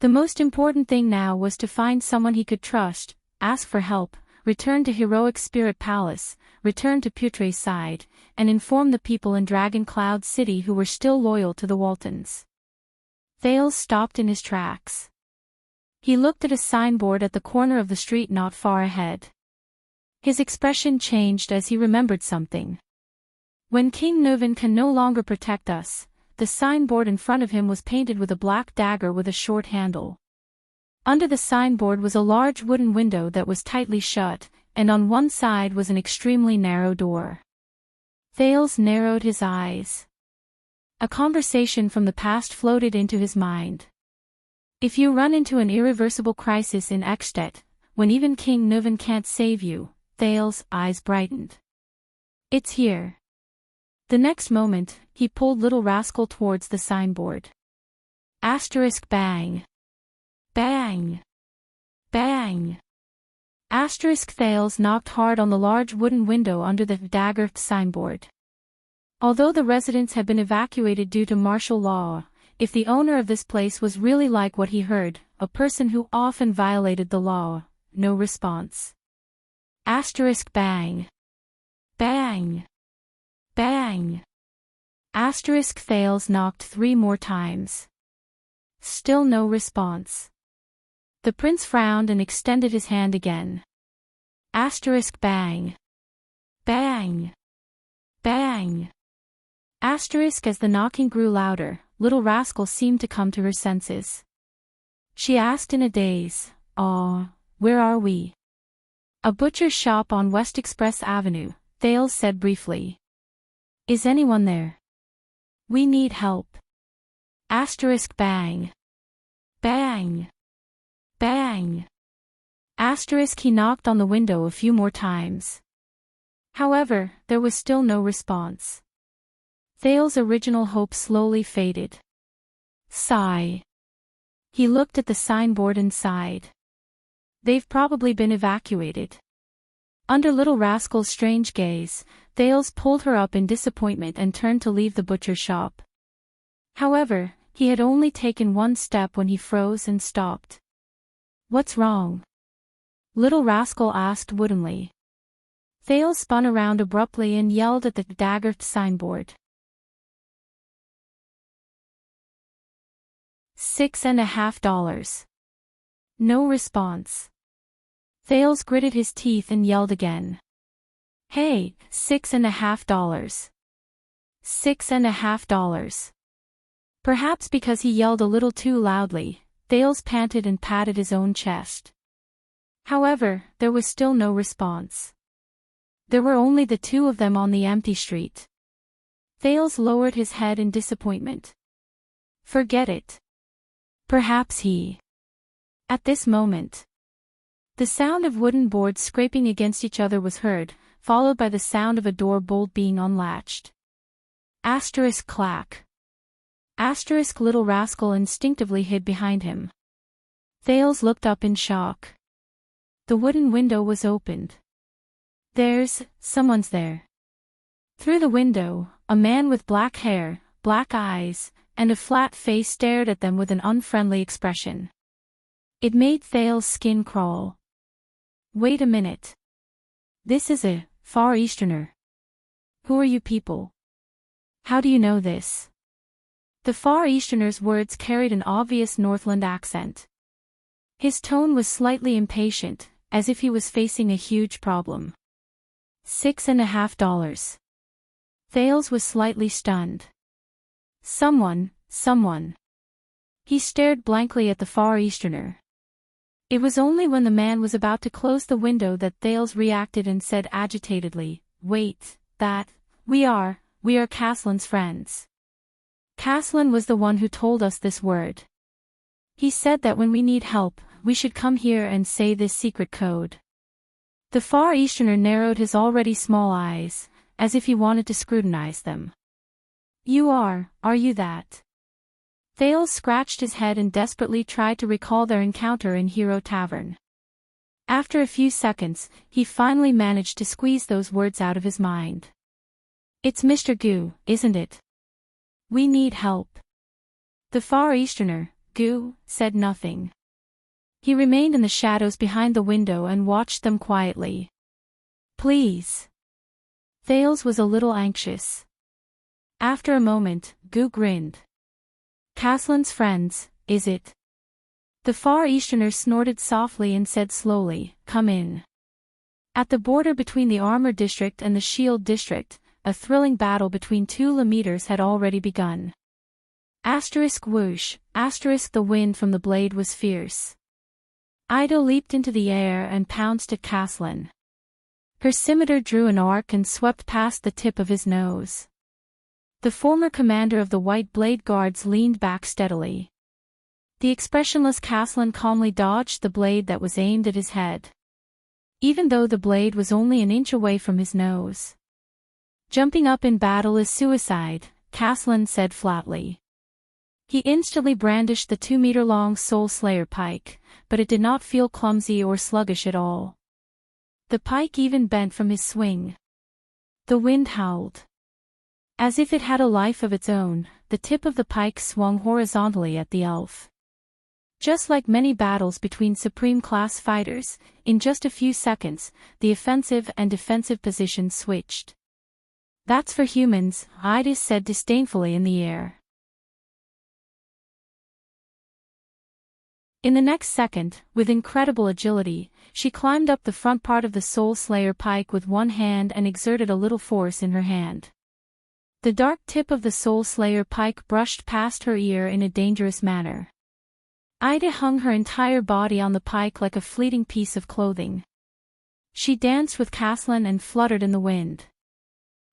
Speaker 1: The most important thing now was to find someone he could trust, ask for help, return to Heroic Spirit Palace, return to Putre's side, and inform the people in Dragon Cloud City who were still loyal to the Waltons. Thales stopped in his tracks. He looked at a signboard at the corner of the street not far ahead. His expression changed as he remembered something. When King Nuvan can no longer protect us, the signboard in front of him was painted with a black dagger with a short handle. Under the signboard was a large wooden window that was tightly shut, and on one side was an extremely narrow door. Thales narrowed his eyes. A conversation from the past floated into his mind. If you run into an irreversible crisis in Extet, when even King Nuvan can't save you, Thales' eyes brightened. It's here. The next moment, he pulled Little Rascal towards the signboard. Asterisk bang. Bang. Bang. Asterisk Thales knocked hard on the large wooden window under the dagger signboard. Although the residents had been evacuated due to martial law, if the owner of this place was really like what he heard, a person who often violated the law, no response. Asterisk bang. Bang. Bang. Asterisk Thales knocked 3 more times. Still no response. The prince frowned and extended his hand again. Asterisk bang. Bang. Bang. Asterisk as the knocking grew louder, Little Rascal seemed to come to her senses. She asked in a daze, where are we? A butcher's shop on West Express Avenue, Thales said briefly. Is anyone there? We need help. Asterisk bang. Bang. Bang. Asterisk he knocked on the window a few more times. However, there was still no response. Thales' original hope slowly faded. Sigh. He looked at the signboard and sighed. They've probably been evacuated. Under Little Rascal's strange gaze, Thales pulled her up in disappointment and turned to leave the butcher's shop. However, he had only taken one step when he froze and stopped. What's wrong? Little Rascal asked woodenly. Thales spun around abruptly and yelled at the daggered signboard. $6.50. No response. Thales gritted his teeth and yelled again. Hey, $6.50. $6.50. Perhaps because he yelled a little too loudly, Thales panted and patted his own chest. However, there was still no response. There were only the two of them on the empty street. Thales lowered his head in disappointment. Forget it. Perhaps he. At this moment, the sound of wooden boards scraping against each other was heard, followed by the sound of a door bolt being unlatched. Asterisk clack. Asterisk Little Rascal instinctively hid behind him. Thales looked up in shock. The wooden window was opened. Someone's there. Through the window, a man with black hair, black eyes, and a flat face stared at them with an unfriendly expression. It made Thale's skin crawl. Wait a minute. This is a Far Easterner. Who are you people? How do you know this? The Far Easterner's words carried an obvious Northland accent. His tone was slightly impatient, as if he was facing a huge problem. $6.50. Thales was slightly stunned. Someone. He stared blankly at the Far Easterner. It was only when the man was about to close the window that Thales reacted and said agitatedly, "Wait, we are Caslin's friends. Caslin was the one who told us this word. He said that when we need help, we should come here and say this secret code." The Far Easterner narrowed his already small eyes, as if he wanted to scrutinize them. Are you that? Thales scratched his head and desperately tried to recall their encounter in Hero Tavern. After a few seconds, he finally managed to squeeze those words out of his mind. "It's Mr. Gu, isn't it? We need help." The Far Easterner, Gu, said nothing. He remained in the shadows behind the window and watched them quietly. "Please." Thales was a little anxious. After a moment, Gu grinned. "Caslin's friends, is it?" The Far Easterner snorted softly and said slowly, "Come in." At the border between the Armor District and the Shield District, a thrilling battle between two Lemeters had already begun. Whoosh, the wind from the blade was fierce. Ida leaped into the air and pounced at Caslin. Her scimitar drew an arc and swept past the tip of his nose. The former commander of the White Blade Guards leaned back steadily. The expressionless Caslin calmly dodged the blade that was aimed at his head, even though the blade was only an inch away from his nose. "Jumping up in battle is suicide," Caslin said flatly. He instantly brandished the 2-meter-long Soul Slayer pike, but it did not feel clumsy or sluggish at all. The pike even bent from his swing. The wind howled. As if it had a life of its own, the tip of the pike swung horizontally at the elf. Just like many battles between Supreme-class fighters, in just a few seconds, the offensive and defensive positions switched. "That's for humans," Ida said disdainfully in the air. In the next second, with incredible agility, she climbed up the front part of the Soul Slayer pike with one hand and exerted a little force in her hand. The dark tip of the Soul Slayer pike brushed past her ear in a dangerous manner. Ida hung her entire body on the pike like a fleeting piece of clothing. She danced with Caslin and fluttered in the wind.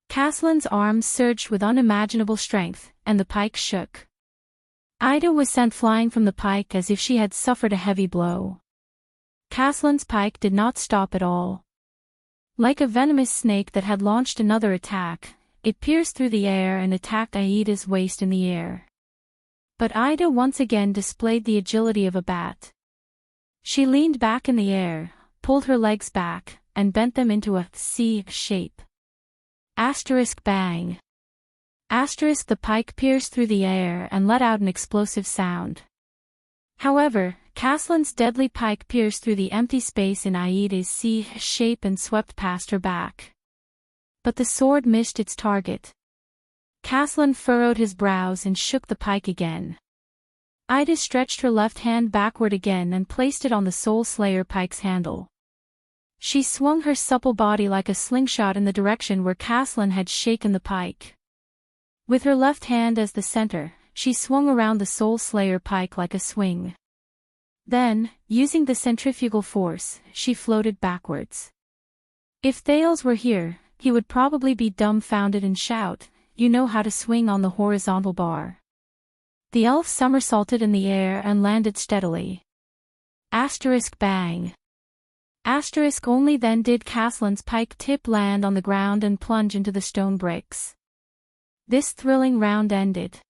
Speaker 1: Caslin's arms surged with unimaginable strength, and the pike shook. Ida was sent flying from the pike as if she had suffered a heavy blow. Caslin's pike did not stop at all. Like a venomous snake that had launched another attack, it pierced through the air and attacked Aida's waist in the air. But Ida once again displayed the agility of a bat. She leaned back in the air, pulled her legs back, and bent them into a C shape. Bang. The pike pierced through the air and let out an explosive sound. However, Caslin's deadly pike pierced through the empty space in Aida's C shape and swept past her back. But the sword missed its target. Caslin furrowed his brows and shook the pike again. Ida stretched her left hand backward again and placed it on the Soul Slayer pike's handle. She swung her supple body like a slingshot in the direction where Caslin had shaken the pike. With her left hand as the center, she swung around the Soul Slayer pike like a swing. Then, using the centrifugal force, she floated backwards. If Thales were here, he would probably be dumbfounded and shout, "You know how to swing on the horizontal bar." The elf somersaulted in the air and landed steadily. Bang. Only then did Caslin's pike tip land on the ground and plunge into the stone bricks. This thrilling round ended.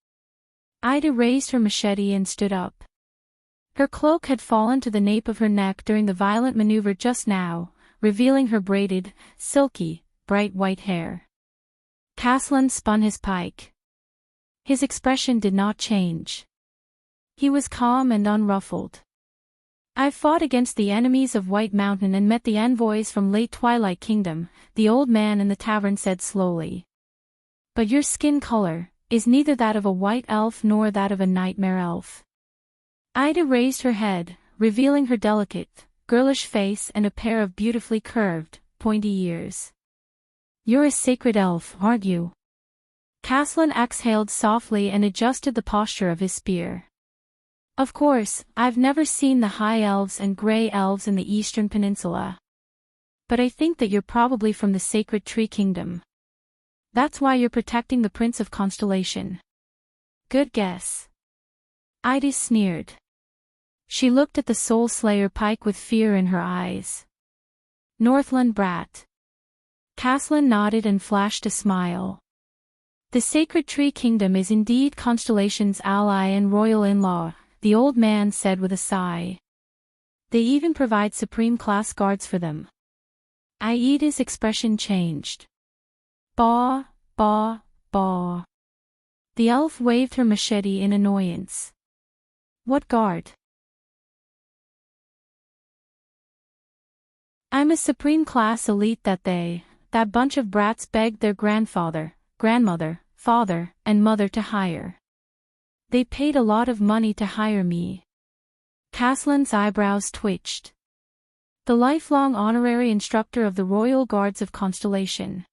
Speaker 1: Ida raised her machete and stood up. Her cloak had fallen to the nape of her neck during the violent maneuver just now, revealing her braided, silky, bright white hair. Caslin spun his pike. His expression did not change. He was calm and unruffled. "I've fought against the enemies of White Mountain and met the envoys from Late Twilight Kingdom," the old man in the tavern said slowly. "But your skin color is neither that of a white elf nor that of a nightmare elf." Ida raised her head, revealing her delicate, girlish face and a pair of beautifully curved, pointy ears. "You're a sacred elf, aren't you?" Caslin exhaled softly and adjusted the posture of his spear. "Of course, I've never seen the High Elves and Grey Elves in the Eastern Peninsula. But I think that you're probably from the Sacred Tree Kingdom. That's why you're protecting the Prince of Constellation." "Good guess." Ida sneered. She looked at the Soul Slayer pike with fear in her eyes. "Northland brat." Caslin nodded and flashed a smile. "The Sacred Tree Kingdom is indeed Constellation's ally and royal in-law," the old man said with a sigh. "They even provide supreme-class guards for them." Aida's expression changed. "Baw, baw, baw." The elf waved her machete in annoyance. "What guard?" "I'm a supreme-class elite that bunch of brats begged their grandfather, grandmother, father, and mother to hire. They paid a lot of money to hire me." Caslin's eyebrows twitched. "The lifelong honorary instructor of the Royal Guards of Constellation."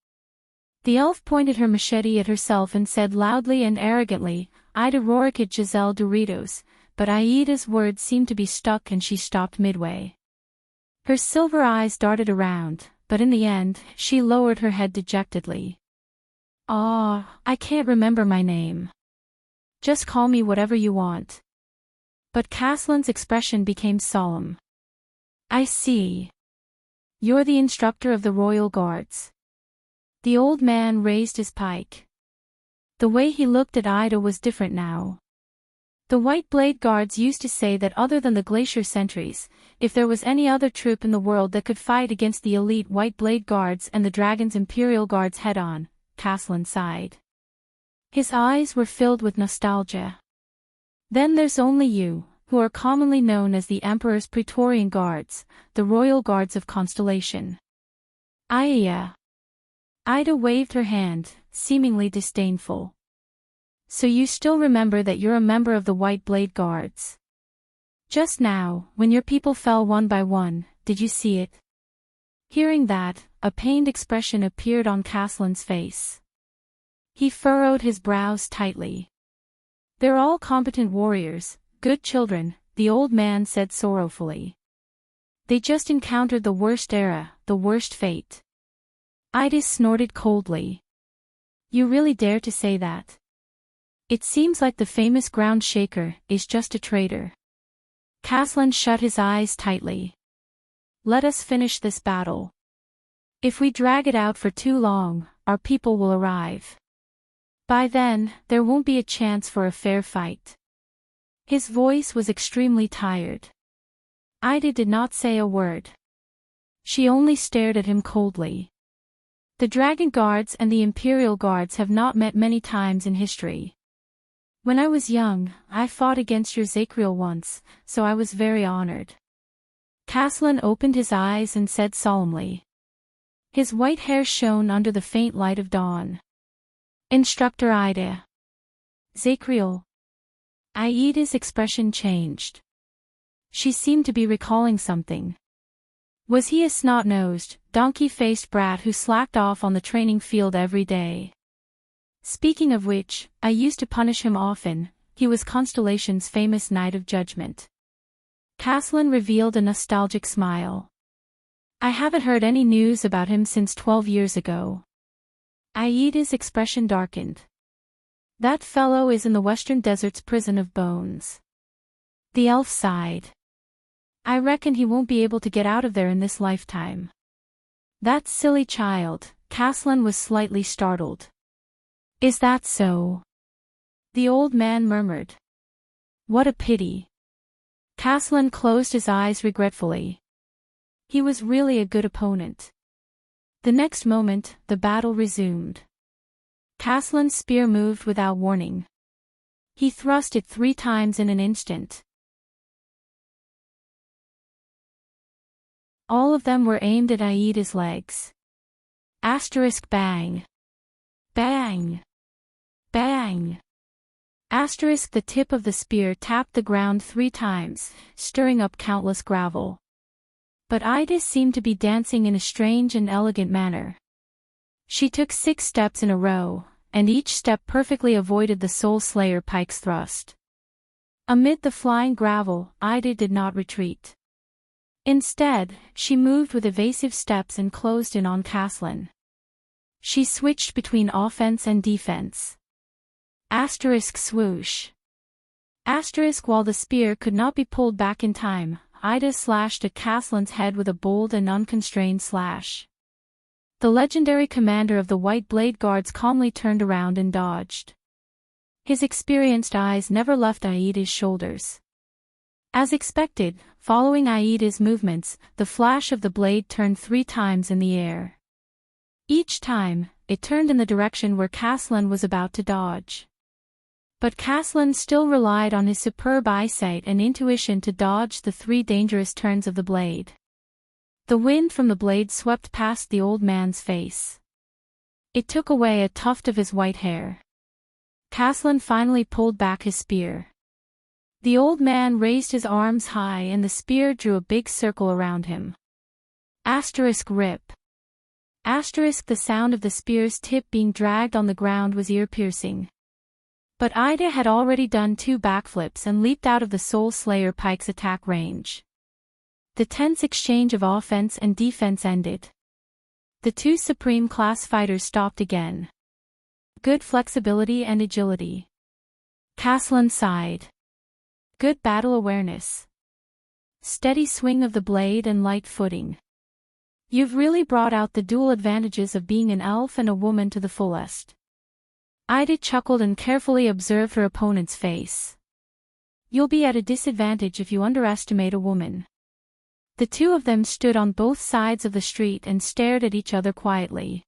Speaker 1: The elf pointed her machete at herself and said loudly and arrogantly, "Ida Roricat Giselle Doritos," but Aida's words seemed to be stuck and she stopped midway. Her silver eyes darted around, but in the end, she lowered her head dejectedly. I can't remember my name. Just call me whatever you want." But Caslin's expression became solemn. "I see. You're the instructor of the Royal Guards." The old man raised his pike. The way he looked at Ida was different now. The White Blade Guards used to say that other than the Glacier Sentries, if there was any other troop in the world that could fight against the elite White Blade Guards and the Dragon's Imperial Guards head-on, Caslin sighed. His eyes were filled with nostalgia. "Then there's only you, who are commonly known as the Emperor's Praetorian Guards, the Royal Guards of Constellation." "Aya." Ida waved her hand, seemingly disdainful. "So you still remember that you're a member of the White Blade Guards? Just now, when your people fell one by one, did you see it?" Hearing that, a pained expression appeared on Caslin's face. He furrowed his brows tightly. "They're all competent warriors, good children," the old man said sorrowfully. "They just encountered the worst era, the worst fate." Ida snorted coldly. "You really dare to say that? It seems like the famous ground shaker is just a traitor." Caslin shut his eyes tightly. "Let us finish this battle. If we drag it out for too long, our people will arrive. By then, there won't be a chance for a fair fight." His voice was extremely tired. Ida did not say a word. She only stared at him coldly. The Dragon Guards and the Imperial Guards have not met many times in history. When I was young, I fought against your Zacriel once, so I was very honored." Caslin opened his eyes and said solemnly. His white hair shone under the faint light of dawn. "Instructor Ida." "Zacriel." Aida's expression changed. She seemed to be recalling something. Was he a snot-nosed, donkey-faced brat who slacked off on the training field every day? "Speaking of which, I used to punish him often. He was Constellation's famous Knight of Judgment." Caslin revealed a nostalgic smile. "I haven't heard any news about him since 12 years ago." Aida's expression darkened. "That fellow is in the Western Desert's prison of bones." The elf sighed. "I reckon he won't be able to get out of there in this lifetime." "That silly child," Caslin was slightly startled. "Is that so?" The old man murmured. "What a pity." Caslin closed his eyes regretfully. He was really a good opponent. The next moment, the battle resumed. Caslin's spear moved without warning. He thrust it 3 times in an instant. All of them were aimed at Aida's legs. Asterisk bang. Bang. Bang. Asterisk the tip of the spear tapped the ground 3 times, stirring up countless gravel. But Aida seemed to be dancing in a strange and elegant manner. She took 6 steps in a row, and each step perfectly avoided the Soul Slayer pike's thrust. Amid the flying gravel, Aida did not retreat. Instead, she moved with evasive steps and closed in on Caslin. She switched between offense and defense. Asterisk swoosh. Asterisk while the spear could not be pulled back in time, Aida slashed at Caslin's head with a bold and unconstrained slash. The legendary commander of the White Blade Guards calmly turned around and dodged. His experienced eyes never left Aida's shoulders. As expected, following Aida's movements, the flash of the blade turned 3 times in the air. Each time, it turned in the direction where Caslin was about to dodge. But Caslin still relied on his superb eyesight and intuition to dodge the 3 dangerous turns of the blade. The wind from the blade swept past the old man's face. It took away a tuft of his white hair. Caslin finally pulled back his spear. The old man raised his arms high and the spear drew a big circle around him. Asterisk rip. Asterisk the sound of the spear's tip being dragged on the ground was ear-piercing. But Aida had already done 2 backflips and leaped out of the Soul Slayer pike's attack range. The tense exchange of offense and defense ended. The 2 Supreme Class fighters stopped again. Good flexibility and agility. Caslin sighed. Good battle awareness. Steady swing of the blade and light footing. You've really brought out the dual advantages of being an elf and a woman to the fullest. Aida chuckled and carefully observed her opponent's face. You'll be at a disadvantage if you underestimate a woman. The 2 of them stood on both sides of the street and stared at each other quietly.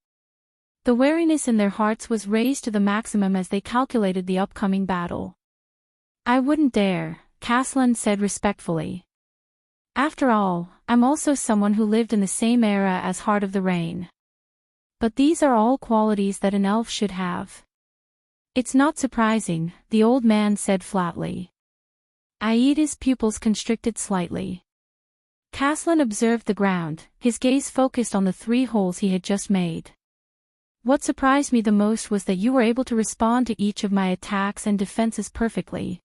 Speaker 1: The wariness in their hearts was raised to the maximum as they calculated the upcoming battle. I wouldn't dare, Caslin said respectfully. After all, I'm also someone who lived in the same era as Heart of the Rain. But these are all qualities that an elf should have. It's not surprising, the old man said flatly. Aida's pupils constricted slightly. Caslin observed the ground, his gaze focused on the 3 holes he had just made. What surprised me the most was that you were able to respond to each of my attacks and defenses perfectly.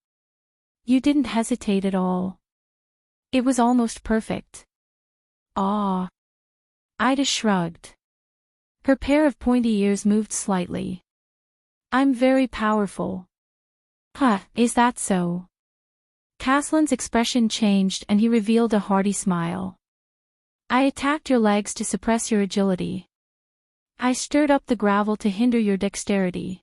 Speaker 1: You didn't hesitate at all. It was almost perfect. Ah. Aida shrugged. Her pair of pointy ears moved slightly. I'm very powerful. Huh, is that so? Caslin's expression changed and he revealed a hearty smile. I attacked your legs to suppress your agility. I stirred up the gravel to hinder your dexterity.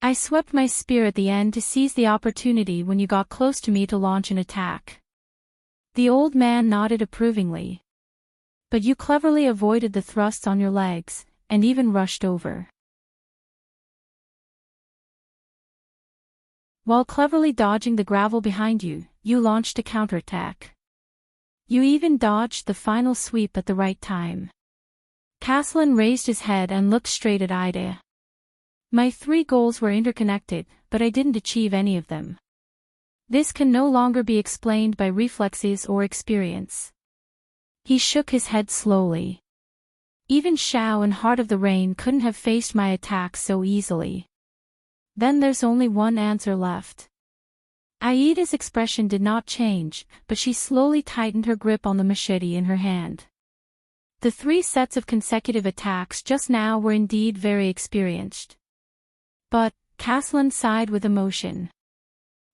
Speaker 1: I swept my spear at the end to seize the opportunity when you got close to me to launch an attack. The old man nodded approvingly. But you cleverly avoided the thrusts on your legs, and even rushed over. While cleverly dodging the gravel behind you, you launched a counterattack. You even dodged the final sweep at the right time. Caslin raised his head and looked straight at Aida. My 3 goals were interconnected, but I didn't achieve any of them. This can no longer be explained by reflexes or experience. He shook his head slowly. Even Shao and Heart of the Rain couldn't have faced my attacks so easily. Then there's only one answer left. Aida's expression did not change, but she slowly tightened her grip on the machete in her hand. The 3 sets of consecutive attacks just now were indeed very experienced. But, Caslin sighed with emotion.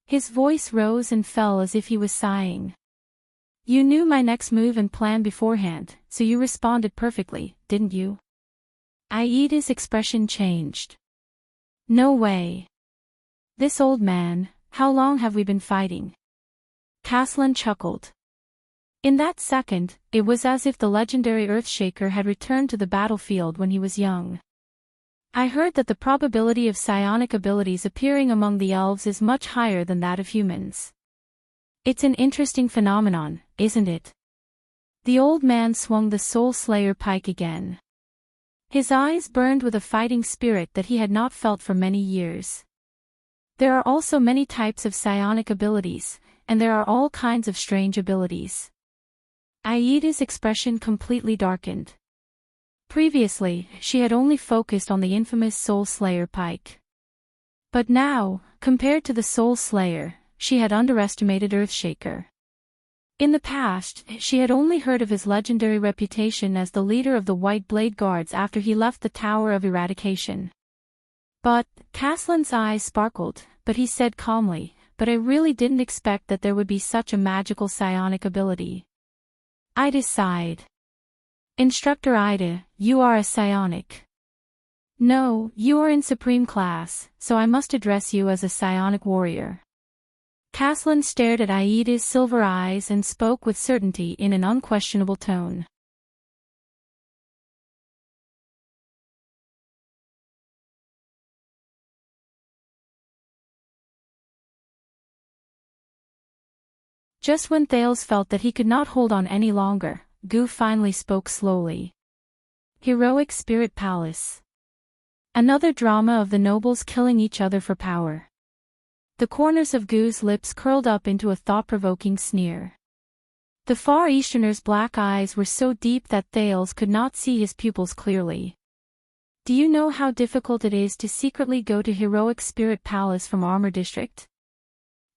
Speaker 1: His voice rose and fell as if he was sighing. You knew my next move and plan beforehand, so you responded perfectly, didn't you? Aida's expression changed. No way. This old man, how long have we been fighting? Caslin chuckled. In that second, it was as if the legendary Earthshaker had returned to the battlefield when he was young. I heard that the probability of psionic abilities appearing among the elves is much higher than that of humans. It's an interesting phenomenon, isn't it? The old man swung the Soul Slayer pike again. His eyes burned with a fighting spirit that he had not felt for many years. There are also many types of psionic abilities, and there are all kinds of strange abilities. Aida's expression completely darkened. Previously, she had only focused on the infamous Soul Slayer pike. But now, compared to the Soul Slayer, she had underestimated Earthshaker. In the past, she had only heard of his legendary reputation as the leader of the White Blade Guards after he left the Tower of Eradication. But, Caslin's eyes sparkled, but he said calmly, but I really didn't expect that there would be such a magical psionic ability. Ida sighed. Instructor Ida, you are a psionic. No, you are in supreme class, so I must address you as a psionic warrior. Caslin stared at Aida's silver eyes and spoke with certainty in an unquestionable tone. Just when Thales felt that he could not hold on any longer, Gu finally spoke slowly. Heroic Spirit Palace. Another drama of the nobles killing each other for power. The corners of Gu's lips curled up into a thought-provoking sneer. The Far Easterner's black eyes were so deep that Thales could not see his pupils clearly. Do you know how difficult it is to secretly go to Heroic Spirit Palace from Armor District?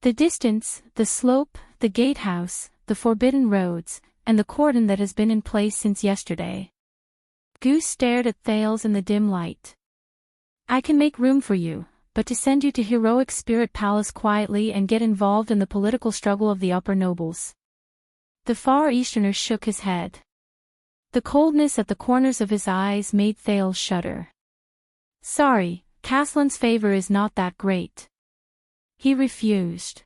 Speaker 1: The distance, the slope, the gatehouse, the forbidden roads, and the cordon that has been in place since yesterday. Gu stared at Thales in the dim light. I can make room for you, but to send you to Heroic Spirit Palace quietly and get involved in the political struggle of the upper nobles. The Far Easterner shook his head. The coldness at the corners of his eyes made Thales shudder. Sorry, Caslin's favor is not that great. He refused.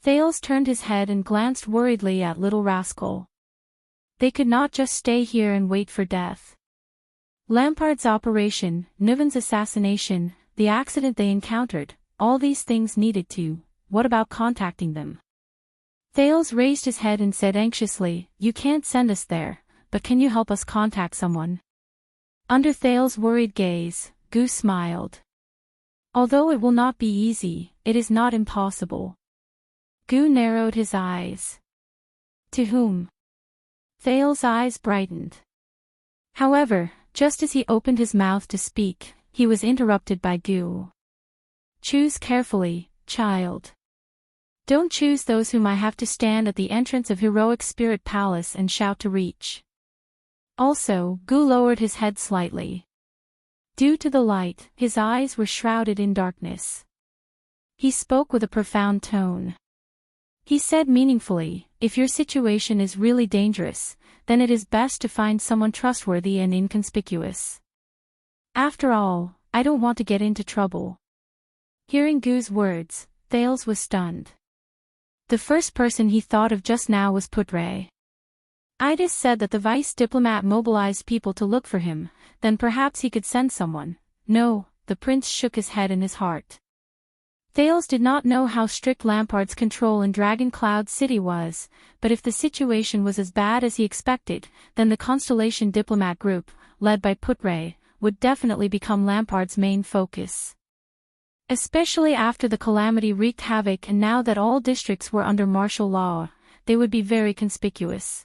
Speaker 1: Thales turned his head and glanced worriedly at Little Rascal. They could not just stay here and wait for death. Lampard's operation, Nuven's assassination, the accident they encountered, all these things needed to. What about contacting them? Thales raised his head and said anxiously, You can't send us there, but can you help us contact someone? Under Thales' worried gaze, Gu smiled. Although it will not be easy, it is not impossible. Gu narrowed his eyes. To whom? Thales' eyes brightened. However, just as he opened his mouth to speak, he was interrupted by Gu. Choose carefully, child. Don't choose those whom I have to stand at the entrance of Heroic Spirit Palace and shout to reach. Also, Gu lowered his head slightly. Due to the light, his eyes were shrouded in darkness. He spoke with a profound tone. He said meaningfully, if your situation is really dangerous, then it is best to find someone trustworthy and inconspicuous. After all, I don't want to get into trouble. Hearing Gu's words, Thales was stunned. The first person he thought of just now was Putre. Idis said that the vice diplomat mobilized people to look for him, then perhaps he could send someone. No, the prince shook his head in his heart. Thales did not know how strict Lampard's control in Dragon Cloud City was, but if the situation was as bad as he expected, then the Constellation Diplomat Group, led by Putre, would definitely become Lampard's main focus. Especially after the calamity wreaked havoc and now that all districts were under martial law, they would be very conspicuous.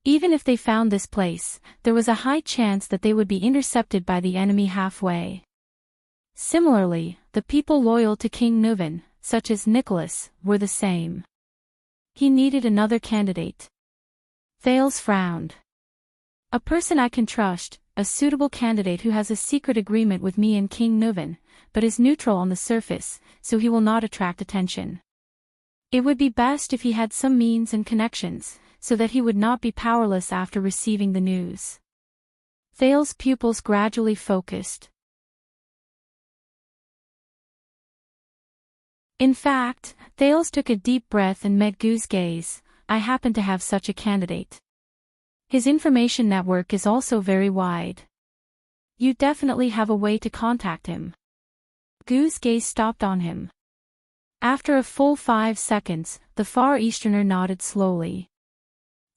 Speaker 1: Even if they found this place, there was a high chance that they would be intercepted by the enemy halfway. Similarly, the people loyal to King Nuven, such as Nicholas, were the same. He needed another candidate. Thales frowned. A person I can trust, a suitable candidate who has a secret agreement with me and King Nuven, but is neutral on the surface, so he will not attract attention. It would be best if he had some means and connections, so that he would not be powerless after receiving the news. Thales' pupils gradually focused. In fact, Thales took a deep breath and met Goo's gaze. I happen to have such a candidate. His information network is also very wide. You definitely have a way to contact him. Goo's gaze stopped on him. After a full 5 seconds, the Far Easterner nodded slowly.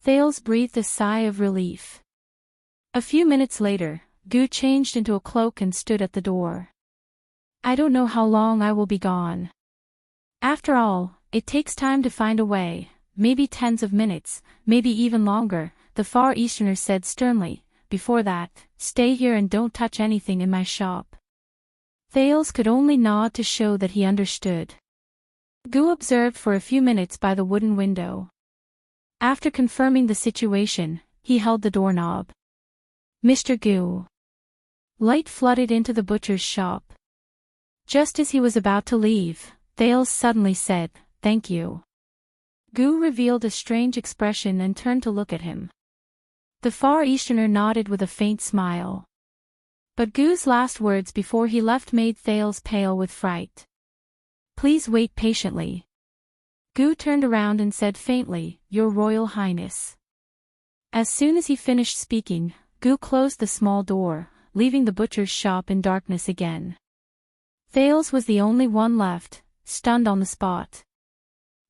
Speaker 1: Thales breathed a sigh of relief. A few minutes later, Goo changed into a cloak and stood at the door. I don't know how long I will be gone. After all, it takes time to find a way, maybe tens of minutes, maybe even longer, the Far Easterner said sternly. Before that, stay here and don't touch anything in my shop. Thales could only nod to show that he understood. Goo observed for a few minutes by the wooden window. After confirming the situation, he held the doorknob. Mr. Goo. Light flooded into the butcher's shop. Just as he was about to leave, Thales suddenly said, "Thank you." Goo revealed a strange expression and turned to look at him. The Far Easterner nodded with a faint smile. But Goo's last words before he left made Thales pale with fright. Please wait patiently. Goo turned around and said faintly, Your Royal Highness. As soon as he finished speaking, Goo closed the small door, leaving the butcher's shop in darkness again. Thales was the only one left, stunned on the spot.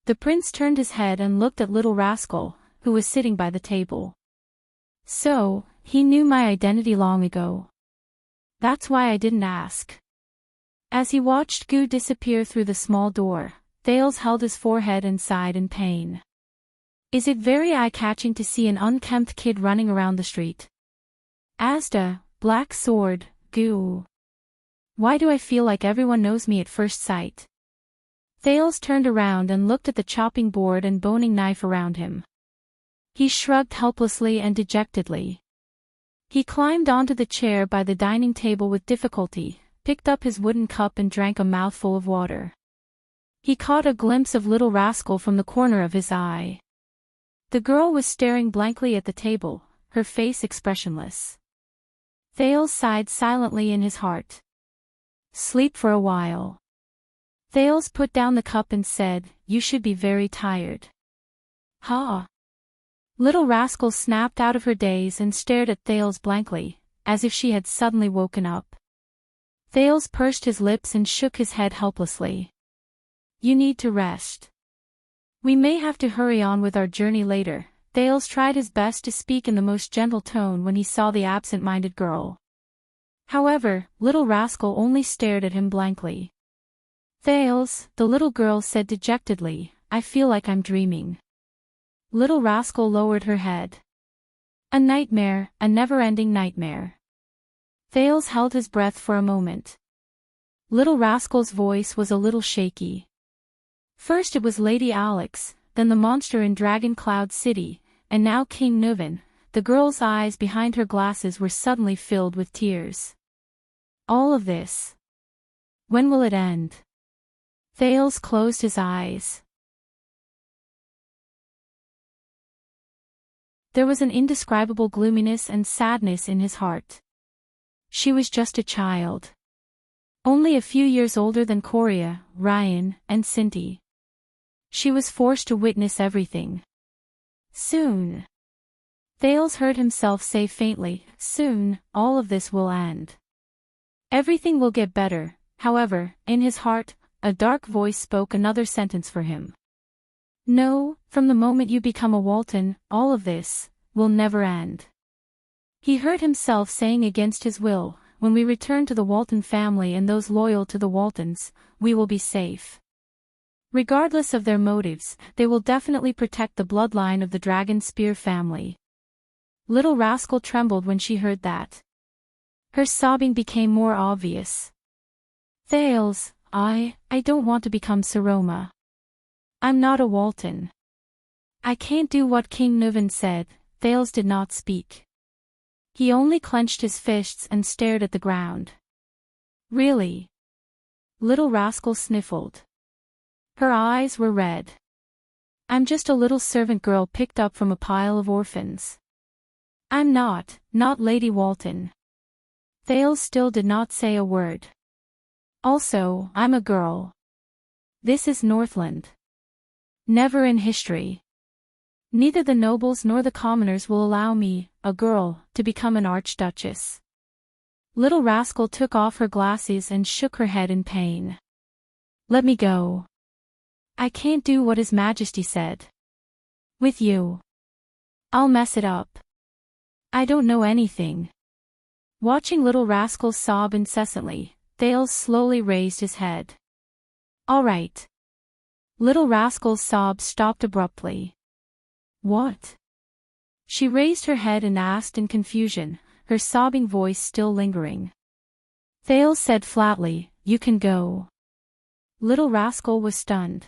Speaker 1: The prince turned his head and looked at Little Rascal, who was sitting by the table. So, he knew my identity long ago. That's why I didn't ask. As he watched Goo disappear through the small door, Thales held his forehead and sighed in pain. Is it very eye-catching to see an unkempt kid running around the street? Asda, Black Sword, Goo. Why do I feel like everyone knows me at first sight? Thales turned around and looked at the chopping board and boning knife around him. He shrugged helplessly and dejectedly. He climbed onto the chair by the dining table with difficulty, picked up his wooden cup and drank a mouthful of water. He caught a glimpse of Little Rascal from the corner of his eye. The girl was staring blankly at the table, her face expressionless. Thales sighed silently in his heart. Sleep for a while. Thales put down the cup and said, You should be very tired. Ha! Little Rascal snapped out of her daze and stared at Thales blankly, as if she had suddenly woken up. Thales pursed his lips and shook his head helplessly. You need to rest. We may have to hurry on with our journey later. Thales tried his best to speak in the most gentle tone when he saw the absent-minded girl. However, Little Rascal only stared at him blankly. Thales, the little girl said dejectedly, I feel like I'm dreaming. Little Rascal lowered her head. A nightmare, a never-ending nightmare. Thales held his breath for a moment. Little Rascal's voice was a little shaky. First it was Lady Alex, then the monster in Dragon Cloud City, and now King Nuven. The girl's eyes behind her glasses were suddenly filled with tears. All of this. When will it end? Thales closed his eyes. There was an indescribable gloominess and sadness in his heart. She was just a child. Only a few years older than Coria, Ryan, and Cinti. She was forced to witness everything. Soon. Thales heard himself say faintly, soon, all of this will end. Everything will get better. However, in his heart, a dark voice spoke another sentence for him. No, from the moment you become a Walton, all of this will never end. He heard himself saying against his will, when we return to the Walton family and those loyal to the Waltons, we will be safe. Regardless of their motives, they will definitely protect the bloodline of the Dragon Spear family. Little Rascal trembled when she heard that. Her sobbing became more obvious. Thales, I don't want to become Saroma. I'm not a Walton. I can't do what King Nuven said. Thales did not speak. He only clenched his fists and stared at the ground. Really? Little Rascal sniffled. Her eyes were red. I'm just a little servant girl picked up from a pile of orphans. I'm not Lady Walton. Thales still did not say a word. Also, I'm a girl. This is Northland. Never in history. Neither the nobles nor the commoners will allow me, a girl, to become an archduchess. Little Rascal took off her glasses and shook her head in pain. Let me go. I can't do what His Majesty said. With you. I'll mess it up. I don't know anything. Watching Little Rascal sob incessantly, Thales slowly raised his head. All right. Little Rascal's sobs stopped abruptly. What? She raised her head and asked in confusion, her sobbing voice still lingering. Thales said flatly, You can go. Little Rascal was stunned.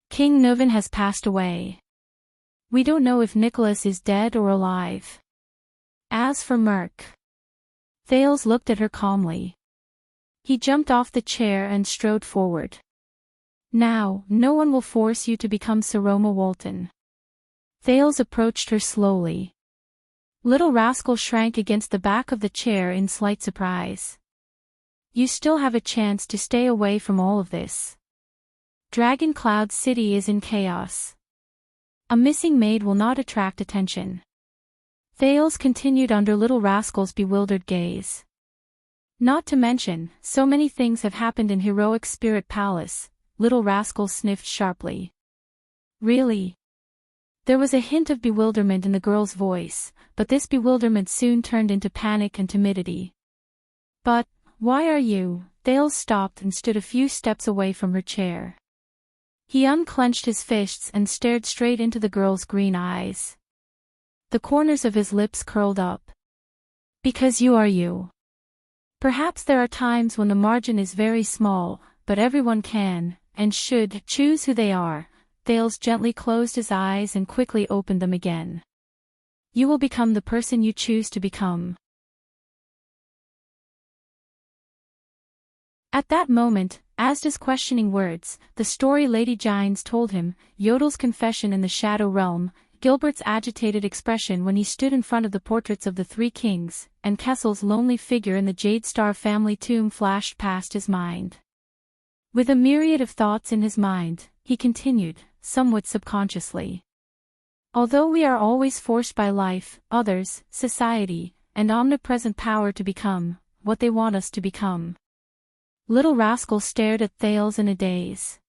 Speaker 1: King Nuvan has passed away. We don't know if Nicholas is dead or alive. As for Merc. Thales looked at her calmly. He jumped off the chair and strode forward. Now, no one will force you to become Saroma Walton. Thales approached her slowly. Little Rascal shrank against the back of the chair in slight surprise. You still have a chance to stay away from all of this. Dragon Cloud City is in chaos. A missing maid will not attract attention. Thales continued under Little Rascal's bewildered gaze. Not to mention, so many things have happened in Heroic Spirit Palace, Little Rascal sniffed sharply. Really? There was a hint of bewilderment in the girl's voice, but this bewilderment soon turned into panic and timidity. But, why are you? Thales stopped and stood a few steps away from her chair. He unclenched his fists and stared straight into the girl's green eyes. The corners of his lips curled up. Because you are you. Perhaps there are times when the margin is very small, but everyone can, and should, choose who they are. Thales gently closed his eyes and quickly opened them again. You will become the person you choose to become. At that moment, Asda's questioning words, the story Lady Gines told him, Yodel's confession in the Shadow Realm, Gilbert's agitated expression when he stood in front of the portraits of the three kings, and Kessel's lonely figure in the Jade Star family tomb flashed past his mind. With a myriad of thoughts in his mind, he continued, somewhat subconsciously. Although we are always forced by life, others, society, and omnipresent power to become what they want us to become. Little Rascal stared at Thales in a daze.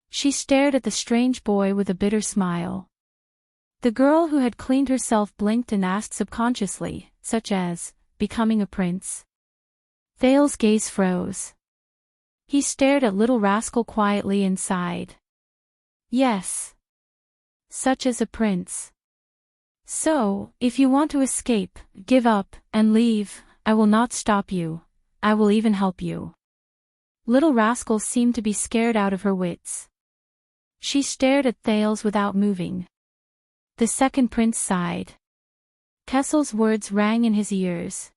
Speaker 1: She stared at the strange boy with a bitter smile. The girl who had cleaned herself blinked and asked subconsciously, such as, becoming a prince? Thales' gaze froze. He stared at Little Rascal quietly and sighed. Yes. Such as a prince. So, if you want to escape, give up, and leave, I will not stop you. I will even help you. Little Rascal seemed to be scared out of her wits. She stared at Thales without moving. The second prince sighed. Kessel's words rang in his ears.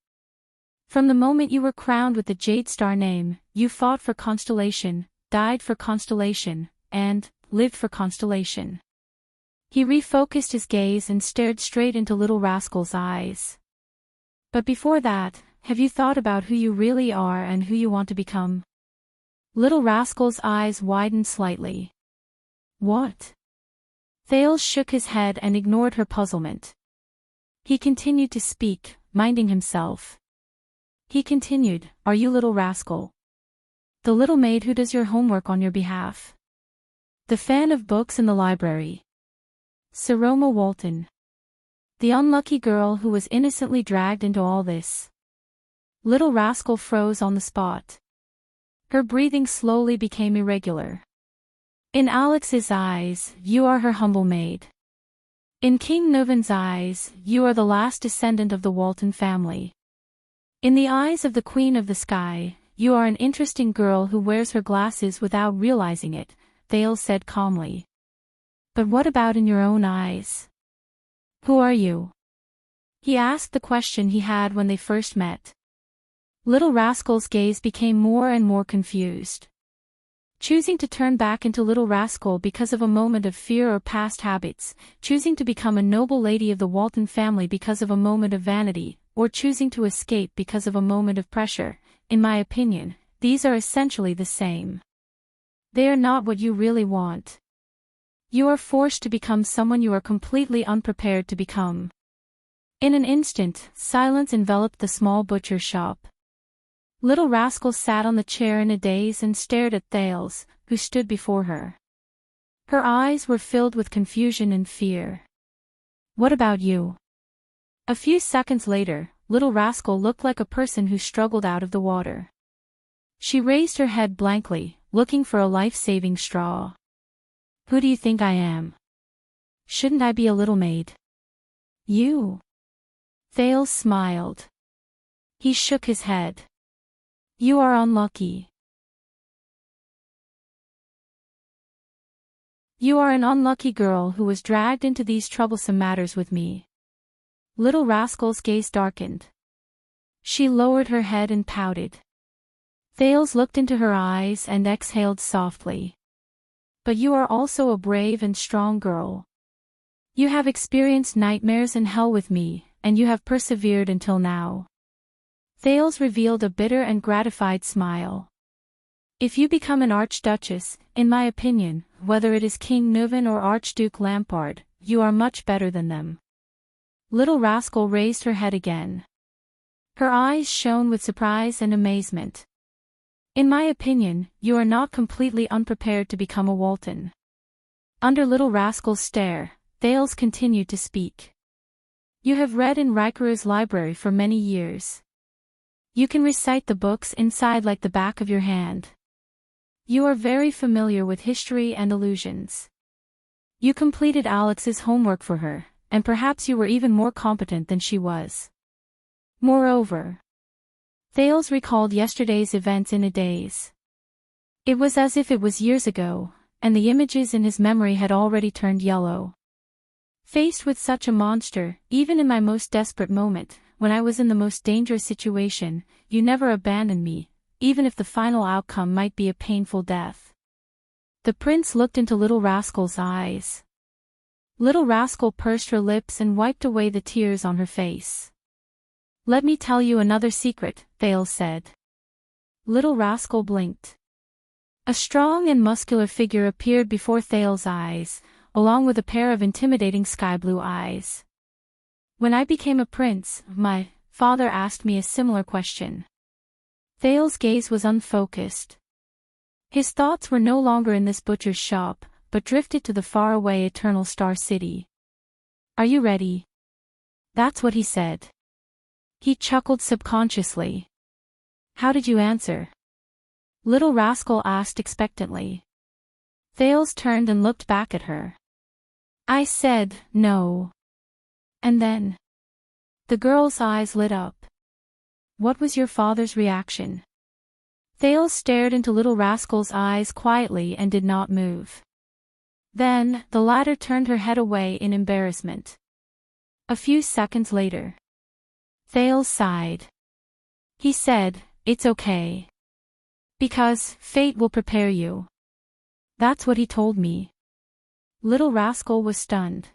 Speaker 1: From the moment you were crowned with the Jade Star name, you fought for Constellation, died for Constellation, and lived for Constellation. He refocused his gaze and stared straight into Little Rascal's eyes. But before that, have you thought about who you really are and who you want to become? Little Rascal's eyes widened slightly. What? Thales shook his head and ignored her puzzlement. He continued to speak, minding himself. He continued, Are you Little Rascal? The little maid who does your homework on your behalf? The fan of books in the library? Saroma Walton. The unlucky girl who was innocently dragged into all this. Little Rascal froze on the spot. Her breathing slowly became irregular. In Alex's eyes, you are her humble maid. In King Nuvan's eyes, you are the last descendant of the Walton family. In the eyes of the Queen of the Sky, you are an interesting girl who wears her glasses without realizing it, Thales said calmly. But what about in your own eyes? Who are you? He asked the question he had when they first met. Little Rascal's gaze became more and more confused. Choosing to turn back into Little Rascal because of a moment of fear or past habits, choosing to become a noble lady of the Walton family because of a moment of vanity, or choosing to escape because of a moment of pressure, in my opinion, these are essentially the same. They are not what you really want. You are forced to become someone you are completely unprepared to become. In an instant, silence enveloped the small butcher shop. Little Rascal sat on the chair in a daze and stared at Thales, who stood before her. Her eyes were filled with confusion and fear. What about you? A few seconds later, Little Rascal looked like a person who struggled out of the water. She raised her head blankly, looking for a life-saving straw. Who do you think I am? Shouldn't I be a little maid? You? Thales smiled. He shook his head. You are unlucky. You are an unlucky girl who was dragged into these troublesome matters with me. Little Rascal's gaze darkened. She lowered her head and pouted. Thales looked into her eyes and exhaled softly. But you are also a brave and strong girl. You have experienced nightmares and hell with me, and you have persevered until now. Thales revealed a bitter and gratified smile. If you become an Archduchess, in my opinion, whether it is King Nuvan or Archduke Lampard, you are much better than them. Little Rascal raised her head again. Her eyes shone with surprise and amazement. In my opinion, you are not completely unprepared to become a Walton. Under Little Rascal's stare, Thales continued to speak. You have read in LoveLore's library for many years. You can recite the books inside like the back of your hand. You are very familiar with history and illusions. You completed Alex's homework for her, and perhaps you were even more competent than she was. Moreover, Thales recalled yesterday's events in a daze. It was as if it was years ago, and the images in his memory had already turned yellow. Faced with such a monster, even in my most desperate moment, when I was in the most dangerous situation, you never abandoned me, even if the final outcome might be a painful death. The prince looked into Little Rascal's eyes. Little Rascal pursed her lips and wiped away the tears on her face. Let me tell you another secret, Thales said. Little Rascal blinked. A strong and muscular figure appeared before Thales' eyes, along with a pair of intimidating sky-blue eyes. When I became a prince, my father asked me a similar question. Thales' gaze was unfocused. His thoughts were no longer in this butcher's shop, but drifted to the faraway Eternal Star City. Are you ready? That's what he said. He chuckled subconsciously. How did you answer? Little Rascal asked expectantly. Thales turned and looked back at her. I said, no. And then? The girl's eyes lit up. What was your father's reaction? Thales stared into Little Rascal's eyes quietly and did not move. Then, the latter turned her head away in embarrassment. A few seconds later, Thales sighed. He said, it's okay. Because, fate will prepare you. That's what he told me. Little Rascal was stunned.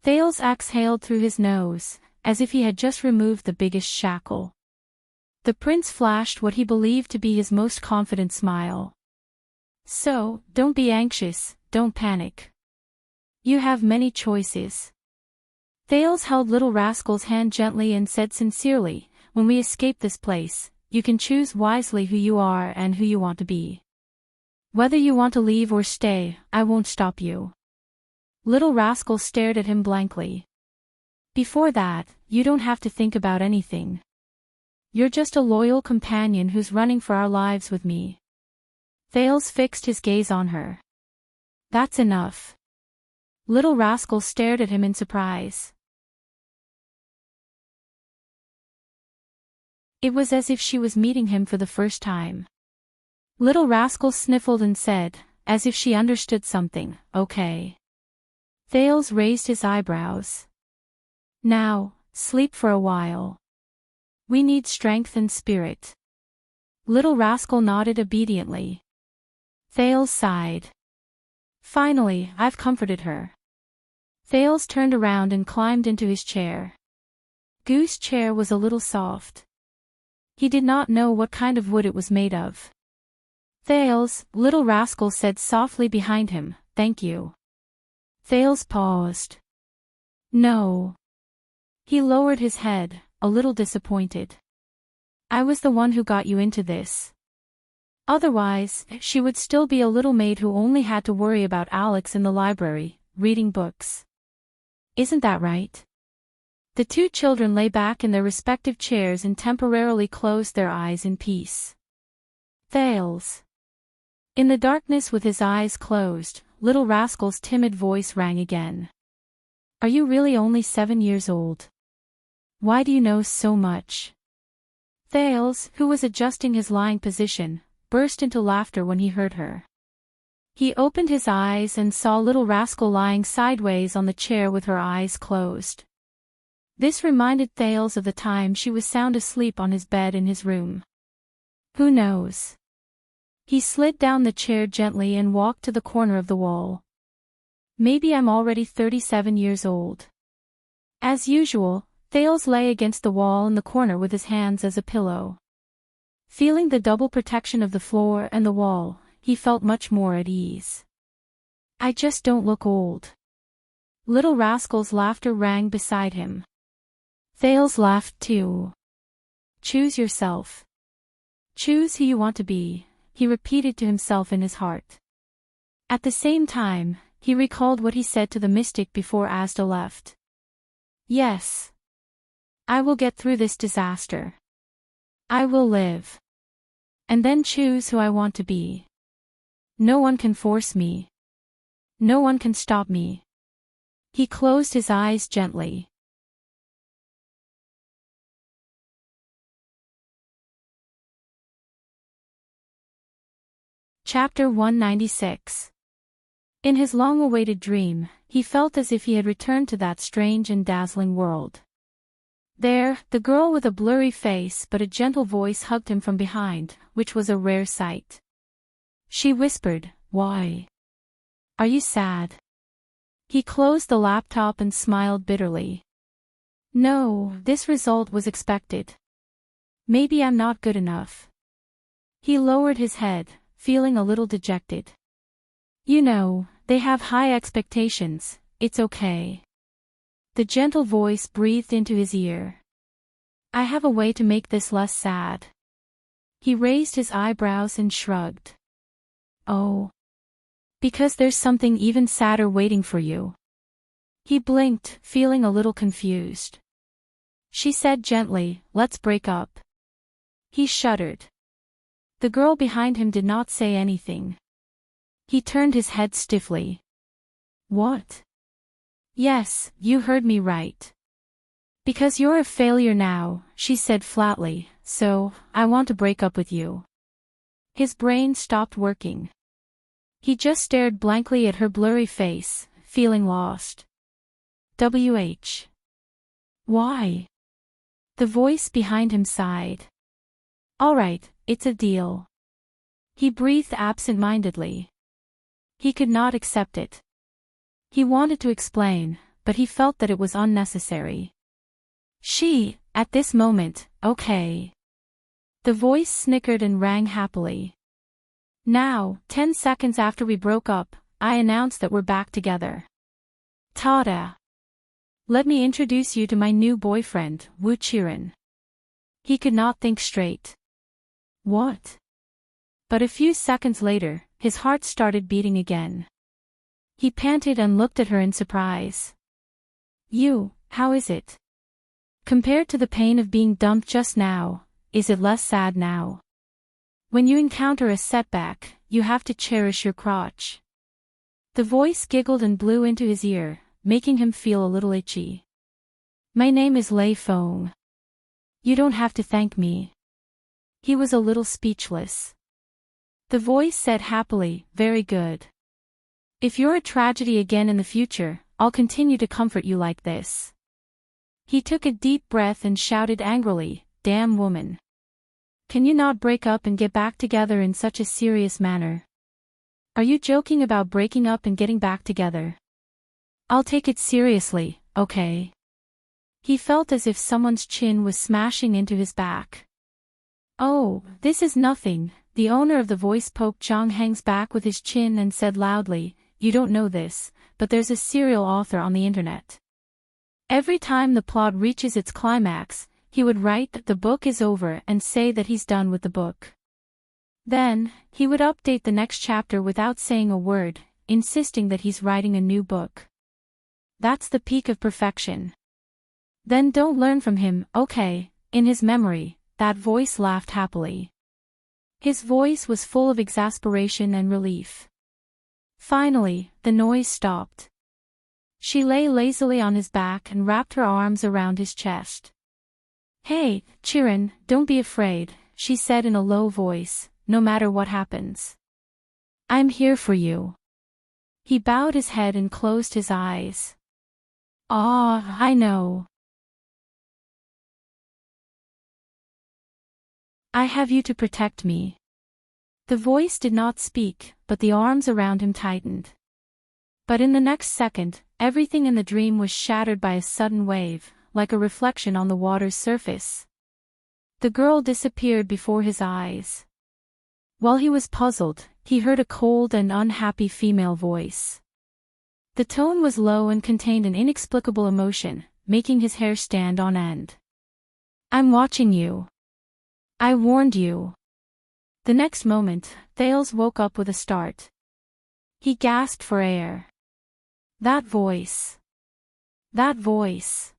Speaker 1: Thales exhaled through his nose, as if he had just removed the biggest shackle. The prince flashed what he believed to be his most confident smile. So, don't be anxious, don't panic. You have many choices. Thales held Little Rascal's hand gently and said sincerely, when we escape this place, you can choose wisely who you are and who you want to be. Whether you want to leave or stay, I won't stop you. Little Rascal stared at him blankly. Before that, you don't have to think about anything. You're just a loyal companion who's running for our lives with me. Thales fixed his gaze on her. That's enough. Little Rascal stared at him in surprise. It was as if she was meeting him for the first time. Little Rascal sniffled and said, as if she understood something, okay. Thales raised his eyebrows. Now, sleep for a while. We need strength and spirit. Little Rascal nodded obediently. Thales sighed. Finally, I've comforted her. Thales turned around and climbed into his chair. Goose's chair was a little soft. He did not know what kind of wood it was made of. Thales, little rascal said softly behind him, thank you. Thales paused. No. He lowered his head, a little disappointed. I was the one who got you into this. Otherwise, she would still be a little maid who only had to worry about Alex in the library, reading books. Isn't that right? The two children lay back in their respective chairs and temporarily closed their eyes in peace. Thales. In the darkness with his eyes closed, little rascal's timid voice rang again. Are you really only 7 years old? Why do you know so much? Thales, who was adjusting his lying position, burst into laughter when he heard her. He opened his eyes and saw little rascal lying sideways on the chair with her eyes closed. This reminded Thales of the time she was sound asleep on his bed in his room. Who knows? He slid down the chair gently and walked to the corner of the wall. Maybe I'm already 37 years old. As usual, Thales lay against the wall in the corner with his hands as a pillow. Feeling the double protection of the floor and the wall, he felt much more at ease. I just don't look old. Little rascal's laughter rang beside him. Thales laughed too. Choose yourself. Choose who you want to be, he repeated to himself in his heart. At the same time, he recalled what he said to the mystic before Asda left. Yes. I will get through this disaster. I will live. And then choose who I want to be. No one can force me. No one can stop me. He closed his eyes gently. Chapter 196. In his long-awaited dream, he felt as if he had returned to that strange and dazzling world. There, the girl with a blurry face but a gentle voice hugged him from behind, which was a rare sight. She whispered, "Why? Are you sad?" He closed the laptop and smiled bitterly. No, this result was expected. Maybe I'm not good enough. He lowered his head, feeling a little dejected. You know, they have high expectations, it's okay. The gentle voice breathed into his ear. I have a way to make this less sad. He raised his eyebrows and shrugged. Oh. Because there's something even sadder waiting for you. He blinked, feeling a little confused. She said gently, let's break up. He shuddered. The girl behind him did not say anything. He turned his head stiffly. What? Yes, you heard me right. Because you're a failure now, she said flatly, so, I want to break up with you. His brain stopped working. He just stared blankly at her blurry face, feeling lost. Why? The voice behind him sighed. All right, it's a deal. He breathed absent-mindedly. He could not accept it. He wanted to explain, but he felt that it was unnecessary. She, at this moment, okay. The voice snickered and rang happily. Now, 10 seconds after we broke up, I announced that we're back together. Ta-da! Let me introduce you to my new boyfriend, Wu Qiren. He could not think straight. What? But a few seconds later, his heart started beating again. He panted and looked at her in surprise. You, how is it? Compared to the pain of being dumped just now, is it less sad now? When you encounter a setback, you have to cherish your crotch. The voice giggled and blew into his ear, making him feel a little itchy. My name is Lei Feng. You don't have to thank me. He was a little speechless. The voice said happily, very good. If you're a tragedy again in the future, I'll continue to comfort you like this. He took a deep breath and shouted angrily, damn woman. Can you not break up and get back together in such a serious manner? Are you joking about breaking up and getting back together? I'll take it seriously, okay? He felt as if someone's chin was smashing into his back. Oh, this is nothing, the owner of the voice poked Zhang Heng's back with his chin and said loudly, "You don't know this, but there's a serial author on the internet. Every time the plot reaches its climax, he would write that the book is over and say that he's done with the book. Then, he would update the next chapter without saying a word, insisting that he's writing a new book. That's the peak of perfection. Then don't learn from him, okay?" In his memory, that voice laughed happily. His voice was full of exasperation and relief. Finally, the noise stopped. She lay lazily on his back and wrapped her arms around his chest. "Hey, Chirin, don't be afraid," she said in a low voice, "no matter what happens. I'm here for you." He bowed his head and closed his eyes. "Ah, I know. I have you to protect me." The voice did not speak, but the arms around him tightened. But in the next second, everything in the dream was shattered by a sudden wave, like a reflection on the water's surface. The girl disappeared before his eyes. While he was puzzled, he heard a cold and unhappy female voice. The tone was low and contained an inexplicable emotion, making his hair stand on end. "I'm watching you. I warned you." The next moment, Thales woke up with a start. He gasped for air. That voice. That voice.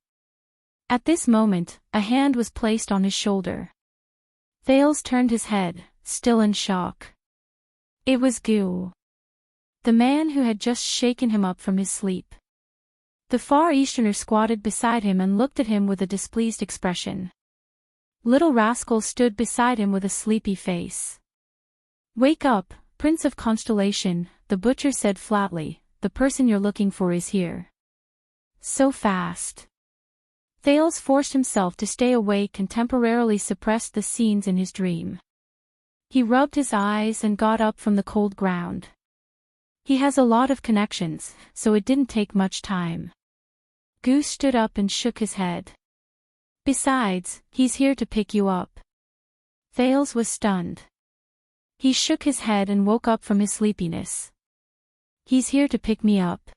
Speaker 1: At this moment, a hand was placed on his shoulder. Thales turned his head, still in shock. It was Gu, the man who had just shaken him up from his sleep. The Far Easterner squatted beside him and looked at him with a displeased expression. Little Rascal stood beside him with a sleepy face. "Wake up, Prince of Constellation," the butcher said flatly, "the person you're looking for is here." So fast. Thales forced himself to stay awake and temporarily suppressed the scenes in his dream. He rubbed his eyes and got up from the cold ground. He has a lot of connections, so it didn't take much time. Goose stood up and shook his head. "Besides, he's here to pick you up." Thales was stunned. He shook his head and woke up from his sleepiness. "He's here to pick me up."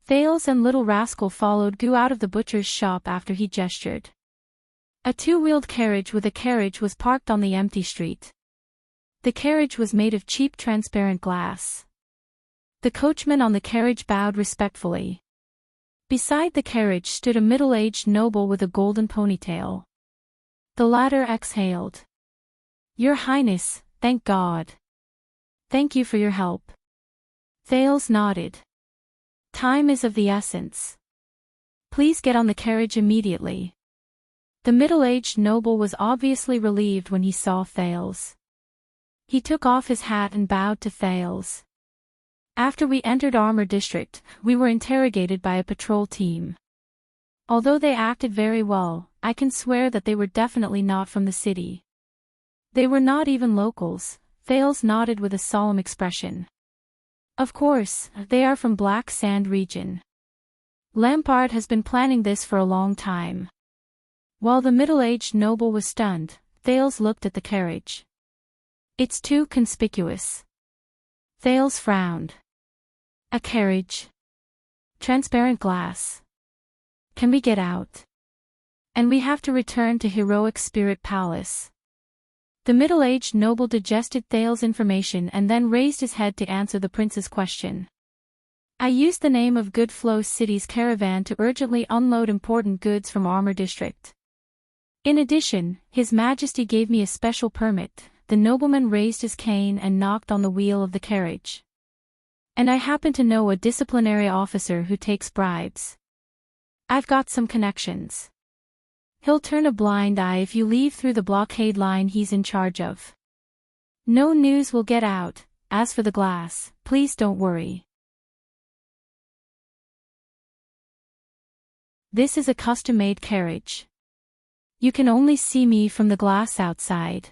Speaker 1: Thales and Little Rascal followed Gu out of the butcher's shop after he gestured. A two-wheeled carriage with a carriage was parked on the empty street. The carriage was made of cheap transparent glass. The coachman on the carriage bowed respectfully. Beside the carriage stood a middle-aged noble with a golden ponytail. The latter exhaled. "Your Highness, thank God. Thank you for your help." Thales nodded. "Time is of the essence. Please get on the carriage immediately." The middle-aged noble was obviously relieved when he saw Thales. He took off his hat and bowed to Thales. "After we entered Armor District, we were interrogated by a patrol team. Although they acted very well, I can swear that they were definitely not from the city. They were not even locals." Thales nodded with a solemn expression. "Of course, they are from Black Sand region. Lampard has been planning this for a long time." While the middle-aged noble was stunned, Thales looked at the carriage. "It's too conspicuous." Thales frowned. "A carriage. Transparent glass. Can we get out? And we have to return to Heroic Spirit Palace." The middle-aged noble digested Thales' information and then raised his head to answer the prince's question. "I used the name of Good Flow City's caravan to urgently unload important goods from Armor District. In addition, His Majesty gave me a special permit." The nobleman raised his cane and knocked on the wheel of the carriage. "And I happen to know a disciplinary officer who takes bribes. I've got some connections. He'll turn a blind eye if you leave through the blockade line he's in charge of. No news will get out. As for the glass, please don't worry. This is a custom-made carriage. You can only see me from the glass outside.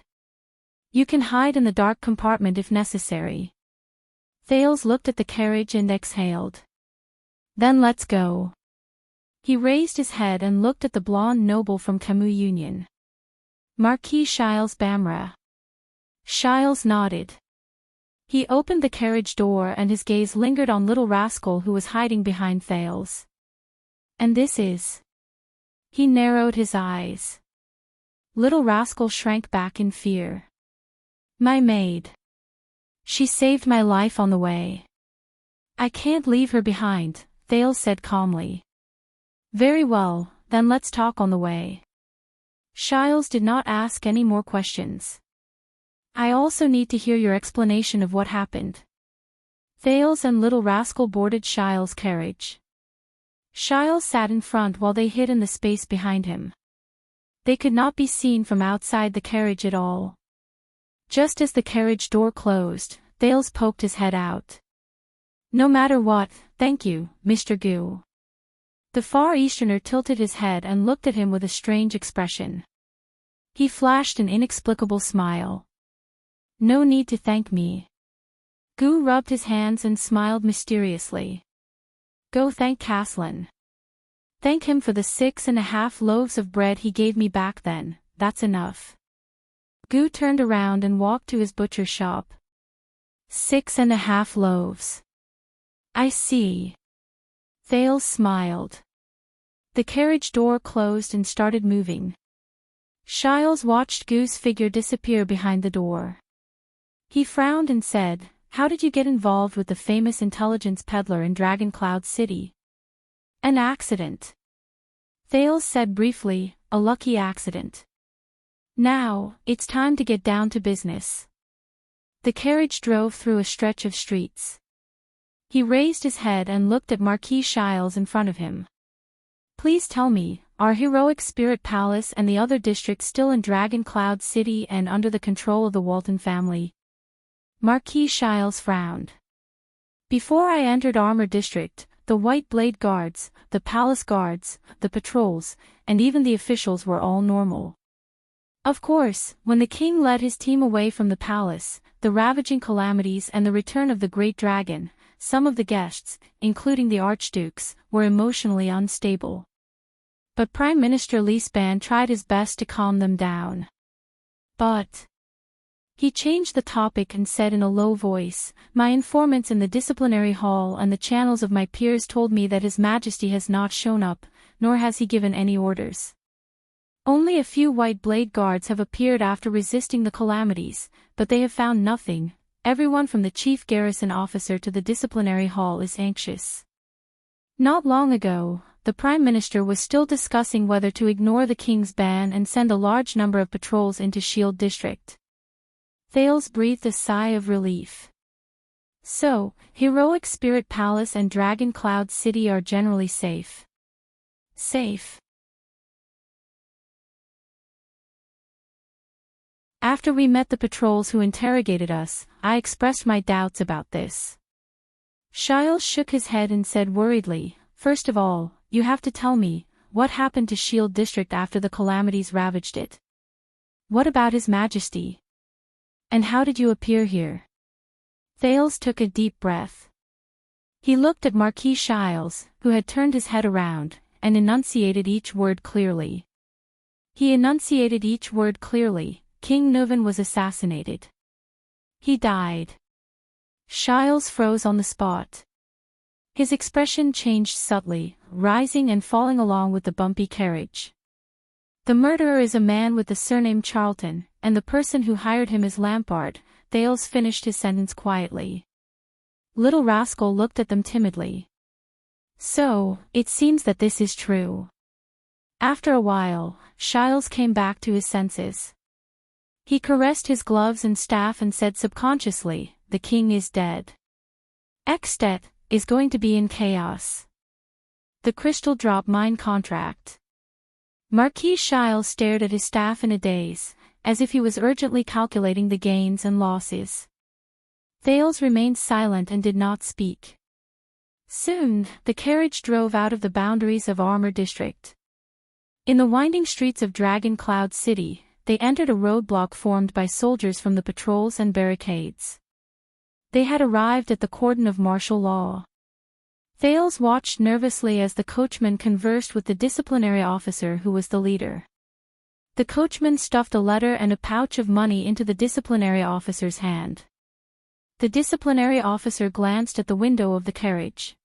Speaker 1: You can hide in the dark compartment if necessary." Thales looked at the carriage and exhaled. "Then let's go." He raised his head and looked at the blonde noble from Camus Union. "Marquis Shiles Bamra." Shiles nodded. He opened the carriage door and his gaze lingered on Little Rascal who was hiding behind Thales. And this is... He narrowed his eyes. Little Rascal shrank back in fear. My maid. She saved my life on the way. I can't leave her behind, Thales said calmly. Very well, then let's talk on the way. Shiles did not ask any more questions. I also need to hear your explanation of what happened. Thales and Little Rascal boarded Shiles' carriage. Shiles sat in front while they hid in the space behind him. They could not be seen from outside the carriage at all. Just as the carriage door closed, Thales poked his head out. No matter what, thank you, Mr. Goo. The Far Easterner tilted his head and looked at him with a strange expression. He flashed an inexplicable smile. No need to thank me. Goo rubbed his hands and smiled mysteriously. Go thank Caslin. Thank him for the 6.5 loaves of bread he gave me back then, that's enough. Goo turned around and walked to his butcher shop. 6.5 loaves. I see. Thales smiled. The carriage door closed and started moving. Shiles watched Goo's figure disappear behind the door. He frowned and said, How did you get involved with the famous intelligence peddler in Dragon Cloud City? An accident. Thales said briefly, a lucky accident. Now, it's time to get down to business. The carriage drove through a stretch of streets. He raised his head and looked at Marquis Shiles in front of him. Please tell me, are Heroic Spirit Palace and the other districts still in Dragon Cloud City and under the control of the Walton family? Marquis Shiles frowned. Before I entered Armor District, the White Blade Guards, the Palace Guards, the patrols, and even the officials were all normal. Of course, when the king led his team away from the palace, the ravaging calamities and the return of the Great Dragon, some of the guests, including the archdukes, were emotionally unstable. But Prime Minister Leespan tried his best to calm them down. But he changed the topic and said in a low voice, My informants in the disciplinary hall and the channels of my peers told me that His Majesty has not shown up, nor has he given any orders. Only a few White Blade Guards have appeared after resisting the calamities, but they have found nothing. Everyone from the chief garrison officer to the disciplinary hall is anxious. Not long ago, the Prime Minister was still discussing whether to ignore the king's ban and send a large number of patrols into Shield District. Thales breathed a sigh of relief. So, Heroic Spirit Palace and Dragon Cloud City are generally safe. Safe. After we met the patrols who interrogated us, I expressed my doubts about this. Shiles shook his head and said worriedly, First of all, you have to tell me, what happened to Shield District after the calamities ravaged it? What about His Majesty? And how did you appear here? Thales took a deep breath. He looked at Marquis Shiles, who had turned his head around, and enunciated each word clearly. He enunciated each word clearly. King Nuvan was assassinated. He died. Shiles froze on the spot. His expression changed subtly, rising and falling along with the bumpy carriage. The murderer is a man with the surname Charlton, and the person who hired him is Lampard. Thales finished his sentence quietly. Little Rascal looked at them timidly. So, it seems that this is true. After a while, Shiles came back to his senses. He caressed his gloves and staff and said subconsciously, the king is dead. Ekstedt is going to be in chaos. The Crystal Drop mine contract. Marquis Shiles stared at his staff in a daze, as if he was urgently calculating the gains and losses. Thales remained silent and did not speak. Soon, the carriage drove out of the boundaries of Armor District. In the winding streets of Dragon Cloud City, they entered a roadblock formed by soldiers from the patrols and barricades. They had arrived at the cordon of martial law. Thales watched nervously as the coachman conversed with the disciplinary officer who was the leader. The coachman stuffed a letter and a pouch of money into the disciplinary officer's hand. The disciplinary officer glanced at the window of the carriage.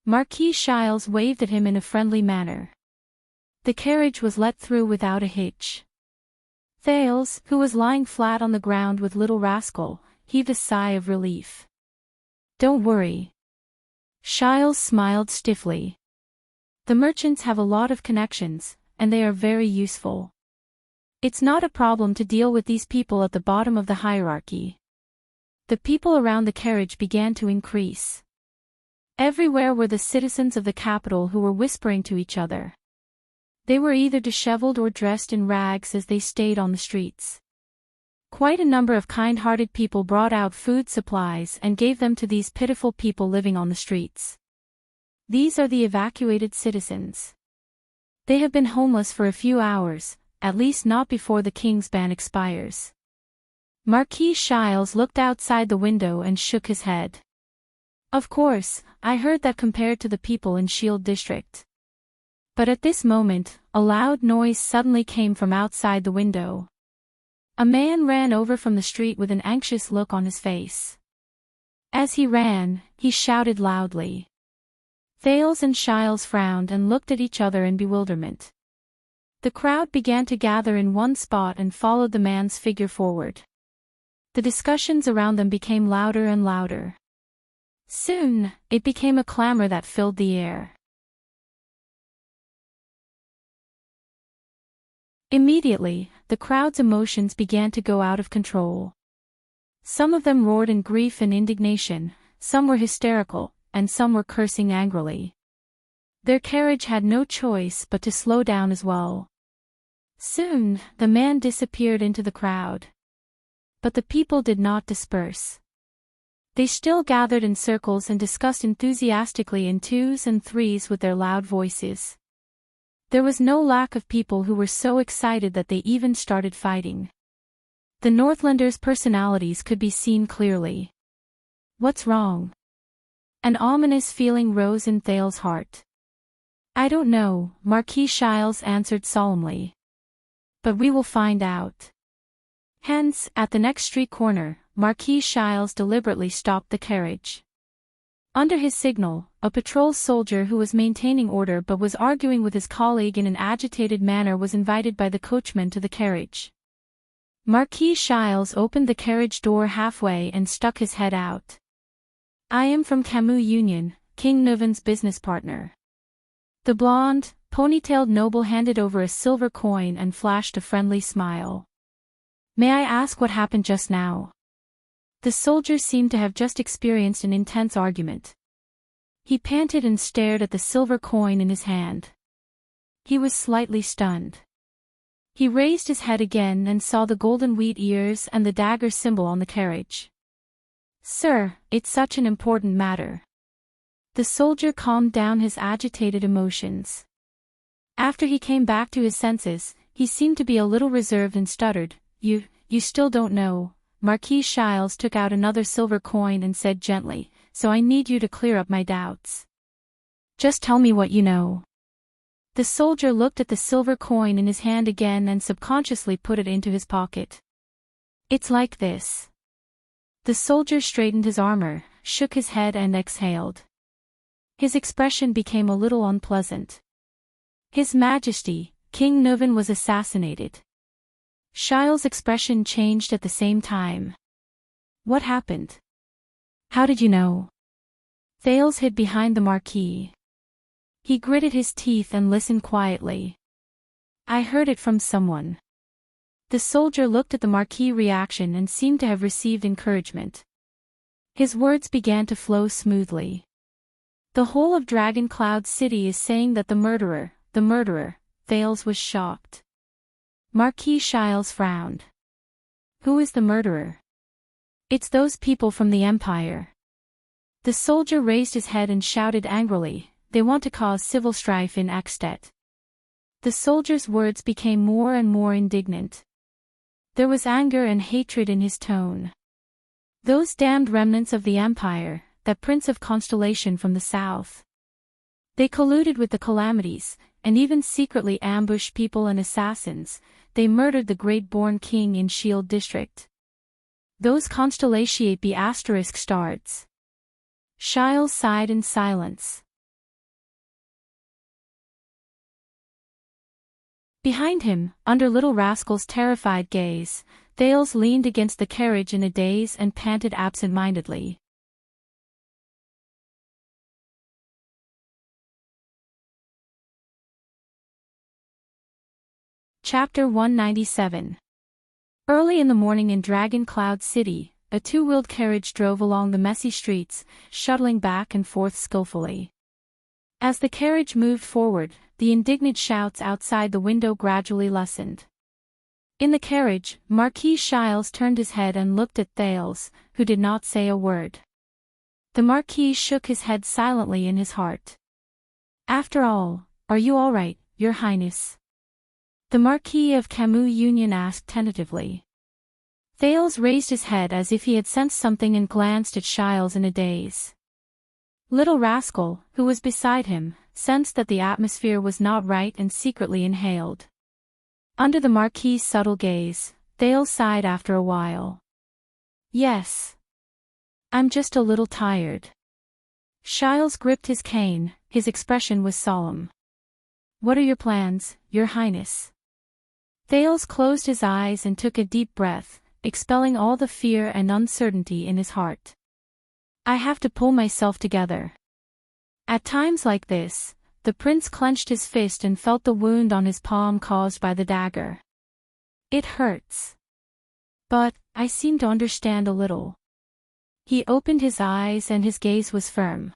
Speaker 1: Marquis Shiles waved at him in a friendly manner. The carriage was let through without a hitch. Thales, who was lying flat on the ground with Little Rascal, heaved a sigh of relief. "Don't worry." Shiles smiled stiffly. "The merchants have a lot of connections, and they are very useful. It's not a problem to deal with these people at the bottom of the hierarchy." The people around the carriage began to increase. Everywhere were the citizens of the capital who were whispering to each other. They were either disheveled or dressed in rags as they stayed on the streets. Quite a number of kind-hearted people brought out food supplies and gave them to these pitiful people living on the streets. These are the evacuated citizens. They have been homeless for a few hours, at least not before the king's ban expires. Marquis Shiles looked outside the window and shook his head. "Of course, I heard that compared to the people in Shield District." But at this moment, a loud noise suddenly came from outside the window. A man ran over from the street with an anxious look on his face. As he ran, he shouted loudly. Thales and Shiles frowned and looked at each other in bewilderment. The crowd began to gather in one spot and followed the man's figure forward. The discussions around them became louder and louder. Soon, it became a clamor that filled the air. Immediately, the crowd's emotions began to go out of control. Some of them roared in grief and indignation, some were hysterical, and some were cursing angrily. Their carriage had no choice but to slow down as well. Soon, the man disappeared into the crowd. But the people did not disperse. They still gathered in circles and discussed enthusiastically in twos and threes with their loud voices. There was no lack of people who were so excited that they even started fighting. The Northlanders' personalities could be seen clearly. "What's wrong?" An ominous feeling rose in Thales' heart. "I don't know," Marquis Shiles answered solemnly. "But we will find out." Hence, at the next street corner, Marquis Shiles deliberately stopped the carriage. Under his signal, a patrol soldier who was maintaining order but was arguing with his colleague in an agitated manner was invited by the coachman to the carriage. Marquis Shiles opened the carriage door halfway and stuck his head out. "I am from Camus Union, King Nuvan's business partner." The blonde, ponytailed noble handed over a silver coin and flashed a friendly smile. "May I ask what happened just now?" The soldier seemed to have just experienced an intense argument. He panted and stared at the silver coin in his hand. He was slightly stunned. He raised his head again and saw the golden wheat ears and the dagger symbol on the carriage. "Sir, it's such an important matter." The soldier calmed down his agitated emotions. After he came back to his senses, he seemed to be a little reserved and stuttered. You still don't know." Marquis Shiles took out another silver coin and said gently, "So I need you to clear up my doubts. Just tell me what you know." The soldier looked at the silver coin in his hand again and subconsciously put it into his pocket. "It's like this." The soldier straightened his armor, shook his head and exhaled. His expression became a little unpleasant. "His Majesty, King Nuvan was assassinated." Shiles' expression changed at the same time. "What happened? How did you know?" Thales hid behind the marquis. He gritted his teeth and listened quietly. "I heard it from someone." The soldier looked at the marquis' reaction and seemed to have received encouragement. His words began to flow smoothly. "The whole of Dragon Cloud City is saying that the murderer, Thales was shocked." Marquis Shiles frowned. "Who is the murderer?" "It's those people from the Empire." The soldier raised his head and shouted angrily, "They want to cause civil strife in Axtet." The soldier's words became more and more indignant. There was anger and hatred in his tone. "Those damned remnants of the Empire, that prince of Constellation from the south. They colluded with the Calamities, and even secretly ambushed people and assassins. They murdered the great-born king in Shield District. Those constellatiate be asterisk starts. Shiles sighed in silence. Behind him, under Little Rascal's terrified gaze, Thales leaned against the carriage in a daze and panted absent-mindedly. Chapter 197. Early in the morning in Dragon Cloud City, a two-wheeled carriage drove along the messy streets, shuttling back and forth skillfully. As the carriage moved forward, the indignant shouts outside the window gradually lessened. In the carriage, Marquis Shiles turned his head and looked at Thales, who did not say a word. The Marquis shook his head silently in his heart. "After all, are you all right, Your Highness?" the Marquis of Camus Union asked tentatively. Thales raised his head as if he had sensed something and glanced at Shiles in a daze. Little Rascal, who was beside him, sensed that the atmosphere was not right and secretly inhaled. Under the Marquis' subtle gaze, Thales sighed after a while. "Yes. I'm just a little tired." Shiles gripped his cane, his expression was solemn. "What are your plans, Your Highness?" Thales closed his eyes and took a deep breath, expelling all the fear and uncertainty in his heart. "I have to pull myself together." At times like this, the prince clenched his fist and felt the wound on his palm caused by the dagger. "It hurts. But, I seem to understand a little." He opened his eyes and his gaze was firm.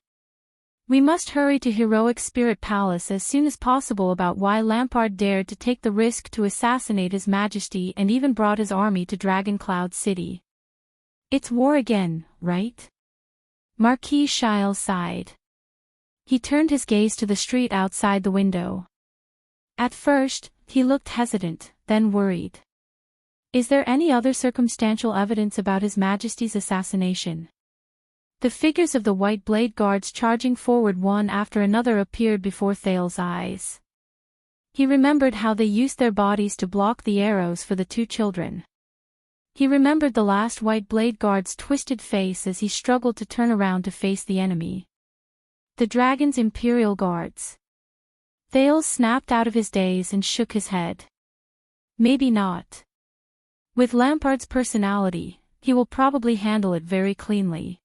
Speaker 1: "We must hurry to Heroic Spirit Palace as soon as possible about why Lampard dared to take the risk to assassinate His Majesty and even brought his army to Dragon Cloud City. It's war again, right?" Marquis Shiles sighed. He turned his gaze to the street outside the window. At first, he looked hesitant, then worried. "Is there any other circumstantial evidence about His Majesty's assassination?" The figures of the White Blade Guards charging forward one after another appeared before Thales' eyes. He remembered how they used their bodies to block the arrows for the two children. He remembered the last White Blade Guard's twisted face as he struggled to turn around to face the enemy. The dragon's Imperial Guards. Thales snapped out of his daze and shook his head. "Maybe not. With Lampard's personality, he will probably handle it very cleanly.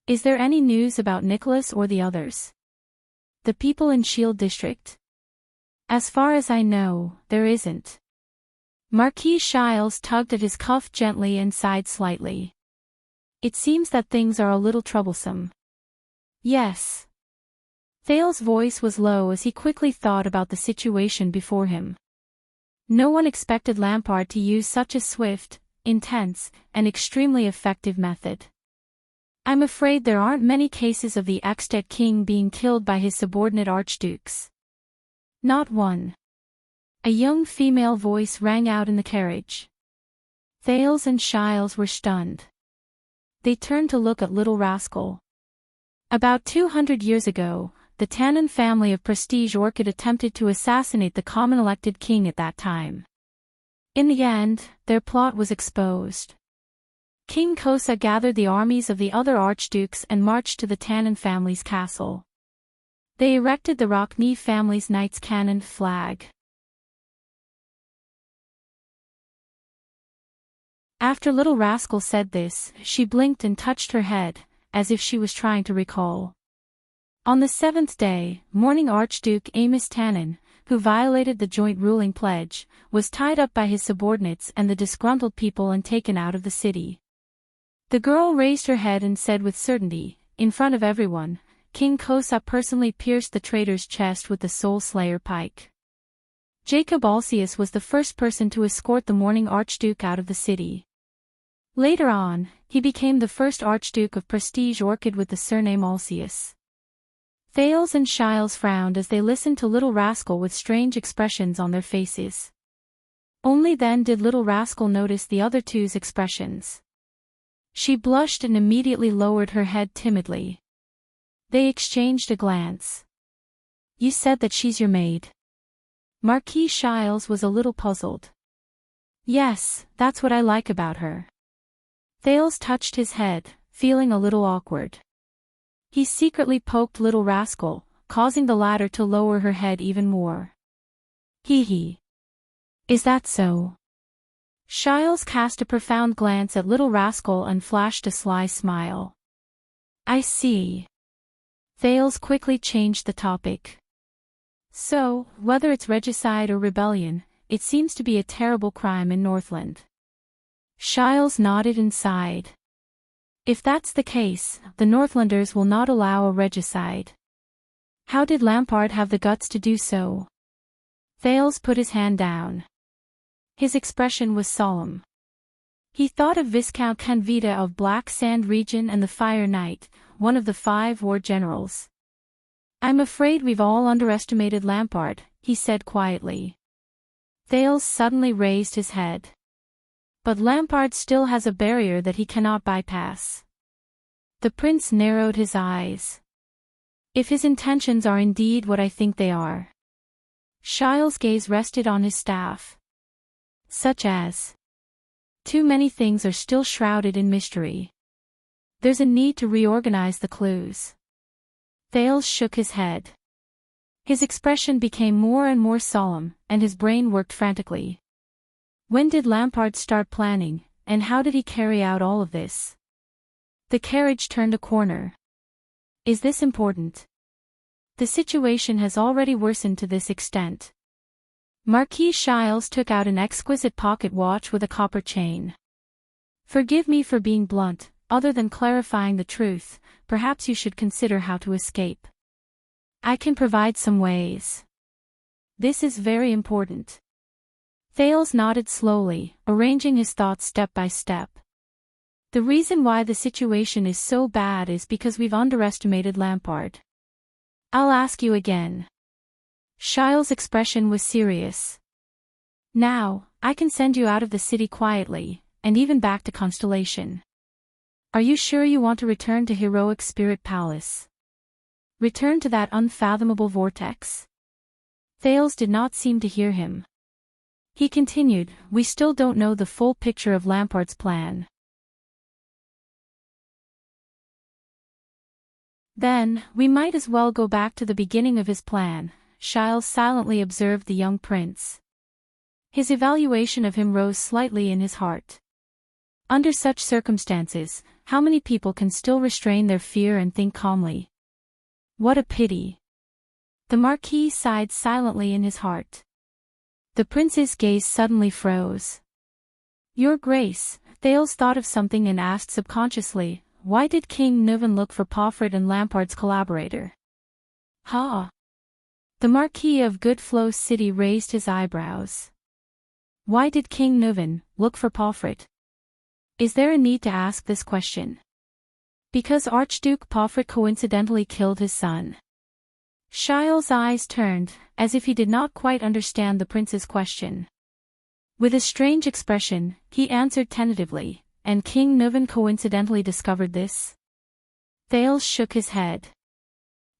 Speaker 1: Is there any news about Nicholas or the others? The people in Shield District?" "As far as I know, there isn't." Marquis Shiles tugged at his cuff gently and sighed slightly. "It seems that things are a little troublesome." "Yes." Thales' voice was low as he quickly thought about the situation before him. No one expected Lampard to use such a swift, intense, and extremely effective method. "I'm afraid there aren't many cases of the Extet king being killed by his subordinate archdukes." "Not one." A young female voice rang out in the carriage. Thales and Shiles were stunned. They turned to look at Little Rascal. About 200 years ago, the Tannen family of Prestige Orchid attempted to assassinate the common elected king at that time. In the end, their plot was exposed. King Kosa gathered the armies of the other archdukes and marched to the Tannen family's castle. They erected the Rockne family's Knights Cannon flag. After Little Rascal said this, she blinked and touched her head, as if she was trying to recall. On the 7th day, mourning Archduke Amos Tannen, who violated the joint ruling pledge, was tied up by his subordinates and the disgruntled people and taken out of the city. The girl raised her head and said with certainty, in front of everyone, King Kosa personally pierced the traitor's chest with the Soul Slayer pike. Jacob Alcius was the first person to escort the mourning Archduke out of the city. Later on, he became the first Archduke of Prestige Orchid with the surname Alcius. Thales and Shiles frowned as they listened to Little Rascal with strange expressions on their faces. Only then did Little Rascal notice the other two's expressions. She blushed and immediately lowered her head timidly. They exchanged a glance. "You said that she's your maid." Marquis Shiles was a little puzzled. Yes, that's what I like about her. Thales touched his head, feeling a little awkward. He secretly poked Little Rascal, causing the latter to lower her head even more. Hee hee. Is that so? Shiles cast a profound glance at Little Rascal and flashed a sly smile. I see. Thales quickly changed the topic. So, whether it's regicide or rebellion, it seems to be a terrible crime in Northland. Shiles nodded and sighed. If that's the case, the Northlanders will not allow a regicide. How did Lampard have the guts to do so? Thales put his hand down. His expression was solemn. He thought of Viscount Canvita of Black Sand Region and the Fire Knight, one of the 5 war generals. I'm afraid we've all underestimated Lampard, he said quietly. Thales suddenly raised his head. But Lampard still has a barrier that he cannot bypass. The prince narrowed his eyes. If his intentions are indeed what I think they are. Shiles' gaze rested on his staff. Such as. Too many things are still shrouded in mystery. There's a need to reorganize the clues. Thales shook his head. His expression became more and more solemn, and his brain worked frantically. When did Lampard start planning, and how did he carry out all of this? The carriage turned a corner. Is this important? The situation has already worsened to this extent. Marquis Shiles took out an exquisite pocket watch with a copper chain. Forgive me for being blunt, other than clarifying the truth, perhaps you should consider how to escape. I can provide some ways. This is very important. Thales nodded slowly, arranging his thoughts step by step. The reason why the situation is so bad is because we've underestimated Lampard. I'll ask you again. Shiles' expression was serious. Now, I can send you out of the city quietly, and even back to Constellation. Are you sure you want to return to Heroic Spirit Palace? Return to that unfathomable vortex? Thales did not seem to hear him. He continued, we still don't know the full picture of Lampard's plan. Then, we might as well go back to the beginning of his plan, Shiles silently observed the young prince. His evaluation of him rose slightly in his heart. Under such circumstances, how many people can still restrain their fear and think calmly? What a pity. The Marquis sighed silently in his heart. The prince's gaze suddenly froze. Your Grace, Thales thought of something and asked subconsciously, why did King Nuvan look for Palfred and Lampard's collaborator? Ha! The Marquis of Goodflow City raised his eyebrows. Why did King Nuvan look for Palfred? Is there a need to ask this question? Because Archduke Palfred coincidentally killed his son. Shiles' eyes turned, as if he did not quite understand the prince's question. With a strange expression, he answered tentatively, and King Nuvan coincidentally discovered this? Thales shook his head.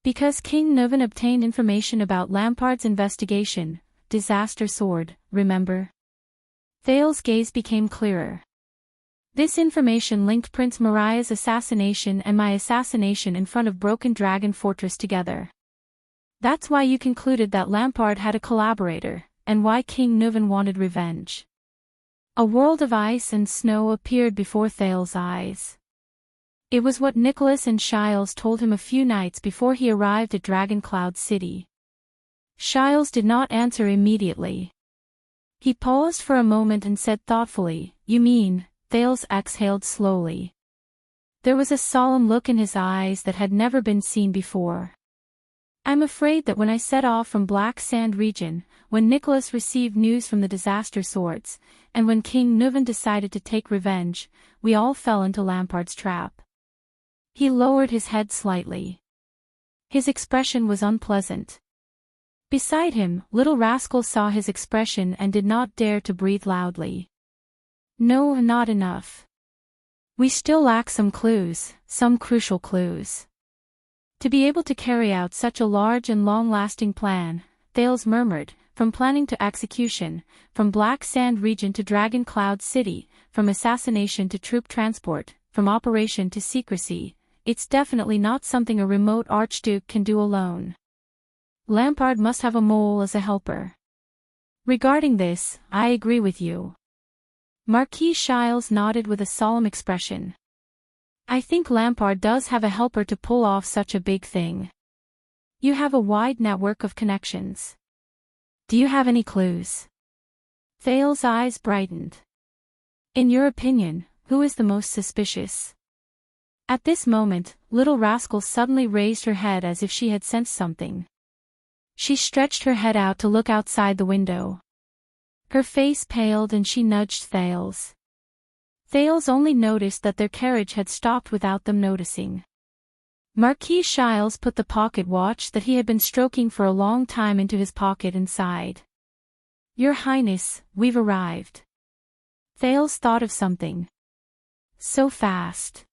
Speaker 1: Because King Nuvan obtained information about Lampard's investigation, Disaster Sword, remember? Thales' gaze became clearer. This information linked Prince Mariah's assassination and my assassination in front of Broken Dragon Fortress together. That's why you concluded that Lampard had a collaborator, and why King Nuvan wanted revenge. A world of ice and snow appeared before Thales' eyes. It was what Nicholas and Shiles told him a few nights before he arrived at Dragoncloud City. Shiles did not answer immediately. He paused for a moment and said thoughtfully, you mean, Thales exhaled slowly. There was a solemn look in his eyes that had never been seen before. I'm afraid that when I set off from Black Sand Region, when Nicholas received news from the Disaster Swords, and when King Nuvan decided to take revenge, we all fell into Lampard's trap. He lowered his head slightly. His expression was unpleasant. Beside him, Little Rascal saw his expression and did not dare to breathe loudly. No, not enough. We still lack some clues, some crucial clues. To be able to carry out such a large and long-lasting plan, Thales murmured, from planning to execution, from Black Sand region to Dragon Cloud City, from assassination to troop transport, from operation to secrecy. It's definitely not something a remote archduke can do alone. Lampard must have a mole as a helper. Regarding this, I agree with you. Marquis Shiles nodded with a solemn expression. I think Lampard does have a helper to pull off such a big thing. You have a wide network of connections. Do you have any clues? Thale's eyes brightened. In your opinion, who is the most suspicious? At this moment, Little Rascal suddenly raised her head as if she had sensed something. She stretched her head out to look outside the window. Her face paled and she nudged Thales. Thales only noticed that their carriage had stopped without them noticing. Marquis Shiles put the pocket watch that he had been stroking for a long time into his pocket and sighed. Your Highness, we've arrived. Thales thought of something. So fast.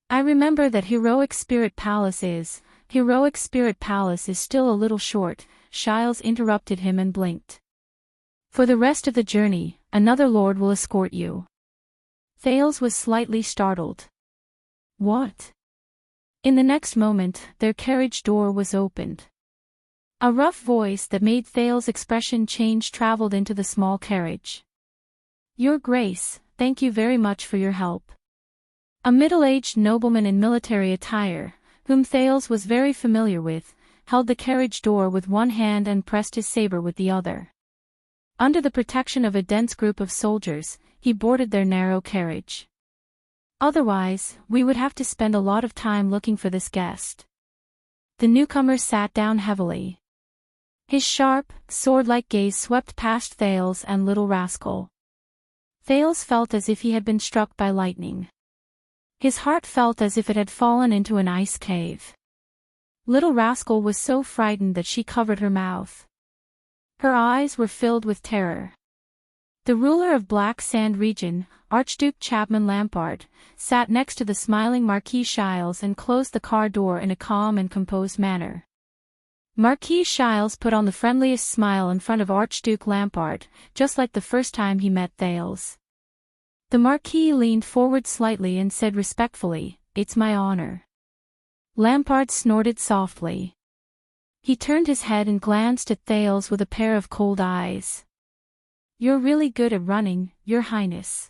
Speaker 1: I remember that Heroic Spirit Palace is still a little short, Shiles interrupted him and blinked. For the rest of the journey, another lord will escort you. Thales was slightly startled. What? In the next moment, their carriage door was opened. A rough voice that made Thales' expression change traveled into the small carriage. Your Grace, thank you very much for your help. A middle-aged nobleman in military attire, whom Thales was very familiar with, held the carriage door with one hand and pressed his saber with the other. Under the protection of a dense group of soldiers, he boarded their narrow carriage. Otherwise, we would have to spend a lot of time looking for this guest. The newcomer sat down heavily. His sharp, sword-like gaze swept past Thales and Little Rascal. Thales felt as if he had been struck by lightning. His heart felt as if it had fallen into an ice cave. Little Rascal was so frightened that she covered her mouth. Her eyes were filled with terror. The ruler of Black Sand region, Archduke Chapman Lampard, sat next to the smiling Marquis Shiles and closed the car door in a calm and composed manner. Marquis Shiles put on the friendliest smile in front of Archduke Lampard, just like the first time he met Thales. The Marquis leaned forward slightly and said respectfully, It's my honor. Lampard snorted softly. He turned his head and glanced at Thales with a pair of cold eyes. You're really good at running, Your Highness.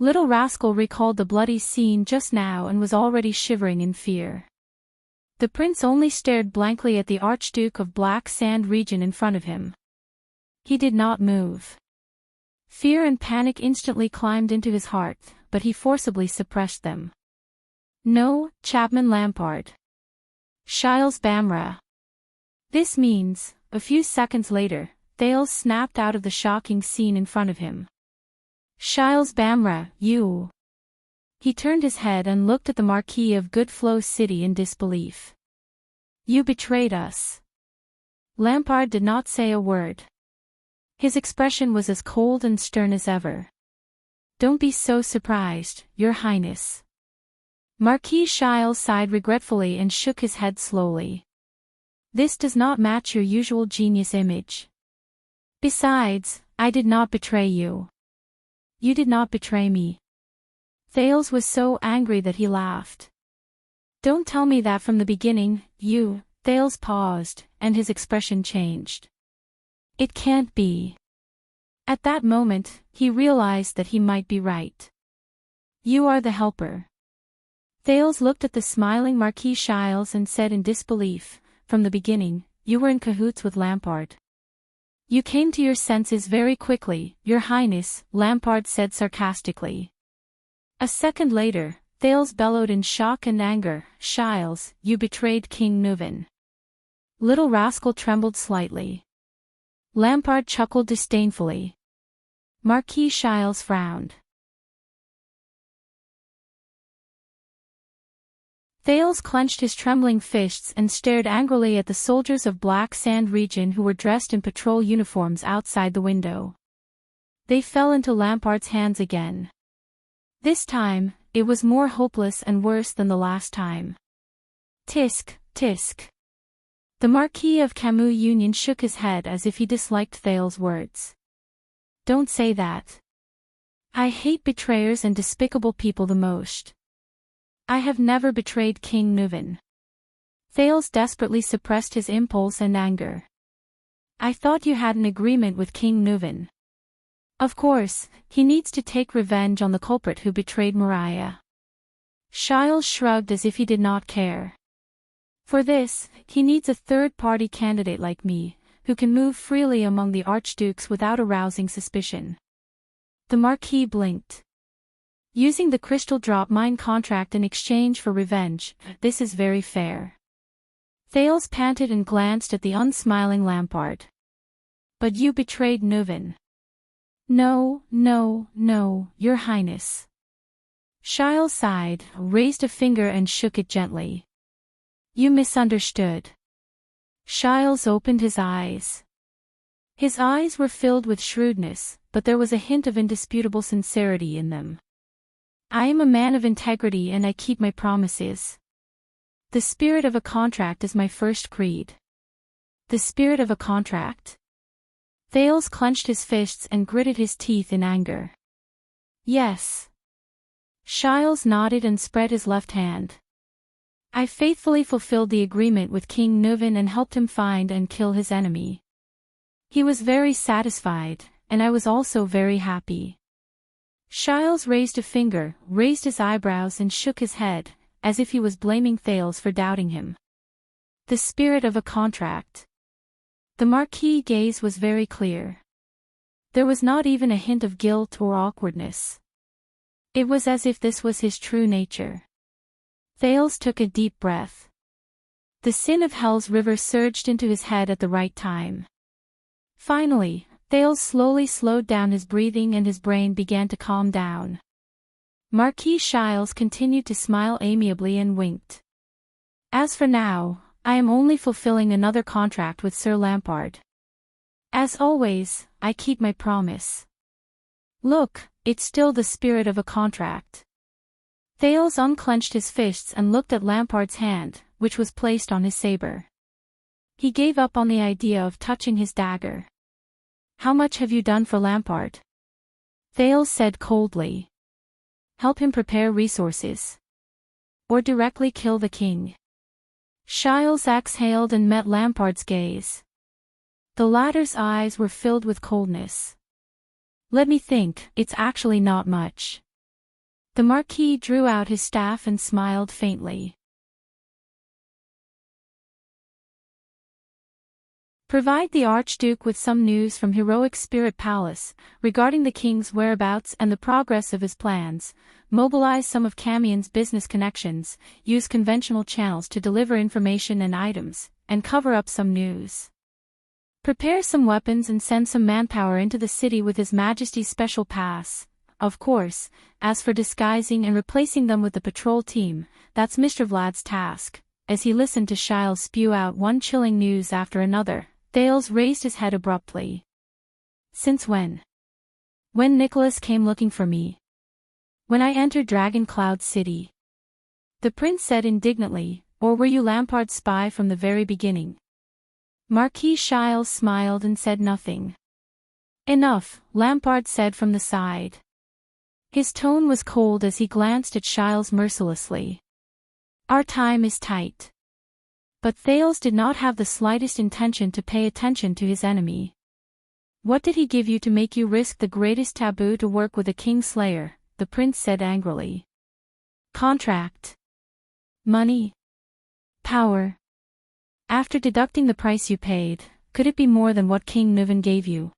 Speaker 1: Little Rascal recalled the bloody scene just now and was already shivering in fear. The prince only stared blankly at the Archduke of Black Sand region in front of him. He did not move. Fear and panic instantly climbed into his heart, but he forcibly suppressed them. No, Chapman Lampard. Shiles Bamra. This means, a few seconds later, Thales snapped out of the shocking scene in front of him. Shiles Bamra, you. He turned his head and looked at the Marquis of Goodflow City in disbelief. You betrayed us. Lampard did not say a word. His expression was as cold and stern as ever. Don't be so surprised, Your Highness. Marquis Shiles sighed regretfully and shook his head slowly. This does not match your usual genius image. Besides, I did not betray you. You did not betray me. Thales was so angry that he laughed. Don't tell me that from the beginning, you. Thales paused, and his expression changed. It can't be. At that moment, he realized that he might be right. You are the helper. Thales looked at the smiling Marquis Shiles and said in disbelief, From the beginning, you were in cahoots with Lampard. You came to your senses very quickly, Your Highness, Lampard said sarcastically. A second later, Thales bellowed in shock and anger, Shiles, you betrayed King Nuven. Little Rascal trembled slightly. Lampard chuckled disdainfully. Marquis Shiles frowned. Thales clenched his trembling fists and stared angrily at the soldiers of Black Sand region who were dressed in patrol uniforms outside the window. They fell into Lampard's hands again. This time, it was more hopeless and worse than the last time. Tisk, Tisk. The Marquis of Camus Union shook his head as if he disliked Thale's words. Don't say that. I hate betrayers and despicable people the most. I have never betrayed King Nuven. Thales desperately suppressed his impulse and anger. I thought you had an agreement with King Nuven. Of course, he needs to take revenge on the culprit who betrayed Mariah. Shiles shrugged as if he did not care. For this, he needs a third-party candidate like me, who can move freely among the archdukes without arousing suspicion. The Marquis blinked. Using the crystal drop mine contract in exchange for revenge, this is very fair. Thales panted and glanced at the unsmiling Lampard. But you betrayed Nuven. No, no, no, Your Highness. Shiles sighed, raised a finger and shook it gently. You misunderstood. Shiles opened his eyes. His eyes were filled with shrewdness, but there was a hint of indisputable sincerity in them. I am a man of integrity and I keep my promises. The spirit of a contract is my first creed. The spirit of a contract? Thales clenched his fists and gritted his teeth in anger. Yes. Shiles nodded and spread his left hand. I faithfully fulfilled the agreement with King Nuven and helped him find and kill his enemy. He was very satisfied, and I was also very happy. Shiles raised a finger, raised his eyebrows and shook his head, as if he was blaming Thales for doubting him. The spirit of a contract. The Marquis' gaze was very clear. There was not even a hint of guilt or awkwardness. It was as if this was his true nature. Thales took a deep breath. The sin of Hell's river surged into his head at the right time. Finally, Thales slowly slowed down his breathing and his brain began to calm down. Marquis Shiles continued to smile amiably and winked. As for now, I am only fulfilling another contract with Sir Lampard. As always, I keep my promise. Look, it's still the spirit of a contract. Thales unclenched his fists and looked at Lampard's hand, which was placed on his saber. He gave up on the idea of touching his dagger. How much have you done for Lampard? Thales said coldly. Help him prepare resources. Or directly kill the king. Shiles exhaled and met Lampard's gaze. The latter's eyes were filled with coldness. Let me think, it's actually not much. The Marquis drew out his staff and smiled faintly. Provide the Archduke with some news from Heroic Spirit Palace, regarding the king's whereabouts and the progress of his plans, mobilize some of Camion's business connections, use conventional channels to deliver information and items, and cover up some news. Prepare some weapons and send some manpower into the city with His Majesty's special pass. Of course, as for disguising and replacing them with the patrol team, that's Mr. Vlad's task. As he listened to Shiles spew out one chilling news after another, Thales raised his head abruptly. Since when? When Nicholas came looking for me. When I entered Dragon Cloud City. The prince said indignantly, or were you Lampard's spy from the very beginning? Marquis Shiles smiled and said nothing. Enough, Lampard said from the side. His tone was cold as he glanced at Shiles mercilessly. Our time is tight. But Thales did not have the slightest intention to pay attention to his enemy. What did he give you to make you risk the greatest taboo to work with a Kingslayer? The prince said angrily. Contract. Money. Power. After deducting the price you paid, could it be more than what King Nuven gave you?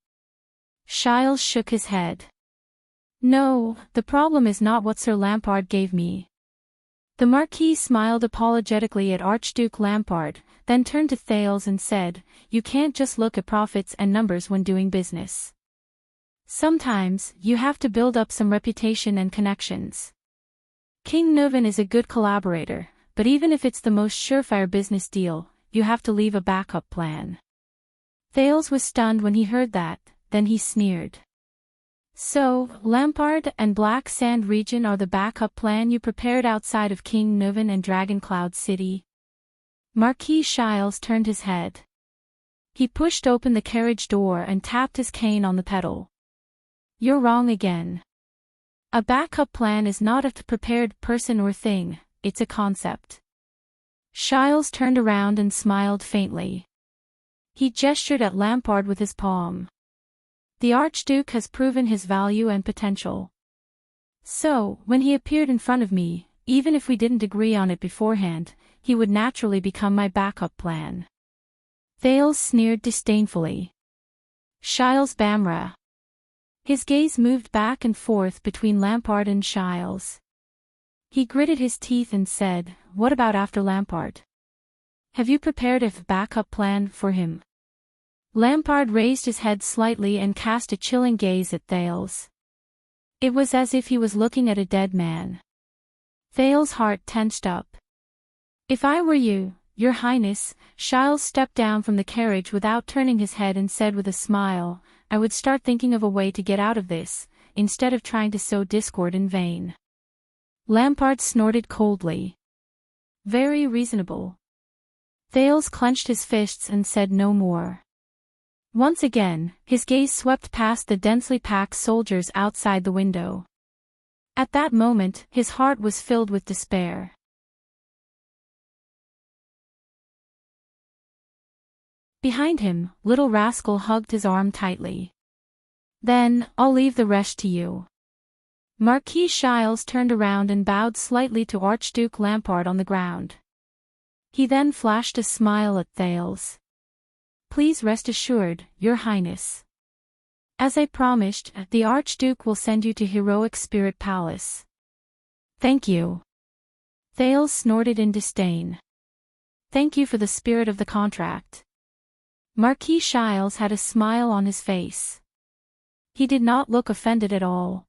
Speaker 1: Shiles shook his head. No, the problem is not what Sir Lampard gave me. The Marquis smiled apologetically at Archduke Lampard, then turned to Thales and said, You can't just look at profits and numbers when doing business. Sometimes, you have to build up some reputation and connections. King Nuven is a good collaborator, but even if it's the most surefire business deal, you have to leave a backup plan. Thales was stunned when he heard that, then he sneered. So, Lampard and Black Sand region are the backup plan you prepared outside of King Nuven and Dragon Cloud City? Marquis Shiles turned his head. He pushed open the carriage door and tapped his cane on the pedal. You're wrong again. A backup plan is not a prepared person or thing, it's a concept. Shiles turned around and smiled faintly. He gestured at Lampard with his palm. The Archduke has proven his value and potential. So, when he appeared in front of me, even if we didn't agree on it beforehand, he would naturally become my backup plan. Thales sneered disdainfully. Shiles Bamra. His gaze moved back and forth between Lampard and Shiles. He gritted his teeth and said, "What about after Lampard? Have you prepared a backup plan for him?" Lampard raised his head slightly and cast a chilling gaze at Thales. It was as if he was looking at a dead man. Thales' heart tensed up. "If I were you, Your Highness," Shiles stepped down from the carriage without turning his head and said with a smile, "I would start thinking of a way to get out of this, instead of trying to sow discord in vain." Lampard snorted coldly. "Very reasonable." Thales clenched his fists and said no more. Once again, his gaze swept past the densely packed soldiers outside the window. At that moment, his heart was filled with despair. Behind him, Little Rascal hugged his arm tightly. "Then, I'll leave the rest to you." Marquis Shiles turned around and bowed slightly to Archduke Lampard on the ground. He then flashed a smile at Thales. "Please rest assured, Your Highness. As I promised, the Archduke will send you to Heroic Spirit Palace." "Thank you." Thales snorted in disdain. "Thank you for the spirit of the contract." Marquis Shiles had a smile on his face. He did not look offended at all.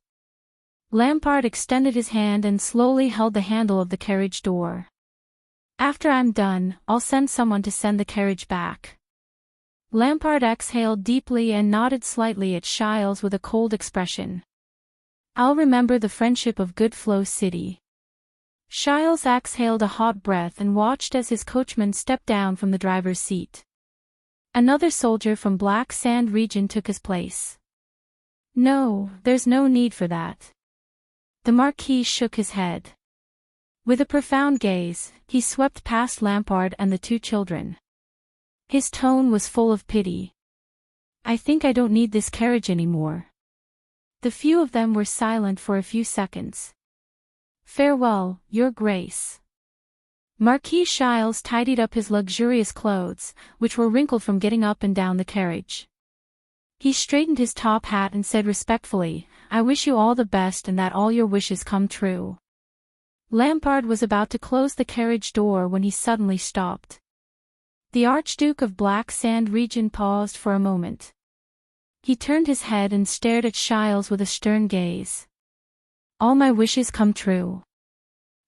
Speaker 1: Lampard extended his hand and slowly held the handle of the carriage door. "After I'm done, I'll send someone to send the carriage back." Lampard exhaled deeply and nodded slightly at Shiles with a cold expression. "I'll remember the friendship of Goodflow City." Shiles exhaled a hot breath and watched as his coachman stepped down from the driver's seat. Another soldier from Black Sand region took his place. "No, there's no need for that." The Marquis shook his head. With a profound gaze, he swept past Lampard and the two children. His tone was full of pity. "I think I don't need this carriage anymore." The few of them were silent for a few seconds. "Farewell, Your Grace." Marquis Shiles tidied up his luxurious clothes, which were wrinkled from getting up and down the carriage. He straightened his top hat and said respectfully, "I wish you all the best and that all your wishes come true." Lampard was about to close the carriage door when he suddenly stopped. The Archduke of Black Sand region paused for a moment. He turned his head and stared at Shiles with a stern gaze. "All my wishes come true.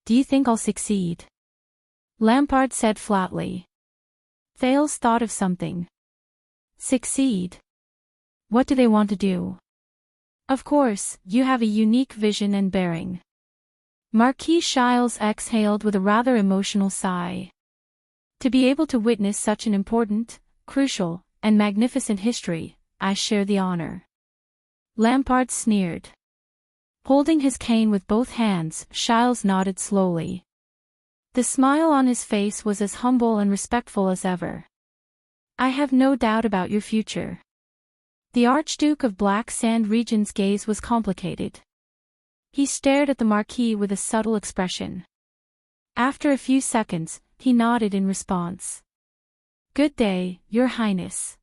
Speaker 1: Do you think I'll succeed?" Lampard said flatly. Thales thought of something. "Succeed? What do they want to do?" "Of course, you have a unique vision and bearing." Marquis Shiles exhaled with a rather emotional sigh. "To be able to witness such an important, crucial, and magnificent history, I share the honor." Lampard sneered. Holding his cane with both hands, Shiles nodded slowly. The smile on his face was as humble and respectful as ever. "I have no doubt about your future." The Archduke of Black Sand region's gaze was complicated. He stared at the Marquis with a subtle expression. After a few seconds, he nodded in response. "Good day, Your Highness."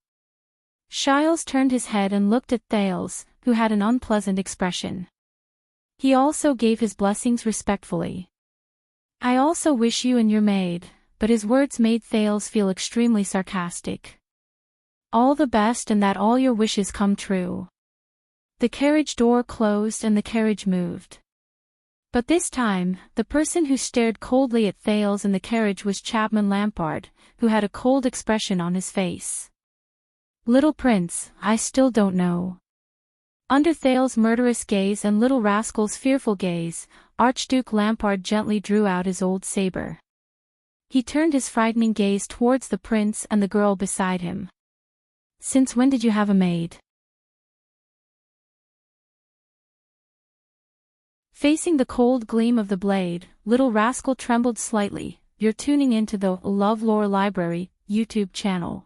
Speaker 1: Shiles turned his head and looked at Thales, who had an unpleasant expression. He also gave his blessings respectfully. "I also wish you and your maid," but his words made Thales feel extremely sarcastic. "All the best and that all your wishes come true." The carriage door closed and the carriage moved. But this time, the person who stared coldly at Thales in the carriage was Chapman Lampard, who had a cold expression on his face. "Little Prince, I still don't know." Under Thales' murderous gaze and Little Rascal's fearful gaze, Archduke Lampard gently drew out his old saber. He turned his frightening gaze towards the prince and the girl beside him. Since when did you have a maid? Facing the cold gleam of the blade, little rascal trembled slightly. You're tuning into the LoveLore Library YouTube channel.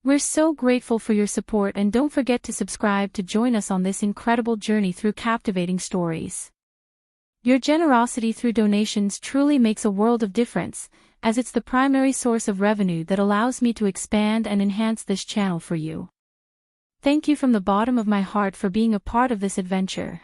Speaker 1: We're so grateful for your support, and don't forget to subscribe to join us on this incredible journey through captivating stories. Your generosity through donations truly makes a world of difference, as it's the primary source of revenue that allows me to expand and enhance this channel for you. Thank you from the bottom of my heart for being a part of this adventure.